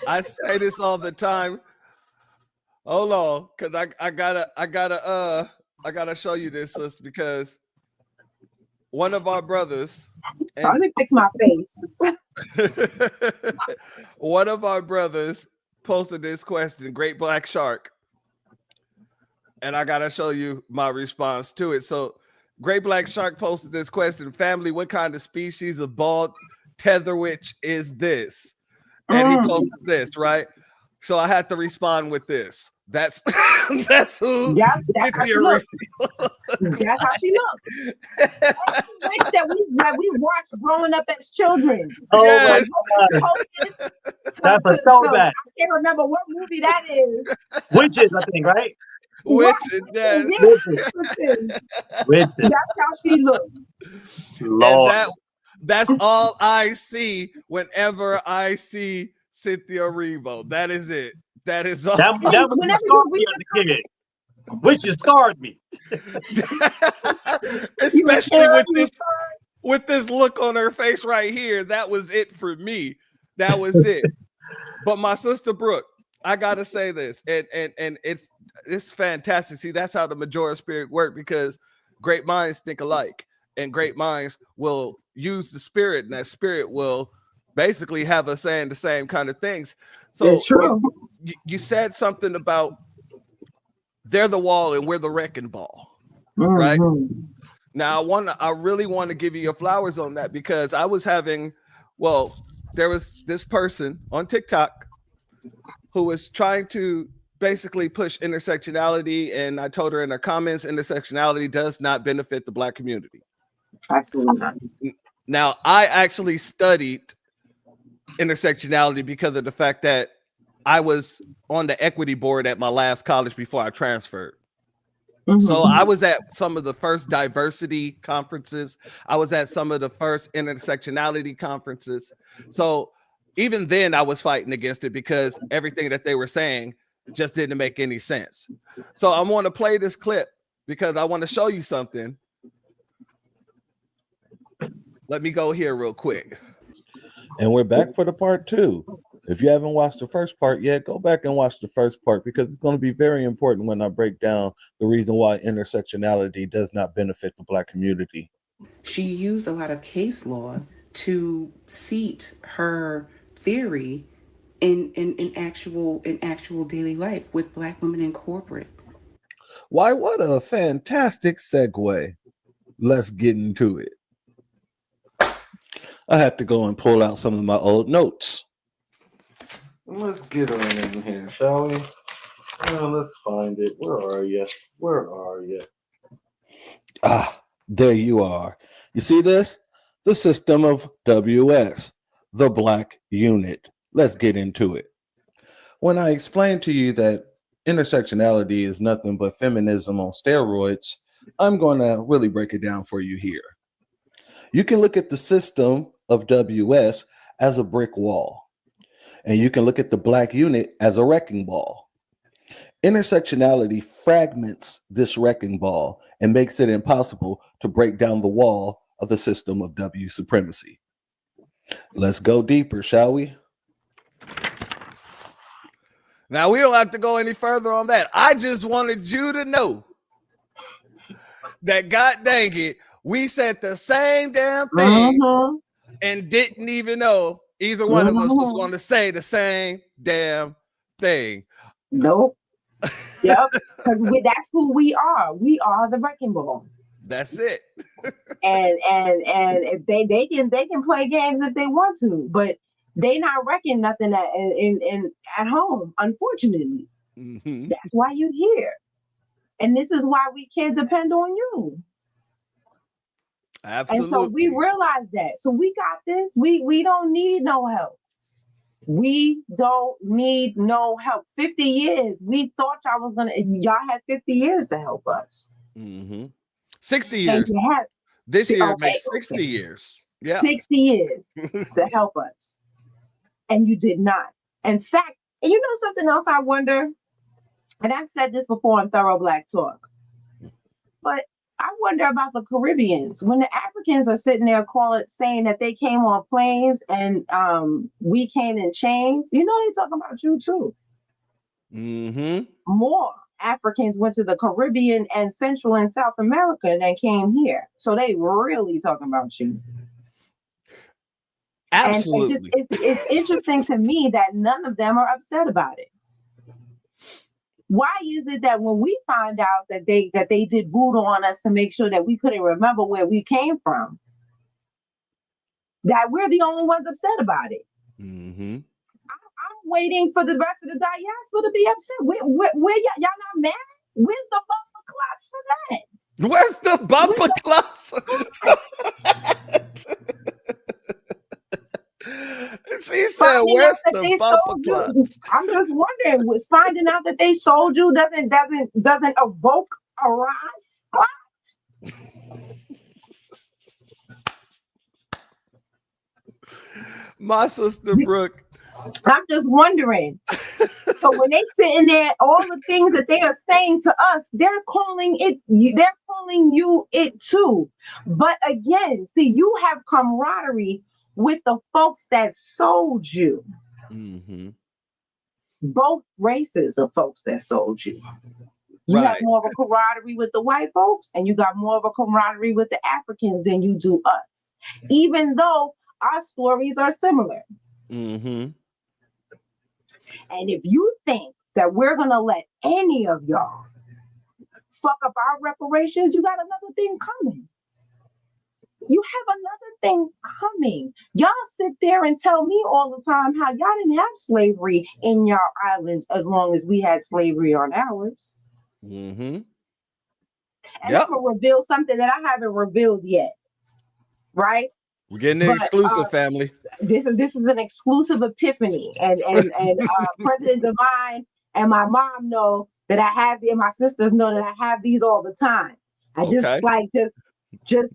I say this all the time. Hold on, because I gotta show you this, sis, because one of our brothers. So let me fix my face. One of our brothers posted this question, Great Black Shark. And I gotta show you my response to it. So Great Black Shark posted this question: family, what kind of species of bald tetherwitch is this? And he posted this, right? So I had to respond with this. That's who. Yeah, that's how she looks. That's how she looks. Witch that we watched growing up as children. Oh, yes. That's a throwback. I can't remember what movie that is. Witches, I think, right? Witches, yes. Witches. That's how she looks. Lord. And that's all I see whenever I see Cynthia Erivo. That is it. That is all. That was the story as a kid. which has scarred me. Especially with this look on her face right here. That was it for me. That was it. But my sister Breuck, I gotta say this, and it's fantastic. See, that's how the Majora spirit work, because great minds think alike, and great minds will use the spirit, and that spirit will basically have us saying the same kind of things. So it's true. You said something about they're the wall and we're the wrecking ball, right? Now I really want to give you your flowers on that, because I was having, there was this person on TikTok who was trying to basically push intersectionality, and I told her in her comments, intersectionality does not benefit the Black community. Absolutely not. Now, I actually studied intersectionality because of the fact that I was on the equity board at my last college before I transferred. So I was at some of the first diversity conferences. I was at some of the first intersectionality conferences. So even then I was fighting against it, because everything that they were saying just didn't make any sense. So I want to play this clip because I want to show you something. Let me go here real quick. And we're back for the part 2. If you haven't watched the first part yet, go back and watch the first part, because it's going to be very important when I break down the reason why intersectionality does not benefit the Black community. She used a lot of case law to seat her theory in actual daily life with Black women in corporate. Why, what a fantastic segue. Let's get into it. I have to go and pull out some of my old notes. Let's get her in here, shall we? Let's find it. Where are you? Where are you? Ah, there you are. You see this? The system of WS, the Black unit. Let's get into it. When I explained to you that intersectionality is nothing but feminism on steroids, I'm going to really break it down for you here. You can look at the system of WS as a brick wall, and you can look at the Black unit as a wrecking ball. Intersectionality fragments this wrecking ball and makes it impossible to break down the wall of the system of W supremacy. Let's go deeper, shall we? Now, we don't have to go any further on that. I just wanted you to know that, god dang it, we said the same damn thing and didn't even know either one of us was going to say the same damn thing. Nope. Yep. Because that's who we are. We are the wrecking ball. That's it. and if they can play games if they want to, but they not wrecking nothing at home, unfortunately. That's why you're here. And this is why we can't depend on you. Absolutely. And so we realize that. So we got this. We don't need no help. We don't need no help. 50 years. We thought y'all had 50 years to help us. 60 years. This year makes 60 years. Yeah. 60 years to help us. And you did not. In fact, and you know something else I wonder, and I've said this before on Thorough Black Talk, but I wonder about the Caribbeans. When the Africans are sitting there saying that they came on planes and we came in chains, you know they talking about you too. More Africans went to the Caribbean and Central and South America than came here. So they really talking about you. Absolutely. And it's interesting to me that none of them are upset about it. Why is it that when we find out that they did voodoo on us to make sure that we couldn't remember where we came from, that we're the only ones upset about it? I'm waiting for the rest of the diaspora to be upset. Where y'all not mad? Where's the bumper clots for that? Where's the bumper clots? She said, "Where's the bumper clots?" I'm just wondering, was finding out that they sold you doesn't evoke a rise? My sister Breuck, I'm just wondering. So when they sitting there, all the things that they are saying to us, they're calling you it too. But again, see, you have camaraderie with the folks that sold you. Mm-hmm. Both races of folks that sold you. You have more of a camaraderie with the white folks, and you got more of a camaraderie with the Africans than you do us, even though our stories are similar. Mm-hmm. And if you think that we're gonna let any of y'all fuck up our reparations, you got another thing coming. You have another thing coming. Y'all sit there and tell me all the time how y'all didn't have slavery in your islands as long as we had slavery on ours. Mm-hmm. And I'm gonna reveal something that I haven't revealed yet. Right? We're getting the exclusive, family. This is an exclusive epiphany, and President Divine and my mom know that I have, and my sisters know that I have these all the time. I just just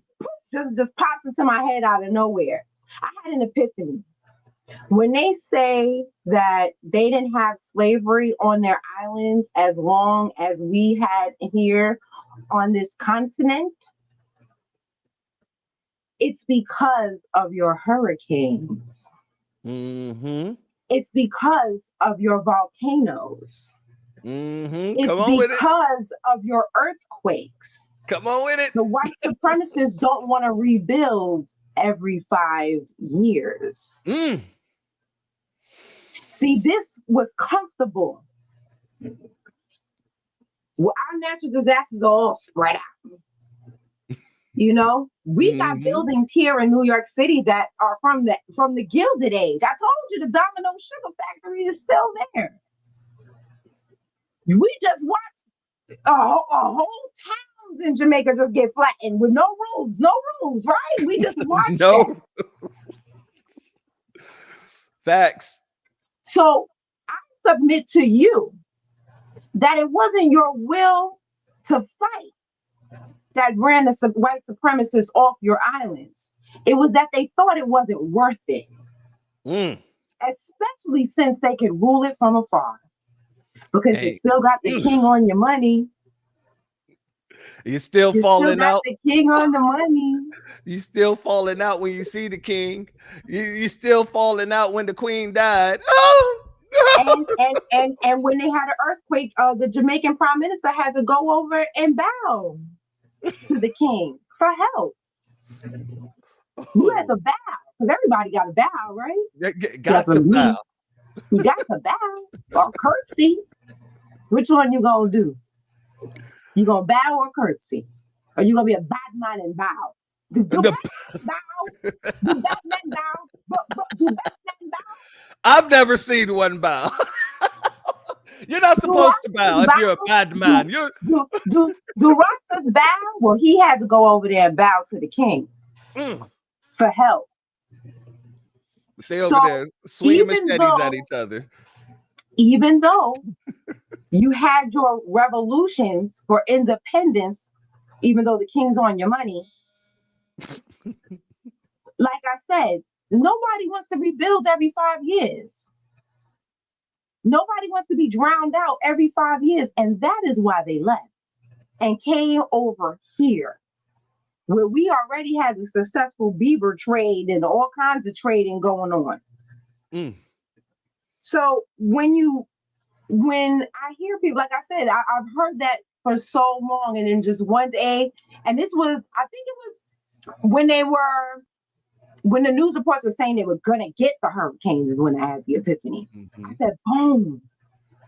pops into my head out of nowhere. I had an epiphany when they say that they didn't have slavery on their islands as long as we had here on this continent. It's because of your hurricanes. Mm-hmm. It's because of your volcanoes. Mm-hmm. It's because of your earthquakes. Come on with it. The white supremacists don't want to rebuild every 5 years. See, this was comfortable. Well, our natural disasters are all spread out. You know, we got buildings here in New York City that are from the Gilded Age. I told you the Domino Sugar Factory is still there. We just watched a whole towns in Jamaica just get flattened with no rules, right? We just watched that. Facts. So I submit to you that it wasn't your will to fight that ran the white supremacists off your islands. It was that they thought it wasn't worth it. Especially since they could rule it from afar. Because you still got the king on your money. You're still falling out. The king on the money. You still falling out when you see the king. You still falling out when the queen died. Oh! And when they had an earthquake, the Jamaican prime minister had to go over and bow to the king for help. You had to bow because everybody got to bow, right? Got to bow. You got to bow or curtsy. Which one you gonna do? You gonna bow or curtsy? Or you gonna be a bad man and bow? Do Batman bow? Do Batman bow? Do Batman bow? I've never seen one bow. You're not supposed to bow if you're a bad man. Do Rastas bow? Well, he had to go over there and bow to the king for help. But they over there swinging machetes at each other. Even though you had your revolutions for independence, even though the king's on your money, like I said, nobody wants to rebuild every 5 years. Nobody wants to be drowned out every 5 years. And that is why they left and came over here, where we already had a successful beaver trade and all kinds of trading going on. So when I hear people, like I said, I've heard that for so long, and then just one day, and this was, I think it was when the news reports were saying they were gonna get the hurricanes is when I had the epiphany. I said, boom,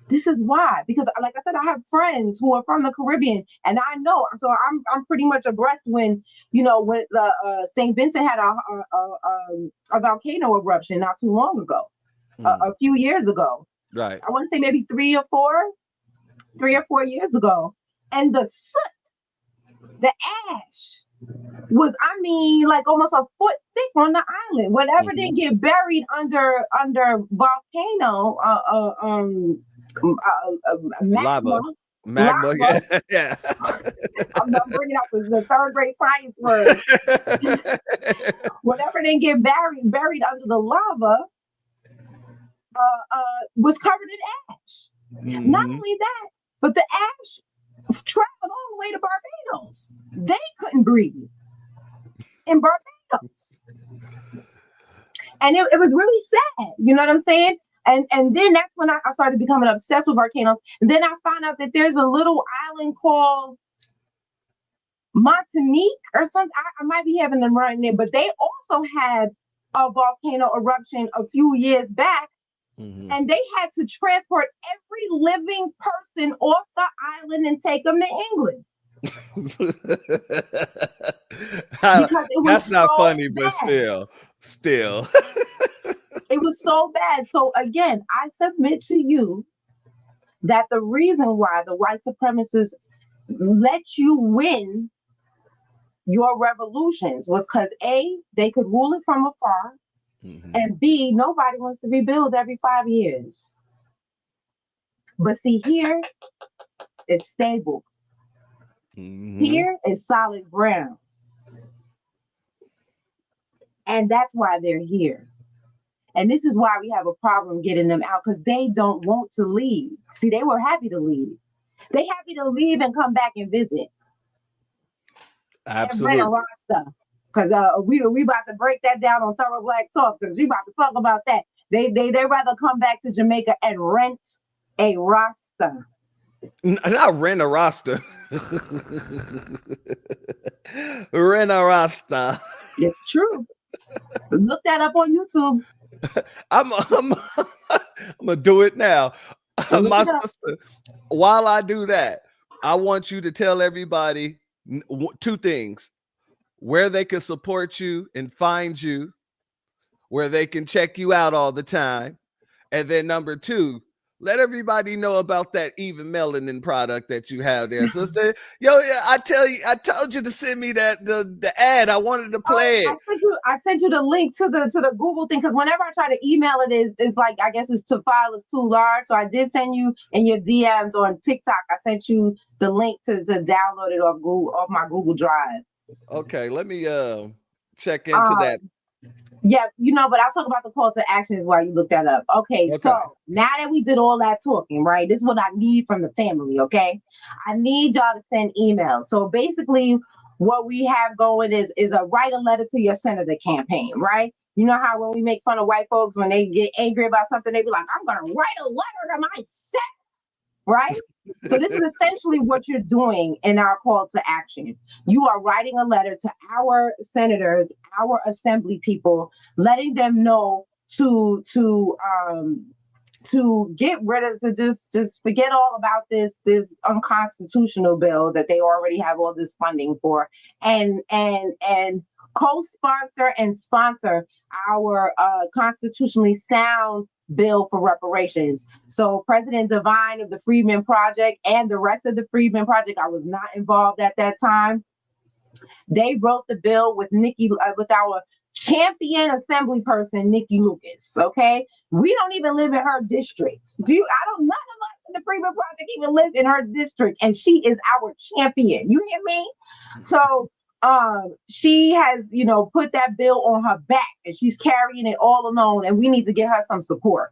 this is why. Because like I said, I have friends who are from the Caribbean, and I know, so I'm pretty much abreast when the St. Vincent had a volcano eruption not too long ago, a few years ago. Right. I want to say maybe 3 or 4 years ago. And the soot, the ash was, like almost a foot thick on the island. Whatever didn't get buried under volcano, magma. Yeah. I'm bringing up the third grade science word. Whatever didn't get buried under the lava was covered in ash. Not only that, but the ash traveled all the way to Barbados. They couldn't breathe in Barbados. And it was really sad. You know what I'm saying? And then that's when I started becoming obsessed with volcanoes. And then I found out that there's a little island called Martinique or something. I might be having them right there, but they also had a volcano eruption a few years back. And they had to transport every living person off the island and take them to England. Because it was That's not so funny, bad. but still. It was so bad. So again, I submit to you that the reason why the white supremacists let you win your revolutions was because A, they could rule it from afar, and B, nobody wants to rebuild every 5 years. But see, here it's stable. Here is solid ground. And that's why they're here. And this is why we have a problem getting them out, because they don't want to leave. See, they were happy to leave. They happy to leave and come back and visit. Absolutely. And rent a Rasta. Because we about to break that down on Thorough Black Talk, because we about to talk about that. They rather come back to Jamaica and rent a Rasta. Not rent a Rasta. Rent a Rasta. It's true. Look that up on YouTube. I'm gonna do it now. My sister, while I do that, I want you to tell everybody two things: where they can support you and find you, where they can check you out all the time, and then number two, let everybody know about that even melanin product that you have there, sister. Yo, I told you to send me that the ad. I wanted to play it. I sent you the link to the Google thing, because whenever I try to email it, it's like, I guess it's file is too large. So I did send you in your DMs on TikTok. I sent you the link to download it off my Google Drive. Okay, let me check into that. Yeah, but I'll talk about the call to actions while you look that up. Okay, so now that we did all that talking, right? This is what I need from the family, okay? I need y'all to send emails. So basically, what we have going is a write a letter to your senator campaign, right? You know how when we make fun of white folks, when they get angry about something, they be like, I'm going to write a letter to my senator, right? So this is essentially what you're doing in our call to action. You are writing a letter to our senators, our assembly people, letting them know to get rid of, to just forget all about this unconstitutional bill that they already have all this funding for, and co-sponsor and sponsor our constitutionally sound bill for reparations. So President Devine of the Freedmen Project and the rest of the Freedmen Project, I was not involved at that time. They wrote the bill with with our champion assembly person, Nikki Lucas. Okay, we don't even live in her district. None of us in the Freedmen Project even live in her district, and she is our champion. You hear me? So she has, put that bill on her back, and she's carrying it all alone, and we need to get her some support.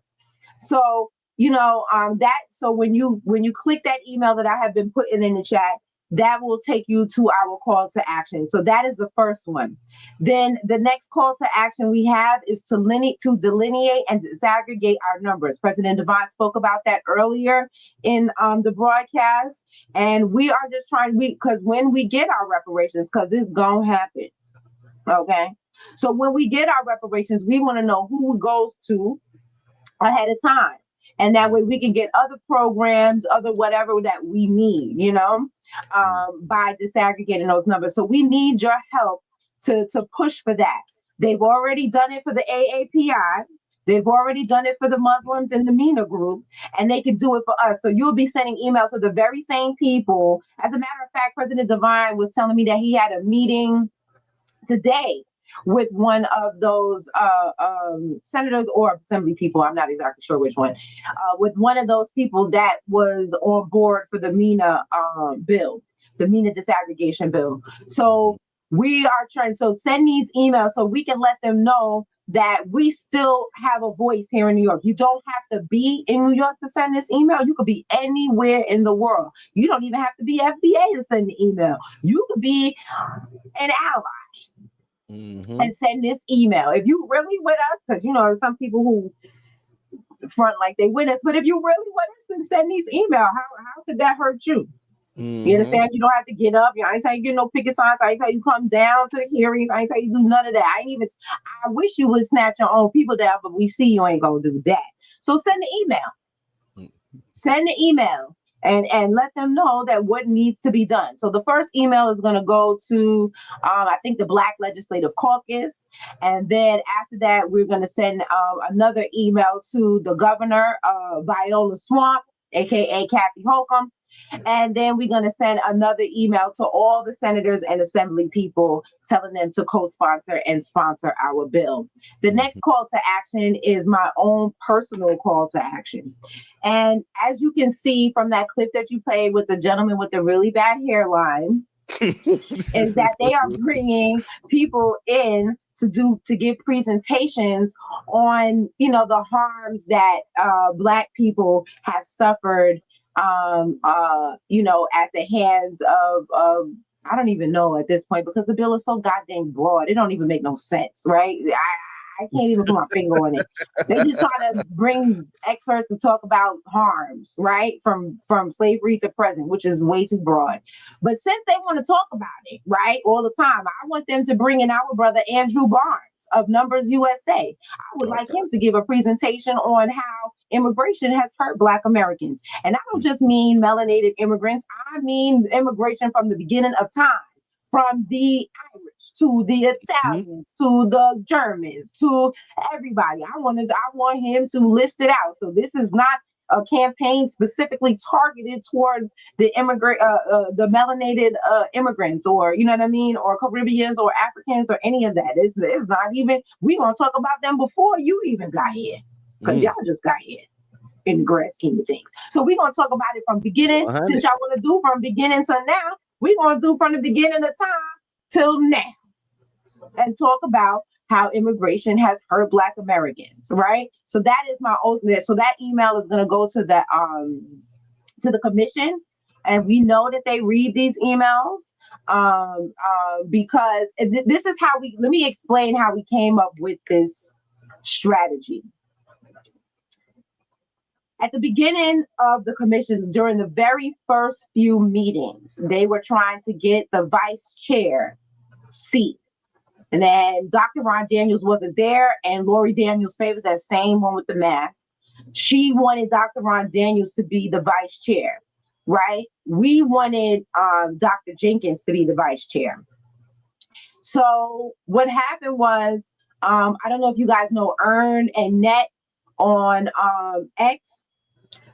So, so when you click that email that I have been putting in the chat, that will take you to our call to action. So that is the first one. Then the next call to action we have is to delineate and disaggregate our numbers. President Devine spoke about that earlier in the broadcast. And we are just because when we get our reparations, because it's going to happen, okay? So when we get our reparations, we want to know who it goes to ahead of time. And that way we can get other programs, other whatever that we need, by disaggregating those numbers. So we need your help to push for that. They've already done it for the AAPI. They've already done it for the Muslims in the MENA group, and they can do it for us. So you'll be sending emails to the very same people. As a matter of fact, President Devine was telling me that he had a meeting today with one of those senators or assembly people, I'm not exactly sure which one, with one of those people that was on board for the MENA bill, the MENA disaggregation bill. So we are trying, so send these emails so we can let them know that we still have a voice here in New York. You don't have to be in New York to send this email. You could be anywhere in the world. You don't even have to be FBA to send the email. You could be an ally and send this email. If you really with us, because you know, there's some people who front like they with us, but if you really with us, then send these email. How could that hurt you? You understand? You don't have to get up. I ain't tell you get no picket signs. I ain't tell you come down to the hearings. I ain't tell you do none of that. I wish you would snatch your own people down, but we see you ain't gonna do that. So send the email. Send the email and let them know that what needs to be done. So the first email is going to go to, I think, the Black Legislative Caucus. And then after that, we're going to send another email to the governor, Viola Swamp, aka Kathy Holcomb. And then we're going to send another email to all the senators and assembly people telling them to co-sponsor and sponsor our bill. The next call to action is my own personal call to action. And as you can see from that clip that you played with the gentleman with the really bad hairline, is that they are bringing people in to give presentations on, you know, the harms that Black people have suffered you know, at the hands of I don't even know at this point, because the bill is so goddamn broad. It don't even make no sense, right? I can't even put my finger on it. They just trying to bring experts to talk about harms, right? From slavery to present, which is way too broad. But since they want to talk about it, right, all the time, I want them to bring in our brother Andrew Barnes of Numbers USA. I would like him to give a presentation on how immigration has hurt Black Americans. And I don't just mean melanated immigrants. I mean immigration from the beginning of time, from the Irish to the Italians to the Germans to everybody. I want him to list it out. So this is not a campaign specifically targeted towards the the melanated immigrants, or you know what I mean, or Caribbeans or Africans or any of that. It's not even. We gonna talk about them before you even got here, because y'all just got here in the grand scheme of things. So we're gonna talk about it from beginning. 100. Since y'all want to do from beginning to now, we're gonna do from the beginning of time till now, and talk about how immigration has hurt Black Americans, right? So that is my ultimate. So that email is going to go to the commission, and we know that they read these emails because this is how we. Let me explain how we came up with this strategy. At the beginning of the commission, during the very first few meetings, they were trying to get the vice chair seat. And then Dr. Ron Daniels wasn't there, and Lori Daniels favors that same one with the mask. She wanted Dr. Ron Daniels to be the vice chair, right? We wanted Dr. Jenkins to be the vice chair. So what happened was, I don't know if you guys know Earn and Net on X.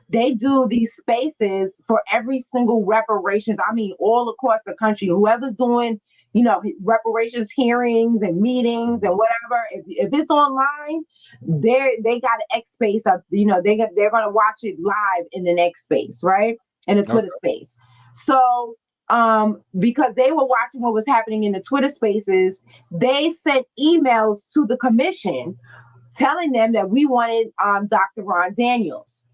They do these spaces for every single reparations. I mean, all across the country, whoever's doing, you know, reparations hearings and meetings and whatever. If it's online, they got an X space up. You know, they're gonna watch it live in the X space, right? In the Twitter space. So because they were watching what was happening in the Twitter spaces, they sent emails to the commission telling them that we wanted Dr. Ron Daniels.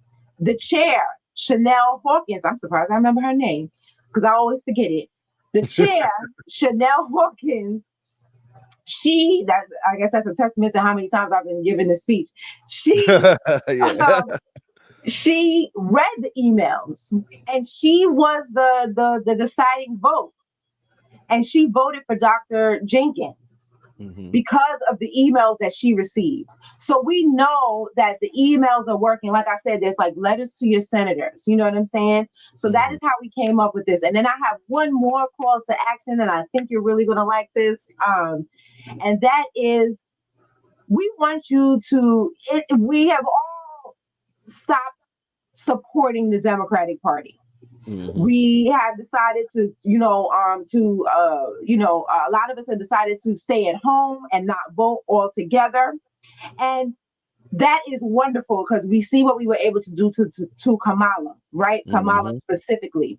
The chair, Chanel Hawkins, I'm surprised I remember her name because I always forget it. The chair, Chanel Hawkins, I guess that's a testament to how many times I've been giving this speech. She read the emails, and she was the deciding vote. And she voted for Dr. Jenkins because of the emails that she received. So we know that the emails are working. Like I said, there's like letters to your senators. You know what I'm saying? So that is how we came up with this. And then I have one more call to action, and I think you're really going to like this. And that is, we want you to, we have all stopped supporting the Democratic Party. We have decided to, a lot of us have decided to stay at home and not vote altogether. And that is wonderful because we see what we were able to do to Kamala, right? Kamala specifically.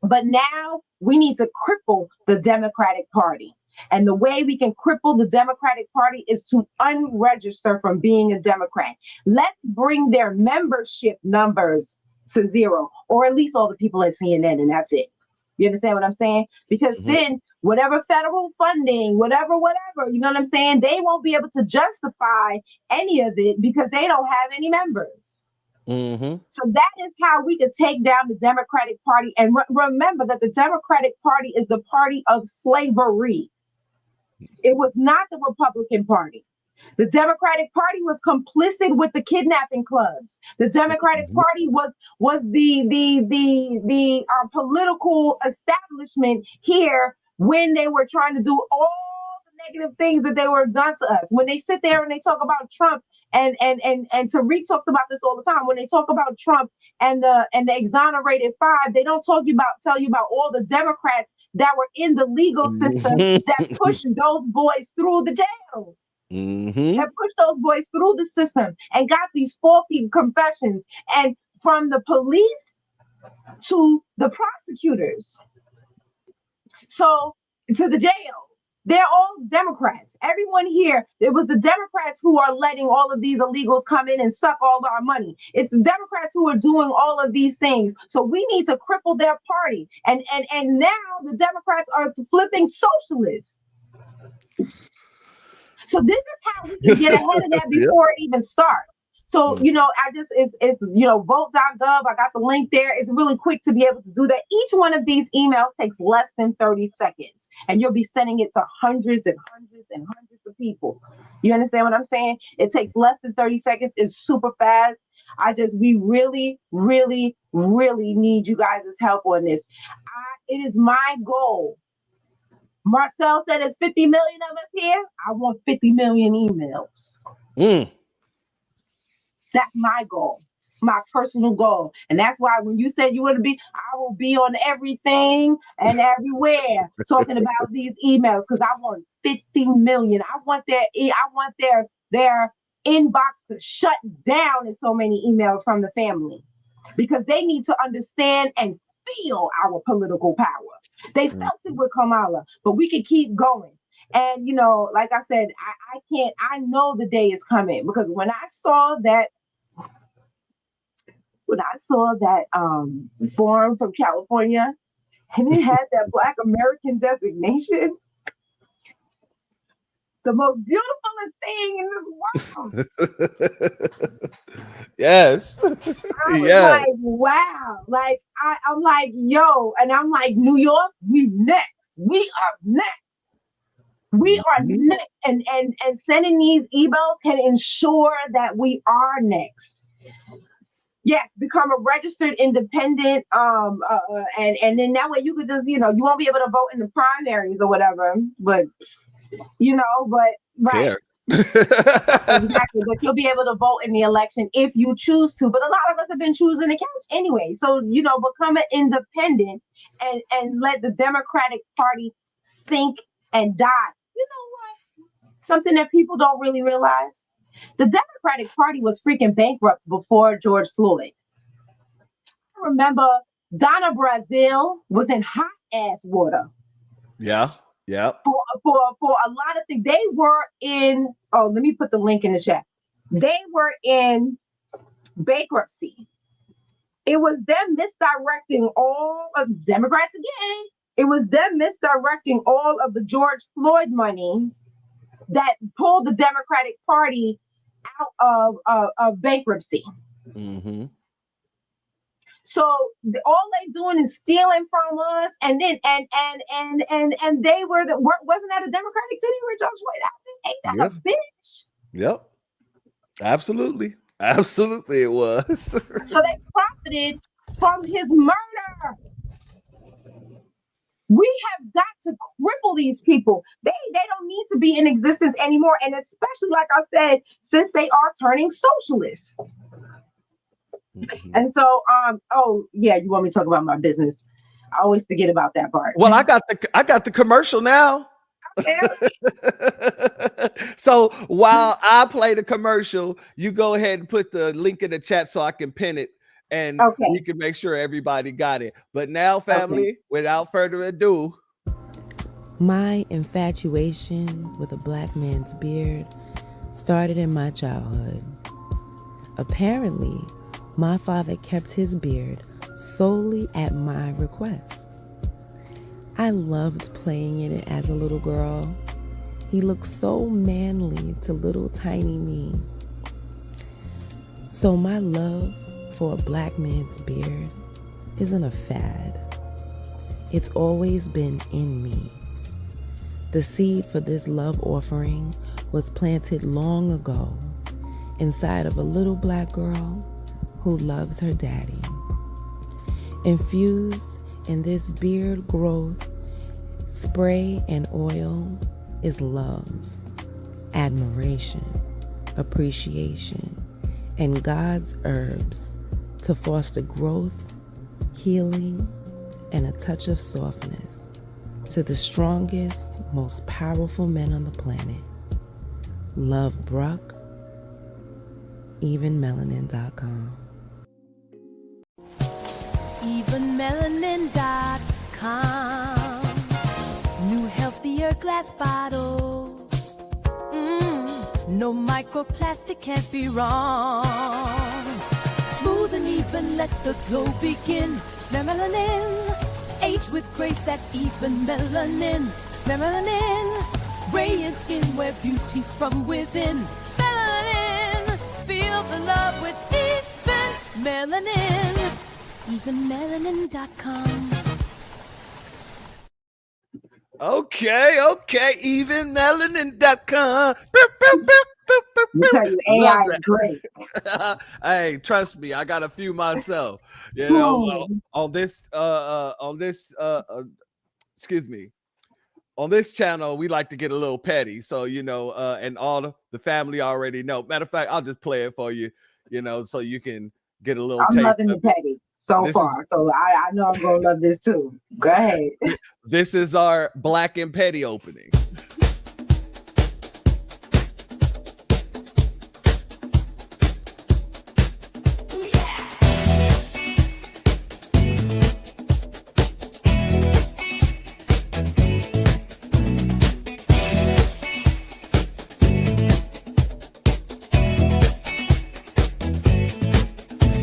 But now we need to cripple the Democratic Party. And the way we can cripple the Democratic Party is to unregister from being a Democrat. Let's bring their membership numbers to zero, or at least all the people at CNN, and that's it. You understand what I'm saying? Because then whatever federal funding, whatever, you know what I'm saying? They won't be able to justify any of it because they don't have any members. So that is how we could take down the Democratic Party. And remember that the Democratic Party is the party of slavery. It was not the Republican Party. The Democratic Party was complicit with the kidnapping clubs. The Democratic Party was the political establishment here when they were trying to do all the negative things that they were done to us. When they sit there and they talk about Trump and Tariq talked about this all the time. When they talk about Trump and the exonerated five, they don't tell you about all the Democrats that were in the legal system that pushed those boys through the jails. That pushed those boys through the system and got these faulty confessions, and from the police to the prosecutors, so to the jail. They're all Democrats. Everyone here, it was the Democrats who are letting all of these illegals come in and suck all of our money. It's the Democrats who are doing all of these things. So we need to cripple their party. And now the Democrats are flipping socialists. So this is how we can get ahead of that before it even starts. So, it's vote.gov. I got the link there. It's really quick to be able to do that. Each one of these emails takes less than 30 seconds, and you'll be sending it to hundreds and hundreds and hundreds of people. You understand what I'm saying? It takes less than 30 seconds. It's super fast. We really, really, really need you guys' help on this. It is my goal. Marcel said it's 50 million of us here. I want 50 million emails. That's my goal, my personal goal. And that's why when you said you want to be, I will be on everything and everywhere talking about these emails, because I want 50 million. I want their inbox to shut down in so many emails from the family, because they need to understand and feel our political power. They felt it with Kamala, but we can keep going. And, like I said, I know the day is coming, because when I saw that form from California and it had that Black American designation, the most beautifulest thing in this world. Yes. I was like, wow. Like, I'm like, yo. And I'm like, New York, we next. We are next. We are next. And sending these emails can ensure that we are next. Yes, become a registered independent. And then that way you could just, you won't be able to vote in the primaries or whatever. But, right. Exactly, but you'll be able to vote in the election if you choose to. But a lot of us have been choosing the couch anyway. So, become an independent and let the Democratic Party sink and die. You know what? Something that people don't really realize. The Democratic Party was freaking bankrupt before George Floyd. I remember Donna Brazile was in hot ass water. Yeah. Yeah. For a lot of things. They were in, let me put the link in the chat. They were in bankruptcy. It was them misdirecting all of Democrats again. It was them misdirecting all of the George Floyd money that pulled the Democratic Party out of bankruptcy. So all they doing is stealing from us, and then and they wasn't that a Democratic city where George Floyd happened? Ain't that a bitch? Yep. Absolutely it was. So they profited from his murder. We have got to cripple these people. They don't need to be in existence anymore, and especially, like I said, since they are turning socialists. And so, you want me to talk about my business? I always forget about that part. Well, I got the commercial now. Okay. So while I play the commercial, you go ahead and put the link in the chat so I can pin it, and we can make sure everybody got it. But now, family, without further ado, My infatuation with a black man's beard started in my childhood. Apparently, my father kept his beard solely at my request. I loved playing in it as a little girl. He looked so manly to little tiny me. So my love for a black man's beard isn't a fad. It's always been in me. The seed for this love offering was planted long ago inside of a little black girl who loves her daddy. Infused in this beard growth, spray and oil is love, admiration, appreciation, and God's herbs to foster growth, healing, and a touch of softness to the strongest, most powerful men on the planet. Love Breuck, evenmelanin.com. Evenmelanin.com. New healthier glass bottles. No microplastic can't be wrong. Smooth and even, let the glow begin. Melanin, age with grace at Even Melanin. Melanin, radiant skin where beauty's from within. Melanin, feel the love with Even Melanin. Evenmelanin.com. Okay, evenmelanin.com. I tell you, AI is great. Hey, trust me, I got a few myself. You know, on this excuse me. On this channel, we like to get a little petty. So, you know, and all the family already know. Matter of fact, I'll just play it for you, you know, so you can get a little I'm taste loving of the it. petty so far. So I know I'm going to love this too. Go ahead. This is our Black and Petty opening.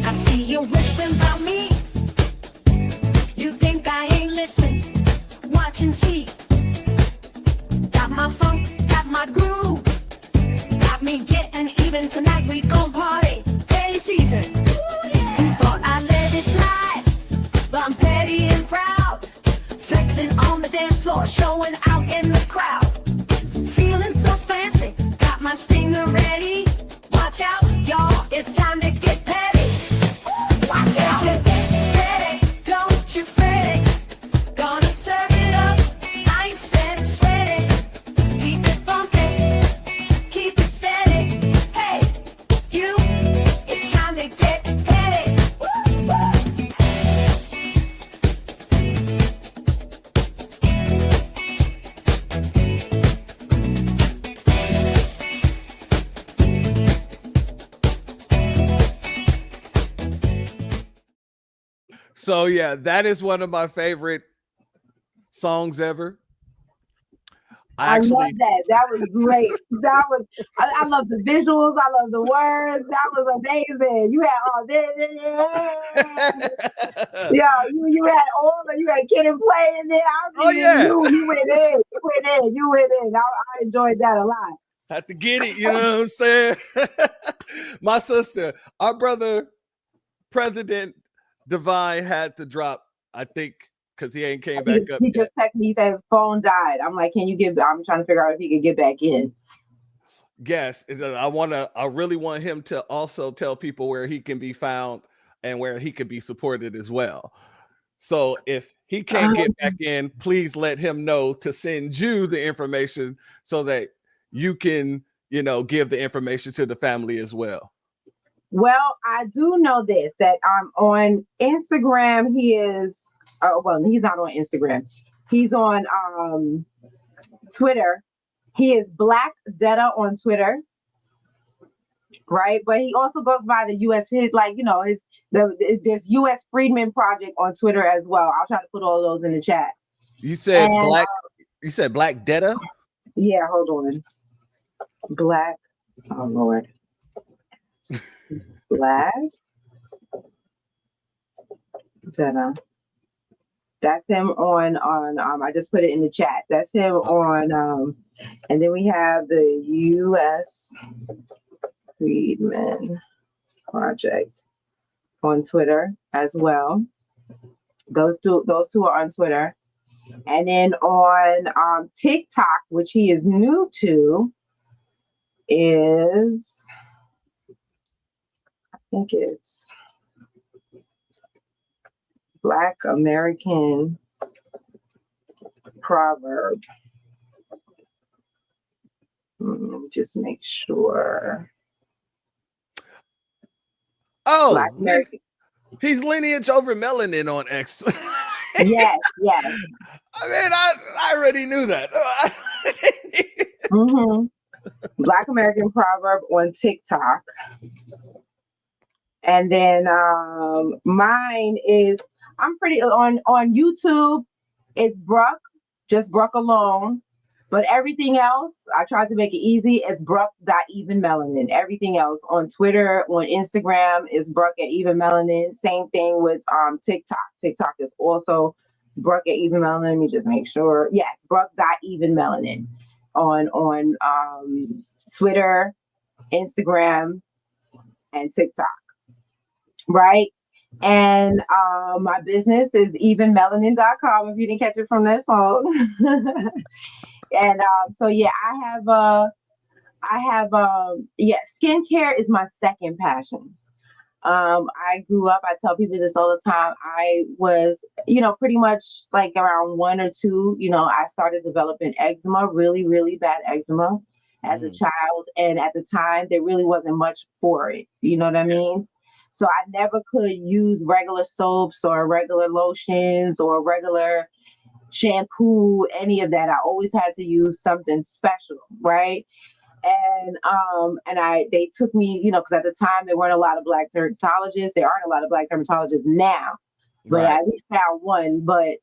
I see you whispering about me. You think I ain't listen. Watch and see. Got my funk, got my groove. Got me getting even tonight. We gon' party. Petty season. Thought I let it slide, but I'm petty and proud. Flexing on the dance floor, showing out in the crowd. Feeling so fancy, got my stinger ready. Watch out, y'all, it's time to get petty. Watch out, get petty, don't you fret it. Gonna serve it up, nice and sweaty. Keep it funky, keep it steady. Hey, you, it's time to get petty. So yeah, that is one of my favorite songs ever. I love that. That was great. That was. I love the visuals. I love the words. That was amazing. You had all this. Yeah, you had all the. You had Kid and Play in there. You went in. You went in. I enjoyed that a lot. Had to get it, you know what I'm saying? My sister, our brother, President Divine had to drop, I think, because he ain't came back up He yet. just texted me. He said his phone died. I'm like, can you give? I'm trying to figure out if he could get back in. Yes, I really want him to also tell people where he can be found and where he can be supported as well. So if he can't get back in, please let him know to send you the information so that you can, you know, give the information to the family as well. Well, I do know this, that on Instagram, he is, well, he's not on Instagram. He's on Twitter. He is Black Detta on Twitter, right? But he also goes by the U.S., there's U.S. Freedmen Project on Twitter as well. I'll try to put all those in the chat. You said Black You said Black Detta? Yeah, hold on. Black. Oh Lord. Black Detta. That's him on I just put it in the chat. That's him on and then we have the US Freedmen Project on Twitter as well. Those two are on Twitter. And then on TikTok, which he is new to, is I think it's Black American Proverb. Let me just make sure. Oh, Black American. He's lineage over melanin on X. Yes. I mean, I already knew that. Black American Proverb on TikTok. And then mine is, I'm pretty on YouTube. It's Breuck, just Breuck alone. But everything else, I tried to make it easy. It's Breuck.evenmelanin. Everything else on Twitter, on Instagram is Breuck@evenmelanin. Same thing with TikTok. TikTok is also Breuck@evenmelanin. Let me just make sure. Yes, Breuck.evenmelanin on Twitter, Instagram, and TikTok. Right? And my business is evenmelanin.com if you didn't catch it from that song. And so yeah, skincare is my second passion. I grew up, I tell people this all the time. I was, pretty much like around 1 or 2, I started developing eczema, really, really bad eczema as a child. And at the time, there really wasn't much for it. You know what I mean? So I never could use regular soaps or regular lotions or regular shampoo, any of that. I always had to use something special, right? And they took me, because at the time there weren't a lot of Black dermatologists. There aren't a lot of Black dermatologists now, but I at least found one. But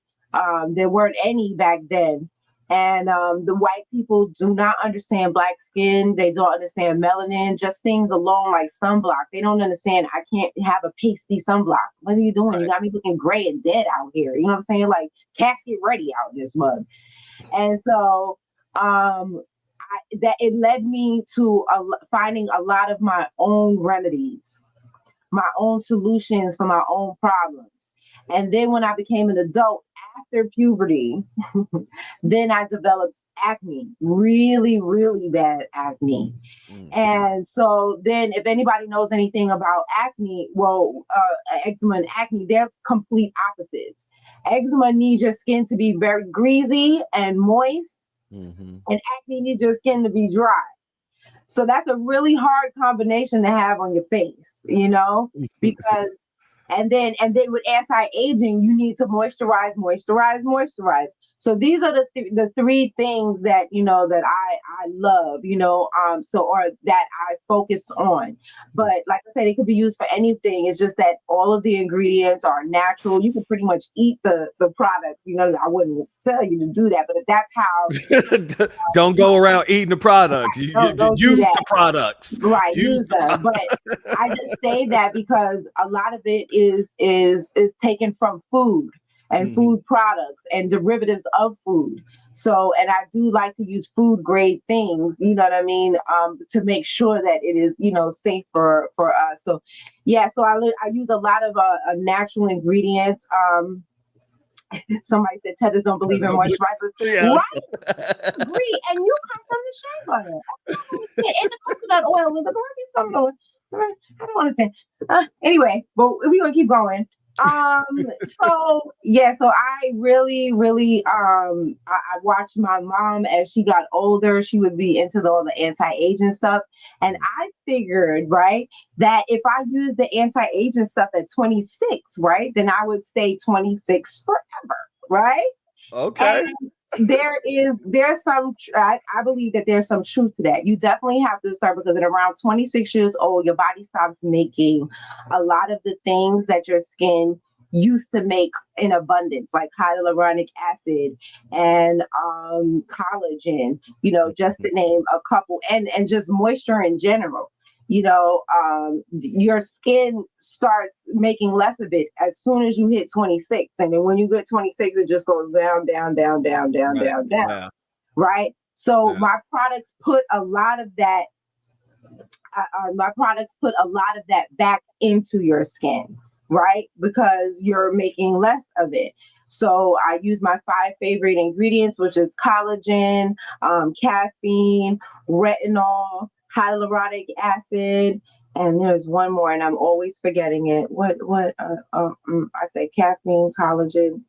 there weren't any back then. And the white people do not understand Black skin. They don't understand melanin, just things alone like sunblock. They don't understand I can't have a pasty sunblock. What are you doing? You got me looking gray and dead out here. You know what I'm saying? Like, cats get ready out in this mud. And so that it led me to finding a lot of my own remedies, my own solutions for my own problems. And then when I became an adult after puberty, then I developed acne, really, really bad acne. And so then if anybody knows anything about acne, eczema and acne, they're complete opposites. Eczema needs your skin to be very greasy and moist, and acne needs your skin to be dry. So that's a really hard combination to have on your face, because and then with anti-aging, you need to moisturize. So these are the three things that that I love, or that I focused on. But like I said, it could be used for anything. It's just that all of the ingredients are natural. You can pretty much eat the products. I wouldn't tell you to do that, but if that's how don't go around eating the products. You use the products. Right, use them. But I just say that because a lot of it is taken from food and food products and derivatives of food. So, and I do like to use food grade things, you know what I mean, to make sure that it is, safe for us. So, yeah, so I use a lot of natural ingredients. Somebody said tethers don't believe in moisturizers. Yes. Right? Agree. And you come from the shea butter. I don't understand. And the coconut oil and the I don't understand. Anyway, but we're gonna keep going. So I really, really, I watched my mom as she got older. She would be into all the anti-aging stuff. And I figured, right, that if I use the anti-aging stuff at 26, right, then I would stay 26 forever, right? Okay. And there's some, I believe that there's some truth to that. You definitely have to start, because at around 26 years old, your body stops making a lot of the things that your skin used to make in abundance, like hyaluronic acid and collagen, just to name a couple, and just moisture in general. Your skin starts making less of it as soon as you hit 26. And then when you get 26, it just goes down, down, down, down, down, Right. down, down. Yeah. Right. So my products put a lot of that back into your skin, right? Because you're making less of it. So I use my 5 favorite ingredients, which is collagen, caffeine, retinol, hyaluronic acid, and there's one more, and I'm always forgetting it. I say caffeine, collagen,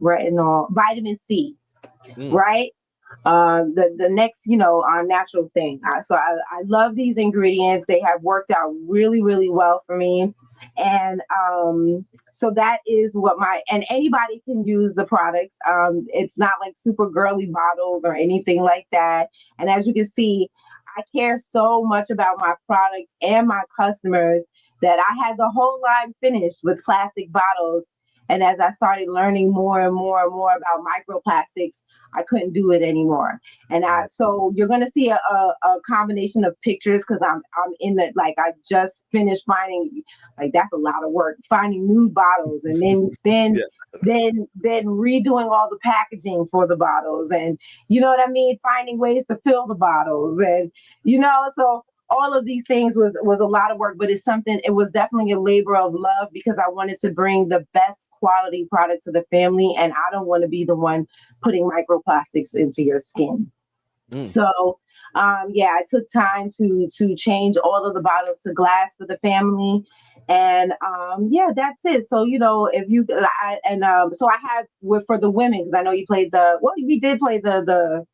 retinol, vitamin C, right? The next, our natural thing. So I love these ingredients. They have worked out really, really well for me. And so that is and anybody can use the products. It's not like super girly bottles or anything like that. And as you can see, I care so much about my products and my customers that I had the whole line finished with plastic bottles. And as I started learning more and more and more about microplastics, I couldn't do it anymore. And so you're going to see a combination of pictures, because I'm in the, like, I just finished finding, like, that's a lot of work, finding new bottles, and then redoing all the packaging for the bottles, and you know what I mean, finding ways to fill the bottles, and so all of these things was a lot of work, but it was definitely a labor of love, because I wanted to bring the best quality product to the family, and I don't want to be the one putting microplastics into your skin. So I took time to change all of the bottles to glass for the family, and that's it. So if you so I have for the women, because I know you played we did play the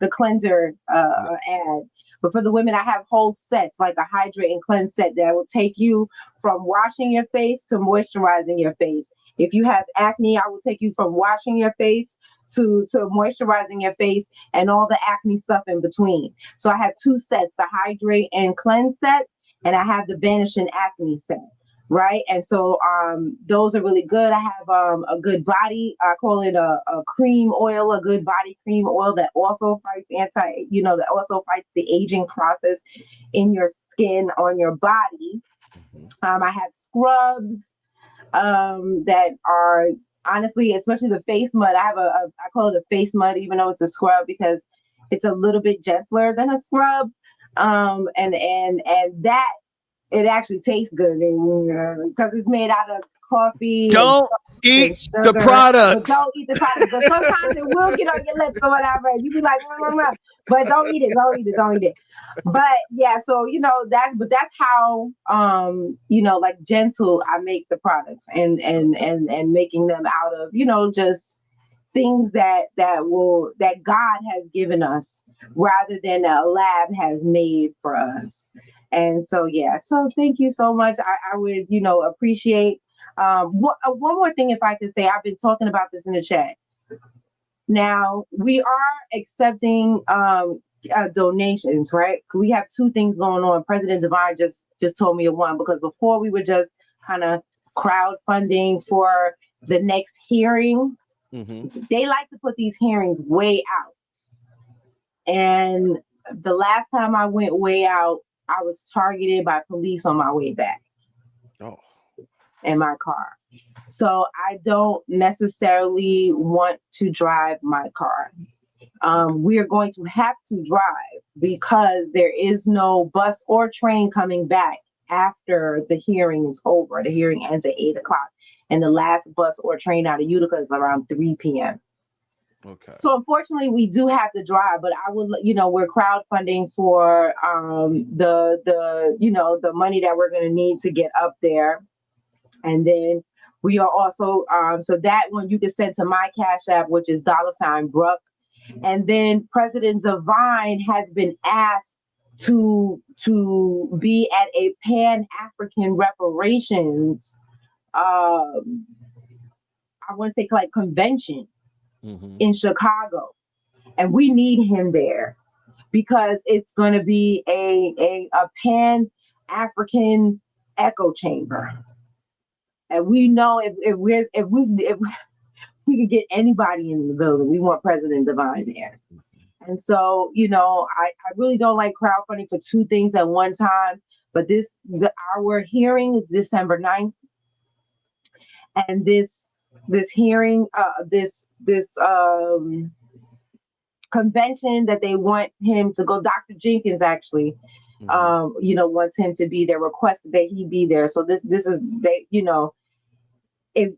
cleanser ad. But for the women, I have whole sets, like a hydrate and cleanse set that will take you from washing your face to moisturizing your face. If you have acne, I will take you from washing your face to moisturizing your face and all the acne stuff in between. So I have 2 sets, the hydrate and cleanse set, and I have the vanish and acne set. Right. And so those are really good. I have a good body. I call it a cream oil, a good body cream oil that also fights that also fights the aging process in your skin, on your body. I have scrubs that are, honestly, especially the face mud. I call it a face mud, even though it's a scrub, because it's a little bit gentler than a scrub. And that, it actually tastes good because it's made out of coffee. Don't eat the products. But don't eat the products. But sometimes it will get on your lips or whatever. You be like, but don't eat it. Don't eat it. Don't eat it. But yeah, so that's how like gentle I make the products and making them out of just things that God has given us rather than a lab has made for us. And so, so thank you so much. I would, appreciate one more thing, if I could say. I've been talking about this in the chat. Now, we are accepting donations, right? We have 2 things going on. President Devine just told me of one, because before we were just kind of crowdfunding for the next hearing. They like to put these hearings way out. And the last time I went way out, I was targeted by police on my way back in my car. So I don't necessarily want to drive my car. We are going to have to drive because there is no bus or train coming back after the hearing is over. The hearing ends at 8:00. And the last bus or train out of Utica is around 3 p.m. Okay. So unfortunately, we do have to drive, but I would, we're crowdfunding for the money that we're going to need to get up there. And then we are also, so that one you can send to my Cashapp, which is $Breuck. And then President Devine has been asked to be at a Pan-African reparations I want to say like convention in Chicago, and we need him there because it's going to be a Pan-African echo chamber. And we know if we could get anybody in the building, we want President Divine there. And so, I really don't like crowdfunding for two things at one time. But our hearing is December 9th. And this hearing, this convention that they want him to go, Dr. Jenkins actually, wants him to be there, requested that he be there. So this is, if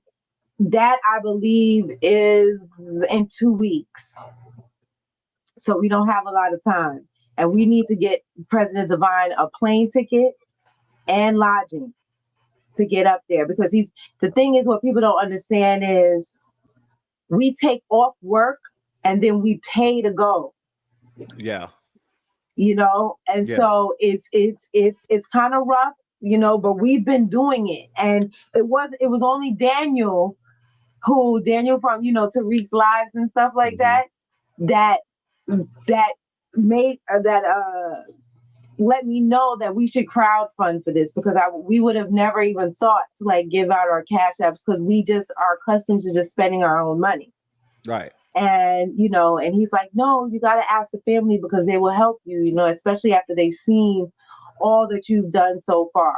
that, I believe, is in 2 weeks. So we don't have a lot of time. And we need to get President Divine a plane ticket and lodging to get up there, because the thing is, what people don't understand is we take off work and then we pay to go. Yeah. And so it's kind of rough, but we've been doing it. And it was only Daniel from, Tariq's Lives and stuff like that made let me know that we should crowdfund for this, because we would have never even thought to give out our cash apps, because we just are accustomed to just spending our own money. Right. And, and he's like, no, you got to ask the family, because they will help you, especially after they've seen all that you've done so far.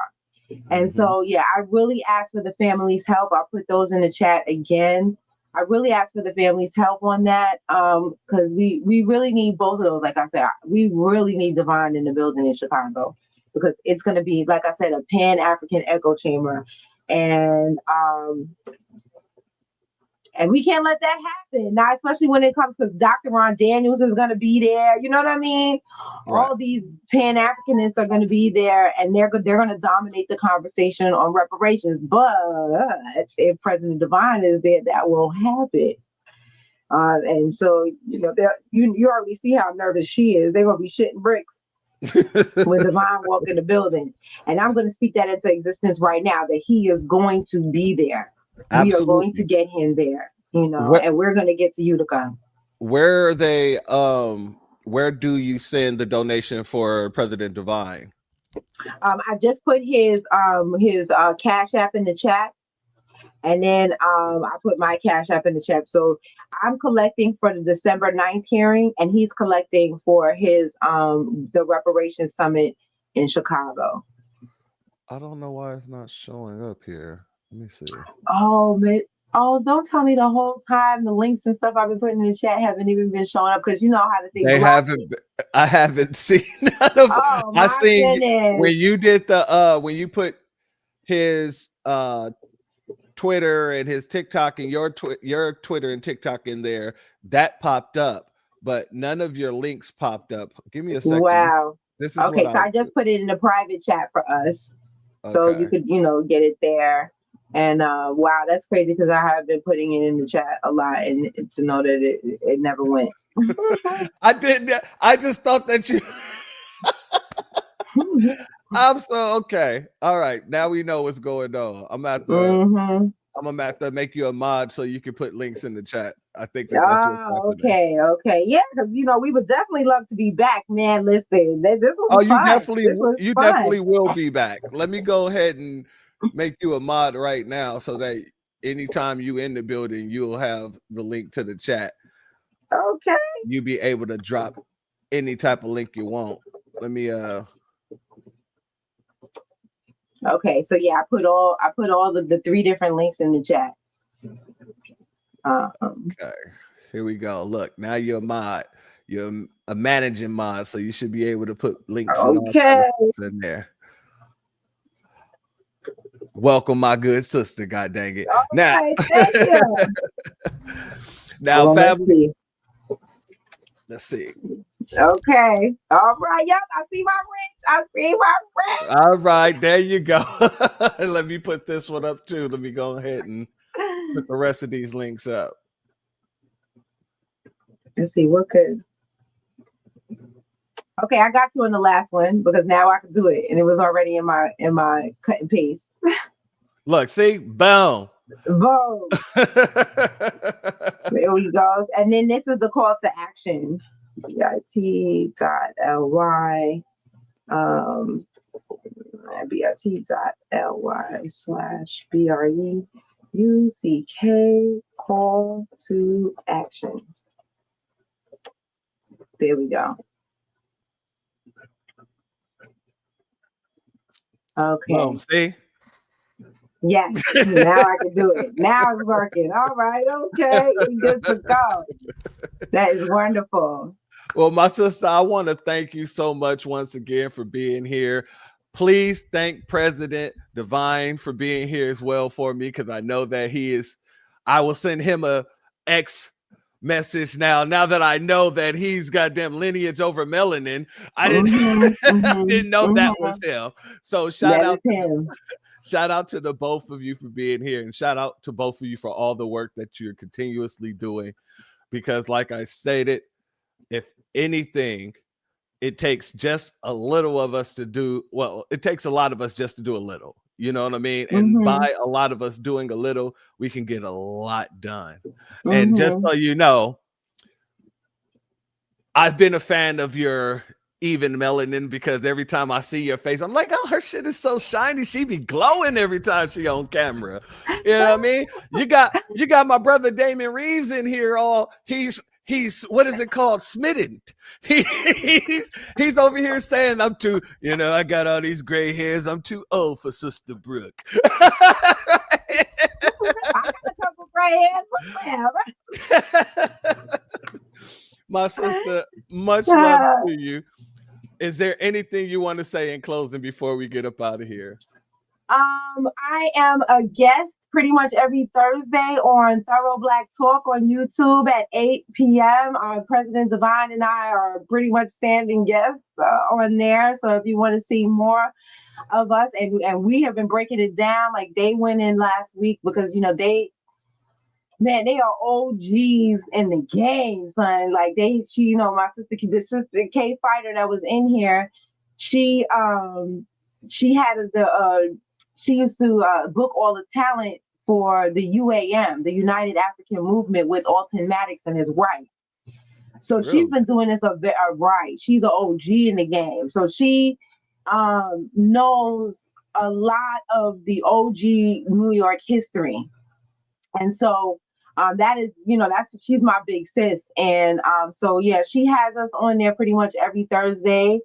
And so, I really ask for the family's help. I'll put those in the chat again. I really ask for the family's help on that, because we really need both of those. Like I said, we really need Divine in the building in Chicago, because it's going to be, like I said, a Pan-African echo chamber. And we can't let that happen. Now, especially when it comes, because Dr. Ron Daniels is going to be there. You know what I mean? Right. All these Pan-Africanists are going to be there, and they're going to dominate the conversation on reparations. But if President Divine is there, that won't happen. And so, you already see how nervous she is. They're going to be shitting bricks when Divine walk in the building. And I'm going to speak that into existence right now, that he is going to be there. Absolutely. We are going to get him there, and we're going to get to Utica. Where are they? Where do you send the donation for President Divine? I just put his Cash App in the chat, and then I put my Cash App in the chat. So I'm collecting for the December 9th hearing, and he's collecting for his the Reparations Summit in Chicago. I don't know why it's not showing up here. Let me see. Oh, man. Oh, don't tell me the whole time the links and stuff I've been putting in the chat haven't even been showing up, because you know how they haven't. I haven't seen none of. Oh, I seen goodness. when you did when you put his Twitter and his TikTok and your Twitter and TikTok in there, that popped up, but none of your links popped up. Give me a second. Wow. This is okay. So I just put it in the private chat for us. So you could, get it there. And wow, that's crazy, because I have been putting it in the chat a lot, and to know that it never went. I didn't. I just thought that you. I'm so okay. All right, now we know what's going on. I'm gonna have to make you a mod so you can put links in the chat. I think that's what's happening. Okay, yeah, because we would definitely love to be back, man. Listen, this was fun. You definitely will be back. Let me go ahead and make you a mod right now, so that anytime you in the building, you'll have the link to the chat. Okay. You'll be able to drop any type of link you want. Let me Okay, so yeah, I put all the 3 different links in the chat. Okay, here we go. Look, now you're a mod. You're a managing mod, so you should be able to put links in there. Welcome, my good sister. God dang it! Now, thank you. Now, family. Let's see. Okay. All right. Yep. I see my rich. All right. There you go. Let me put this one up too. Let me go ahead and put the rest of these links up. Let's see what could. Okay, I got you on the last one, because now I can do it, and it was already in my cut and paste. Look, see, boom. Boom. There we go. And then this is the call to action. bit.ly. bit.ly/BREUCK call to action. There we go. Okay. Boom. See? Yes. Now I can do it. Now it's working. All right. Okay. We good to go. That is wonderful. Well, my sister, I want to thank you so much once again for being here. Please thank President Divine for being here as well for me, because I know that he is. I will send him a X message now that I know that he's got damn lineage over melanin. I didn't know that was him. So shout out to the both of you for being here, and shout out to both of you for all the work that you're continuously doing, because like I stated, if anything, it takes just a little of us to do, well, it takes a lot of us just to do a little, you know what I mean? And by a lot of us doing a little, we can get a lot done. And just so you know, I've been a fan of your even melanin, because every time I see your face, I'm like, oh, her shit is so shiny. She be glowing every time she on camera. You know what I mean? You got my brother Damon Reeves in here. He's what is it called? Smitten. He's over here saying I'm too, I got all these gray hairs. I'm too old for Sister Breuck. I got a couple gray hairs. My sister, much love to you. Is there anything you want to say in closing before we get up out of here? I am a guest pretty much every Thursday on Thorough Black Talk on YouTube at 8 p.m. President Divine and I are pretty much standing guests on there. So if you want to see more of us, and we have been breaking it down, like they went in last week because, they are OGs in the game, son. Like the sister K Fighter that was in here, she used to book all the talent for the UAM, the United African Movement, with Alton Maddox and his wife. So she's been doing this right. She's an OG in the game. So she knows a lot of the OG New York history. And so that is, she's my big sis. And so, yeah, she has us on there pretty much every Thursday.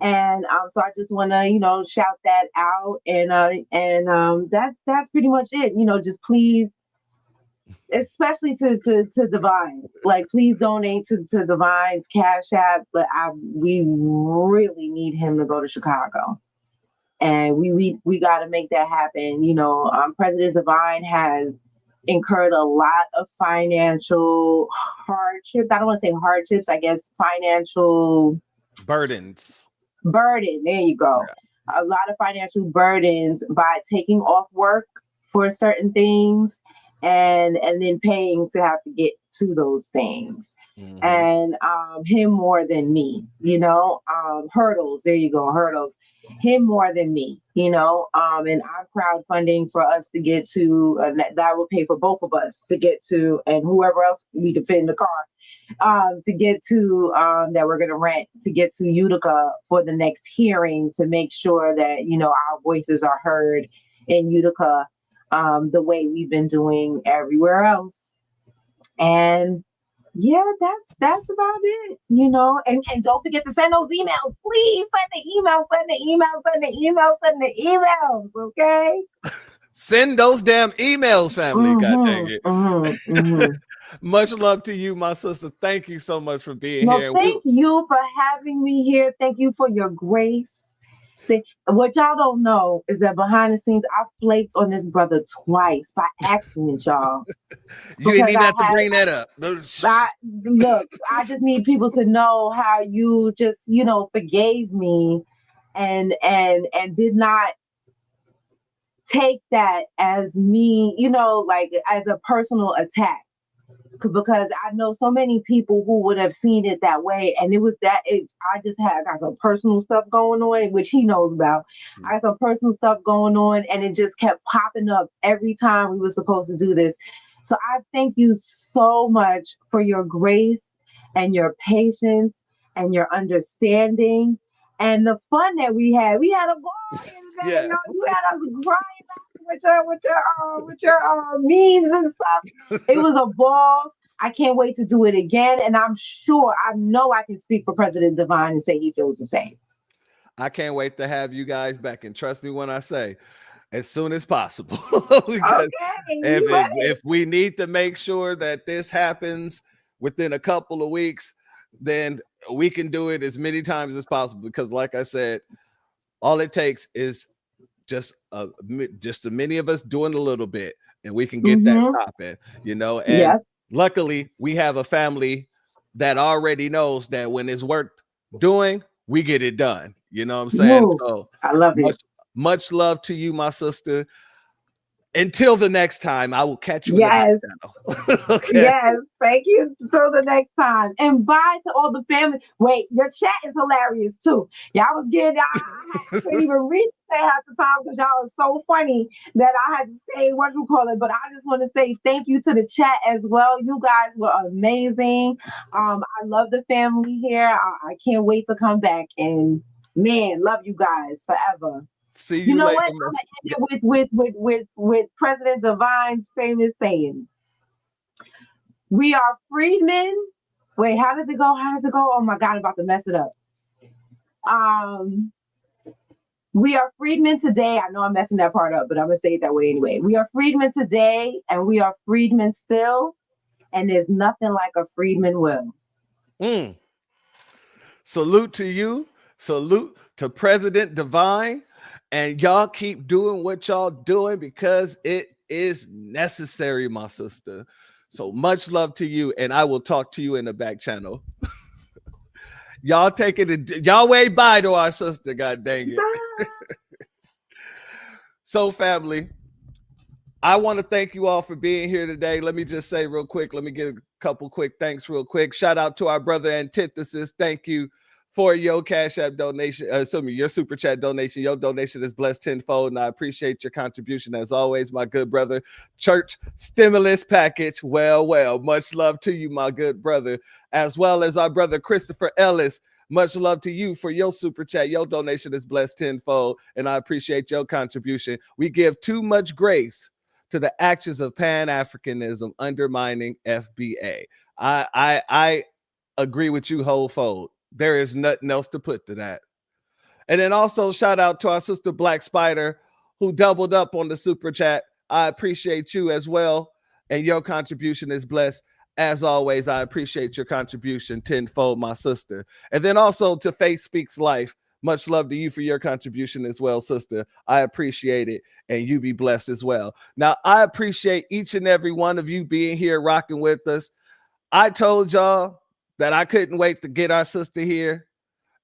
And so I just want to, shout that out. And that's pretty much it. Just please, especially to Divine, like, please donate to Divine's Cash App. But we really need him to go to Chicago. And we got to make that happen. President Divine has incurred a lot of financial hardships. I don't want to say hardships, I guess financial burdens. There you go. A lot of financial burdens by taking off work for certain things and then paying to have to get to those things. And him more than me, hurdles. There you go, hurdles. Him more than me, and I'm crowdfunding for us to get to, that will pay for both of us to get to, and whoever else we can fit in the car, to get to, that we're going to rent, to get to Utica for the next hearing, to make sure that, our voices are heard in Utica, the way we've been doing everywhere else. And yeah, that's about it, and don't forget to send those emails. Please send the emails, okay? Send those damn emails, family. God dang it. Much love to you, my sister. Thank you so much for being here. Thank you for having me here. Thank you for your grace. What y'all don't know is that behind the scenes, I flaked on this brother twice by accident, y'all. You didn't even have to bring that up. Look, I just need people to know how you just, forgave me and did not take that as me, like as a personal attack. Because I know so many people who would have seen it that way. And I got some personal stuff going on, which he knows about. I got some personal stuff going on, and it just kept popping up every time we were supposed to do this. So I thank you so much for your grace and your patience and your understanding. and the fun that we had a ball here today. Yeah. You know, you had us crying with your memes and stuff. It was a ball. I can't wait to do it again, and I know I can speak for President Devine and say he feels the same. I can't wait to have you guys back, and trust me when I say, as soon as possible. Because if we need to make sure that this happens within a couple of weeks, then we can do it as many times as possible. Because, like I said, all it takes is just the many of us doing a little bit, and we can get that popping, you know. And luckily, we have a family that already knows that when it's worth doing, we get it done. You know what I'm saying? So I love it. Much love to you, my sister. Until the next time, I will catch you in the back channel. Okay. Yes, thank you. Till the next time. And bye to all the family. Wait, your chat is hilarious too. Y'all was getting, I couldn't even read to say half the time because y'all was so funny that I had to say but I just want to say thank you to the chat as well. You guys were amazing. I love the family here. I can't wait to come back, and man, love you guys forever. See you know later. what? I'm gonna end it with President Devine's famous saying. We are freedmen. Wait, how does it go? Oh my God, I'm about to mess it up. We are freedmen today. I know I'm messing that part up, but I'm gonna say it that way anyway. We are freedmen today, and we are freedmen still, and there's nothing like a freedman will. Salute to you. Salute to President Devine. And y'all keep doing what y'all doing because it is necessary, my sister. So much love to you, and I will talk to you in the back channel. Y'all y'all wave bye to our sister, god dang it. So family, I want to thank you all for being here today. Let me just say real quick, let me give a couple quick thanks real quick. Shout out to our brother Antithesis. Thank you for your Cashapp donation, your super chat donation. Your donation is blessed tenfold, and I appreciate your contribution as always, my good brother. Church stimulus package, well, much love to you, my good brother, as well as our brother Christopher Ellis. Much love to you for your super chat. Your donation is blessed tenfold, and I appreciate your contribution. We give too much grace to the actions of Pan-Africanism undermining FBA. I agree with you wholefold. There is nothing else to put to that. And then also shout out to our sister Black Spider, who doubled up on the super chat. I appreciate you as well, and your contribution is blessed. As always, I appreciate your contribution tenfold, my sister. And then also to Faith Speaks Life. Much love to you for your contribution as well, sister. I appreciate it, and you be blessed as well. Now, I appreciate each and every one of you being here rocking with us. I told y'all that I couldn't wait to get our sister here,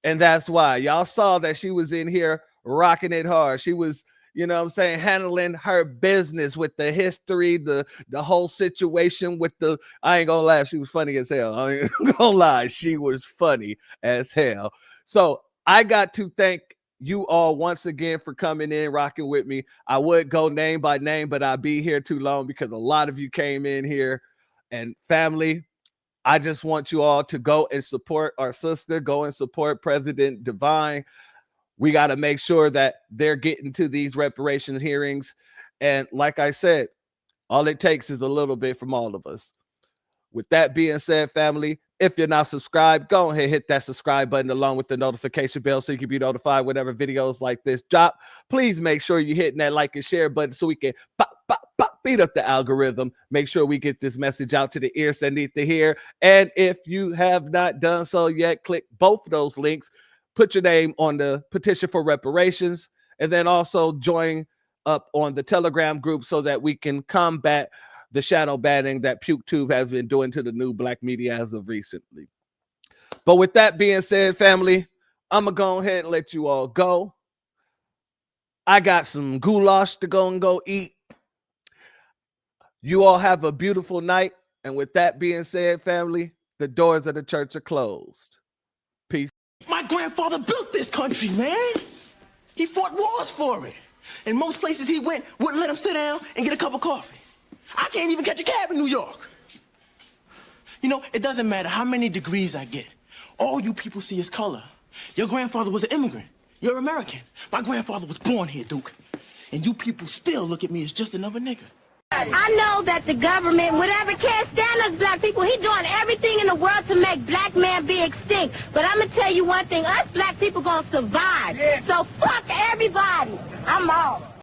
and that's why. Y'all saw that she was in here rocking it hard. She was, you know what I'm saying, handling her business with the history, the whole situation with the, I ain't gonna lie, she was funny as hell. I ain't gonna lie, she was funny as hell. So I got to thank you all once again for coming in, rocking with me. I would go name by name, but I'd be here too long because a lot of you came in here. And family, I just want you all to go and support our sister, go and support President Devine. We got to make sure that they're getting to these reparations hearings. And like I said, all it takes is a little bit from all of us. With that being said, family, if you're not subscribed, go ahead, hit that subscribe button along with the notification bell so you can be notified whenever videos like this drop. Please make sure you're hitting that like and share button so we can beat up the algorithm. Make sure we get this message out to the ears that need to hear. And if you have not done so yet, click both of those links. Put your name on the petition for reparations, and then also join up on the Telegram group so that we can combat the shadow banning that PukeTube has been doing to the new black media as of recently. But with that being said, family, I'm going to go ahead and let you all go. I got some goulash to go eat. You all have a beautiful night. And with that being said, family, the doors of the church are closed. Peace. My grandfather built this country, man. He fought wars for it. And most places he went wouldn't let him sit down and get a cup of coffee. I can't even catch a cab in New York. You know, it doesn't matter how many degrees I get. All you people see is color. Your grandfather was an immigrant. You're American. My grandfather was born here, Duke. And you people still look at me as just another nigga. I know that the government, whatever can't stand us black people, he doing everything in the world to make black man be extinct. But I'm going to tell you one thing, us black people going to survive. So fuck everybody. I'm out.